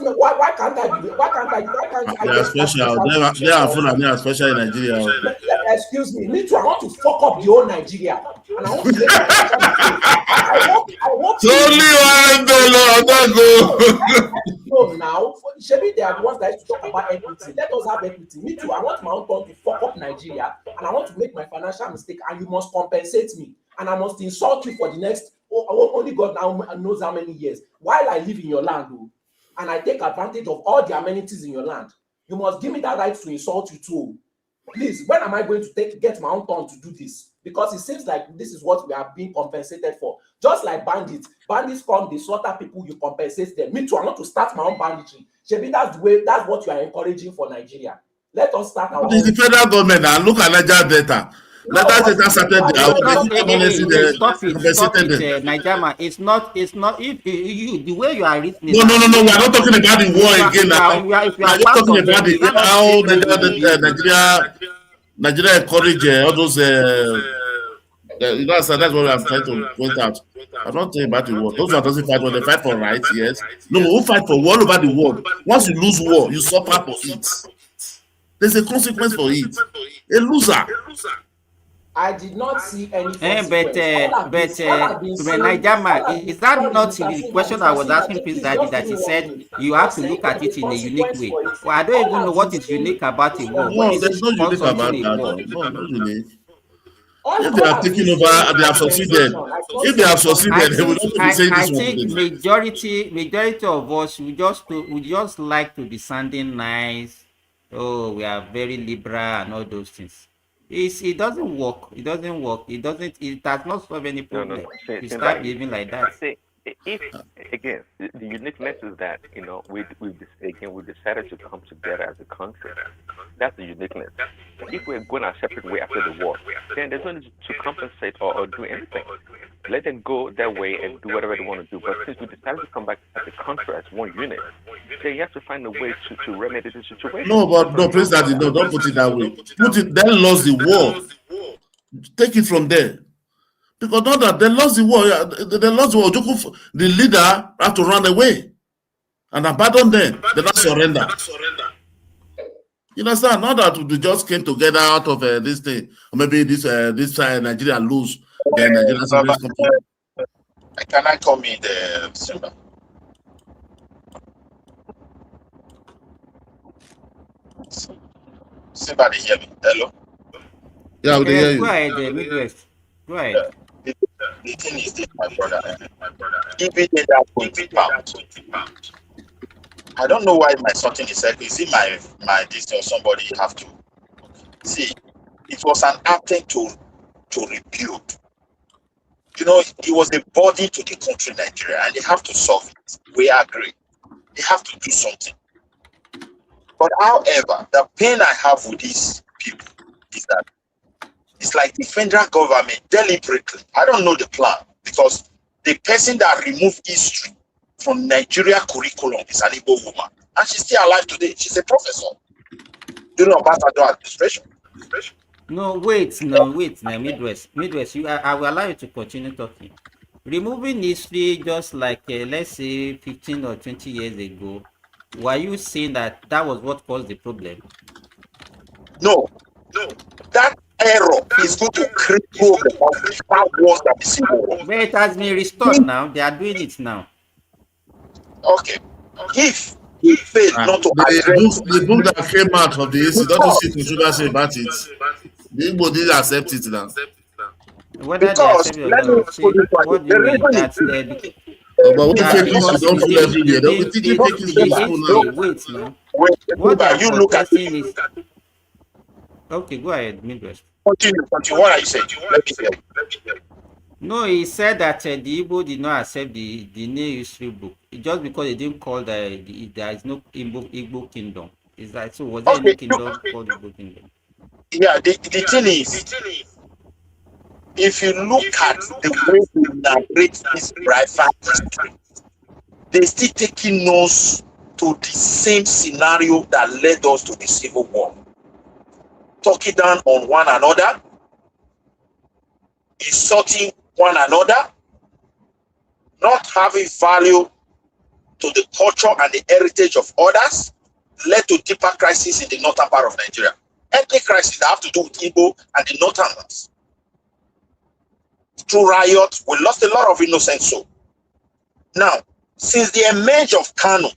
can't I They are get a special. special They treatment are full also? and they are special in Nigeria. Excuse me too. I want to fuck up the whole Nigeria, and I want to make my financial mistake. I hope It's only $1 no, now, Shebi, they are the ones that used to talk about equity. Let us have equity. Me too. I want my own turn to fuck up Nigeria, and I want to make my financial mistake, and you must compensate me, and I must insult you for the next, only God now knows how many years, while I live in your land, and I take advantage of all the amenities in your land. You must give me that right to insult you too. Please, when am I going to get my own turn to do this? Because it seems like this is what we are being compensated for. Just like bandits. Bandits come, they slaughter people, you compensate them. Me too, I want to start my own banditry. Shebi, that's what you are encouraging for Nigeria. Let us start our own. It's the federal government now. Look at Niger data. Niger data started there. Stop it, Nigerian. It's not if you the way you are reasoning. No. We are not talking about the war again now. We are just talking about how Nigeria encourage all those. That's what I'm trying to point out. I'm not talking about the war. Those who doesn't fight war, they fight for rights, yes. No, we fight for war all over the world. Once you lose war, you suffer for it. There's a consequence for it. A loser. I did not see any consequence. But Nigerian, is that not the question I was asking Prince Daddy, that he said you have to look at it in a unique way? Well, I don't even know what is unique about a war. No, there's no unique about that. No, not unique. If they have taken over, they have succeeded. If they have succeeded, they will not be saying this. I think majority of us we just like to be sounding nice. Oh, we are very liberal and all those things. It doesn't work. It doesn't work. It does not solve any problem. No. You start behaving like that. See, if again, the uniqueness is that we decided to come together as a country. That's the uniqueness. If we're going our separate way after the war, then there's no need to compensate or do anything. Let them go their way and do whatever they want to do. But since we decided to come back as a country, as one unit, then you have to find a way to remedy the situation. No, Prince Daddy, no, don't put it that way. They lost the war. Take it from there. Because not that they lost the war. They lost the war. The leader had to run away and abandon them. They not surrender. You understand? Not that we just came together out of this thing. Or maybe this Nigeria lose. Then Nigeria can I come in the Simba? Simba, they hear me? Hello? Yeah, we hear you. Go ahead, Midwest. Go ahead. The thing is this, my brother. If it is that 20 pounds, I don't know why my something is like, is it my this or somebody have to see? It was an attempt to rebuild. It was a body to the country Nigeria, and they have to solve it. We agree. They have to do something. But however, the pain I have with these people is that it's like the federal government deliberately, I don't know the plan, because the person that removed history from Nigeria curriculum is an Igbo woman, and she's still alive today. She's a professor. Ambassador administration. No, wait, Midwest, I will allow you to continue talking. Removing history just like, let's say, 15 or 20 years ago, were you saying that was what caused the problem? No. That error is going to create problems far worse than the Civil War. But it has been restored now. They are doing it now. Okay. If he failed not to address the book that came out of the history, don't you see Tinubu say about it? The Igbo didn't accept it now. Whether they accept it or not, what do you mean? That's the... But when fake history don't feel everywhere, they will teach you fake history in school now. Wait now. What you look at is... Okay, go ahead, Midwest. Continue. What are you saying? Let me hear. No, he said that the Igbo did not accept the new history book just because they didn't call there is no Igbo kingdom. Is that so? Was there any kingdom called Igbo kingdom? Yeah, the thing is, if you look at the way they narrate this private history, they're still taking us to the same scenario that led us to the Civil War. Talking down on one another, insulting one another, not having value to the culture and the heritage of others, led to deeper crises in the northern part of Nigeria. Ethnic crises that have to do with Igbo and the northerners. Through riots, we lost a lot of innocent souls. Now, since the emerge of Kano,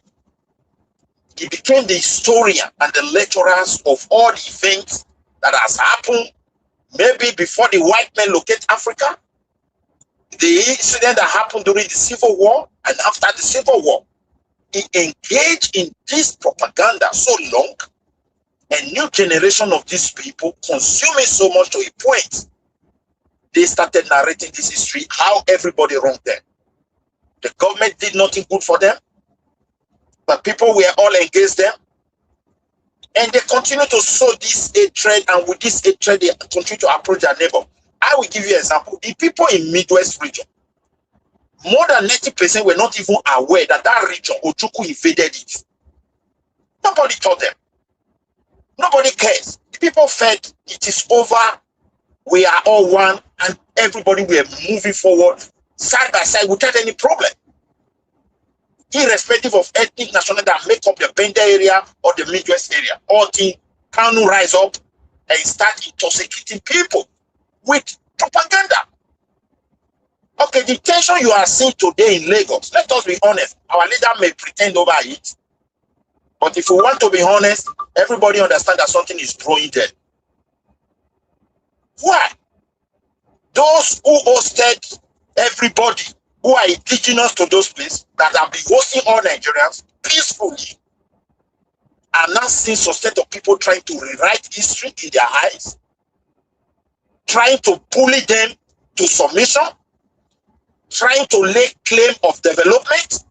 he became the historian and the lecturers of all the events that has happened, maybe before the white men locate Africa, the incident that happened during the Civil War, and after the Civil War. He engaged in this propaganda so long, a new generation of these people consuming so much to a point, they started narrating this history, how everybody wronged them. The government did nothing good for them, but people were all against them. And they continue to sow this hatred, and with this hatred, they continue to approach their neighbor. I will give you an example. The people in Midwest region, more than 90% were not even aware that that region, Ojukwu invaded it. Nobody told them. Nobody cares. The people felt it is over, we are all one, and everybody were moving forward side by side without any problem. Irrespective of ethnic nationality that make up the Bender area or the Midwest area, all things can rise up and start intoxicating people with propaganda. Okay, the tension you are seeing today in Lagos, let us be honest, our leader may pretend over it, but if we want to be honest, everybody understands that something is brewing there. Why? Those who hosted everybody who are indigenous to those places, that have been hosting all Nigerians peacefully, are now seeing some set of people trying to rewrite history in their eyes, trying to bully them to submission, trying to lay claim of development.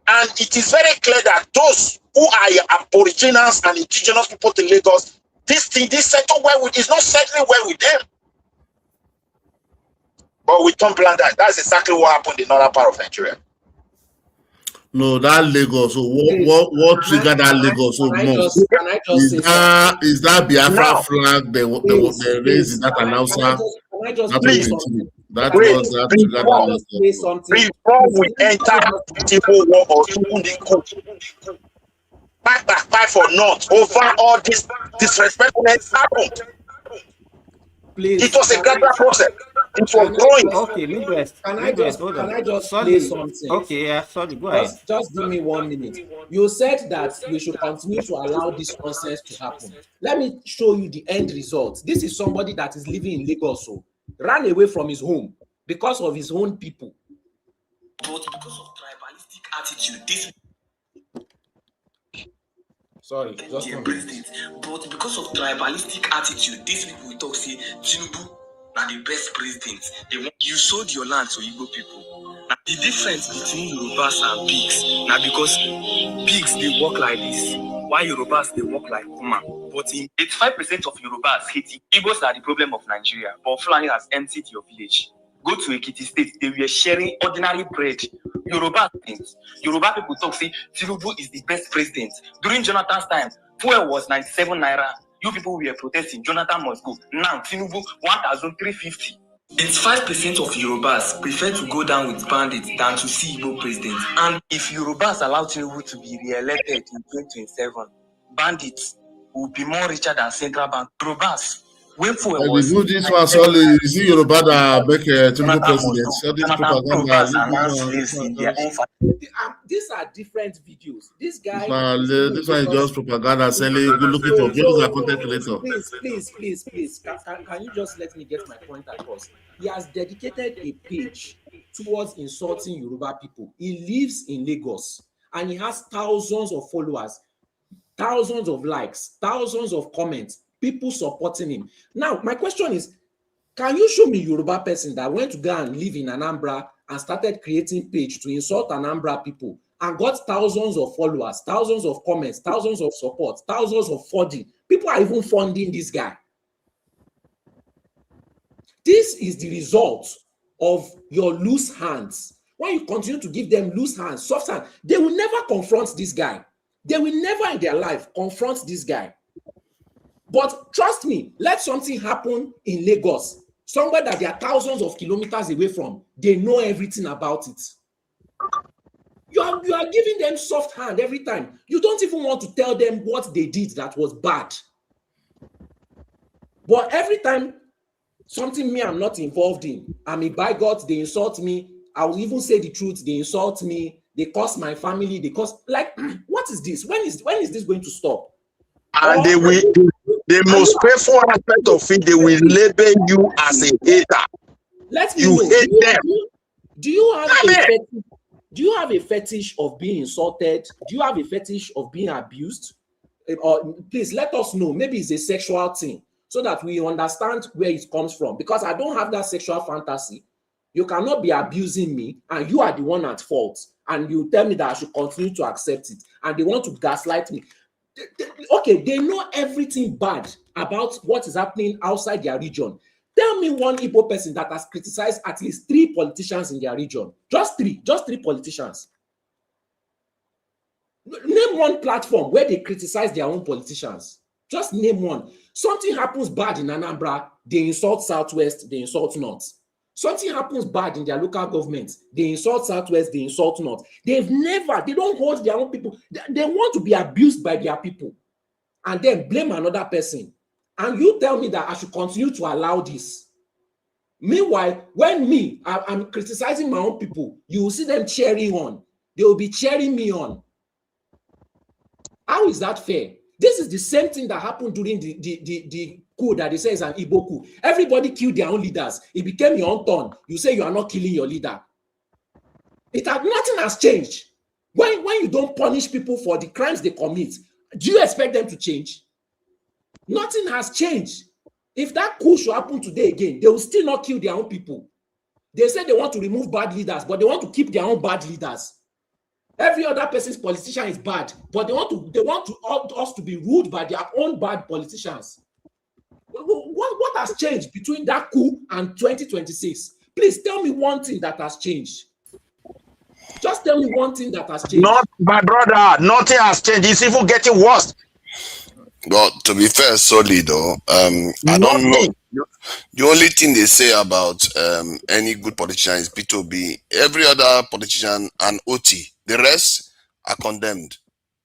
And it is very clear that those who are aboriginals and indigenous people to Lagos, this settle well with, is not settling well with them. But we don't plan that. That's exactly what happened in the northern part of Nigeria. No, that Lagos. So what triggered that Lagos so much? Is that Biafra flag they raised in that announcer? Before we enter Civil War or back for North, over all this disrespectfulness happened. Please, it was a gradual process. It was growing. Okay, Midwest. Can I just sorry. play something? Okay, yeah, sorry, go ahead. Just give me 1 minute. You said that we should continue to allow this nonsense to happen. Let me show you the end result. This is somebody that is living in Lagos, so ran away from his home because of his own people. But because of tribalistic attitude, this sorry, just president. But because of tribalistic attitude, these people will talk say Tinubu are the best president. You sold your land to Igbo people. Now, the difference between Yorubas and pigs, now because pigs they walk like this, while Yorubas they walk like Kuma. But in 85% of Yorubas hate Igbos are the problem of Nigeria, but Fulani has emptied your village. Go to Ekiti State, they were sharing ordinary bread. Yoruba people talk say Tinubu is the best president. During Jonathan's time, fuel was 97 naira. You people were protesting, Jonathan must go. Now Tinubu 1,350. 85% of Yorubas prefer to go down with bandits than to see Igbo president. And if Yorubas allow Tinubu to be re-elected in 2027, bandits will be more richer than central bank. Yorubas. This one solely is the Yoruba that make Tinubu president. So this propaganda. These are different videos. This guy. This one is just propaganda selling. Good looking for videos and content creator. Please. Can you just let me get my point across? He has dedicated a page towards insulting Yoruba people. He lives in Lagos and he has thousands of followers, thousands of likes, thousands of comments. People supporting him. Now, my question is, can you show me Yoruba person that went to go and live in Anambra and started creating page to insult Anambra people and got thousands of followers, thousands of comments, thousands of support, thousands of funding? People are even funding this guy. This is the result of your loose hands. When you continue to give them loose hands, soft hands, they will never confront this guy. They will never in their life confront this guy. But trust me, let something happen in Lagos. somewhere that they are thousands of kilometers away from, they know everything about it. You are giving them soft hand every time. You don't even want to tell them what they did that was bad. But every time something me I'm not involved in, I mean, by God, they insult me. I will even say the truth. They insult me. They curse my family. They curse, like, what is this? When is this going to stop? And they will, the most painful aspect of it, they will label you as a hater. Let me you know. hate them. Do you have a fetish of being insulted? Do you have a fetish of being abused? Or please let us know. Maybe it's a sexual thing, so that we understand where it comes from. Because I don't have that sexual fantasy. You cannot be abusing me, and you are the one at fault. And you tell me that I should continue to accept it. And they want to gaslight me. Okay, they know everything bad about what is happening outside their region. Tell me one Igbo person that has criticized at least 3 politicians in their region. Just three politicians. Name one platform where they criticize their own politicians. Just name one. Something happens bad in Anambra, they insult Southwest, they insult North. Something happens bad in their local government, they insult Southwest, they insult North. They don't hold their own people. They want to be abused by their people and then blame another person. And you tell me that I should continue to allow this. Meanwhile, when I'm criticizing my own people, you will see them cheering on. They will be cheering me on. How is that fair? This is the same thing that happened during the coup that they say is an Igbo coup. Everybody killed their own leaders. It became your own turn. You say you are not killing your leader. Nothing has changed. When you don't punish people for the crimes they commit, do you expect them to change? Nothing has changed. If that coup should happen today again, they will still not kill their own people. They say they want to remove bad leaders, but they want to keep their own bad leaders. Every other person's politician is bad, but they want us to be ruled by their own bad politicians. What has changed between that coup and 2026? Please tell me one thing that has changed. Just tell me one thing that has changed. Not, my brother, nothing has changed. It's even getting worse. But to be fair, solid though. I don't know. The only thing they say about any good politician is P2B. Every other politician and OT. The rest are condemned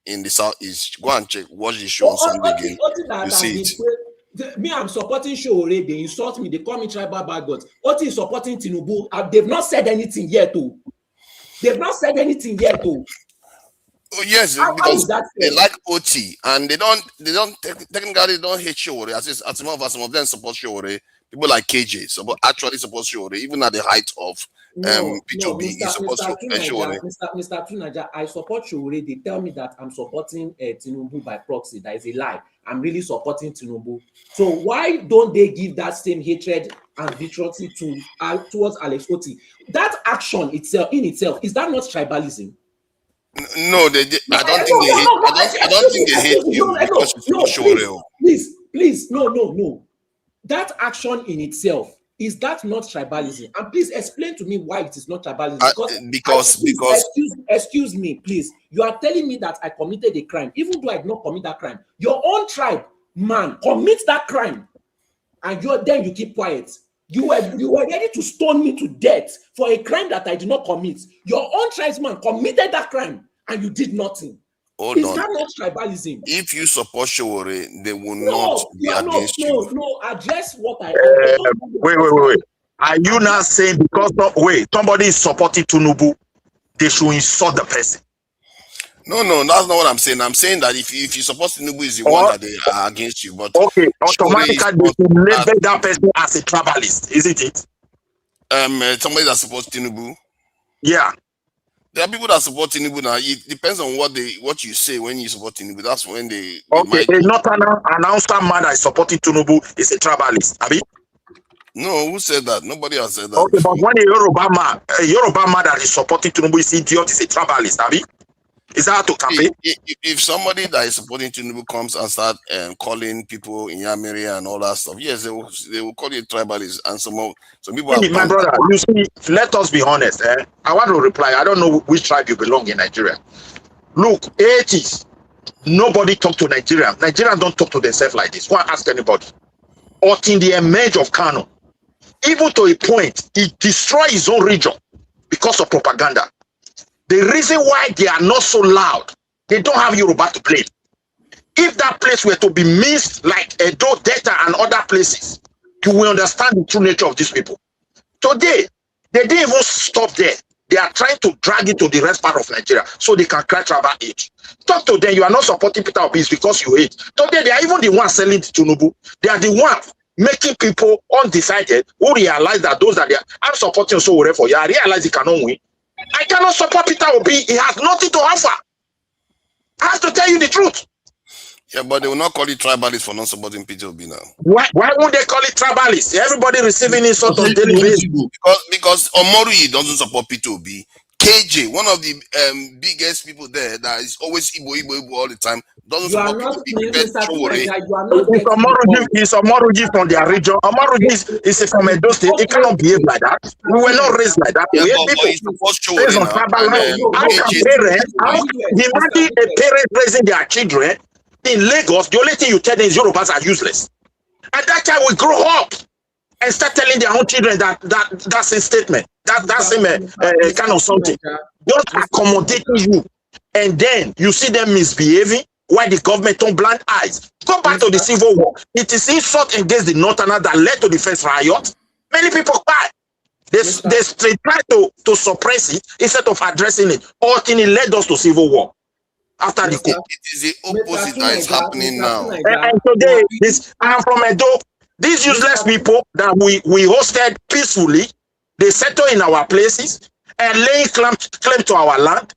in the Southeast. Go and check, watch the show on Sunday again. You see it. Me, I'm supporting Shore. They insult me. They call me tribal bad gods. Oti is supporting Tinubu. They've not said anything yet, too. They've not said anything yet, too. Oh, yes, because they like OT and they don't technically don't hate Shore. As some of them support Shore. People like KJ actually support Shore, even at the height of P2B. He supports Shore. Mr. Tunaja, I support Shore. They tell me that I'm supporting Tinubu by proxy. That is a lie. I'm really supporting Tinubu. So why don't they give that same hatred and vitriol towards Alex Oti? That action itself, is that not tribalism? No, I don't think they hate you because you support Shore. Please, no. That action in itself, is that not tribalism? And please explain to me why it is not tribalism. Because excuse me, please. You are telling me that I committed a crime, even though I did not commit that crime. Your own tribe man commits that crime, and then you keep quiet. You were ready to stone me to death for a crime that I did not commit. Your own tribesman committed that crime, and you did nothing. Is that not tribalism? If you support Shore, they will not be against you. No, address what I wait. Are you not saying because somebody is supporting Tinubu, they should insult the person? No, that's not what I'm saying. I'm saying that if you support Tinubu is the one that they are against you. But okay, automatically they should label that person as a tribalist, isn't it? Somebody that supports Tinubu. Yeah. There are people that support Tinubu now. It depends on what you say when you support Tinubu. That's when they okay, not an announcer man that is supporting Tinubu is a tribalist, Abi? No, who said that? Nobody has said that. Okay, before. but when a Yoruba man that is supporting Tinubu is idiot, is a tribalist, Abi? Is that to campaign? If somebody that is supporting Tinubu comes and start calling people in Yamiri and all that stuff, yes, they will call you tribalist. And some people. My brother, you see, let us be honest. I want to reply. I don't know which tribe you belong in Nigeria. Look, 80s, nobody talk to Nigeria. Nigerians don't talk to themselves like this. Go and ask anybody. Or in the emerge of Kano, even to a point, he destroyed his own region because of propaganda. The reason why they are not so loud, they don't have Yoruba to blame. If that place were to be missed like Edo, Delta, and other places, you will understand the true nature of these people. Today, they didn't even stop there. They are trying to drag it to the rest part of Nigeria so they can cry tribal age. Talk to them, you are not supporting Peter Obi because you hate. Today, they are even the ones selling to Tinubu. They are the ones making people undecided who realize that those that they are, I'm supporting Sowore for you. I realize he cannot win. I cannot support Peter Obi. He has nothing to offer. I have to tell you the truth. Yeah, but they will not call it tribalists for not supporting Peter Obi now. Why won't they call it tribalists? Everybody receiving insult on daily basis. Because Omorui doesn't support Peter Obi. KJ, one of the biggest people there that is always Igbo all the time, doesn't support Peter Obi. He's Omoruji from their region. Omoruji is from Edo State. He cannot behave like that. We were not raised like that. Yeah, we but based on tribal line. How imagine a parent raising their children in Lagos, the only thing you tell them is Yorubas are useless. And that child will grow up and start telling their own children that's a statement. That's a kind of something. Just accommodating you. And then you see them misbehaving while the government don't blind eyes. Go back to the Civil War. It is insult against the Northerners that led to the first riot. Many people died. They try to suppress it instead of addressing it. Ultimately, it led us to Civil War. After the coup. It is the opposite that is happening now. And today, I'm from Edo. These useless people that we hosted peacefully, they settle in our places and laying claim to our land.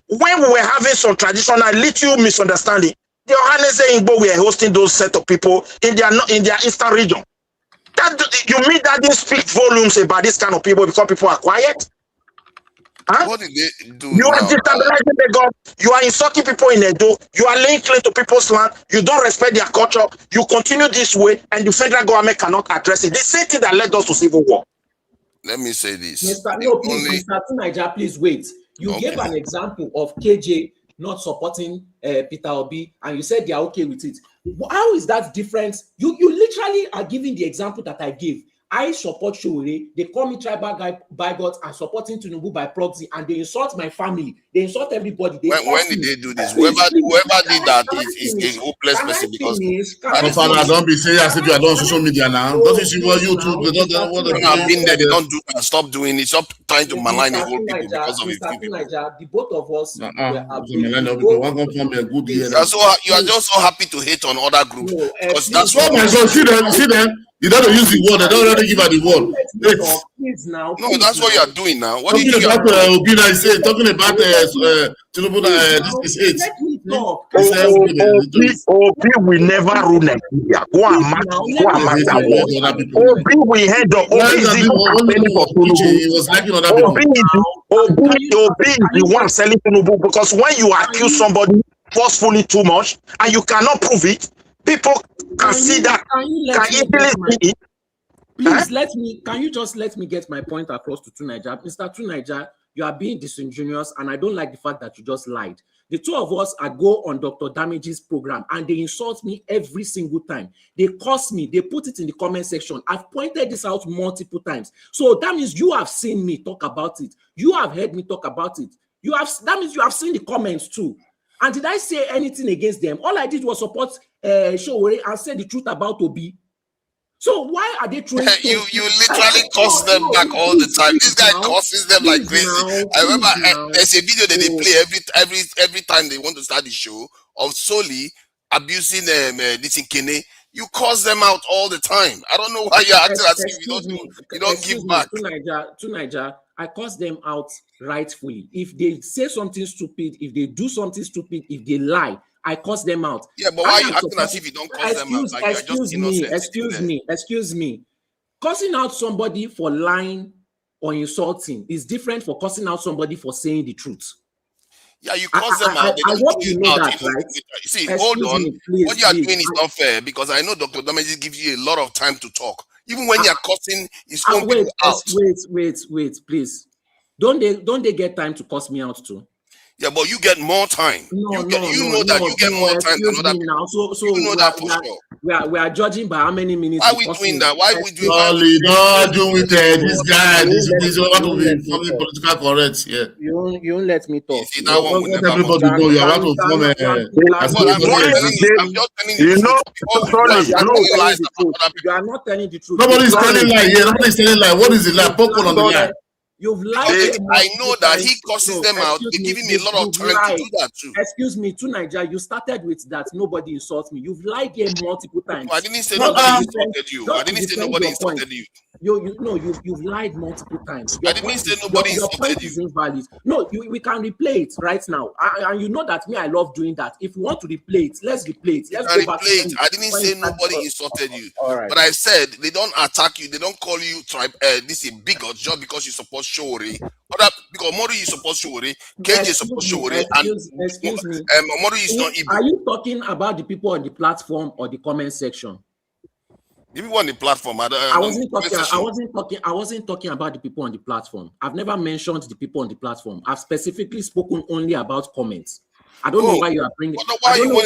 When we were having some traditional little misunderstanding, the Ohanese Igbo were hosting those set of people in their eastern region. You mean that didn't speak volumes about this kind of people because people are quiet? Huh? What did they do? You are destabilizing the God. You are insulting people in Edo. You are laying claim to people's land. You don't respect their culture. You continue this way, and the federal government cannot address it. The same thing that led us to civil war. Let me say this. Mr. Tunaija, please wait. You gave an example of KJ not supporting Peter Obi, and you said they are okay with it. How is that different? You literally are giving the example that I gave. I support Sowore. They call me tribal guy by God and supporting Tinubu by proxy, and they insult my family. They insult everybody. When did they do this? Whoever did that is a hopeless person because. Father, don't be saying as if you are on social media now. Don't you see what YouTube? I've been there. They don't do that. Stop doing it. Stop trying to malign the whole people because of it. The both of us. You are just so happy to hate on other groups because that's what my son. See them. You don't use the word. I don't already give her the word. No, that's what you are doing now. What talking about Obina is saying. Talking about Tinubu. This is it. Obi will never rule Nigeria. Go and mark that word. Obi will head up. Obi is the one selling Tinubu because when you accuse somebody forcefully too much and you cannot prove it, people can see that. Can easily see it. Please can you just let me get my point across to Tunaija? Mr. Tunaija, you are being disingenuous, and I don't like the fact that you just lied. The two of us go on Dr. Damage's program, and they insult me every single time. They curse me. They put it in the comment section. I've pointed this out multiple times. So that means you have seen me talk about it. You have heard me talk about it. That means you have seen the comments too. And did I say anything against them? All I did was support Sowore and say the truth about Obi. So why are they trying to... You literally curse them back all the time. This guy curses them like crazy. I remember there's a video that they play every time they want to start the show of Soli abusing this Kene. You curse them out all the time. I don't know why you're acting as if you don't give back. Tunaija, I curse them out rightfully. If they say something stupid, if they do something stupid, if they lie, I curse them out. Yeah, but why are you acting as if you don't curse them out? Like Excuse me. Cursing out somebody for lying or insulting is different for cursing out somebody for saying the truth. Yeah, you curse them out. I hope you know that, right? See, hold on. What you are doing is not fair because I know Dr. Damage gives you a lot of time to talk. Even when you are cursing his own people out. Wait, please. Don't they get time to curse me out too? Yeah, but you get more time. You get more time than other people. Now. So you know that for sure. We are judging by how many minutes. Why are we doing that? Why we doing? Sorry, don't do with this guy. This is what to be forming political correct. Yeah. You won't let me talk. See, that one will never everybody know you are about to form a. I'm just telling you. You are not telling the truth. Nobody is telling lie here. Nobody is telling lie. What is the lie? Poke on the lie. You've lied. I know that he curses them out. They give him a lot of time to do that too. Excuse me, to Nigeria, you started with that nobody insults me. You've lied here multiple times. I didn't say nobody insulted you. I didn't say nobody insulted you. You've lied multiple times. I didn't say nobody insulted you. Is invalid. No, we can replay it right now. And you know that me, I love doing that. If you want to replay it, let's replay it. Let's go back to it. I didn't say nobody insulted you. All right. But I said they don't attack you. They don't call you tribe. This is bigot just because you support Shori. Because Mori you support Shori, KJ support Shori, and excuse me. Mori is not Igbo. Are you talking about the people on the platform or the comment section? If you want the platform, I wasn't talking about the people on the platform. I've never mentioned the people on the platform. I've specifically spoken only about comments. I don't know why you are bringing. I don't know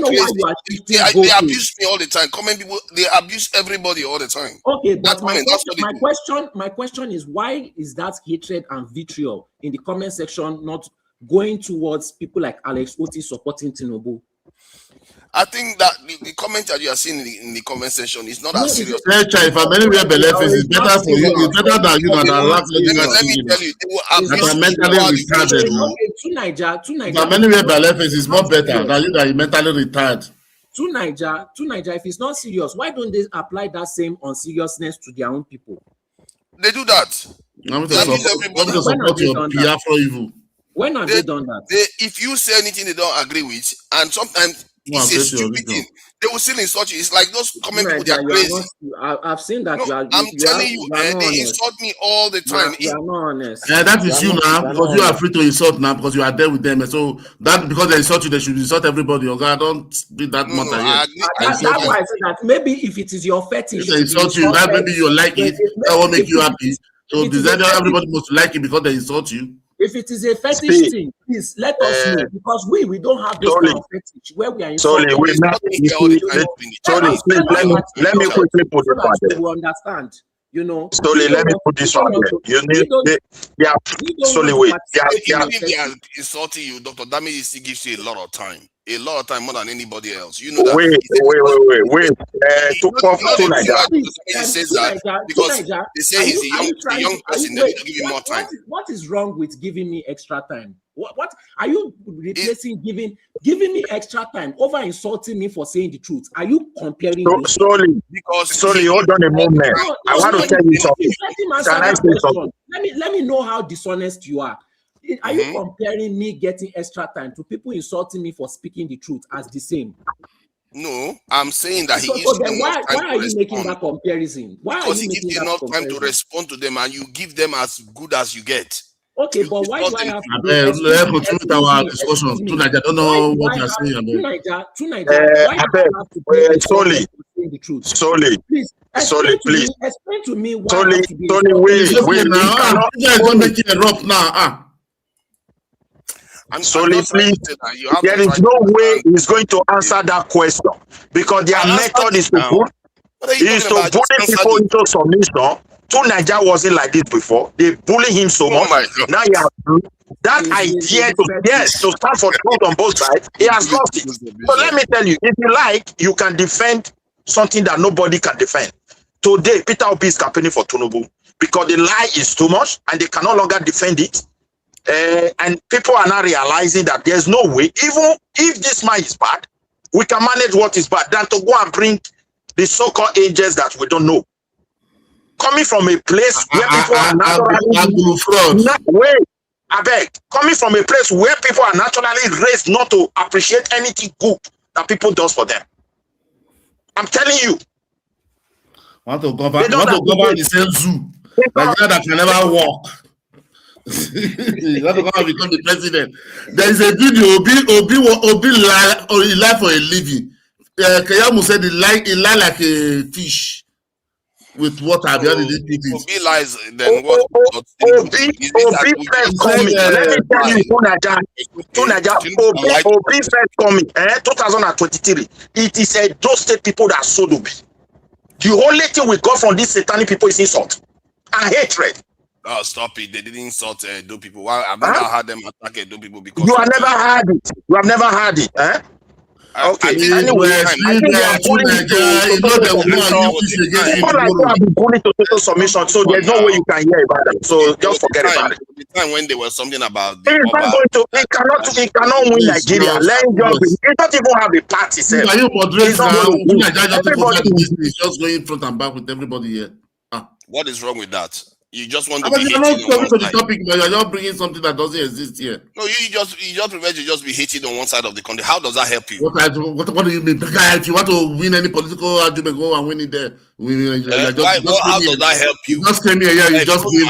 why you are. They abuse me all the time. Comment people, they abuse everybody all the time. Okay, but my question is, why is that hatred and vitriol in the comment section not going towards people like Alex Oti supporting Tinubu? I think that the comment that you are seeing in the comment section is not as serious. If I'm anywhere belief it's better for you. It's better than you than laugh. Let me tell you, they will abuse mentally retarded. If I'm anywhere belief it's more better than you that are mentally retarded. To Niger, if it's not serious, why don't they apply that same unseriousness to their own people? They do that. I'm to support your PR for evil. When have they done that? If you say anything they don't agree with, and sometimes it's a stupid thing, they will still insult you. It's like those comment people, they are crazy. I've seen that. I'm telling you, they insult me all the time. You are not honest. That is you now, because you are free to insult now, because you are there with them. And so that because they insult you, they should insult everybody. Okay, don't be that much. That's why I said that. Maybe if it is your fetish, if they insult you, that maybe you like it. That will make you happy. So everybody must like it because they insult you. If it is a fetish thing, please let us know, because we don't have this kind of fetish where we are insulting. Let me quickly put it back there. We understand, you know. Let me put this one there. If they are insulting you, Dr. Damage gives you a lot of time. A lot of time more than anybody else. You know that. Wait. He says that because they say he's a young person. They don't give him more time. What is wrong with giving me extra time? What are you replacing giving me extra time over insulting me for saying the truth? Are you comparing? Sorry, hold on a moment. I want to tell you something. Can I say something? Let me know how dishonest you are. Are you comparing me getting extra time to people insulting me for speaking the truth as the same? No, I'm saying that he gives them why are you making that comparison? Because he gives you enough time to respond to them, and you give them as good as you get. Okay, but why do I have to let's continue with our discussion. Tonight, I don't know what you're saying. Tonight, why do I have to the truth? Please explain to me why I have to be wait now. You guys don't make it erupt now. Please, there is no way he's going to answer that question, because their method is to bully people into submission. Nigeria wasn't like this before. They bully him so much. Now he has that idea to stand for truth on both sides. He has lost it. So let me tell you, if you like, you can defend something that nobody can defend. Today, Peter Obi is campaigning for Tinubu because the lie is too much and they can no longer defend it. And people are now realizing that there's no way, even if this man is bad, we can manage what is bad than to go and bring the so-called angels that we don't know. Coming from a place where people are naturally coming from a place where people are naturally raised not to appreciate anything good that people does for them. I'm telling you. Want to govern the same zoo. Like that can never walk. You want to go and become the president. There is a video, Obi lie for a living. Kayamu said he lie like a fish. With what have you did it could be lies. Then what? Obi first coming. Let me tell you, Tunaja, Obi first coming. 2023. It is a those state people that sold Obi. The only thing we got from these satanic people is insult and hatred. Oh, stop it! They didn't insult Edo people. Well, I've never heard them attack Edo people because you have never heard it. You have never heard it, eh? Okay. Anyway, I think they are bullying people like you have been bullied to total submission, so there's no way you can hear about them. So just forget about it. The time when there was something about it cannot win Nigeria. Let him just be. It don't even have a party. Are you moderate now? Everybody is just going front and back with everybody here. What is wrong with that? You just want to be you're not coming to the topic, but you're not bringing something that doesn't exist here. No, you just prefer to just be hated on one side of the country. How does that help you? What do you mean? If you want to win any political argument, go and win it there. How does that help you? You just came here, you just you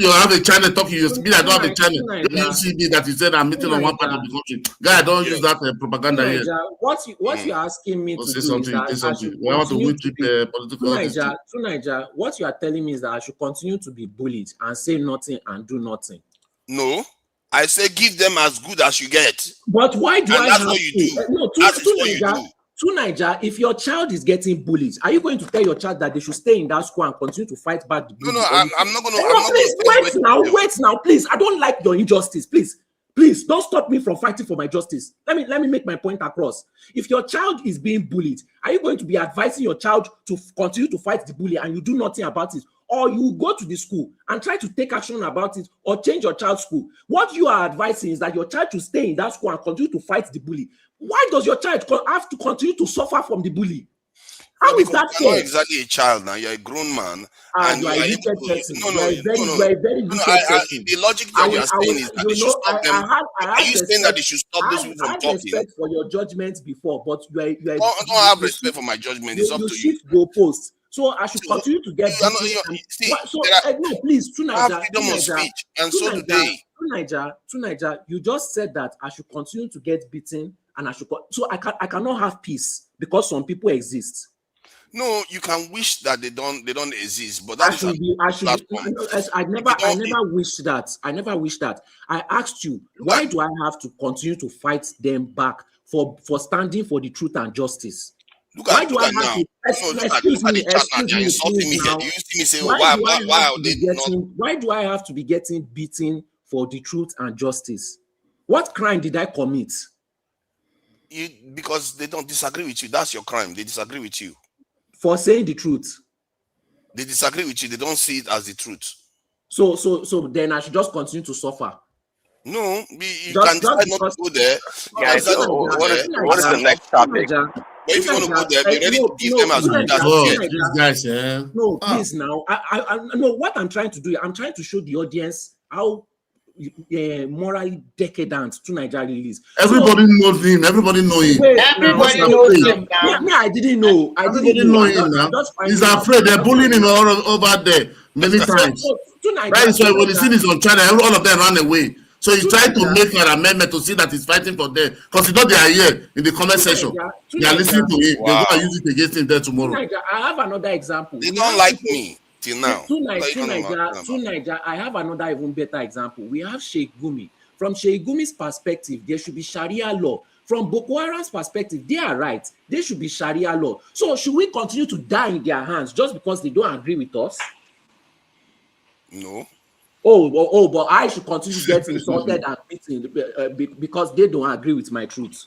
have a channel talking. You speak. I don't have a channel. You see me that you said I'm meeting on one part of the country. Guy, don't use that propaganda here. What you're asking me to do is that I want to win political. Niger, what you are telling me is that I should continue to be bullied and say nothing and do nothing. No, I say give them as good as you get. But why do I have what you do? No, to Niger, if your child is getting bullied, are you going to tell your child that they should stay in that school and continue to fight back the bullies? No, I'm not going to. Wait now, please. I don't like your injustice. Please don't stop me from fighting for my justice. Let me make my point across. If your child is being bullied, are you going to be advising your child to continue to fight the bully and you do nothing about it? Or you go to the school and try to take action about it or change your child's school? What you are advising is that your child should stay in that school and continue to fight the bully. Why does your child have to continue to suffer from the bully? How is that fair? You're not exactly a child now. You're a grown man. And you are a wicked person. You are a very wicked person. The logic that you are saying is that they should stop them. Are you saying that they should stop those people from talking? I have respect for your judgments before, but you are don't have respect for my judgment. It's up to you. You shift goalposts. So I should continue to get no, please, Tunaja, freedom of speech, and so do they. Tunaja, you just said that I should continue to get beaten, and I cannot have peace because some people exist. No, you can wish that they don't exist, but that I never wish that. I never wish that. I asked you, why do I have to continue to fight them back for standing for the truth and justice? Why do I have to? Excuse me. Why do I have to be getting beaten for the truth and justice? What crime did I commit? Because they don't disagree with you. That's your crime. They disagree with you. For saying the truth. They disagree with you. They don't see it as the truth. So then I should just continue to suffer. No, you can decide not to go there. What is the next topic? But if you want to go there, be ready to give them as good as you get. These guys, No, please now. I know what I'm trying to do. I'm trying to show the audience how morally decadent Nigeria is. Everybody knows him. Everybody knows him. Everybody knows him now. Yeah, I didn't know. I didn't know him now. He's afraid. They're bullying him over there many times. That is why when you see this on China, all of them run away. So he's trying to make an amendment to see that he's fighting for them. Because you know they are here in the comment section. They are listening to him. They're going to use it against him there tomorrow. I have another example. They don't like me till now. Niger, I have another even better example. We have Sheikh Gumi. From Sheikh Gumi's perspective, there should be Sharia law. From Boko Haram's perspective, they are right. There should be Sharia law. So should we continue to die in their hands just because they don't agree with us? No. But I should continue to get insulted and beaten because they don't agree with my truth.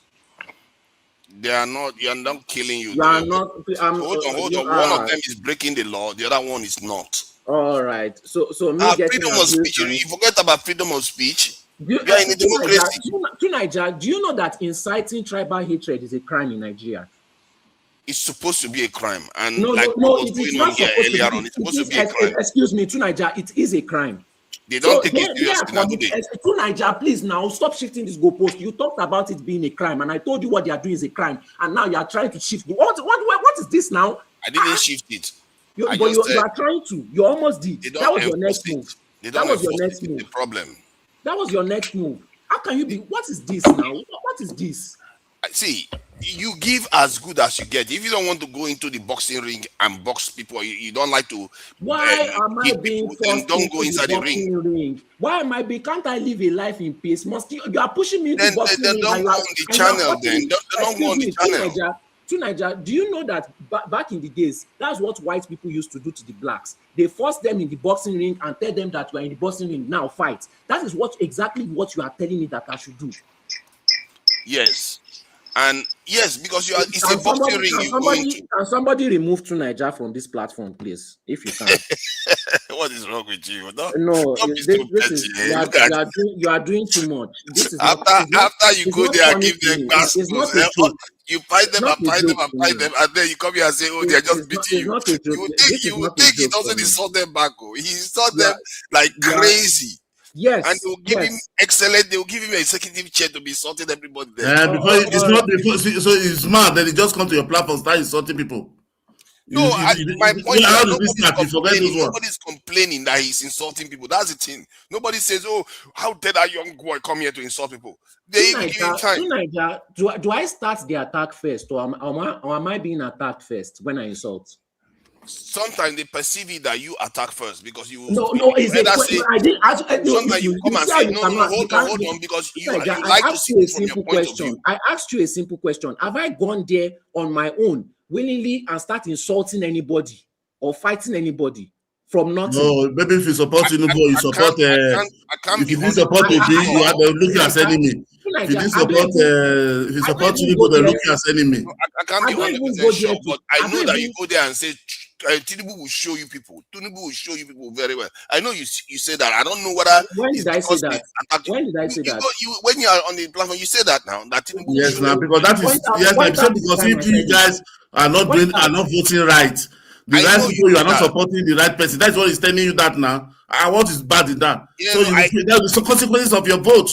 They are not. You are not killing you. You are not. Hold on. One of them is breaking the law. The other one is not. All right. So freedom of speech. You forget about freedom of speech. You are in a democracy. To Nigeria, do you know that inciting tribal hatred is a crime in Nigeria? It's supposed to be a crime, and no, it is not supposed to be a crime. Excuse me, to Nigeria, it is a crime. They don't take it seriously now today. To Nigeria, please now stop shifting this goalpost. You talked about it being a crime, and I told you what they are doing is a crime, and now you are trying to shift. What is this now? I didn't shift it. You are trying to. You almost did. That was your next move. That was your next move. The problem. That was your next move. How can you be? What is this now? What is this? see, you give as good as you get. If you don't want to go into the boxing ring and box people, you don't like to Why am I hit being people, then forced don't into go the inside the ring. boxing ring? Why am I being? Can't I live a life in peace? You are pushing me into Then boxing ring, don't and go on the channel. Then don't go excuse on the me, channel. Niger, do you know that back in the days, that's what white people used to do to the blacks? They force them in the boxing ring and tell them that you are in the boxing ring, now fight. That is exactly what you are telling me that I should do. Yes. And yes, because it's a boxing ring you go into. Can somebody remove Niger from this platform, please? If you can. What is wrong with you? No, don't be so petty. you are doing too much. This is after you go there and give them it's not a joke. You fight them and fight them and fight them, and then you come here and say, "Oh, they are just beating you." You would think it doesn't insult them back. Oh, he insult them like crazy. Yes, and they will give him excellent. They will give him an executive chair to be insulting everybody there. So it's mad that he just come to your platform start insulting people. No, my point is nobody's complaining that he's insulting people. That's the thing. Nobody says, "Oh, how dare that young boy come here to insult people?" They even give him time. Do I start the attack first, or am I being attacked first when I insult? Sometimes they perceive it that you attack first because you. I did. Sometimes you come and say, "No, hold on," because you like to see it from your point of view. I asked you a simple question. Have I gone there on my own willingly and start insulting anybody or fighting anybody from nothing? No, maybe if you support Tinubu, you support. If you support Obi, you are looking as enemy. If you support Tinubu, they're looking as enemy. I can't be 100% sure, but I know that you go there and say Tinubu will show you people. Tinubu will show you people very well. I know you say that. I don't know whether. When did I say that? When did I say that? When you are on the platform, you say that now. That Tinubu. Yes, now because that is because if you guys are not voting right. The right people, you are not supporting the right person. That's what he's telling you that now. And what is bad in that? So there's the consequences of your vote.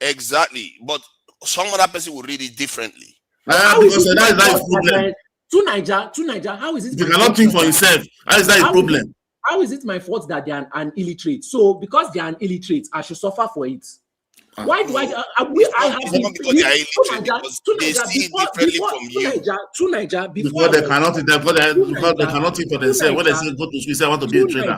Exactly. But some other person will read it differently. Because that is problem. To Niger, how is it? You cannot think for himself. How is that a problem? How is it my fault that they are an illiterate? So because they are an illiterate, I should suffer for it. Why do I have because they are illiterate, because they see it differently from you. Niger, because they cannot think for themselves. When they say go to school, say I want to be a trader.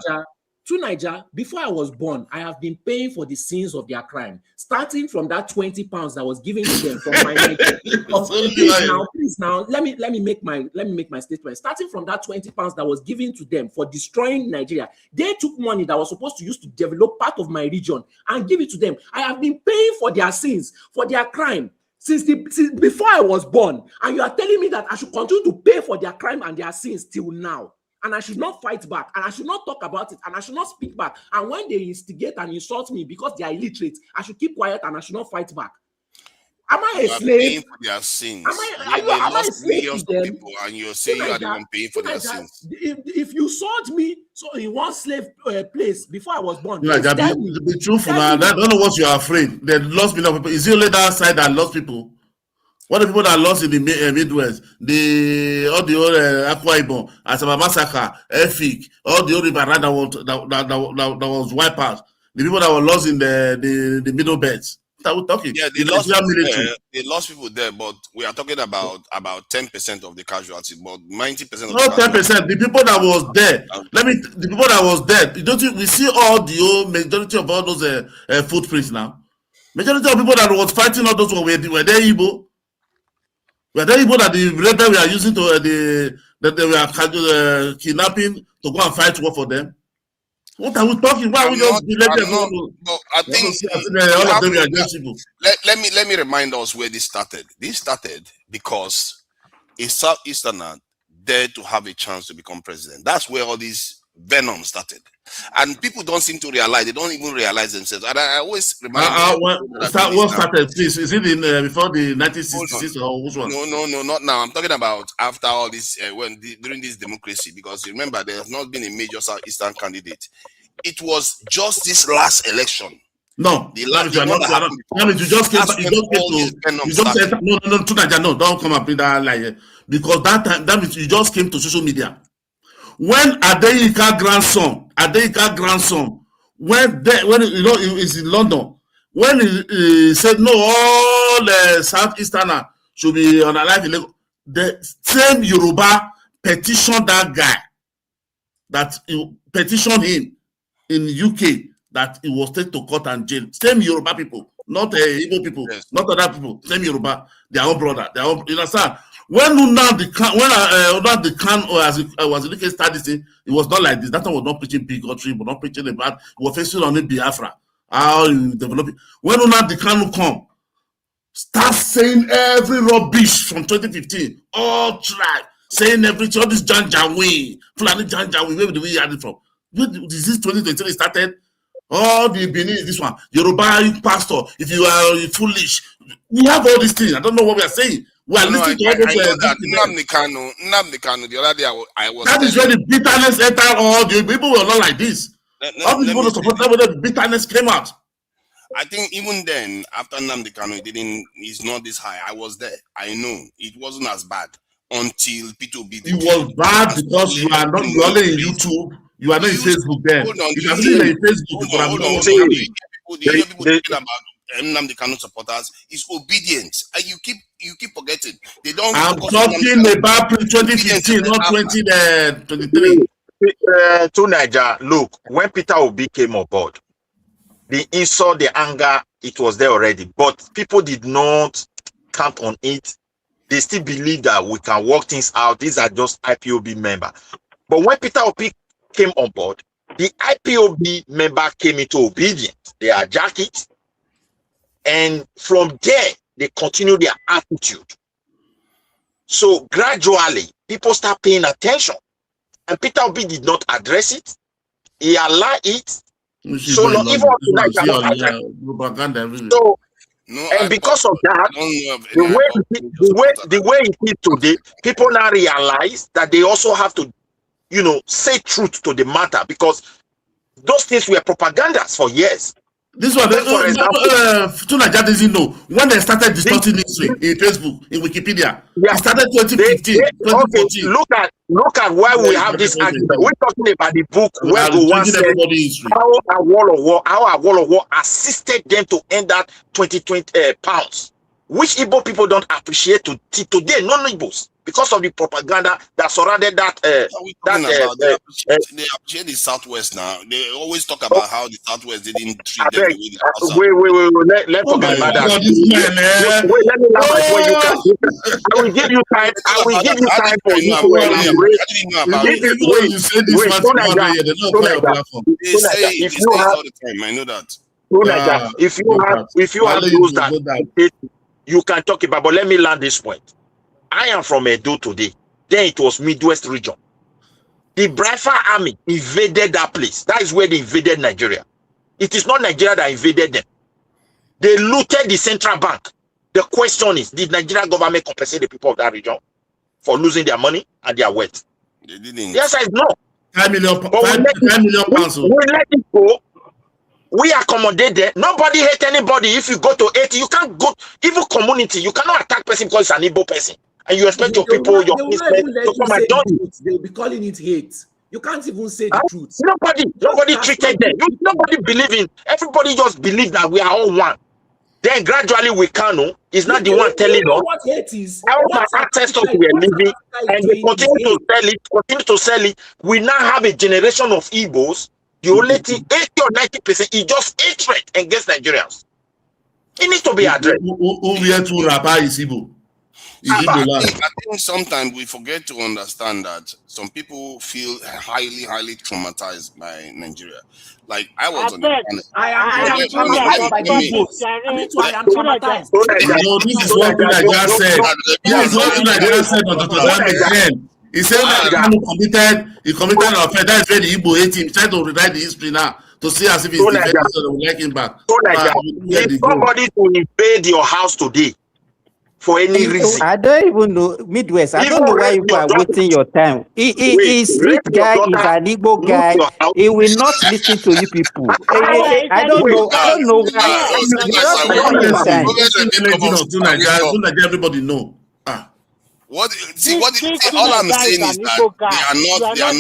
To Niger, before I was born, I have been paying for the sins of their crime, starting from that 20 pounds that was given to them from my please now, let me make my statement. Starting from that 20 pounds that was given to them for destroying Nigeria, they took money that was supposed to use to develop part of my region and give it to them. I have been paying for their sins, for their crime, since before I was born, and you are telling me that I should continue to pay for their crime and their sins till now. And I should not fight back, and I should not talk about it, and I should not speak back. And when they instigate and insult me because they are illiterate, I should keep quiet and I should not fight back. Am I a slave? For their sins. Am I a slave to them? People and you're saying you are the one paying for their sins. If you sold me in one slave place before I was born, be truthful now. I don't know what you are afraid. They lost million people. Is it only that side that lost people? What the people that lost in the Midwest, all the old Akwa Ibom, Asaba Massacre, Efik, all the old Riverine that was wiped out. The people that were lost in the middle belts. That we're talking. Yeah, they lost people there, but we are talking about 10% of the casualties, but 90% of not 10%. The people that was there. The people that was there. We see all the old majority of all those footprints now. Majority of people that was fighting all those were there Igbo. Were there Igbo that the rebels we are using that they were kidnapping to go and fight war for them? What are we talking? Why are we just I think all of them are against people. Let me remind us where this started. This started because a Southeasterner dared to have a chance to become president. That's where all this venom started. And people don't seem to realize, they don't even realize themselves. And I always remind what started, please? Is it in before the 1966 or which one? No, not now. I'm talking about after all this, during this democracy, because remember, there has not been a major Southeastern candidate. It was just this last election. No, you just came no, don't come up with that lie. Because that means you just came to social media. When Adeyika grandson, when he's in London, when he said no, all the Southeasterners should be on alive in Lagos. The same Yoruba petitioned that guy, that he petitioned him in UK, that he was taken to court and jail. Same Yoruba people, not Igbo people, not other people. Same Yoruba, their own brother, their own. You understand? When the Khan was in the studies, it was not like this. That time was not preaching bigotry, but not preaching about. We were facing on the Biafra, how you develop it. When the Khan come, start saying every rubbish from 2015, all tribe, saying everything, all this Janjaweed, Fulani Janjaweed, where do we had it from? This is 2023 started. All the Benin is this one. Yoruba pastor, if you are foolish, we have all these things. I don't know what we are saying. We are listening to all those. I know that Nnamdi Kanu, the other day I was. That is where the bitterness entered. All the people were not like this. All the people support that, where the bitterness came out. I think even then, after Nnamdi Kanu, it's not this high. I was there. I know it wasn't as bad until P2B. It was bad because you are not only in YouTube. You are not in Facebook then. You can see in Facebook. The people talking about Nnamdi Kanu supporters is obedience, and you keep forgetting. They don't. I'm talking about 2015, not 2023. To Niger, look, when Peter Obi came on board, the insult, the anger, it was there already, but people did not count on it. They still believe that we can work things out. These are just IPOB members. But when Peter Obi came on board, the IPOB member came into obedience. They hijacked it. And from there, they continue their attitude. So gradually, people start paying attention. And Peter Obi did not address it. He allowed it. So long, even tonight, and because of that, the way it is today, people now realize that they also have to, say truth to the matter, because those things were propagandas for years. This one, for example, Tunaja doesn't know when they started discussing history in Facebook, in Wikipedia. It started 2015, 2014. Okay, look at why we have this argument. We're talking about the book where Gowon said how Awolowo assisted them to end that 2020 pounds, which Igbo people don't appreciate today, non-Igbos, because of the propaganda that surrounded that. They appreciate the Southwest now. They always talk about how the Southwest didn't treat them the way the Wait. Let's forget about that. Wait, let me laugh when you can. I will give you time. I will give you time for you to elaborate. I know that. If you have those that you can talk about, but let me land this point. I am from Edo today. Then it was Midwest region. The Biafra army invaded that place. That is where they invaded Nigeria. It is not Nigeria that invaded them. They looted the central bank. The question is, did Nigerian government compensate the people of that region for losing their money and their wealth? They didn't. The answer is no. 5 million pounds. We let it go. We accommodate them. Nobody hate anybody. If you go to 80, you can't go. Even community, you cannot attack person because it's an Igbo person. And you expect your people, your business to come and join you. They'll be calling it hate. You can't even say the truth. Nobody treated them. Nobody believe in. Everybody just believe that we are all one. Then gradually we can. It's not the one telling us what hate is. How my ancestors were living, and they continue to sell it. We now have a generation of Igbos. The only thing, 80 or 90% is just hatred against Nigerians. It needs to be addressed. Who we are to rabbi is Igbo. I think sometimes we forget to understand that some people feel highly traumatized by Nigeria. Like I was on the I am traumatized by Igbos. I am traumatized. This is what Nigeria said. This is what Nigeria said on the he said that he committed an offense. That's where the Igbo hate him. He tried to rewrite the history now to see as if he's defending, so they will like him back. If somebody to invade your house today for any reason, I don't even know Midwest. I don't know why you are wasting your time. He is street guy, is an Igbo guy. He will not listen to you people. I don't know why. Everybody know. What all I'm saying is that they are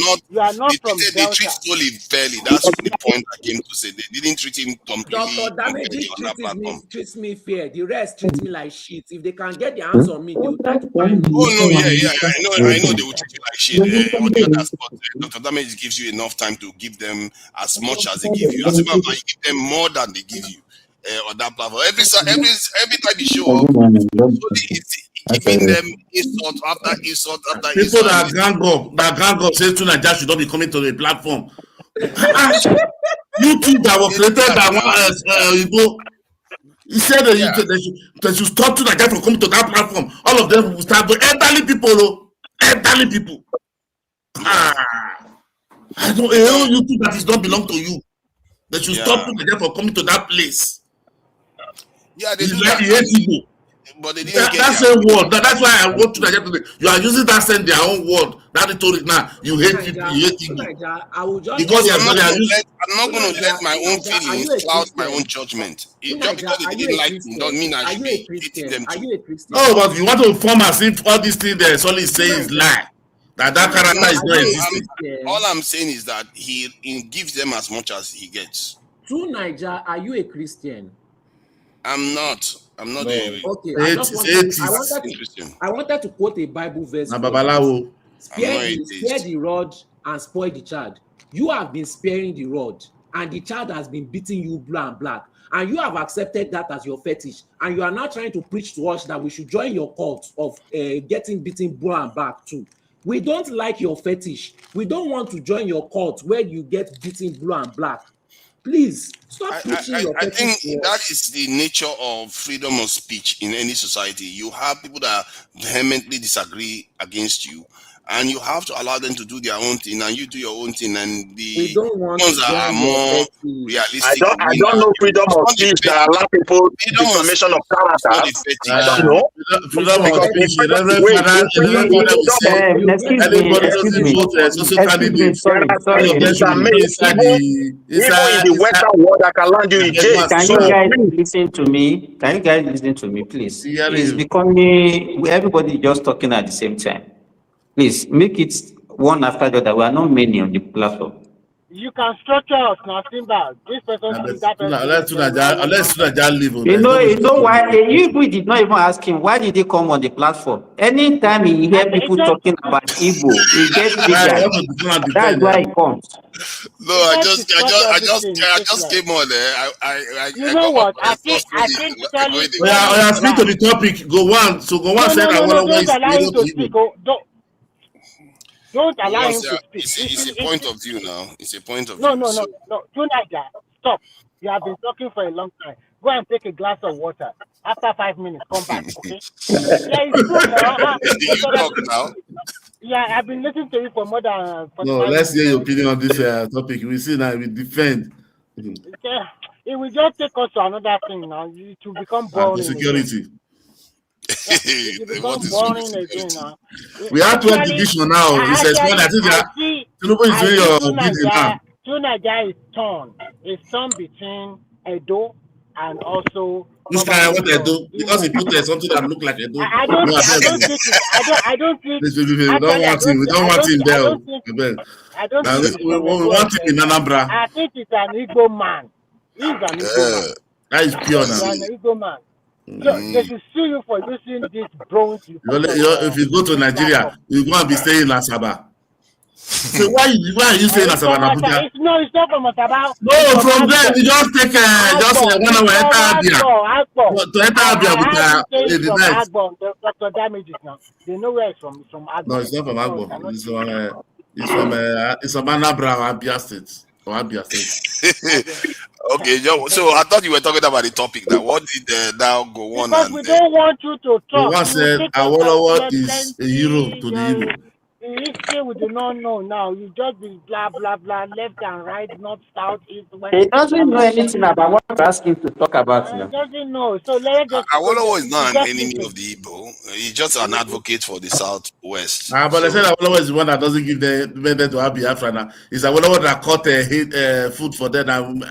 not they treat Stoli fairly. That's the point I came to say. They didn't treat him completely Dr. Damages platform. treats me fair. The rest treats me like shit. If they can get their hands on me, they will try to find me. Oh no, yeah. I know they will treat you like shit. On the other spot, Dr. Damages gives you enough time to give them as much as they give you. As a matter of fact, you give them more than they give you on that platform. Every time you show up, giving them insult after insult after people insult. that gang up say Naija should not be coming to the platform. YouTube that was created by Igbo. He said that they should stop Naija from coming to that platform. All of them will start, but elderly people. I don't YouTube that does not belong to you. They should stop Naija from coming to that place. Yeah, they do like that. But they didn't get that's a word. That's why I wrote to Naija today. You are using that saying their own word. That rhetoric now. You hate people. You hate people. Because I'm not going to let my own feelings cloud my own judgment. Just because they didn't like me, don't mean I should be hating them too. No, but you want to form as if all these things that Solly is saying is lie. That character is not existing. All I'm saying is that he gives them as much as he gets. True Naija, are you a Christian? I'm not. No. Okay, I wanted to quote a Bible verse. Spare the rod and spoil the child. You have been sparing the rod, and the child has been beating you blue and black, and you have accepted that as your fetish, and you are now trying to preach to us that we should join your cult of getting beaten blue and black too. We don't like your fetish. We don't want to join your cult where you get beaten blue and black. Please stop preaching your fetish. I think that is the nature of freedom of speech in any society. You have people that vehemently disagree against you, and you have to allow them to do their own thing, and you do your own thing, and the ones that are more realistic. I don't know freedom of speech that allow people information of character. I don't know. Freedom of speech. Even in the Western world, I can land you in jail. Can you guys listen to me? Please? It's becoming everybody just talking at the same time. Please make it one after the other. We are not many on the platform. You can structure us now, Simba. This person, that person. Let's leave. You know why? You did not even ask him why did he come on the platform. Anytime he hear people talking about Igbo, he gets bigger. That's why he comes. No, I just came on there. You know what? I think speak to the topic. Gowon. So Gowon said Awolowo is Igbo. Don't allow him to speak. It's a point of view now. It's a point of view. No. Naija, stop. You have been talking for a long time. Go and take a glass of water. After 5 minutes, come back, okay? You talk now. Yeah, I've been listening to you for more than... let's hear your opinion on this topic. We see now, we defend. Okay. It will just take us to another thing now. It will become boring. Security. Boring again now. We have 12 division now. It's explained. I think Tinubu is doing your video now. Naija is torn. It's torn between Edo and also. Which kind of what Edo? Because he put something that look like Edo. I don't think. We don't want him there. We want him in Anambra. I think it's an Igbo man. He's an Igbo man. That is pure now. He's an Igbo man. So they should sue you for using this bronze. If you go to Nigeria, you're going to be staying in Asaba. So why are you staying in Asaba? No, it's not from Asaba. No, from there you just take 1 hour enter Abia. To enter Abia with the night. Dr. Damages now. They know where it's from. It's from Agbo. No, it's not from Agbo. It's from Anambra or Abia State. Okay, so I thought you were talking about the topic now. What did now go on? Because we don't want you to talk. One said Awolowo is a hero to the Igbo. In history, we do not know now. You just be blah, blah, blah, left and right, north, south, east, west. He doesn't know anything about what you're asking to talk about. He doesn't know. So let's just. Awolowo is not an enemy of the Igbo. He's just an advocate for the Southwest. But I said Awolowo is the one that doesn't give them to have Biafra now. It's Awolowo that caught food for them.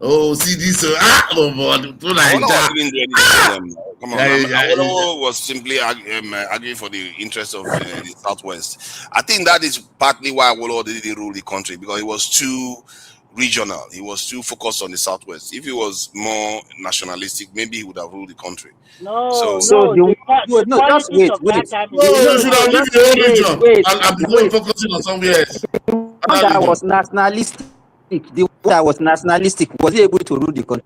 Oh, see this. Oh, boy. Awolowo didn't do anything to them. Come on, Yeah. Awolowo was simply arguing for the interests of the Southwest. I think that is partly why Awolowo didn't rule the country, because he was too regional. He was too focused on the Southwest. If he was more nationalistic, maybe he would have ruled the country. So The just politics wait. of that time No, you should have lived your own region and before focusing on somewhere else. One that was nationalistic. The one that was nationalistic was he able to rule the country?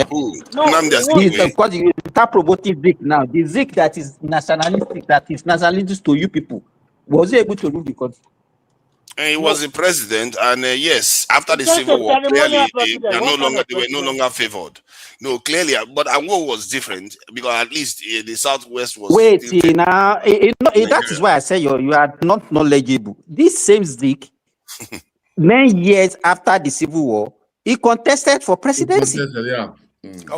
Who? Because you start promoting Zik now. The Zik that is nationalistic to you people, was he able to rule the country? He was the president, and yes, after the Civil War, clearly they were no longer favored. No, clearly, but Ango was different because at least the Southwest was. Wait, now that is why I say you are not knowledgeable. This same Zik, 9 years after the Civil War, he contested for presidency.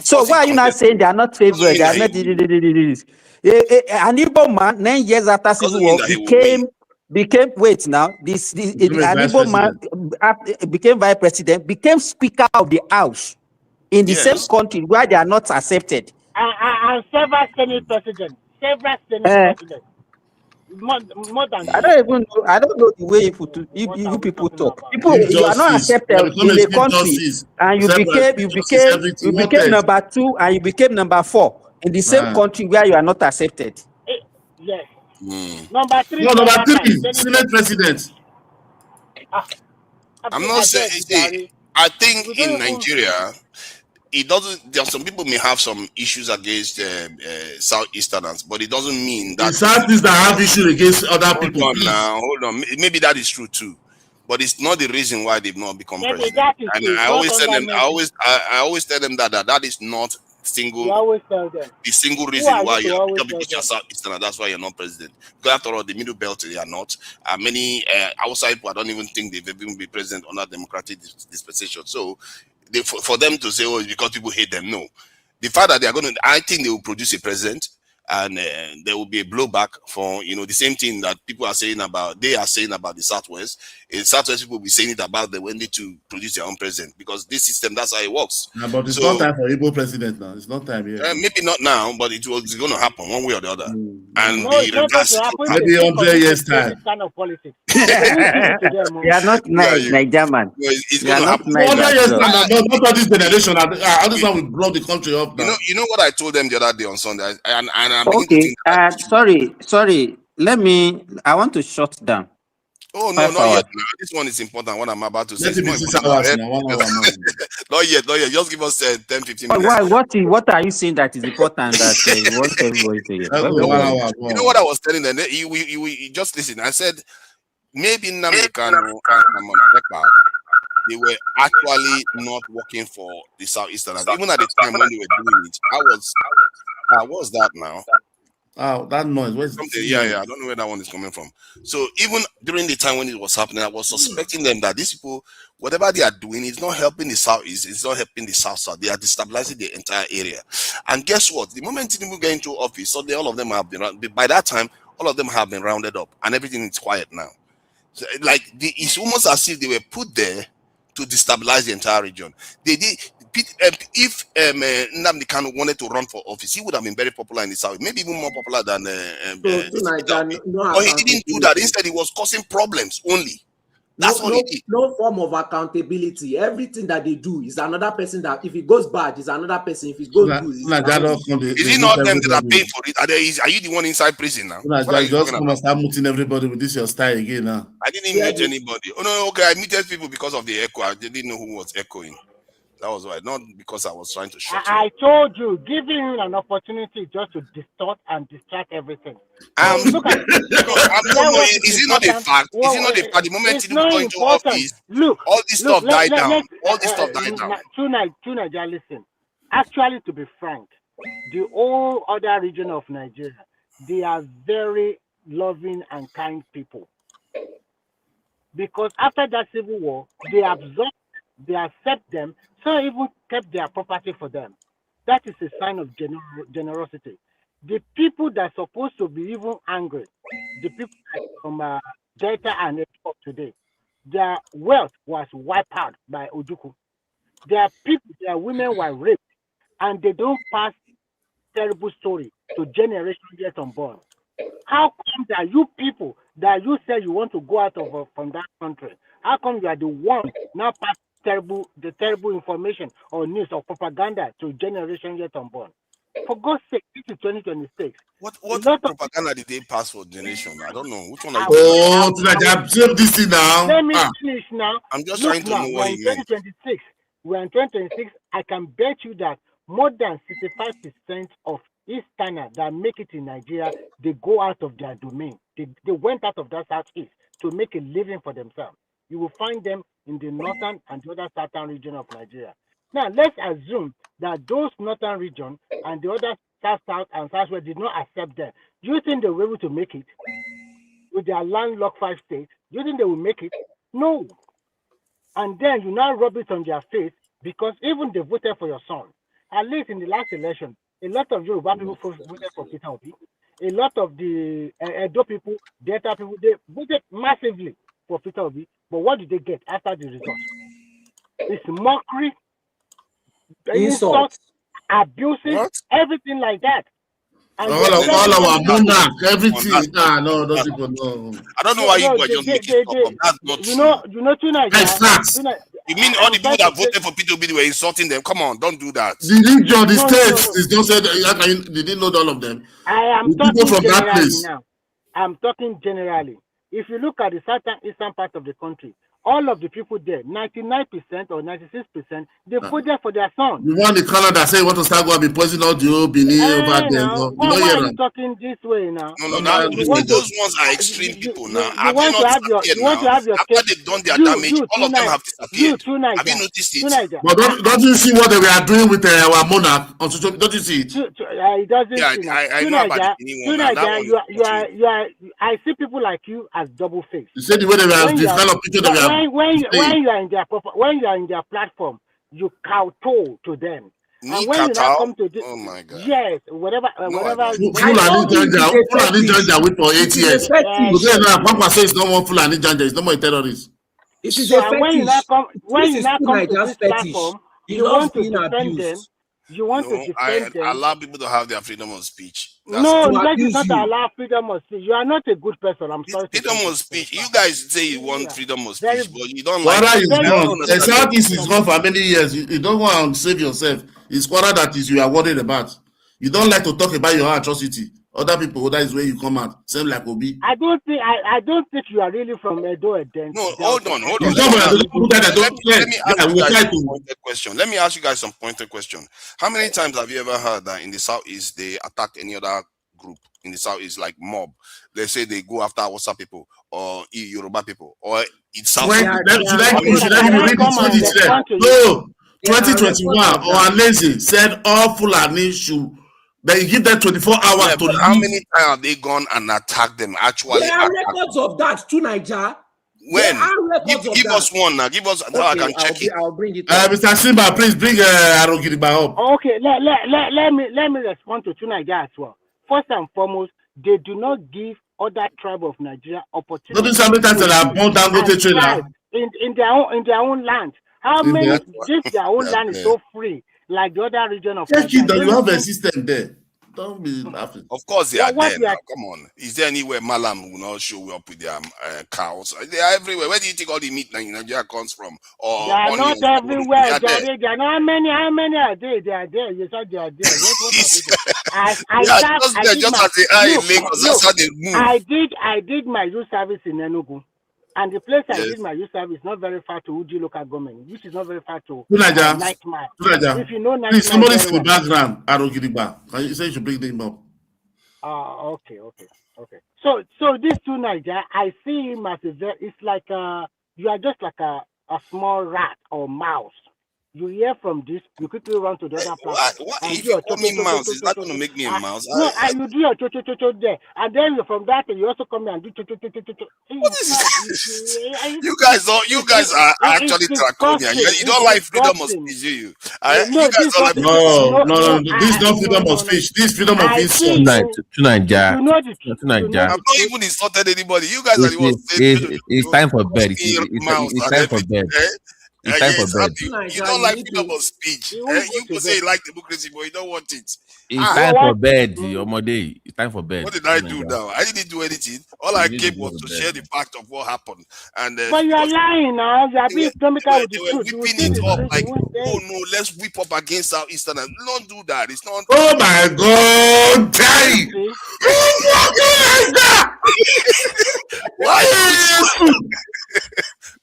So why are you not saying they are not favored? They are not. An Igbo man, 9 years after Civil War, became wait now. This an Igbo man became vice president, became Speaker of the House in the same country where they are not accepted. And several Senate presidents. More than I don't know the way you people talk. You are not accepted in the country, and you became number 2 and you became number 4 in the same country where you are not accepted. Yes. Number 3. No, number 3, Senate president. I'm not saying. I think in Nigeria, it doesn't. There are some people may have some issues against Southeasterners, but it doesn't mean that Southeasterners have issues against other people. Hold on. Maybe that is true too, but it's not the reason why they've not become president. And I always tell them that is not the single reason why you're because you're Southeasterner. That's why you're not president. Because after all, the Middle Belt they are not. Many outside people, I don't even think they've even been president under democratic dispensation. So. For them to say, oh, it's because people hate them. No. The fact that they are I think they will produce a president and there will be a blowback for, the same thing that they are saying about the Southwest. In Southwest, people will be saying it about them when they to produce their own president because this system, that's how it works. Yeah, but it's not time for Igbo president now. It's not time yet. Maybe not now, but it's going to happen one way or the other. And maybe 100 years time. Kind of politics. You are not nice, Nigerian man. It's going to happen. 100 years time. Not this generation. All this one will blow the country up now. You know what I told them the other day on Sunday, and I'm okay. Sorry. I want to shut down. Oh no, not yet. No. This one is important. What I'm about to say. Not yet. Just give us 10-15 minutes. What are you saying that is important that you want everybody to hear? You know what I was telling them? We just listen. I said maybe Nnamdi Kanu and Monteca, they were actually not working for the Southeasterners. Even at the time when they were doing it, what was that now? Oh, that noise. I don't know where that one is coming from. So even during the time when it was happening, I was suspecting them that these people, whatever they are doing, is not helping the Southeast, it's not helping the South. They are destabilizing the entire area. And guess what? The moment Tinubu get into office, suddenly all of them have been, by that time, all of them have been rounded up and everything is quiet now. So, it's almost as if they were put there to destabilize the entire region. They did. If Nnamdi Kanu wanted to run for office, he would have been very popular in the South, maybe even more popular than. But he didn't do that. Instead, he was causing problems only. That's all he did. No form of accountability. Everything that they do is another person that, if it goes bad, is another person. If it goes good, is it not them that are paying for it? Are you the one inside prison now? Just come and start muting everybody with this your style again now. I didn't mute anybody. Oh no, okay, I muted people because of the echo. I didn't know who was echoing. That was why, not because I was trying to shut you. I told you, giving him an opportunity just to distort and distract everything. Look at is it not a fact? Is it not a fact? The moment you go into office, all this stuff died down. All this stuff died down. To Nigeria, listen. Actually, to be frank, the whole other region of Nigeria, they are very loving and kind people. Because after that civil war, they absorb, they accept them. Some even kept their property for them. That is a sign of generosity. The people that are supposed to be even angry, the people from Delta and Epop today, their wealth was wiped out by Ojukwu. There are people, there are women who are raped, and they don't pass terrible story to generation yet unborn. How come that you people that you say you want to go out of from that country? How come you are the one now pass the terrible information or news or propaganda to generation yet unborn? For God's sake, this is 2026. What propaganda did they pass for generation? I don't know. Which one are you talking about? Oh, observe this thing now. Let me finish now. I'm just Look trying to now, know what he meant. 2026. We're in 2026. I can bet you that more than 65% of Easterners that make it in Nigeria, they go out of their domain. They went out of that southeast to make a living for themselves. You will find them in the northern and the other southern region of Nigeria. Now, let's assume that those northern region and the other south and southwest did not accept them. Do you think they were able to make it with their landlocked 5 states? Do you think they will make it? No. And then you now rub it on their face because even they voted for your son. At least in the last election, a lot of Yoruba people voted for Peter Obi. A lot of the Edo people, Delta people, they voted massively for Peter Obi. But what did they get after the result? It's mockery, insults, abuses, everything like that. And all our monarch, everything. No, those people know. I don't know why you are just making stuff up. That's not true. You know, tonight. You mean all the people that voted for Peter Obi were insulting them? Come on, don't do that. The region, the states, is just said they didn't know all of them. I am talking from generally that place. Now. I'm talking generally. If you look at the southern eastern part of the country, all of the people there, 99% or 96%, they voted for their son. You want the color that say you want to start going to be poisoning all the old Benin over there. Why are you talking this way now? No, those ones are extreme people now. You want to have your after they've done their damage, all of them have disappeared. Have you noticed it? But don't you see what they were doing with our monarch on social? Don't you see it? It doesn't. Yeah, I know about the one. I see people like you as double faced. You say the way they were the kind of people that we are. When you are in their platform, you kowtow to them. And when you now come to this, oh my God. Yes, whatever. Fulani Janja wait for 8 years. Papa says it's not one Fulani Janja, it's not more a terrorist. It is a fetish. When you now come to this platform, you want to defend them. You want to defend them. Allow people to have their freedom of speech. That is not allow freedom of speech. You are not a good person. I'm sorry. Freedom of speech. You guys say you want freedom of speech, but you don't like it. The Southeast is gone for many years. You don't want to save yourself. It's Quara that is you are worried about. You don't like to talk about your atrocity. Other people, that is where you come out. Same like Obi. I don't think you are really from Edo again. No, hold on. Let me ask you guys some pointed question. How many times have you ever heard that in the Southeast they attack any other group in the Southeast, like mob? They say they go after Hausa people or Yoruba people or it's South. No, 2021 or lazy said all Fulani should. They give them 24 hours to leave. How many times have they gone and attacked them? Actually, there are records of that to Nigeria. When? Give us one now. Give us. Okay, I can check it. I'll bring it. Mr. Simba, please bring Arogiriba up. Okay, let me respond to Nigeria as well. First and foremost, they do not give other tribe of Nigeria opportunity. Notice how many times they are born down in their own land. How many? If their own land is so free. Like the other region of Nigeria. You have a system there. Don't be laughing. Of course they are there. Come on. Is there anywhere Malam will not show up with their cows? They are everywhere. Where do you think all the meat in Nigeria comes from? Or they are not everywhere. They are not. How many are there? They are there. You said they are there. I did my youth service in Enugu. And the place I did my youth service is not very far to Uji local government, which is not very far to Nightmare. If you know Nightmare, somebody's in the background, Arogiriba. You say you should bring them up. Okay. So these two Niger, I see him as it's like you are just like a small rat or mouse. You hear from this, you quickly run to the other platform. If you call me mouse, is that going to make me a mouse? No, you do your cho there, and then from that you also come here and do cho. You guys are actually draconian. You don't like freedom of speech, do you? No. This is not freedom of speech. This is freedom of insult. I've not even insulted anybody. You guys are the ones saying it's time for bed. It's time for bed. It's time for Yes, bed. you don't like freedom of speech. You go say you like democracy, but you don't want it. It's time for bed, Omode. It's time for bed. What did I do now? I didn't do anything. All I came was to share the fact of what happened. And But you are lying now. You are being economical with the they were truth. You will whipping say it up the truth. like, You won't say oh it. no, let's whip up against Southeasterners. Don't do that. It's not. Oh my God, Terry! Why?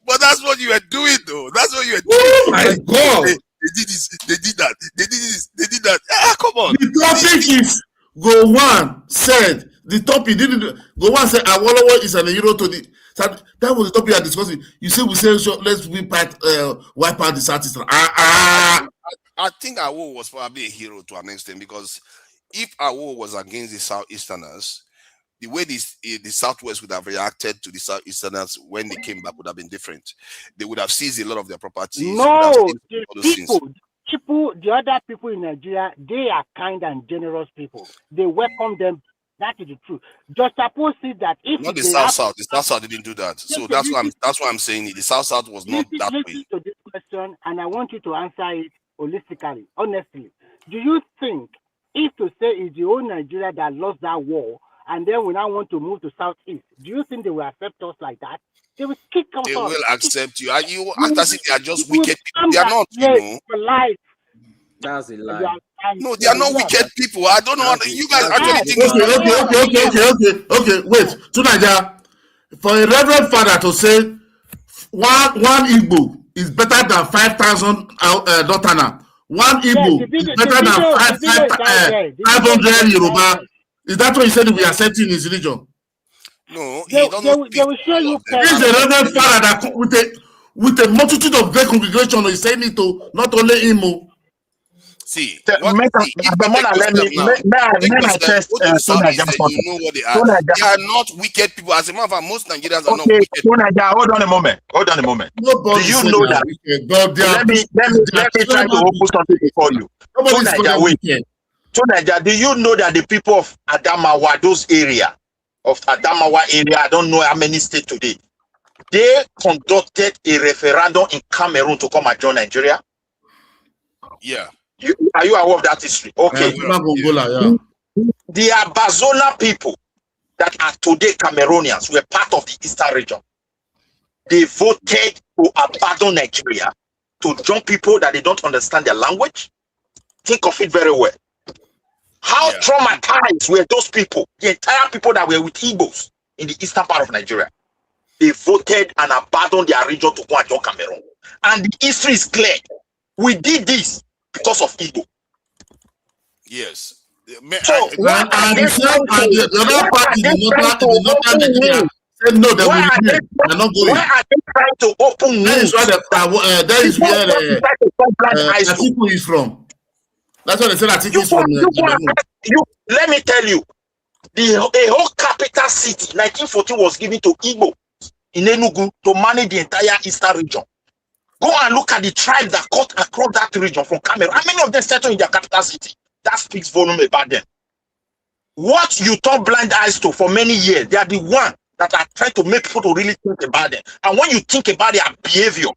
But that's what you were doing, though. That's what you were doing. Oh my God! They did this. They did that. They did this. They did that. Ah, come on. The topic is Gowon said. The topic didn't. Gowon said Awolowo is an hero to the. That was the topic you are discussing. You say we say so, let's wipe out the Southeastern. I think Awolowo was probably a hero to an extent, because if Awolowo was against the Southeasterners, the way the Southwest would have reacted to the Southeasterners when they came back would have been different. They would have seized a lot of their properties. No, the people, the other people in Nigeria, they are kind and generous people. They welcome them. That is the truth. Just suppose that if not the South, the South didn't do that. So that's why I'm saying it. The South was not that way. Listen to this question, and I want you to answer it holistically, honestly. Do you think if to say it's the whole Nigeria that lost that war, and then we now want to move to Southeast, do you think they will accept us like that? They will kick us They off. will accept you. And you act as if they are just wicked people. They are not, you know. For life. That's a lie. No, they are not wicked people. I don't know. You guys actually think. Okay. Wait. Tunaja, for a reverend father to say one Igbo is better than 5,000 Dotana. One Igbo is better than 500 Yoruba. Is that what he said we are accepting in his religion? No, they will show you. This is a reverend father that with a multitude of great congregation is saying it to not only him. See, let me test you know what they are. They are not wicked people. As a matter of fact, most Nigerians are not wicked people. Hold on a moment. Do you know that? Let me try to open something for you. Tunaja, do you know that the people of Adamawa, those area of Adamawa area, I don't know how many states today, they conducted a referendum in Cameroon to come and join Nigeria? Yeah. Are you aware of that history? Okay. The Abazona people that are today Cameroonians were part of the Eastern region. They voted to abandon Nigeria to join people that they don't understand their language. Think of it very well. How traumatized were those people, the entire people that were with Igbos in the eastern part of Nigeria? They voted and abandoned their region to go and join Cameroon. And the history is clear. We did this because of Igbo. Yes. The other party, the northern Nigeria, said no, they will remain. They're not going. Why are they trying to open news? That is where Atiku is from. That's what they said Atiku is from. Let me tell you, a whole capital city, 1914, was given to Igbo in Enugu to manage the entire eastern region. Go and look at the tribes that cut across that region from Cameroon. How many of them settled in their capital city? That speaks volume about them. What you turn blind eyes to for many years, they are the one that are trying to make people to really think about them. And when you think about their behavior,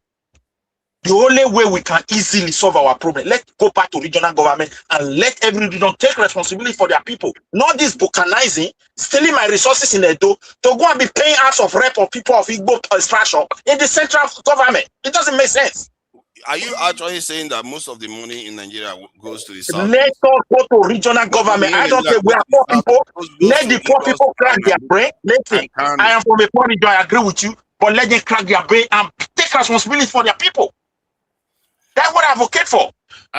the only way we can easily solve our problem, let's go back to regional government and let every region take responsibility for their people. Not this bucanizing, stealing my resources in Edo to go and be paying hours of rep of people of Igbo extraction in the central government. It doesn't make sense. Are you actually saying that most of the money in Nigeria goes to the south? Let us go to regional government. I don't say we are poor people. Let the poor people crack their brain. Listen, I am from a poor region, I agree with you, but let them crack their brain and take responsibility for their people. That's what I advocate for.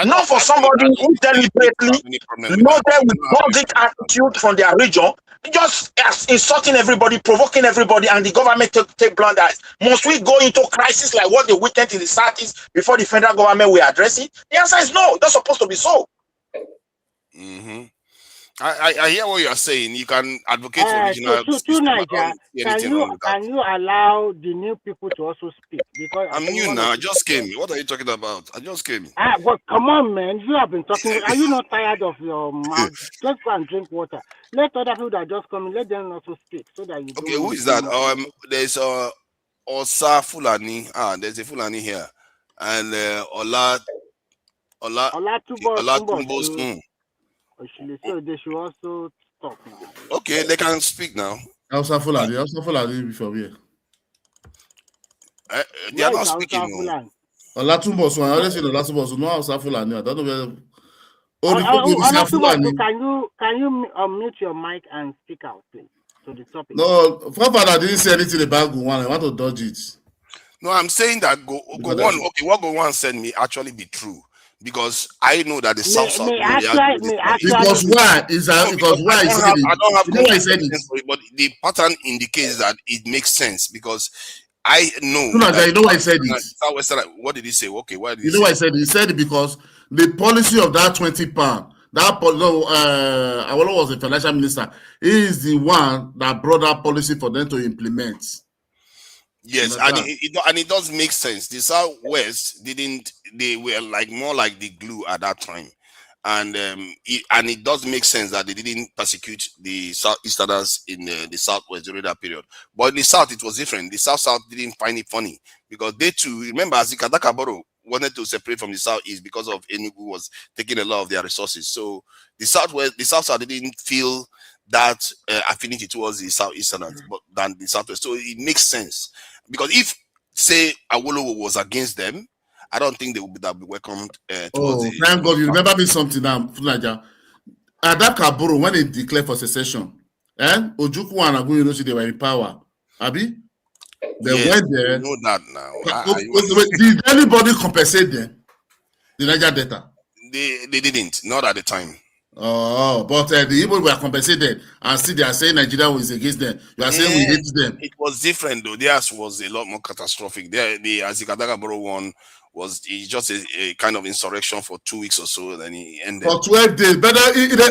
Not for somebody who deliberately loaded with toxic attitude from their region, just insulting everybody, provoking everybody, and the government take blunders. Must we go into crisis like what they witnessed in the Southeast before the federal government will address it? The answer is no. That's supposed to be so. I hear what you are saying. You can advocate for regional. Can you allow the new people to also speak? Because I'm new now. I just came. What are you talking about? I just came. Well, come on, man. You have been talking. Are you not tired of your mouth? Just go and drink water. Let other people that just come in, let them also speak so that you. Okay, who is that? There's Osa Fulani. There's a Fulani here. and Olatunbo Tumbo's. so they should also stop now. Okay, they can speak now. Hausa Fulani before here. They are Where not is speaking. Hausa Fulani? Olatunbo, so I always say Olatunbo, so no Hausa Fulani. I don't know where. Olatunbo, can you unmute your mic and speak out, please, to the topic? No, Father didn't say anything about Gowon. I want to dodge it. No, I'm saying that Gowon. Okay, what Gowon said may actually be true. Because I know that the South because why is that? Because why is it? I don't have confidence for it, but the pattern indicates that it makes sense because I know. You know why I said it. What did he say? Okay, why did he say? Why I said it? He said it because the policy of that 20 pound. That Awolowo was the financial minister. He is the one that brought that policy for them to implement. Yes, and it does make sense. The Southwest they were like more like the glue at that time. And it does make sense that they didn't persecute the Southeasterners in the Southwest during that period. But in the South, it was different. The South didn't find it funny because they too, remember, Azikadakaboro wanted to separate from the Southeast because of Enugu was taking a lot of their resources. So the South didn't feel that affinity towards the Southeasterners than the Southwest. So it makes sense. Because if, say, Awolowo was against them, I don't think they would be welcomed. Thank God. You remember me something now, Funaja. At that Kaburu, when they declared for secession, Ojukwu and Agu University, they were in power. Abi? They went there. I know that now. Did anybody compensate them? The Niger Delta? They didn't. Not at the time. Oh, but the Igbo were compensated, and still they are saying Nigeria was against them. You are saying we hate them. It was different though. Theirs was a lot more catastrophic. The Azikadagaboro one was just a kind of insurrection for 2 weeks or so. Then he ended for 12 days. But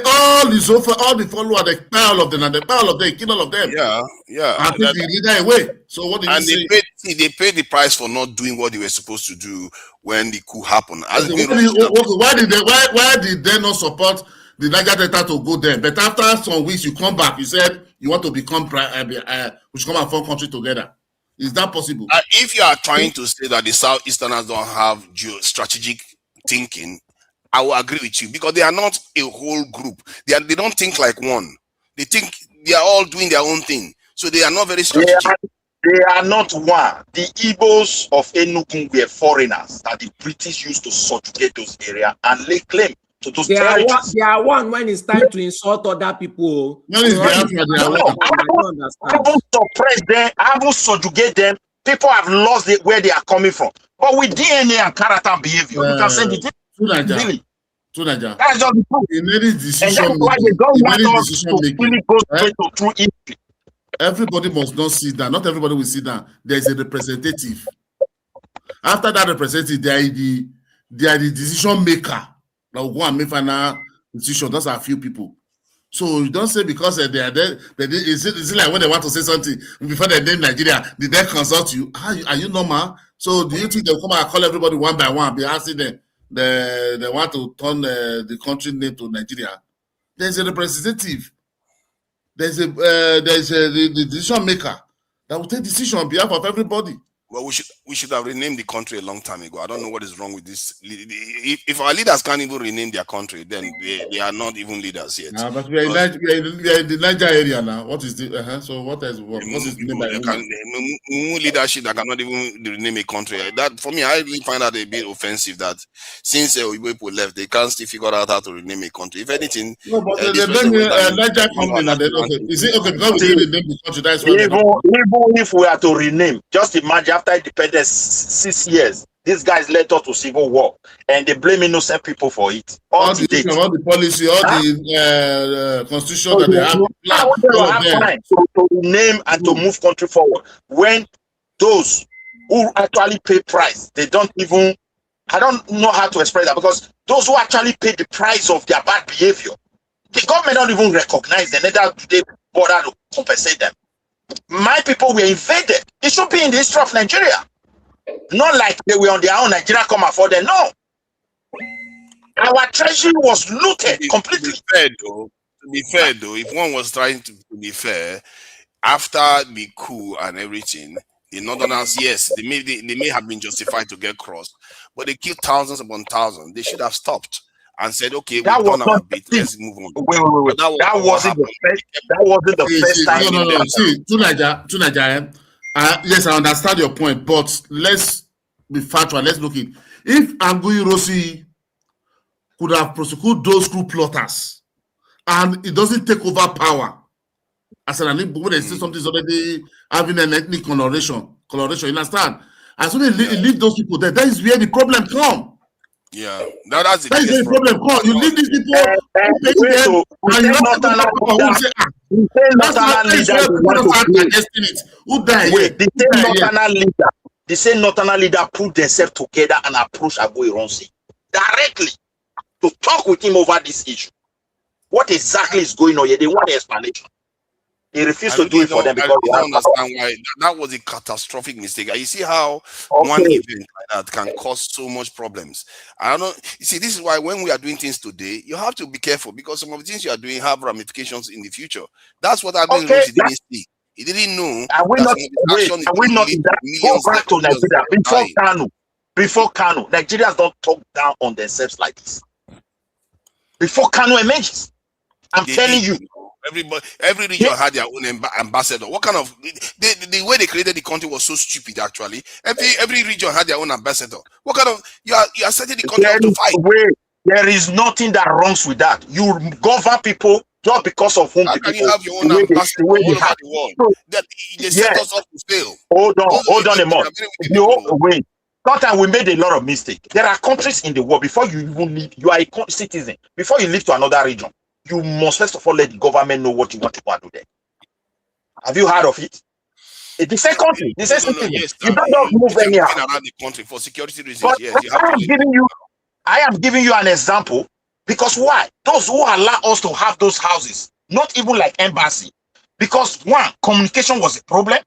all is over. All the followers, the power of them, and the power of them, kill all of them. Yeah. And take the leader away. So what did you say? They paid the price for not doing what they were supposed to do when the coup happened. Why did they not support the Niger Delta to go there? But after some weeks, you come back. You said you want to become we should come and form country together. Is that possible? If you are trying to say that the Southeasterners don't have strategic thinking, I will agree with you because they are not a whole group. They don't think like one. They think they are all doing their own thing. So they are not very strategic. They are not one. The Igbos of Enugu were foreigners that the British used to subjugate those areas and lay claim to those territories. They are one when it's time to insult other people. I haven't suppressed them. I haven't subjugate them. People have lost where they are coming from. But with DNA and character and behavior, you can send it. Really. That's just the truth. And that's why they don't want us to really go straight to true history. Everybody must not sit down. Not everybody will sit down. There is a representative. After that representative, they are the decision maker. Now go and make final decision. Those are a few people. So you don't say because they are there. Is it like when they want to say something before they name Nigeria, did they consult you? Are you normal? So do you think they'll come and call everybody one by one, be asking them they want to turn the country name to Nigeria? There's a representative. There's the decision maker that will take decision on behalf of everybody. Well, we should have renamed the country a long time ago. I don't know what is wrong with this. If our leaders can't even rename their country, then they are not even leaders yet. But we are in the Niger area now. What is the so what is leadership that cannot even rename a country? That for me, I really find that a bit offensive. That since people left, they can't still figure out how to rename a country. If anything, no, but the Niger company. Is it okay because we didn't rename the country? That's why. Even if we are to rename, just imagine. After independence, 6 years, these guys led us to civil war, and they blame innocent people for it. All the policy, all the constitution that they have time to name and to move country forward. When those who actually pay price, they don't even. I don't know how to express that because those who actually pay the price of their bad behavior, the government don't even recognize them. Neither do they bother to compensate them. My people were invaded. It should be in the history of Nigeria. Not like they were on their own. Nigeria come afford them. No. Our treasury was looted completely. To be fair, though, if one was trying to be fair, after the coup and everything, In Northerners, yes, they may have been justified to get crossed, but they killed thousands upon thousands. They should have stopped and said, "Okay, That we've was done not our bit. Let's move on." wait. But that was That not what wasn't the happened. first. That wasn't the first time. No. See, to Nigeria, yes, I understand your point, but let's be factual. Let's look at if Angui Rossi could have prosecuted those coup plotters and it doesn't take over power. As an when they say something is already having an ethnic coloration, you understand? As soon as you leave those people there, that is where the problem come. Yeah, that's the biggest problem. You leave these people, and you say the same Northern leader put themselves together and approach Agüero directly to talk with him over this issue. What exactly is going on here? They want the explanation. They refuse to do it for them because I don't understand why. That was a catastrophic mistake. You see how one event like that can cause so much problems. I don't. You see, this is why when we are doing things today, you have to be careful because some of the things you are doing have ramifications in the future. That's what I've been didn't see. He didn't know. Are we not in that? Go back to Nigeria before Kanu. Nigerians don't talk down on themselves like this. Before Kanu emerges, I'm telling you. Every region had their own ambassador. What kind of the way they created the country was so stupid? Actually, every region had their own ambassador. What kind of you are setting the country up to fight? There is nothing that wrongs with that. You govern people just because of whom. How can you have your own ambassador all over the world? They set us up to fail. Hold on a moment. Wait. Sometimes we made a lot of mistakes. There are countries in the world before you even leave. You are a citizen. Before you leave to another region, you must first of all let the government know what you want to go and do there. Have you heard of it? The same country, the same citizen. Yes, you don't move anyhow. Around the country for security reasons. But Yes, you have I am giving you an example because why? Those who allow us to have those houses, not even like embassy, because one, communication was a problem.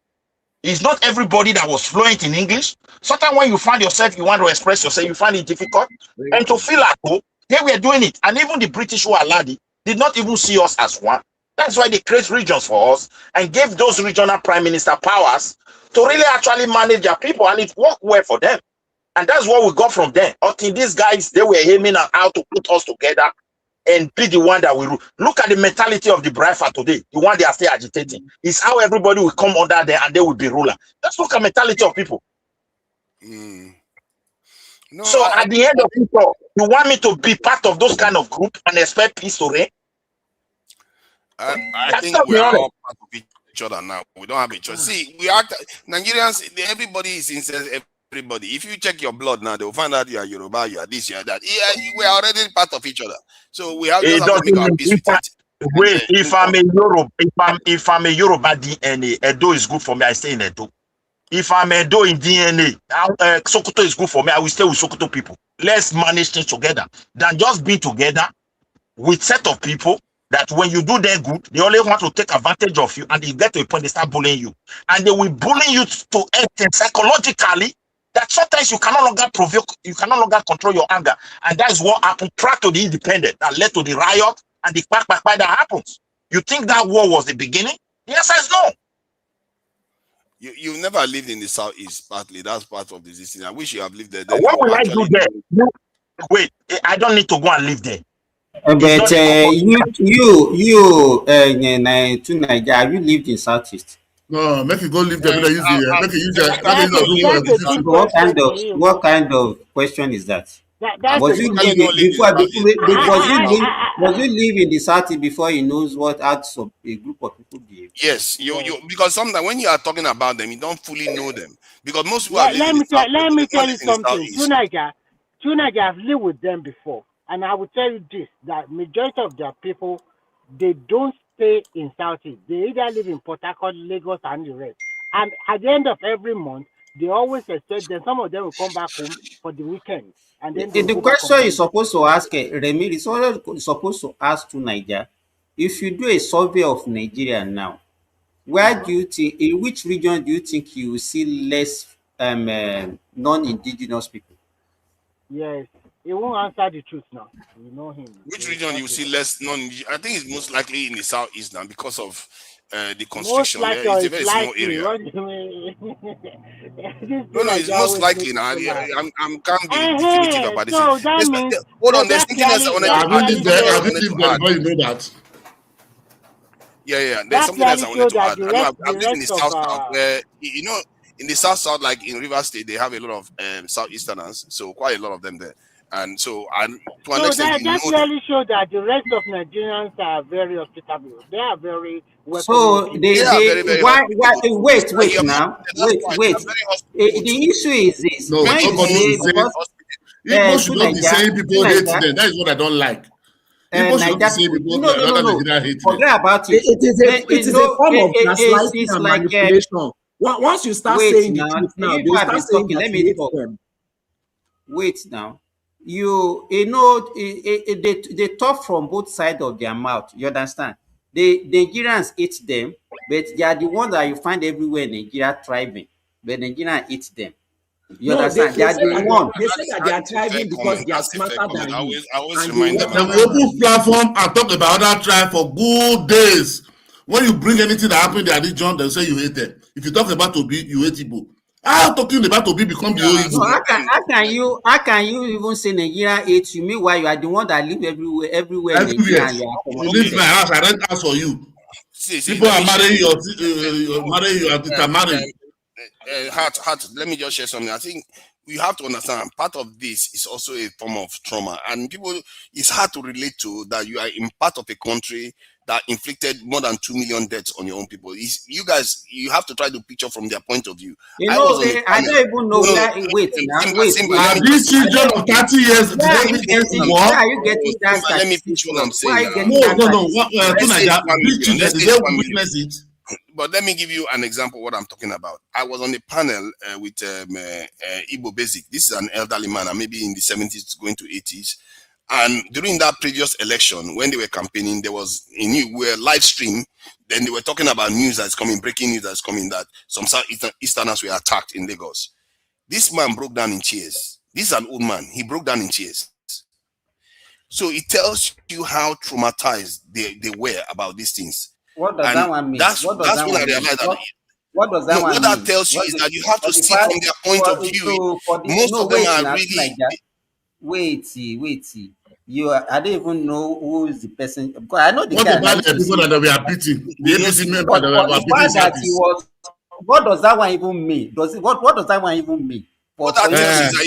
It's not everybody that was fluent in English. Sometimes when you find yourself, you want to express yourself, you find it difficult. And to feel at home, they were doing it. And even the British who allowed it did not even see us as one. That's why they create regions for us and gave those regional prime minister powers to really actually manage their people. And it worked well for them. And that's what we got from them. Until these guys, they were aiming at how to put us together and be the one that we rule. Look at the mentality of the Braifa today. The one they are still agitating. It's how everybody will come under there and they will be ruler. Let's look at mentality of people. No, so at the end of it all, you want me to be part of those kind of group and expect peace to reign? I think we are all part of each other now. We don't have a choice. See, we are Nigerians. Everybody is incest. Everybody. If you check your blood now, they will find out you are Yoruba, you are this, you are that. Yeah, we are already part of each other. So we have to make our peace with it. Wait, if I'm a Yoruba DNA, Edo is good for me. I stay in Edo. If I'm Edo in DNA, Sokoto is good for me. I will stay with Sokoto people. Let's manage things together than just being together with set of people that when you do their good, they only want to take advantage of you, and you get to a point they start bullying you, and they will bully you to extent psychologically that sometimes you cannot longer provoke, you cannot longer control your anger, and that is what happened prior to the independence that led to the riot and the back that happens. You think that war was the beginning? The answer is no. You never lived in the southeast, partly. That's part of the decision. I wish you have lived there. What will I do there? Wait, I don't need to go and live there. But to Nigeria, have you lived in southeast? No, make you go live there. What kind of question is that? Was you live in the southeast before he knows what acts of a group of people behave? Yes, you because sometimes when you are talking about them, you don't fully know them because most people let me tell you something. Tunaja, I've lived with them before, and I will tell you this: that majority of their people, they don't stay in Southeast. They either live in Port Harcourt, Lagos, and the rest. And at the end of every month, they always expect them. Some of them will come back home for the weekend. And then the question you're supposed to ask, Remy, is supposed to ask to Nigeria. If you do a survey of Nigeria now, where do you think, in which region do you think you will see less non-indigenous people? Yes, he won't answer the truth now. You know him. Which region you see less non-indigenous? I think it's most likely in the southeast now because of the constriction. Most It's a likely very is small likely. area. What do you mean? No, it's most likely now. I can't be definitive about this. So that means Hold on, there's something else I wanted to add. Have you lived there before you know that? Yeah. There's that something else I wanted to add. I've lived in the rest south, where in the south, like in River State, they have a lot of Southeasterners, so quite a lot of them there. And so, to an extent, that clearly shows that the rest of Nigerians are very hospitable. They are very so they are very, very wait hospitable. now. Wait. The issue is this. No, when you say Igbo should not be saying people hate them. That is what I don't like. Igbo should not be saying people Nigeria hate them. Forget about it. It is a form of gaslighting and manipulation. Once you start saying the truth now, they start saying that you hate them. Wait now. They talk from both sides of their mouth. You understand? The Nigerians eat them, but they are the ones that you find everywhere in Nigeria thriving. But Nigerians eat them. You understand? They are the ones. They say that they are thriving because they are smarter than you. I always remind them. Then we open platform and talk about other tribe for good days. When you bring anything that happened in their region, they say you hate them. If you talk about Obi, you hate Igbo. How talking about Obi become the old Igbo? So how can you even say Nigeria hates you? Meanwhile, you are the one that live everywhere in Nigeria. You leave my house, I rent house for you. People are marrying you at the marriage. Heart, let me just share something. I think you have to understand part of this is also a form of trauma, and people, it's hard to relate to that you are in part of a country that inflicted more than 2 million deaths on your own people. You guys, you have to try to picture from their point of view. I don't even know where. Wait. These children of 30 years, where are you getting that? Let me finish what I'm saying. No. These children, they witness it. But let me give you an example of what I'm talking about. I was on a panel with Igbo Basic. This is an elderly man, maybe in the 70s going to 80s. And during that previous election, when they were campaigning, there was a new live stream. Then they were talking about news that's coming, breaking news that's coming, that some Southeasterners were attacked in Lagos. This man broke down in tears. This is an old man. He broke down in tears. So it tells you how traumatized they were about these things. What does that one mean? That's when I realized that. What does that one mean? What that tells you is that you have to see from their point of view. Most of them are really. Wait. I don't even know who is the person, because I know the guy. What about the people that we are beating? The APC member that we are beating. What does that one even mean? What does that one even mean? What that tells is that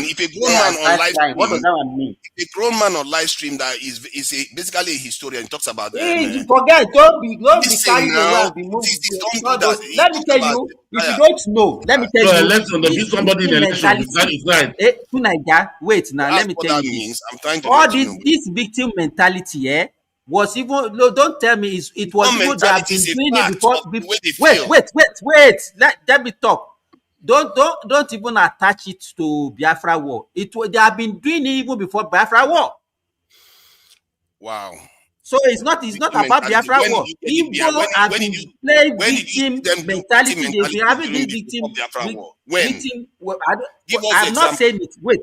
if a grown man on live stream, what does that one mean? If a grown man on live stream that is basically a historian, talks about forget, don't be carried away and be moved. Let me tell you, if you don't know, let me tell you. Election, there is somebody in election. Wait now, let me tell you this. All this victim mentality, was even don't tell me it was even they have been doing it before. Wait. Let me talk. Don't even attach it to Biafra war. They have been doing it even before Biafra war. Wow. So it's not about Biafra war. People have been playing victim mentality. They've been having this victim. I'm not saying it. Wait.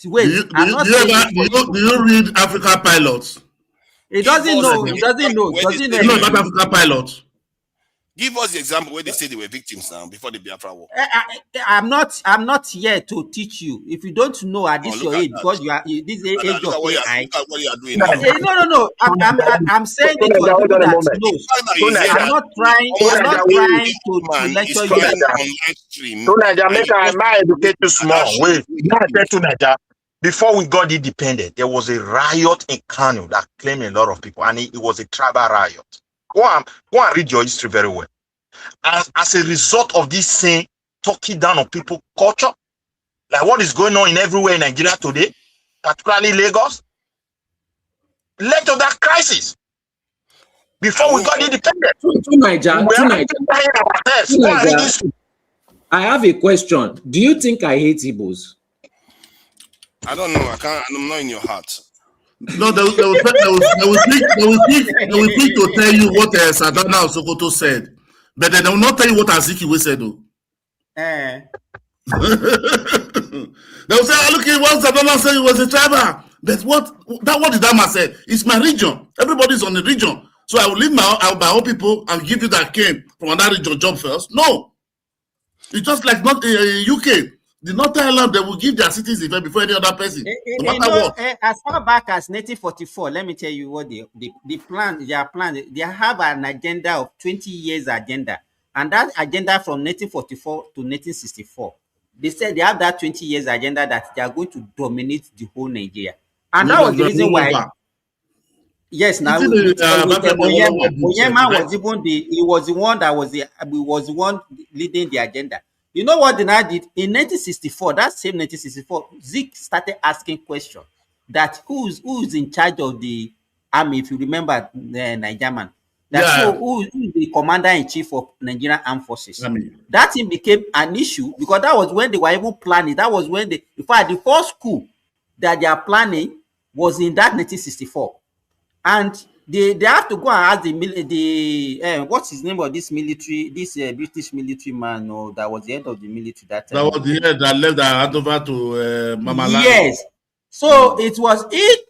Do you read Africa Pilots? It doesn't know. It doesn't know. You know about Africa Pilots? Give us the example where they say they were victims now before the Biafra war. I'm not here to teach you. If you don't know at this your age, because you are this age of AI. Look at what you are doing now. No. I'm saying it for people that knows. I'm not trying to lecture you. Naija, I educate you small. Wait, Naija. Before we got independent, there was a riot in Kano that claimed a lot of people, and it was a tribal riot. Go and read your history very well. As a result of this saying, talking down on people's culture, like what is going on in everywhere in Nigeria today, particularly Lagos, led to that crisis. Before we got independent, I have a question. Do you think I hate Igbos? I don't know. I'm not in your heart. No, they will pick to tell you what Sadana Sokoto said, but they will not tell you what Azikiwe said, though. They will say, look at what Sadana said, it was a tribal. But what did that man say? It's my region. Everybody's on the region. So I will leave my own people and give you that came from another region job first. No. It's just like not UK. The Northern Ireland, they will give their citizens before any other person, no matter what. As far back as 1944, let me tell you what the plan, their plan, they have an agenda of 20 years agenda. And that agenda from 1944 to 1964, they said they have that 20 years agenda that they are going to dominate the whole Nigeria. And that was the reason why. Yes, now Onyema was even he was the one that was the one leading the agenda. You know what they now did in 1964? That same 1964, Zik started asking questions that who's in charge of the army? If you remember, the Nigerian, so who is the commander in chief of Nigerian Armed Forces? That thing became an issue because that was when they were even planning. That was when in fact, the first coup that they are planning was in that 1964. And they have to go and ask what's his name of this military, this British military man, or that was the head of the military that time. That was the head that left that hand over to Mamala. Yes. So he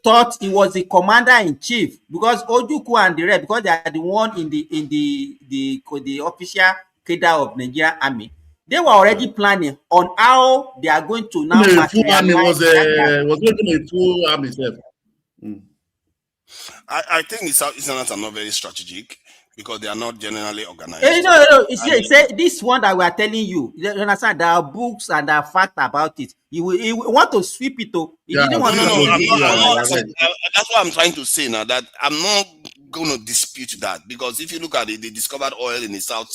thought he was the commander in chief because Ojukwu and the rest, because they are the one in the official cadre of Nigerian army. They were already planning on how they are going to now materialize. Was making a full army itself. I think the Southeasterners are not very strategic because they are not generally organized. No. Say this one that we are telling you. You understand? There are books and there are facts about it. He want to sweep it. He didn't want to. That's what I'm trying to say now. That I'm not going to dispute that because if you look at it, they discovered oil in the south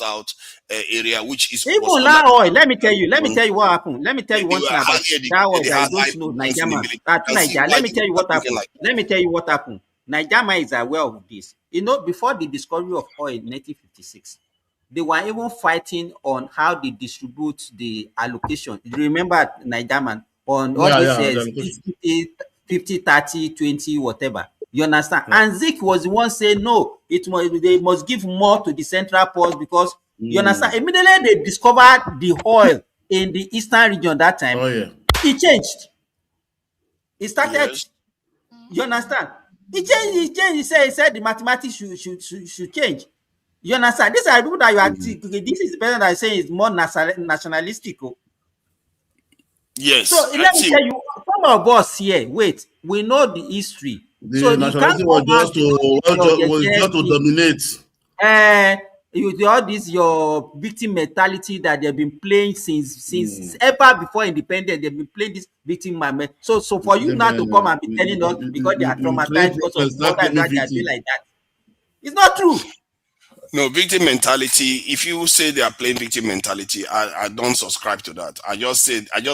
area, which is even that oil. Let me tell you what happened. Let me tell you one thing about that oil that I don't know. Nigeria. Let me tell you what happened. Let me tell you what happened. Nigeria is aware of this. Before the discovery of oil in 1956, they were even fighting on how they distribute the allocation. You remember Nigeria on all these 50, 30, 20, whatever. You understand? Yeah. And Zik was the one saying, no, they must give more to the central port because, you understand? Immediately they discovered the oil in the eastern region that time. It changed. It started, you understand? It changed. He said the mathematics should change. You understand? These are people that you are. This is the person that is saying is more nationalistic. Yes. So let me tell you, some of us here, we know the history. The nationalism was just to dominate. All this your victim mentality that they've been playing since ever before independence. They've been playing this victim moment. So for you now to come and be telling us because they are traumatized because of what they are doing like that, it's not true. No, victim mentality. If you say they are playing victim mentality, I don't subscribe to that. I just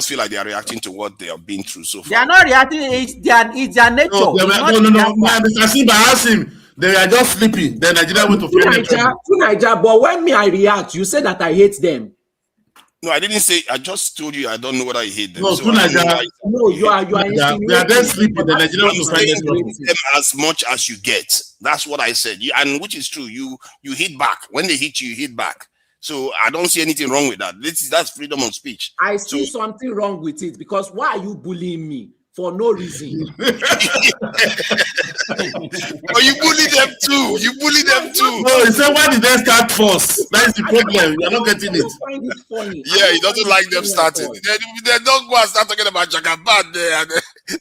feel like they are reacting to what they have been through so far. They are not reacting. It's their nature. No. Mr. Simba asked him. They are just sleeping. Then Nigeria went to Nigeria. But when I react, you say that I hate them. No, I didn't say. I just told you I don't know whether I hate them. No, so no, you are. They are then sleeping. The Nigeria went to find them as much as you get. That's what I said. And which is true. You hit back. When they hit you, you hit back. So I don't see anything wrong with that. That's freedom of speech. I see something wrong with it because why are you bullying me? For no reason. Oh, you bully them too. No, he said, why did they start first? That's the problem. You're not getting it. Find it funny. Yeah, he doesn't like them starting. They don't go and start talking about Jagaban there.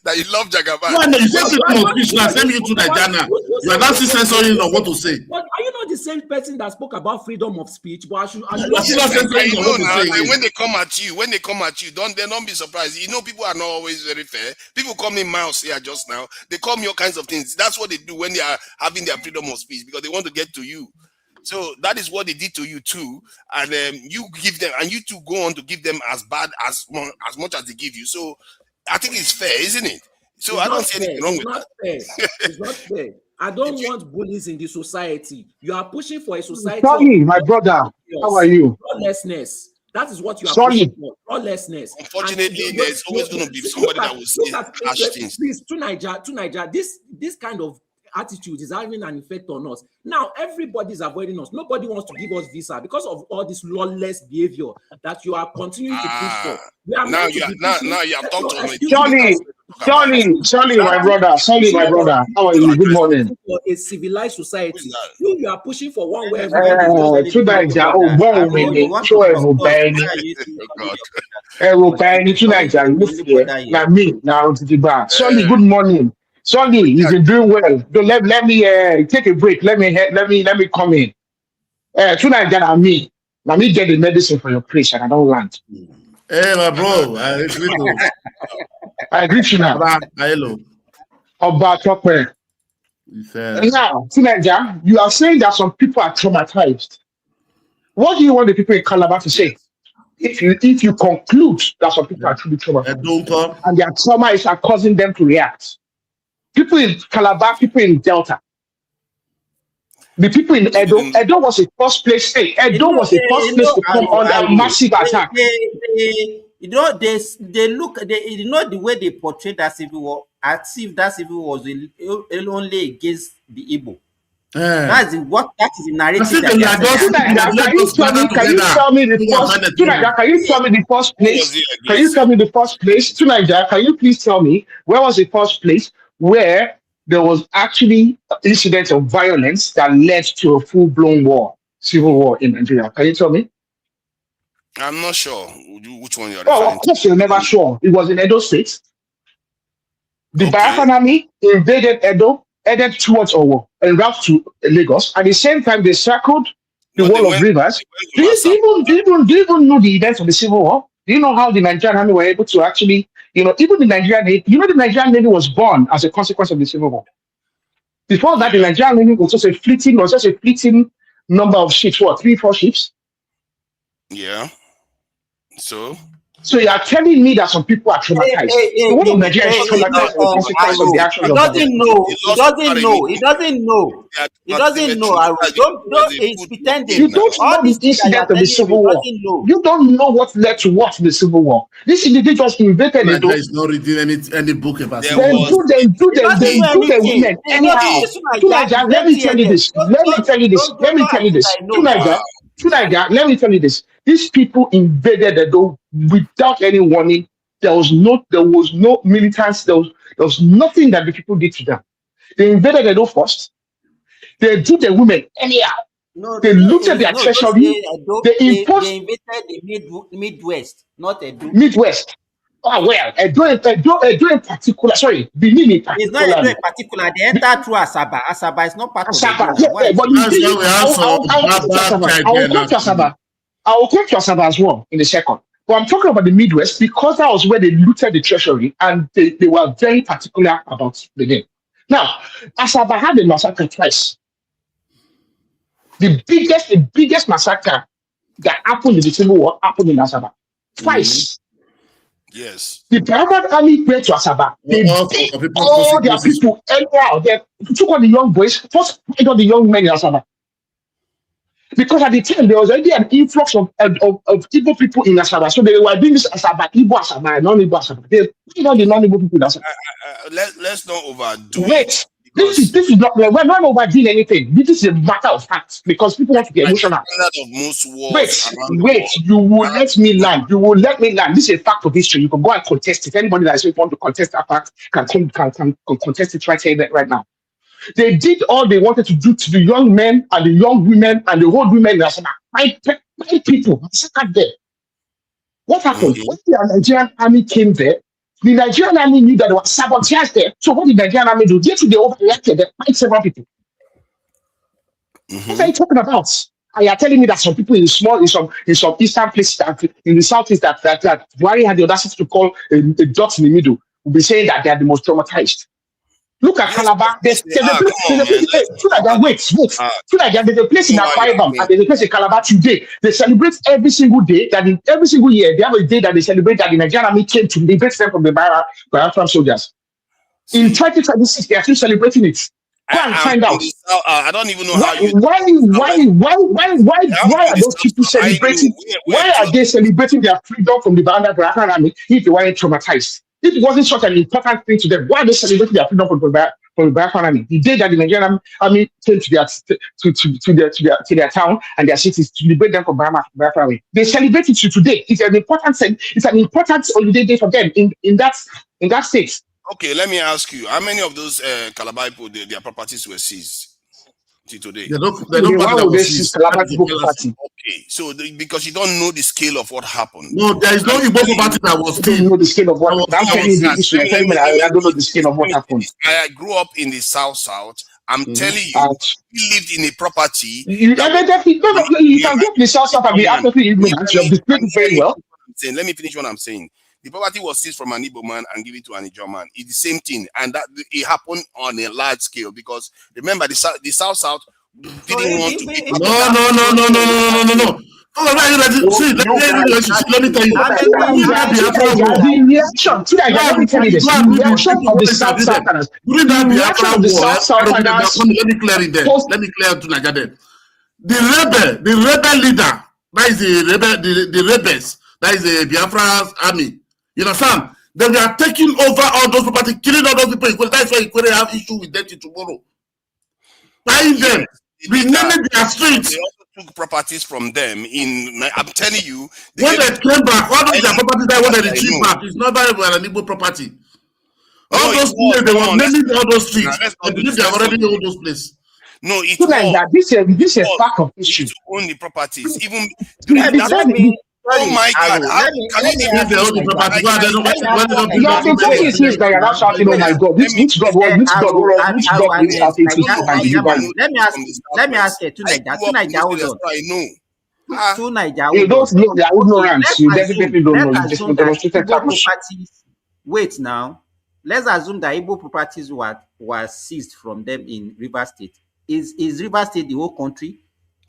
That you love Jagaban. No, you said freedom of speech now. Send you to Nigeria. You are not censoring on what to say. But are you not the same person that spoke about freedom of speech? But I should censoring on what to say. When they come at you, don't be surprised. You know, people are not always very fair. People call me mouse here just now. They call me all kinds of things. That's what they do when they are having their freedom of speech because they want to get to you. So that is what they did to you too. And you give them, and you two go on to give them as bad as much as they give you. So I think it's fair, isn't it? So it's I don't see anything wrong with that. It's not fair. I don't want bullies in the society. You are pushing for a society. Sorry, my brother. How are you? Lawlessness. That is what you are pushing for. Lawlessness. Unfortunately, there's always going to be somebody that will say harsh things. Please, to Nigeria, this kind of attitude is having an effect on us. Now, everybody is avoiding us. Nobody wants to give us visa because of all this lawless behavior that you are continuing to push for. Now you have talked to me. Sorry, my brother. Sorry, my brother. How are you? Good morning. For a civilized society, you are pushing for one where everybody is Two Naija. Oh, Aro, you want to talk? Why are you two Naija. Now me, now to the bar. Sorry, good morning. Sorry, you've been doing well. Don't let me take a break. Let me come in. Two Naija na me. Now me get the medicine for your place and I don't land. Hey, my bro. I agree to. I agree to now. Hello. About Chopper. Now, Teenager, you are saying that some people are traumatized. What do you want the people in Calabar to say? If you conclude that some people are truly traumatized and their trauma is causing them to react, people in Calabar, people in Delta, the people in Edo was a first place. Edo was the first place to come under a massive attack. They look, the way they portray that civil war, as if that civil war was only against the Igbo. That is the narrative. Can you tell me the first place? Can you tell me the first place? Tonight, can you please tell me where was the first place where there was actually incidents of violence that led to a full-blown civil war in Nigeria? Can you tell me? I'm not sure which one you're referring to. Of course, you're never sure. It was in Edo State. The Biafran army invaded Edo, headed towards Owo, en route to Lagos. At the same time, they circled the wall of rivers. Do you even know the events of the Civil War? Do you know how the Nigerian army were able to actually, even the Nigerian Navy, the Nigerian Navy was born as a consequence of the Civil War. Before that, the Nigerian Navy was just a fleeting number of ships, 3, 4 ships? Yeah. So you are telling me that some people are traumatized. The whole of Nigeria is traumatized as a consequence of the actions of that. He doesn't know. He's pretending. You don't know the incident of the Civil War. You don't know what led to what in the Civil War. This individual just invaded the door. Is not reading any book about They do the women anyhow. Let me tell you this. Tonight, let me tell you this. These people invaded the door without any warning. There was no militants. There was nothing that the people did to them. They invaded the door first. They do the women anyhow. They looted their treasury. They invaded the Midwest, not Edo. Midwest. Oh well, Edo in particular. Sorry, Benin in particular. It's not Edo in particular. They enter through Asaba. Asaba is not part of Edo. Yeah, but I will come to Asaba as well in a second. But I'm talking about the Midwest because that was where they looted the treasury and they were very particular about the name. Now, Asaba had a massacre twice. The biggest massacre that happened in the Civil War happened in Asaba. Twice. Yes. The Biafran army went to Asaba. They beat all their people anyhow. They took on the young boys, first put on the young men in Asaba. Because at the time there was already an influx of Igbo people in Asaba. So they were doing this Asaba, Igbo Asaba, non-Igbo Asaba. They put on the non-Igbo people in Asaba. Let's not overdo it. This is not, we're not overdoing anything. This is a matter of fact because people want to be emotional. Wait, you will let me land. This is a fact of history. You can go and contest it. Anybody that want to contest that fact can contest it right here, right now. They did all they wanted to do to the young men and the young women and the old women. Five people massacred there. What happened? When the Nigerian army came there, the Nigerian army knew that there was sabotage there. So what did the Nigerian army do? They overreacted. They fight several people. What are you talking about? And you are telling me that some people in some eastern places, in the southeast, that Buhari had the audacity to call a dot in the middle, will be saying that they are the most traumatized. Look at Calabar. There's a place in Akwa Ibom and there's a place in Calabar today. They celebrate every single day. Every single year, they have a day that they celebrate that the Nigerian army came to invade them from the Biafran soldiers. In 2026, they are still celebrating it. Go and find out. I don't even know how you. Why are those people celebrating? Why are they celebrating their freedom from the Biafran army if they weren't traumatized? If it wasn't such an important thing to them, why are they celebrating their freedom from the Biafran army? The day that the Nigerian army came to their town and their cities to liberate them from Biafran army, they celebrate it today. It's an important holiday day for them in that state. Okay, let me ask you, how many of those Calabar people, their properties were seized till today? Why would they seize Calabar people property? Okay, so because you don't know the scale of what happened. No, there is no Igbo property that was I don't know the scale of what. I'm telling you the issue. I Telling me I don't know the scale of what happened. I grew up in the South. I'm telling you, we lived in a property. You can go to the South and be absolutely ignorant. You have displayed it very well. Let me finish what I'm saying. The property was seized from an Igbo man and given to an Ijaw man. It's the same thing, and that it happened on a large scale because remember the South didn't want to. No. Let me tell you. The reaction to that, let me tell you this. The reaction of the Southerners. Let me clear it there. Let me clear it to Nagade. The rebel leader, that is the rebels, that is the Biafra army. You understand? They are taking over all those property, killing all those people. That's why you have issue with them tomorrow. Buying them, renaming their streets. They also took properties from them. I'm telling you, when they came back, all of their properties that were retrieved back. It's not that an Igbo property. All those people, they were naming all those streets. I believe they have already known those places. No, it's so like that. This is a fact of issue. Own the properties, even during that. Oh my God! The point is that you're not shouting, "Oh my God!" Which God is shouting to? Let me ask you, Tunaija, hold on. Tunaija, you don't know their ignorance. You definitely don't know. You just demonstrated Wait now. Let's assume that Igbo properties were seized from them in Rivers State. Is Rivers State the whole country?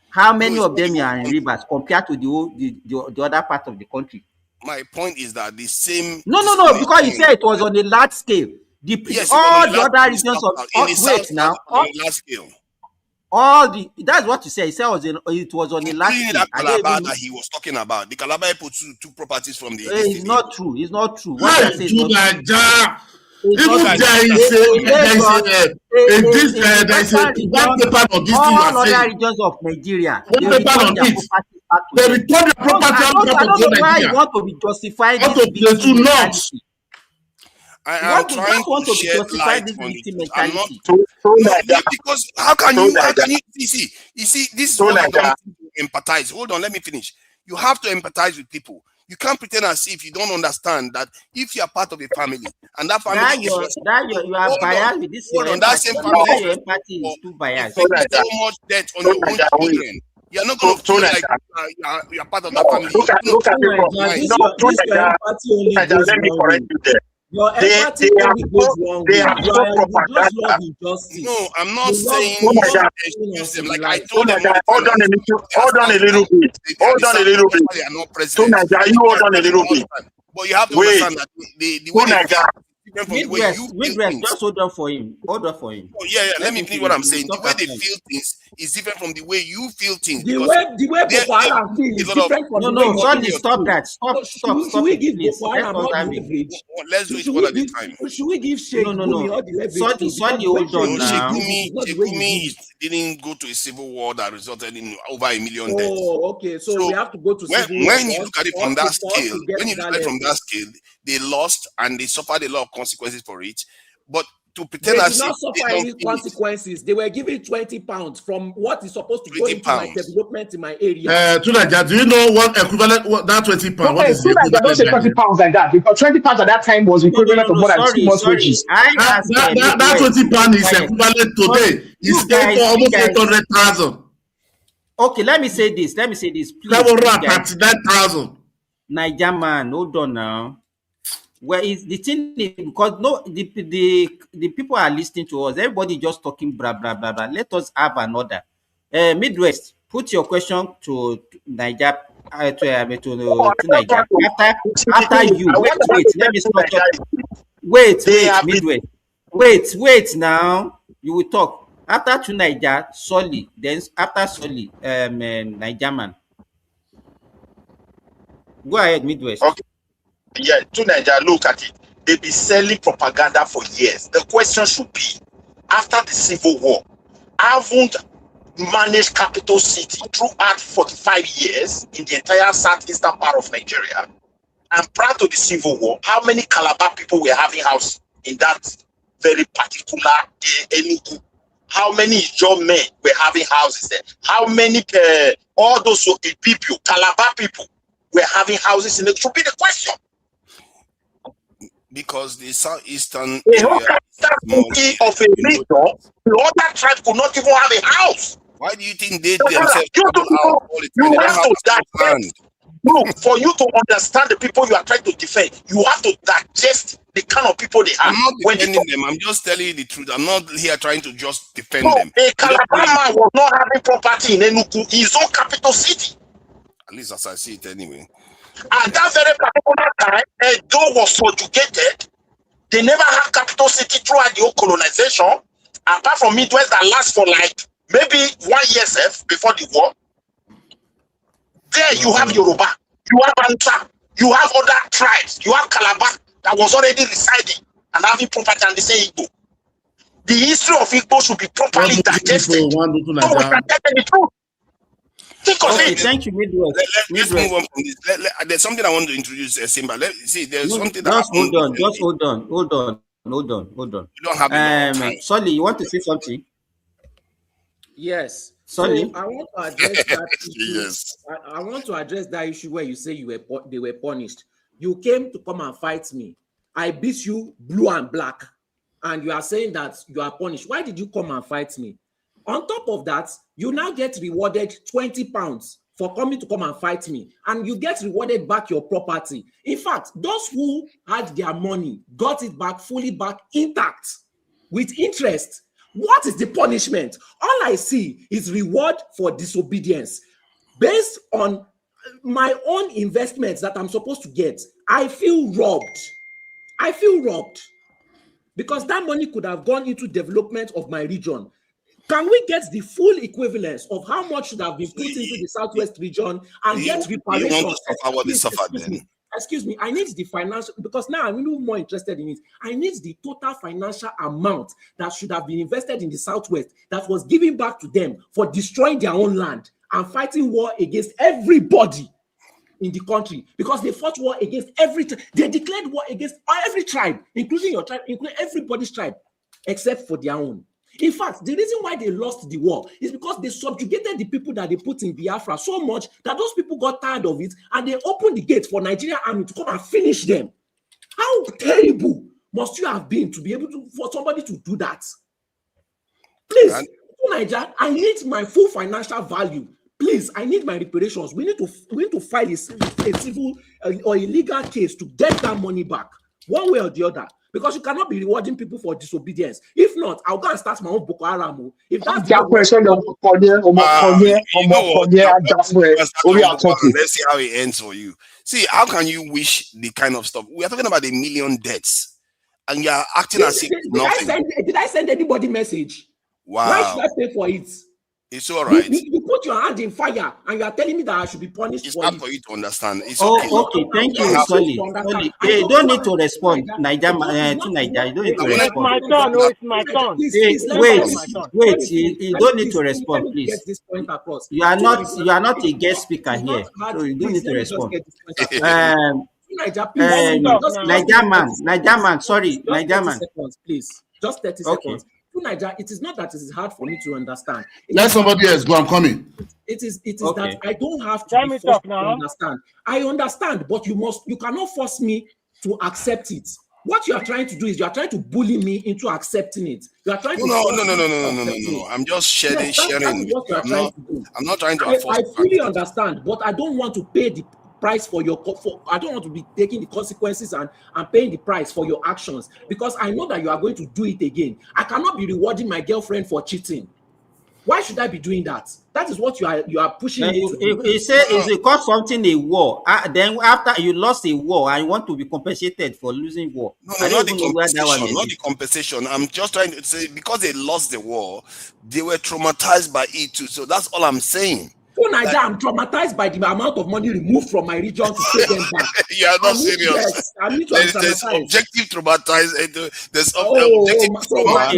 How many of them are in Rivers compared to the other part of the country? My point is that the same. No, because you said it was on a large scale. All the other regions of large scale. That's what you said. You said it was on a large scale. That Calabar that he was talking about. The Calabar people took properties from the. It's not true. What I say is not true. Even there is one paper on this thing you are saying. All other regions of Nigeria, one paper on it. They return the property. I don't know why you want to be justifying this victim mentality. I am trying to shed light on it. I'm not because how can you see? You see, this is what I don't empathize. Hold on, let me finish. You have to empathize with people. You can't pretend as if you don't understand that if you are part of a family and that family you are biased with this. That same family, your empathy is too biased. So much debt on your own children. You are not going to feel like you are part of that family. Look at it. Let me correct you there. Your empathy only goes one way. No, I'm not saying excuse them. Like I told them, hold on a little bit. They are not president. You hold on a little bit. But you have to understand that the way just hold on for him. Hold on for him. Oh, yeah. Let me finish what I'm saying. The way they feel things is different from the way you feel things. The way Boko Haram feels is different from the way Sonny, stop that. Stop. Should we give Boko Haram all the leverage? Let's do it one at a time. Should we give Sheikh Gumi all the leverage? Sonny, hold on now. Gumi didn't go to a civil war that resulted in over 1 million deaths. Oh, okay. So we have to go to civil war. When you look at it from that scale, they lost and they suffered a lot of consequences for it. But to pretend they did not suffer any consequences. They were given £20 from what is supposed to go into my development in my area. Tunaija, do you know what equivalent that £20? What is Tunaija, don't say £20 like that because £20 at that time was equivalent of more than 2 months' wages. That £20 is equivalent today. It's almost 800,000. Okay, let me say this. Please, 39,000. Naija man, hold on now. Where is the thing? Because the people are listening to us. Everybody just talking blah blah blah blah. Let us have another. Midwest, put your question to Naija. To Naija. After you. Wait. Let me stop. Wait, Midwest. Wait now. You will talk after to Naija. Solly. Then after Solly, Naija man. Go ahead, Midwest. Okay. Yeah, Tunaija, look at it. They've been selling propaganda for years. The question should be, after the Civil War, haven't managed capital city throughout 45 years in the entire southeastern part of Nigeria? And prior to the Civil War, how many Calabar people were having house in that very particular Enugu? How many Ijaw men were having houses there? How many all those people, Calabar people, were having houses in it? Should be the question. Because the southeastern A area whole capital city of a region, the other tribe could not even have a house. Why do you think they themselves travel out all the time? You They don't have have to that much land. digest. Look, for you to understand the people you are trying to defend, you have to digest the kind of people they have. I'm not defending them. I'm just telling you the truth. I'm not here trying to just defend No, them. a Calabar man was not having property in Enugu, his own capital city. At least as I see it anyway. At that very particular time, Edo was subjugated. They never had capital city throughout the whole colonization, apart from Midwest that lasts for like maybe 1 year before the war. There you have Yoruba, you have Anta, you have other tribes, you have Calabar that was already residing and having property, and they say Igbo. The history of Igbo should be properly digested so we can get the truth. Think of it. Thank you, Midwest. Let's move on from this. There's something I want to introduce, Simba. There's something that just hold on. Just hold on. You don't have enough time. Solly, you want to say something? Yes. Solly? So I want to address that issue. Yes. I want to address that issue where you say they were punished. You came to come and fight me. I beat you blue and black, and you are saying that you are punished. Why did you come and fight me? On top of that, you now get rewarded 20 pounds for coming to come and fight me, and you get rewarded back your property. In fact, those who had their money got it back fully back intact with interest. What is the punishment? All I see is reward for disobedience. Based on my own investments that I'm supposed to get, I feel robbed. Because that money could have gone into development of my region. Can we get the full equivalence of how much should have been put into the Southwest region and get reparations? You want to suffer what they suffered then? Excuse me, I need the financial, because now I'm really more interested in it. I need the total financial amount that should have been invested in the Southwest that was given back to them for destroying their own land and fighting war against everybody in the country, because they fought war against they declared war against every tribe, including your tribe, including everybody's tribe, except for their own. In fact, the reason why they lost the war is because they subjugated the people that they put in Biafra so much that those people got tired of it and they opened the gate for Nigerian army to come and finish them. How terrible must you have been to be able to, for somebody to do that? Please, Nigeria, I need my full financial value. Please, I need my reparations. We need to file a civil or illegal case to get that money back, one way or the other. Because you cannot be rewarding people for disobedience. If not, I'll go and start my own Boko Haram. If that's let's see how it ends for you. See, how can you wish the kind of stuff? We are talking about 1 million deaths, and you are acting as if nothing. Did I send anybody message? Wow. Why should I pay for it? It's all right. You put your hand in fire and you are telling me that I should be punished. It's for hard it. for you to understand. It's okay. okay. Thank you, Solly. Hey, don't need to respond. Niger, to Niger, you don't need to respond. It's my turn. Wait. You don't need to respond, please. Get this point across. You are not a guest speaker here, so you don't need to respond. Niger man, sorry, Niger man. Please, just 30 seconds. Niger, it is not that it is hard for me to understand. Let somebody else go. I'm coming. It is that I don't have to be forced to understand. I understand, but you cannot force me to accept it. What you are trying to do is you are trying to bully me into accepting it. You are trying to No. I'm just sharing. I'm not trying to I fully understand, but I don't want to pay the price for I don't want to be taking the consequences and paying the price for your actions, because I know that you are going to do it again. I cannot be rewarding my girlfriend for cheating. Why should I be doing that? That is what you are pushing me to do. He said if you call something a war, then after you lost a war, I want to be compensated for losing war. No, not the compensation. I'm just trying to say, because they lost the war, they were traumatized by it too. So that's all I'm saying. I'm traumatized by the amount of money removed from my region to pay them back. You are not serious. Yes, I need to there's objective traumatized. There's objective trauma.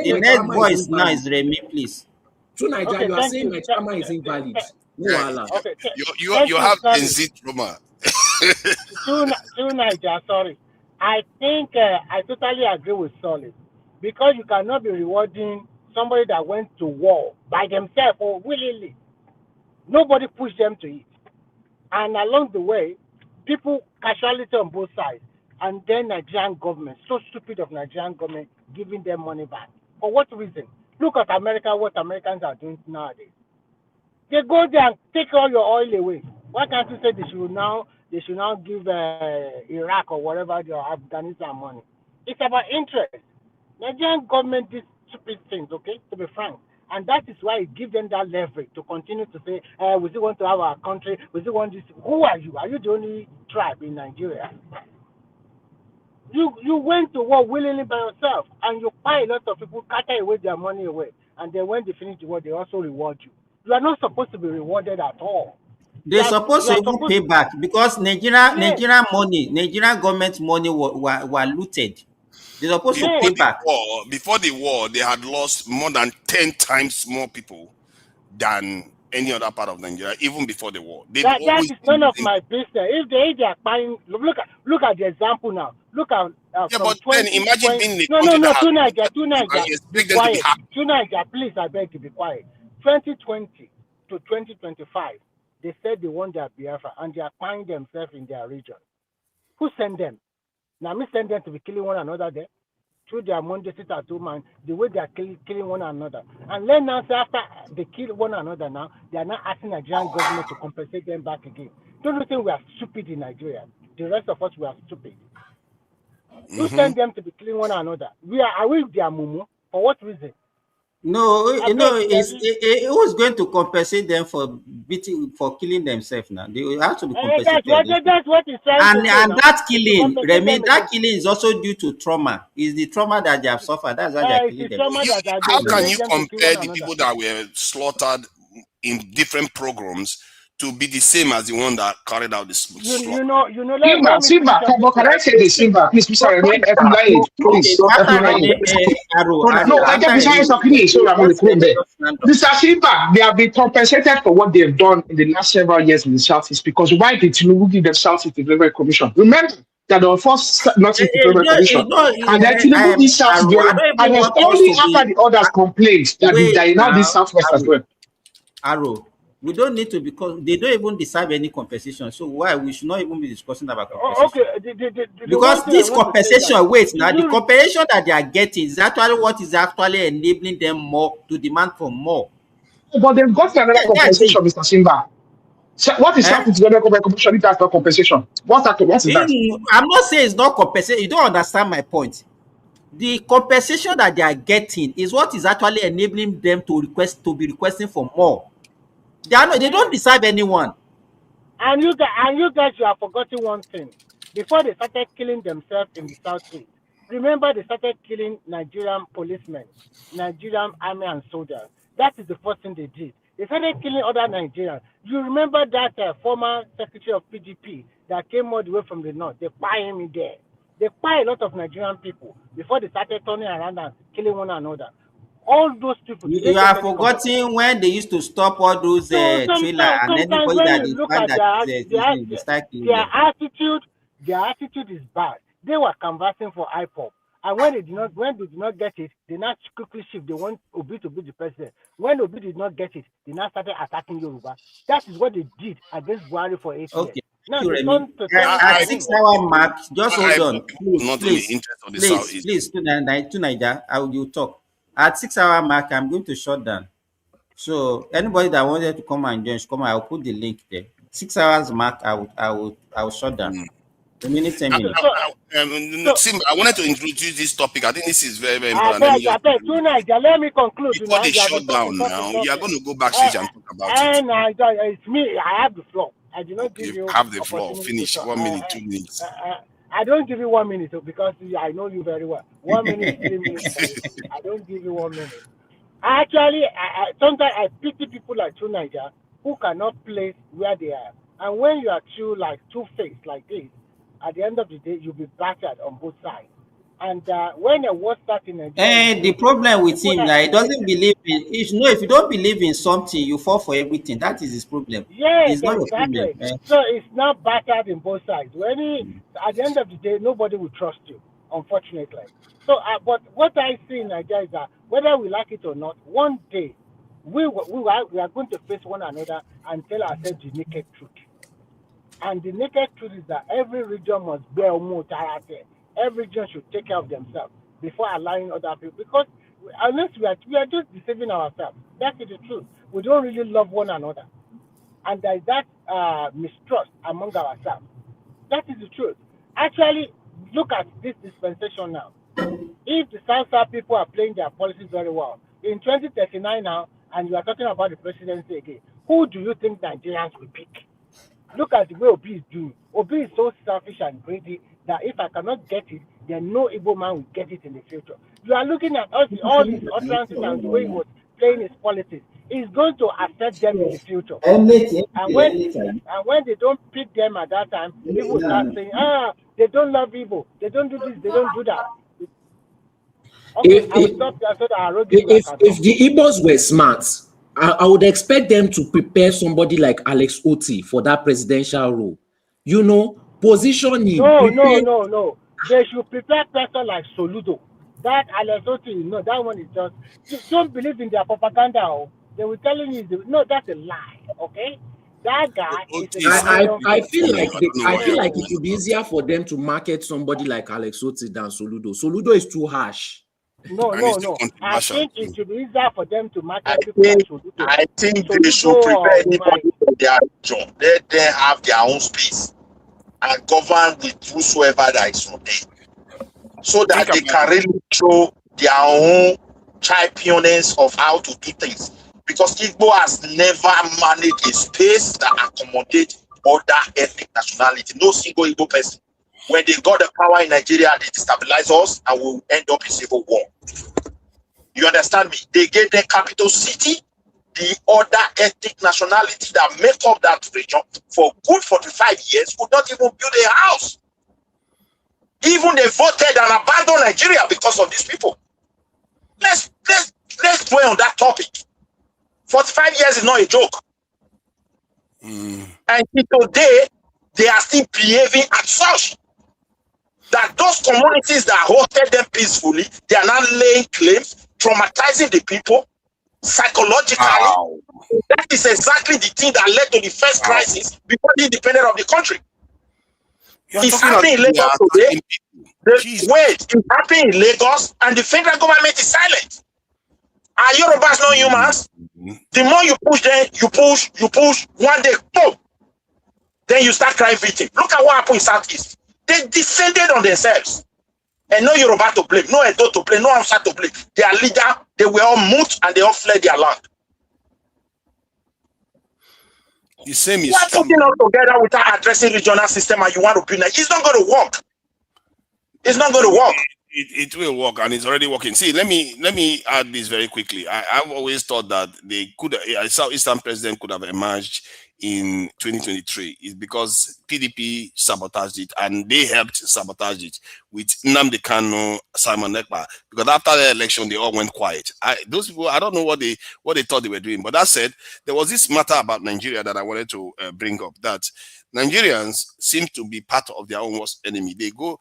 The next voice now is Remy, please. To Nigeria, you are saying my trauma is invalid. Voila. Okay, You thank you you, have Gen sorry. Z trauma. To Niger, sorry. I think I totally agree with Solid because you cannot be rewarding somebody that went to war by themselves or willingly. Nobody pushed them to it. And along the way, people casualty on both sides. And then Nigerian government, so stupid of Nigerian government, giving them money back. For what reason? Look at America, what Americans are doing nowadays. They go there and take all your oil away. Why can't you say they should now give Iraq or whatever your Afghanistan money? It's about interest. Nigerian government did stupid things, okay, to be frank. And that is why it gives them that leverage to continue to say, we still want to have our country, we still want this. Who are you? Are you the only tribe in Nigeria? You went to war willingly by yourself, and you buy a lot of people, cater away their money away. And then when they finish the war, they also reward you. You are not supposed to be rewarded at all. They're supposed to even pay back because Nigerian government money were looted. They're supposed to pay back. Before the war, they had lost more than 10 times more people than any other part of Nigeria, even before the war. That is none of my business. If they are buying, look at the example now. Look at from but then imagine being in a no, country to Niger, be quiet. To Niger, please, I beg you, be quiet. 2020 to 2025, they said they want their Biafra, and they are buying themselves in their region. Who sent them? Now, me send them to be killing one another there. Through their Monday sit at home and the way they are killing one another. And then now, say after they kill one another now, they are now asking Nigerian government to compensate them back again. Don't you think we are stupid in Nigeria? The rest of us, we are stupid. Who send them to be killing one another? Are we their mumu? For what reason? No, who's going to compensate them for killing themselves now? They will have to be compensated. That's what he's trying to say. And that killing, Remy, that killing is also due to trauma. It's the trauma that they have suffered. That's why they are killing themselves. How can you compare the people that were slaughtered in different programs to be the same as the one that carried out the slaughter? Simba, can I say this, Simba? Please, Mr. Remy, please. No, I get so I'm on the phone there. Mr. Simba, they have been compensated for what they have done in the last several years in the Southeast because why did Tinubu give them Southeast Development Commission? Remember that the first Northeast Development Commission, and then Tinubu did South Development, and it was only after the others complained that they now did Southwest as well. Arrow. We don't need to because they don't even deserve any compensation. So why we should not even be discussing about compensation? Okay, because this compensation, wait, now the compensation that they are getting is actually what is actually enabling them more to demand for more. But they've got another compensation, Mr. Simba. So what is happening to the compensation if that's not compensation? What is that? I'm not saying it's not compensation. You don't understand my point. The compensation that they are getting is what is actually enabling them to be requesting for more. They don't deserve anyone. And you guys, you have forgotten one thing. Before they started killing themselves in the Southeast, remember they started killing Nigerian policemen, Nigerian army and soldiers. That is the first thing they did. They started killing other Nigerians. You remember that former secretary of PDP that came all the way from the north? They buy him in there. They buy a lot of Nigerian people before they started turning around and killing one another. All those people. You are forgetting when they used to stop all those trailers and anybody that they find that their attitude is bad. They were canvassing for IPOP, and when they did not get it, they now quickly shift. They want Obi to be the president. When Obi did not get it, they now started attacking Yoruba. That is what they did against Buhari for 8 years. Now at 6 hour mark, just hold on, please, to Niger, you talk. At 6 hour mark, I'm going to shut down. So anybody that wanted to come and join, I'll put the link there. 6 hours mark, I will shut down. A minute, 10 minutes. I wanted to introduce this topic. I think this is very, very important. Let me conclude. Before they shut down now, you are going to go backstage and talk about it. It's me. I have the floor. I do not give you have the floor. Finish. 1 minute, 2 minutes. I don't give you 1 minute because I know you very well. 1 minute, 3 minutes. I don't give you 1 minute. Actually, sometimes I pity people like True Niger who cannot place where they are. And when you are two-faced like this, at the end of the day, you'll be battered on both sides. And when a war starts in Nigeria, And the problem with him, he doesn't believe in. If you don't believe in something, you fall for everything. That is his problem. yes, It's not your problem. exactly. So it's not battered in both sides. At the end of the day, nobody will trust you, unfortunately. So, but what I see in Nigeria is that whether we like it or not, one day we are going to face one another and tell ourselves the naked truth. And the naked truth is that every region must bear Umutarate. Every region should take care of themselves before allowing other people. Because unless we are just deceiving ourselves. That's the truth. We don't really love one another. And there is that mistrust among ourselves. That is the truth. Actually, look at this dispensation now. If the South people are playing their policies very well, in 2039 now, and you are talking about the presidency again, who do you think Nigerians will pick? Look at the way Obi is doing. Obi is so selfish and greedy that if I cannot get it, then no Igbo man will get it in the future. You are looking at all his utterances and the way he was playing his politics. It's going to affect them in the future. And when they don't pick them at that time, people start saying, they don't love Igbo. They don't do this, they don't do that. Okay, I will stop there so that if the Igbos were smart, I would expect them to prepare somebody like Alex Oti for that presidential role. You know, positioning. No. They should prepare a person like Soludo. That Alex Oti, no, that one is just don't believe in their propaganda. They were telling you, no, that's a lie. Okay, that guy is. I feel like it would be easier for them to market somebody like Alex Oti than Soludo. Soludo is too harsh. No. I think it should be easier for them to market people like Soludo. I think they should prepare anybody for their region. Let them have their own space and govern with whosoever that is from there, so that they can really show their own championess of how to do things. Because Igbo has never managed a space that accommodates other ethnic nationality. No single Igbo person. When they got the power in Nigeria, they destabilize us and we will end up in civil war. You understand me? They gave the capital city, the other ethnic nationality that make up that region for good 45 years could not even build a house. Even they voted and abandoned Nigeria because of these people. Let's dwell on that topic. 45 years is not a joke. And today, they are still behaving as such. That those communities that hosted them peacefully, they are now laying claims, traumatizing the people psychologically. Wow. That is exactly the thing that led to the first crisis before the independence of the country. It's happening in Lagos today. It's happening in Lagos, and the federal government is silent. Are Yorubas not humans? The more you push them, you push, one day, boom. Then you start crying victim. Look at what happened in Southeast. They descended on themselves. And no Yoruba to blame, no Edo to blame, no Hausa to blame. Their leader, they were all moved and they all fled their land. The same is you are putting all together without addressing regional system and you want to build it. It's not going to work. It's not going to work. It will work, and it's already working. See, let me add this very quickly. I've always thought that a Southeastern president could have emerged in 2023 is because PDP sabotaged it, and they helped sabotage it with Nnamdi Kanu, Simon Ekpa. Because after the election, they all went quiet. Those people, I don't know what they thought they were doing. But that said, there was this matter about Nigeria that I wanted to bring up. That Nigerians seem to be part of their own worst enemy. They go,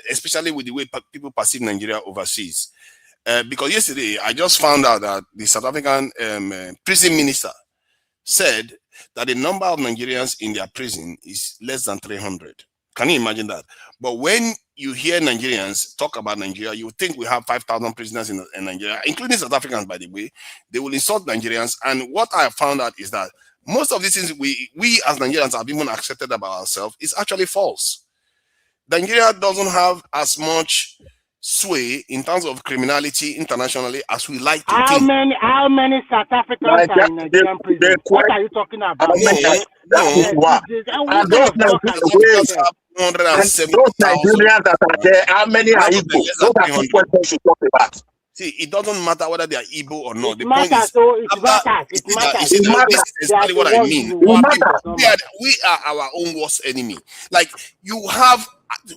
especially with the way people perceive Nigeria overseas. Because yesterday, I just found out that the South African prison minister said that the number of Nigerians in their prison is less than 300. Can you imagine that? But when you hear Nigerians talk about Nigeria, you think we have 5,000 prisoners in Nigeria, including South Africans, by the way. They will insult Nigerians. And what I found out is that most of these things we as Nigerians have even accepted about ourselves is actually false. Nigeria doesn't have as much sway in terms of criminality internationally as we like to think. How many South Africans are in Nigerian prison? What are you talking about? And those Nigerians that are there, how many are Igbo? Those are the questions we should talk about. See, it doesn't matter whether they are Igbo or not. The point is, this is exactly what I mean. We are our own worst enemy. Like, you have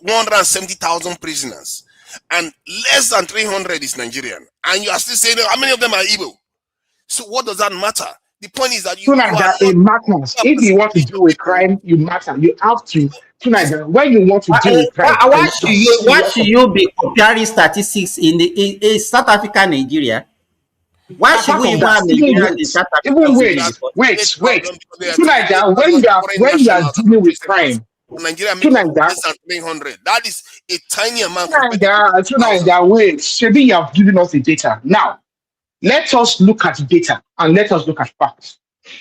170,000 prisoners. and less than 300 is Nigerian, and you are still saying how many of them are Igbo. So what does that matter? The point is that you are not. It matters. If you want to deal with crime, you matter. You have to. Tonight, when you want to deal with crime, Why should you be comparing statistics in South Africa and Nigeria? Why should we even have Nigerians in South Africa? Wait. Tonight, when you are dealing with crime, Nigeria makes less than 300. That is a tiny amount. Tonight, wait. Shebi, you have given us the data. Now, let us look at data and let us look at facts.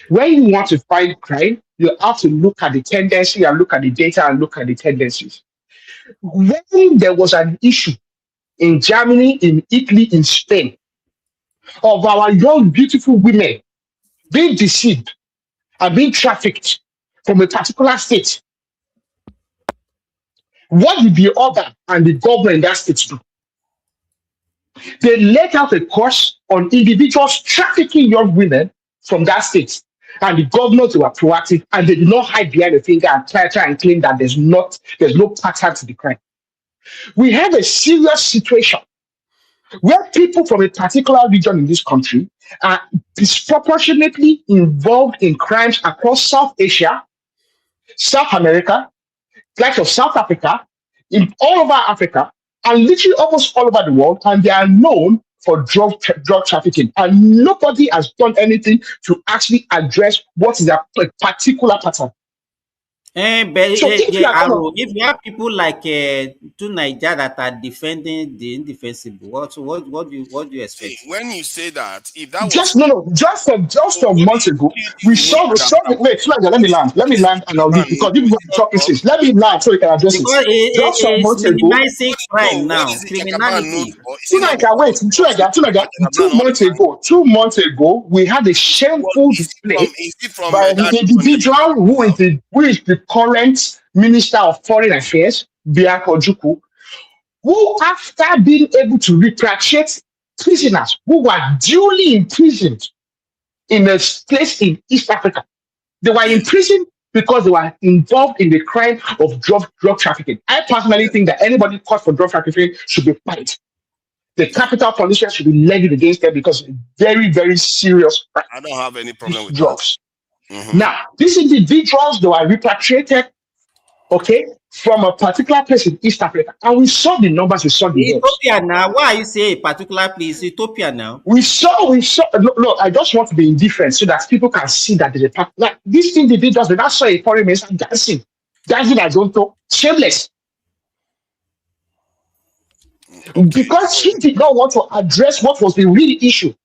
When you want to fight crime, you have to look at the tendency and look at the data and look at the tendencies. When there was an issue in Germany, in Italy, in Spain, of our young, beautiful women being deceived and being trafficked from a particular state, what did the order and the government in that state do? They let out a course on individuals trafficking young women from that state. And the governors were proactive and they did not hide behind the finger and try and claim that there's no pattern to the crime. We have a serious situation where people from a particular region in this country are disproportionately involved in crimes across South Asia, South America, like of South Africa, in all over Africa, and literally almost all over the world, and they are known for drug trafficking. And nobody has done anything to actually address what is a particular pattern. If you have people like two Nigeria that are defending the indefensible, what do you expect? When you say that, if that just a month ago, we saw wait, let me land and I'll leave because people are talking since. Let me land so we can address it. Just a month ago, minimizing crime now, criminality. 2 months ago, we had a shameful display by an individual who is the current Minister of Foreign Affairs, Biako Ojukwu, who, after being able to repatriate prisoners who were duly imprisoned in a place in East Africa, they were imprisoned because they were involved in the crime of drug trafficking. I personally think that anybody caught for drug trafficking should be fined. The capital punishment should be levied against them because it's very, very serious crime. I don't have any problem with drugs. Now, these individuals, they were repatriated, from a particular place in East Africa. And we saw the numbers, we saw the Ethiopia now. Why you say a particular place? Ethiopia now. We saw. Look, I just want to be indifferent so that people can see that there's a like these individuals, when I saw a foreign minister dancing I don't know, shameless. Because he did not want to address what was the real issue.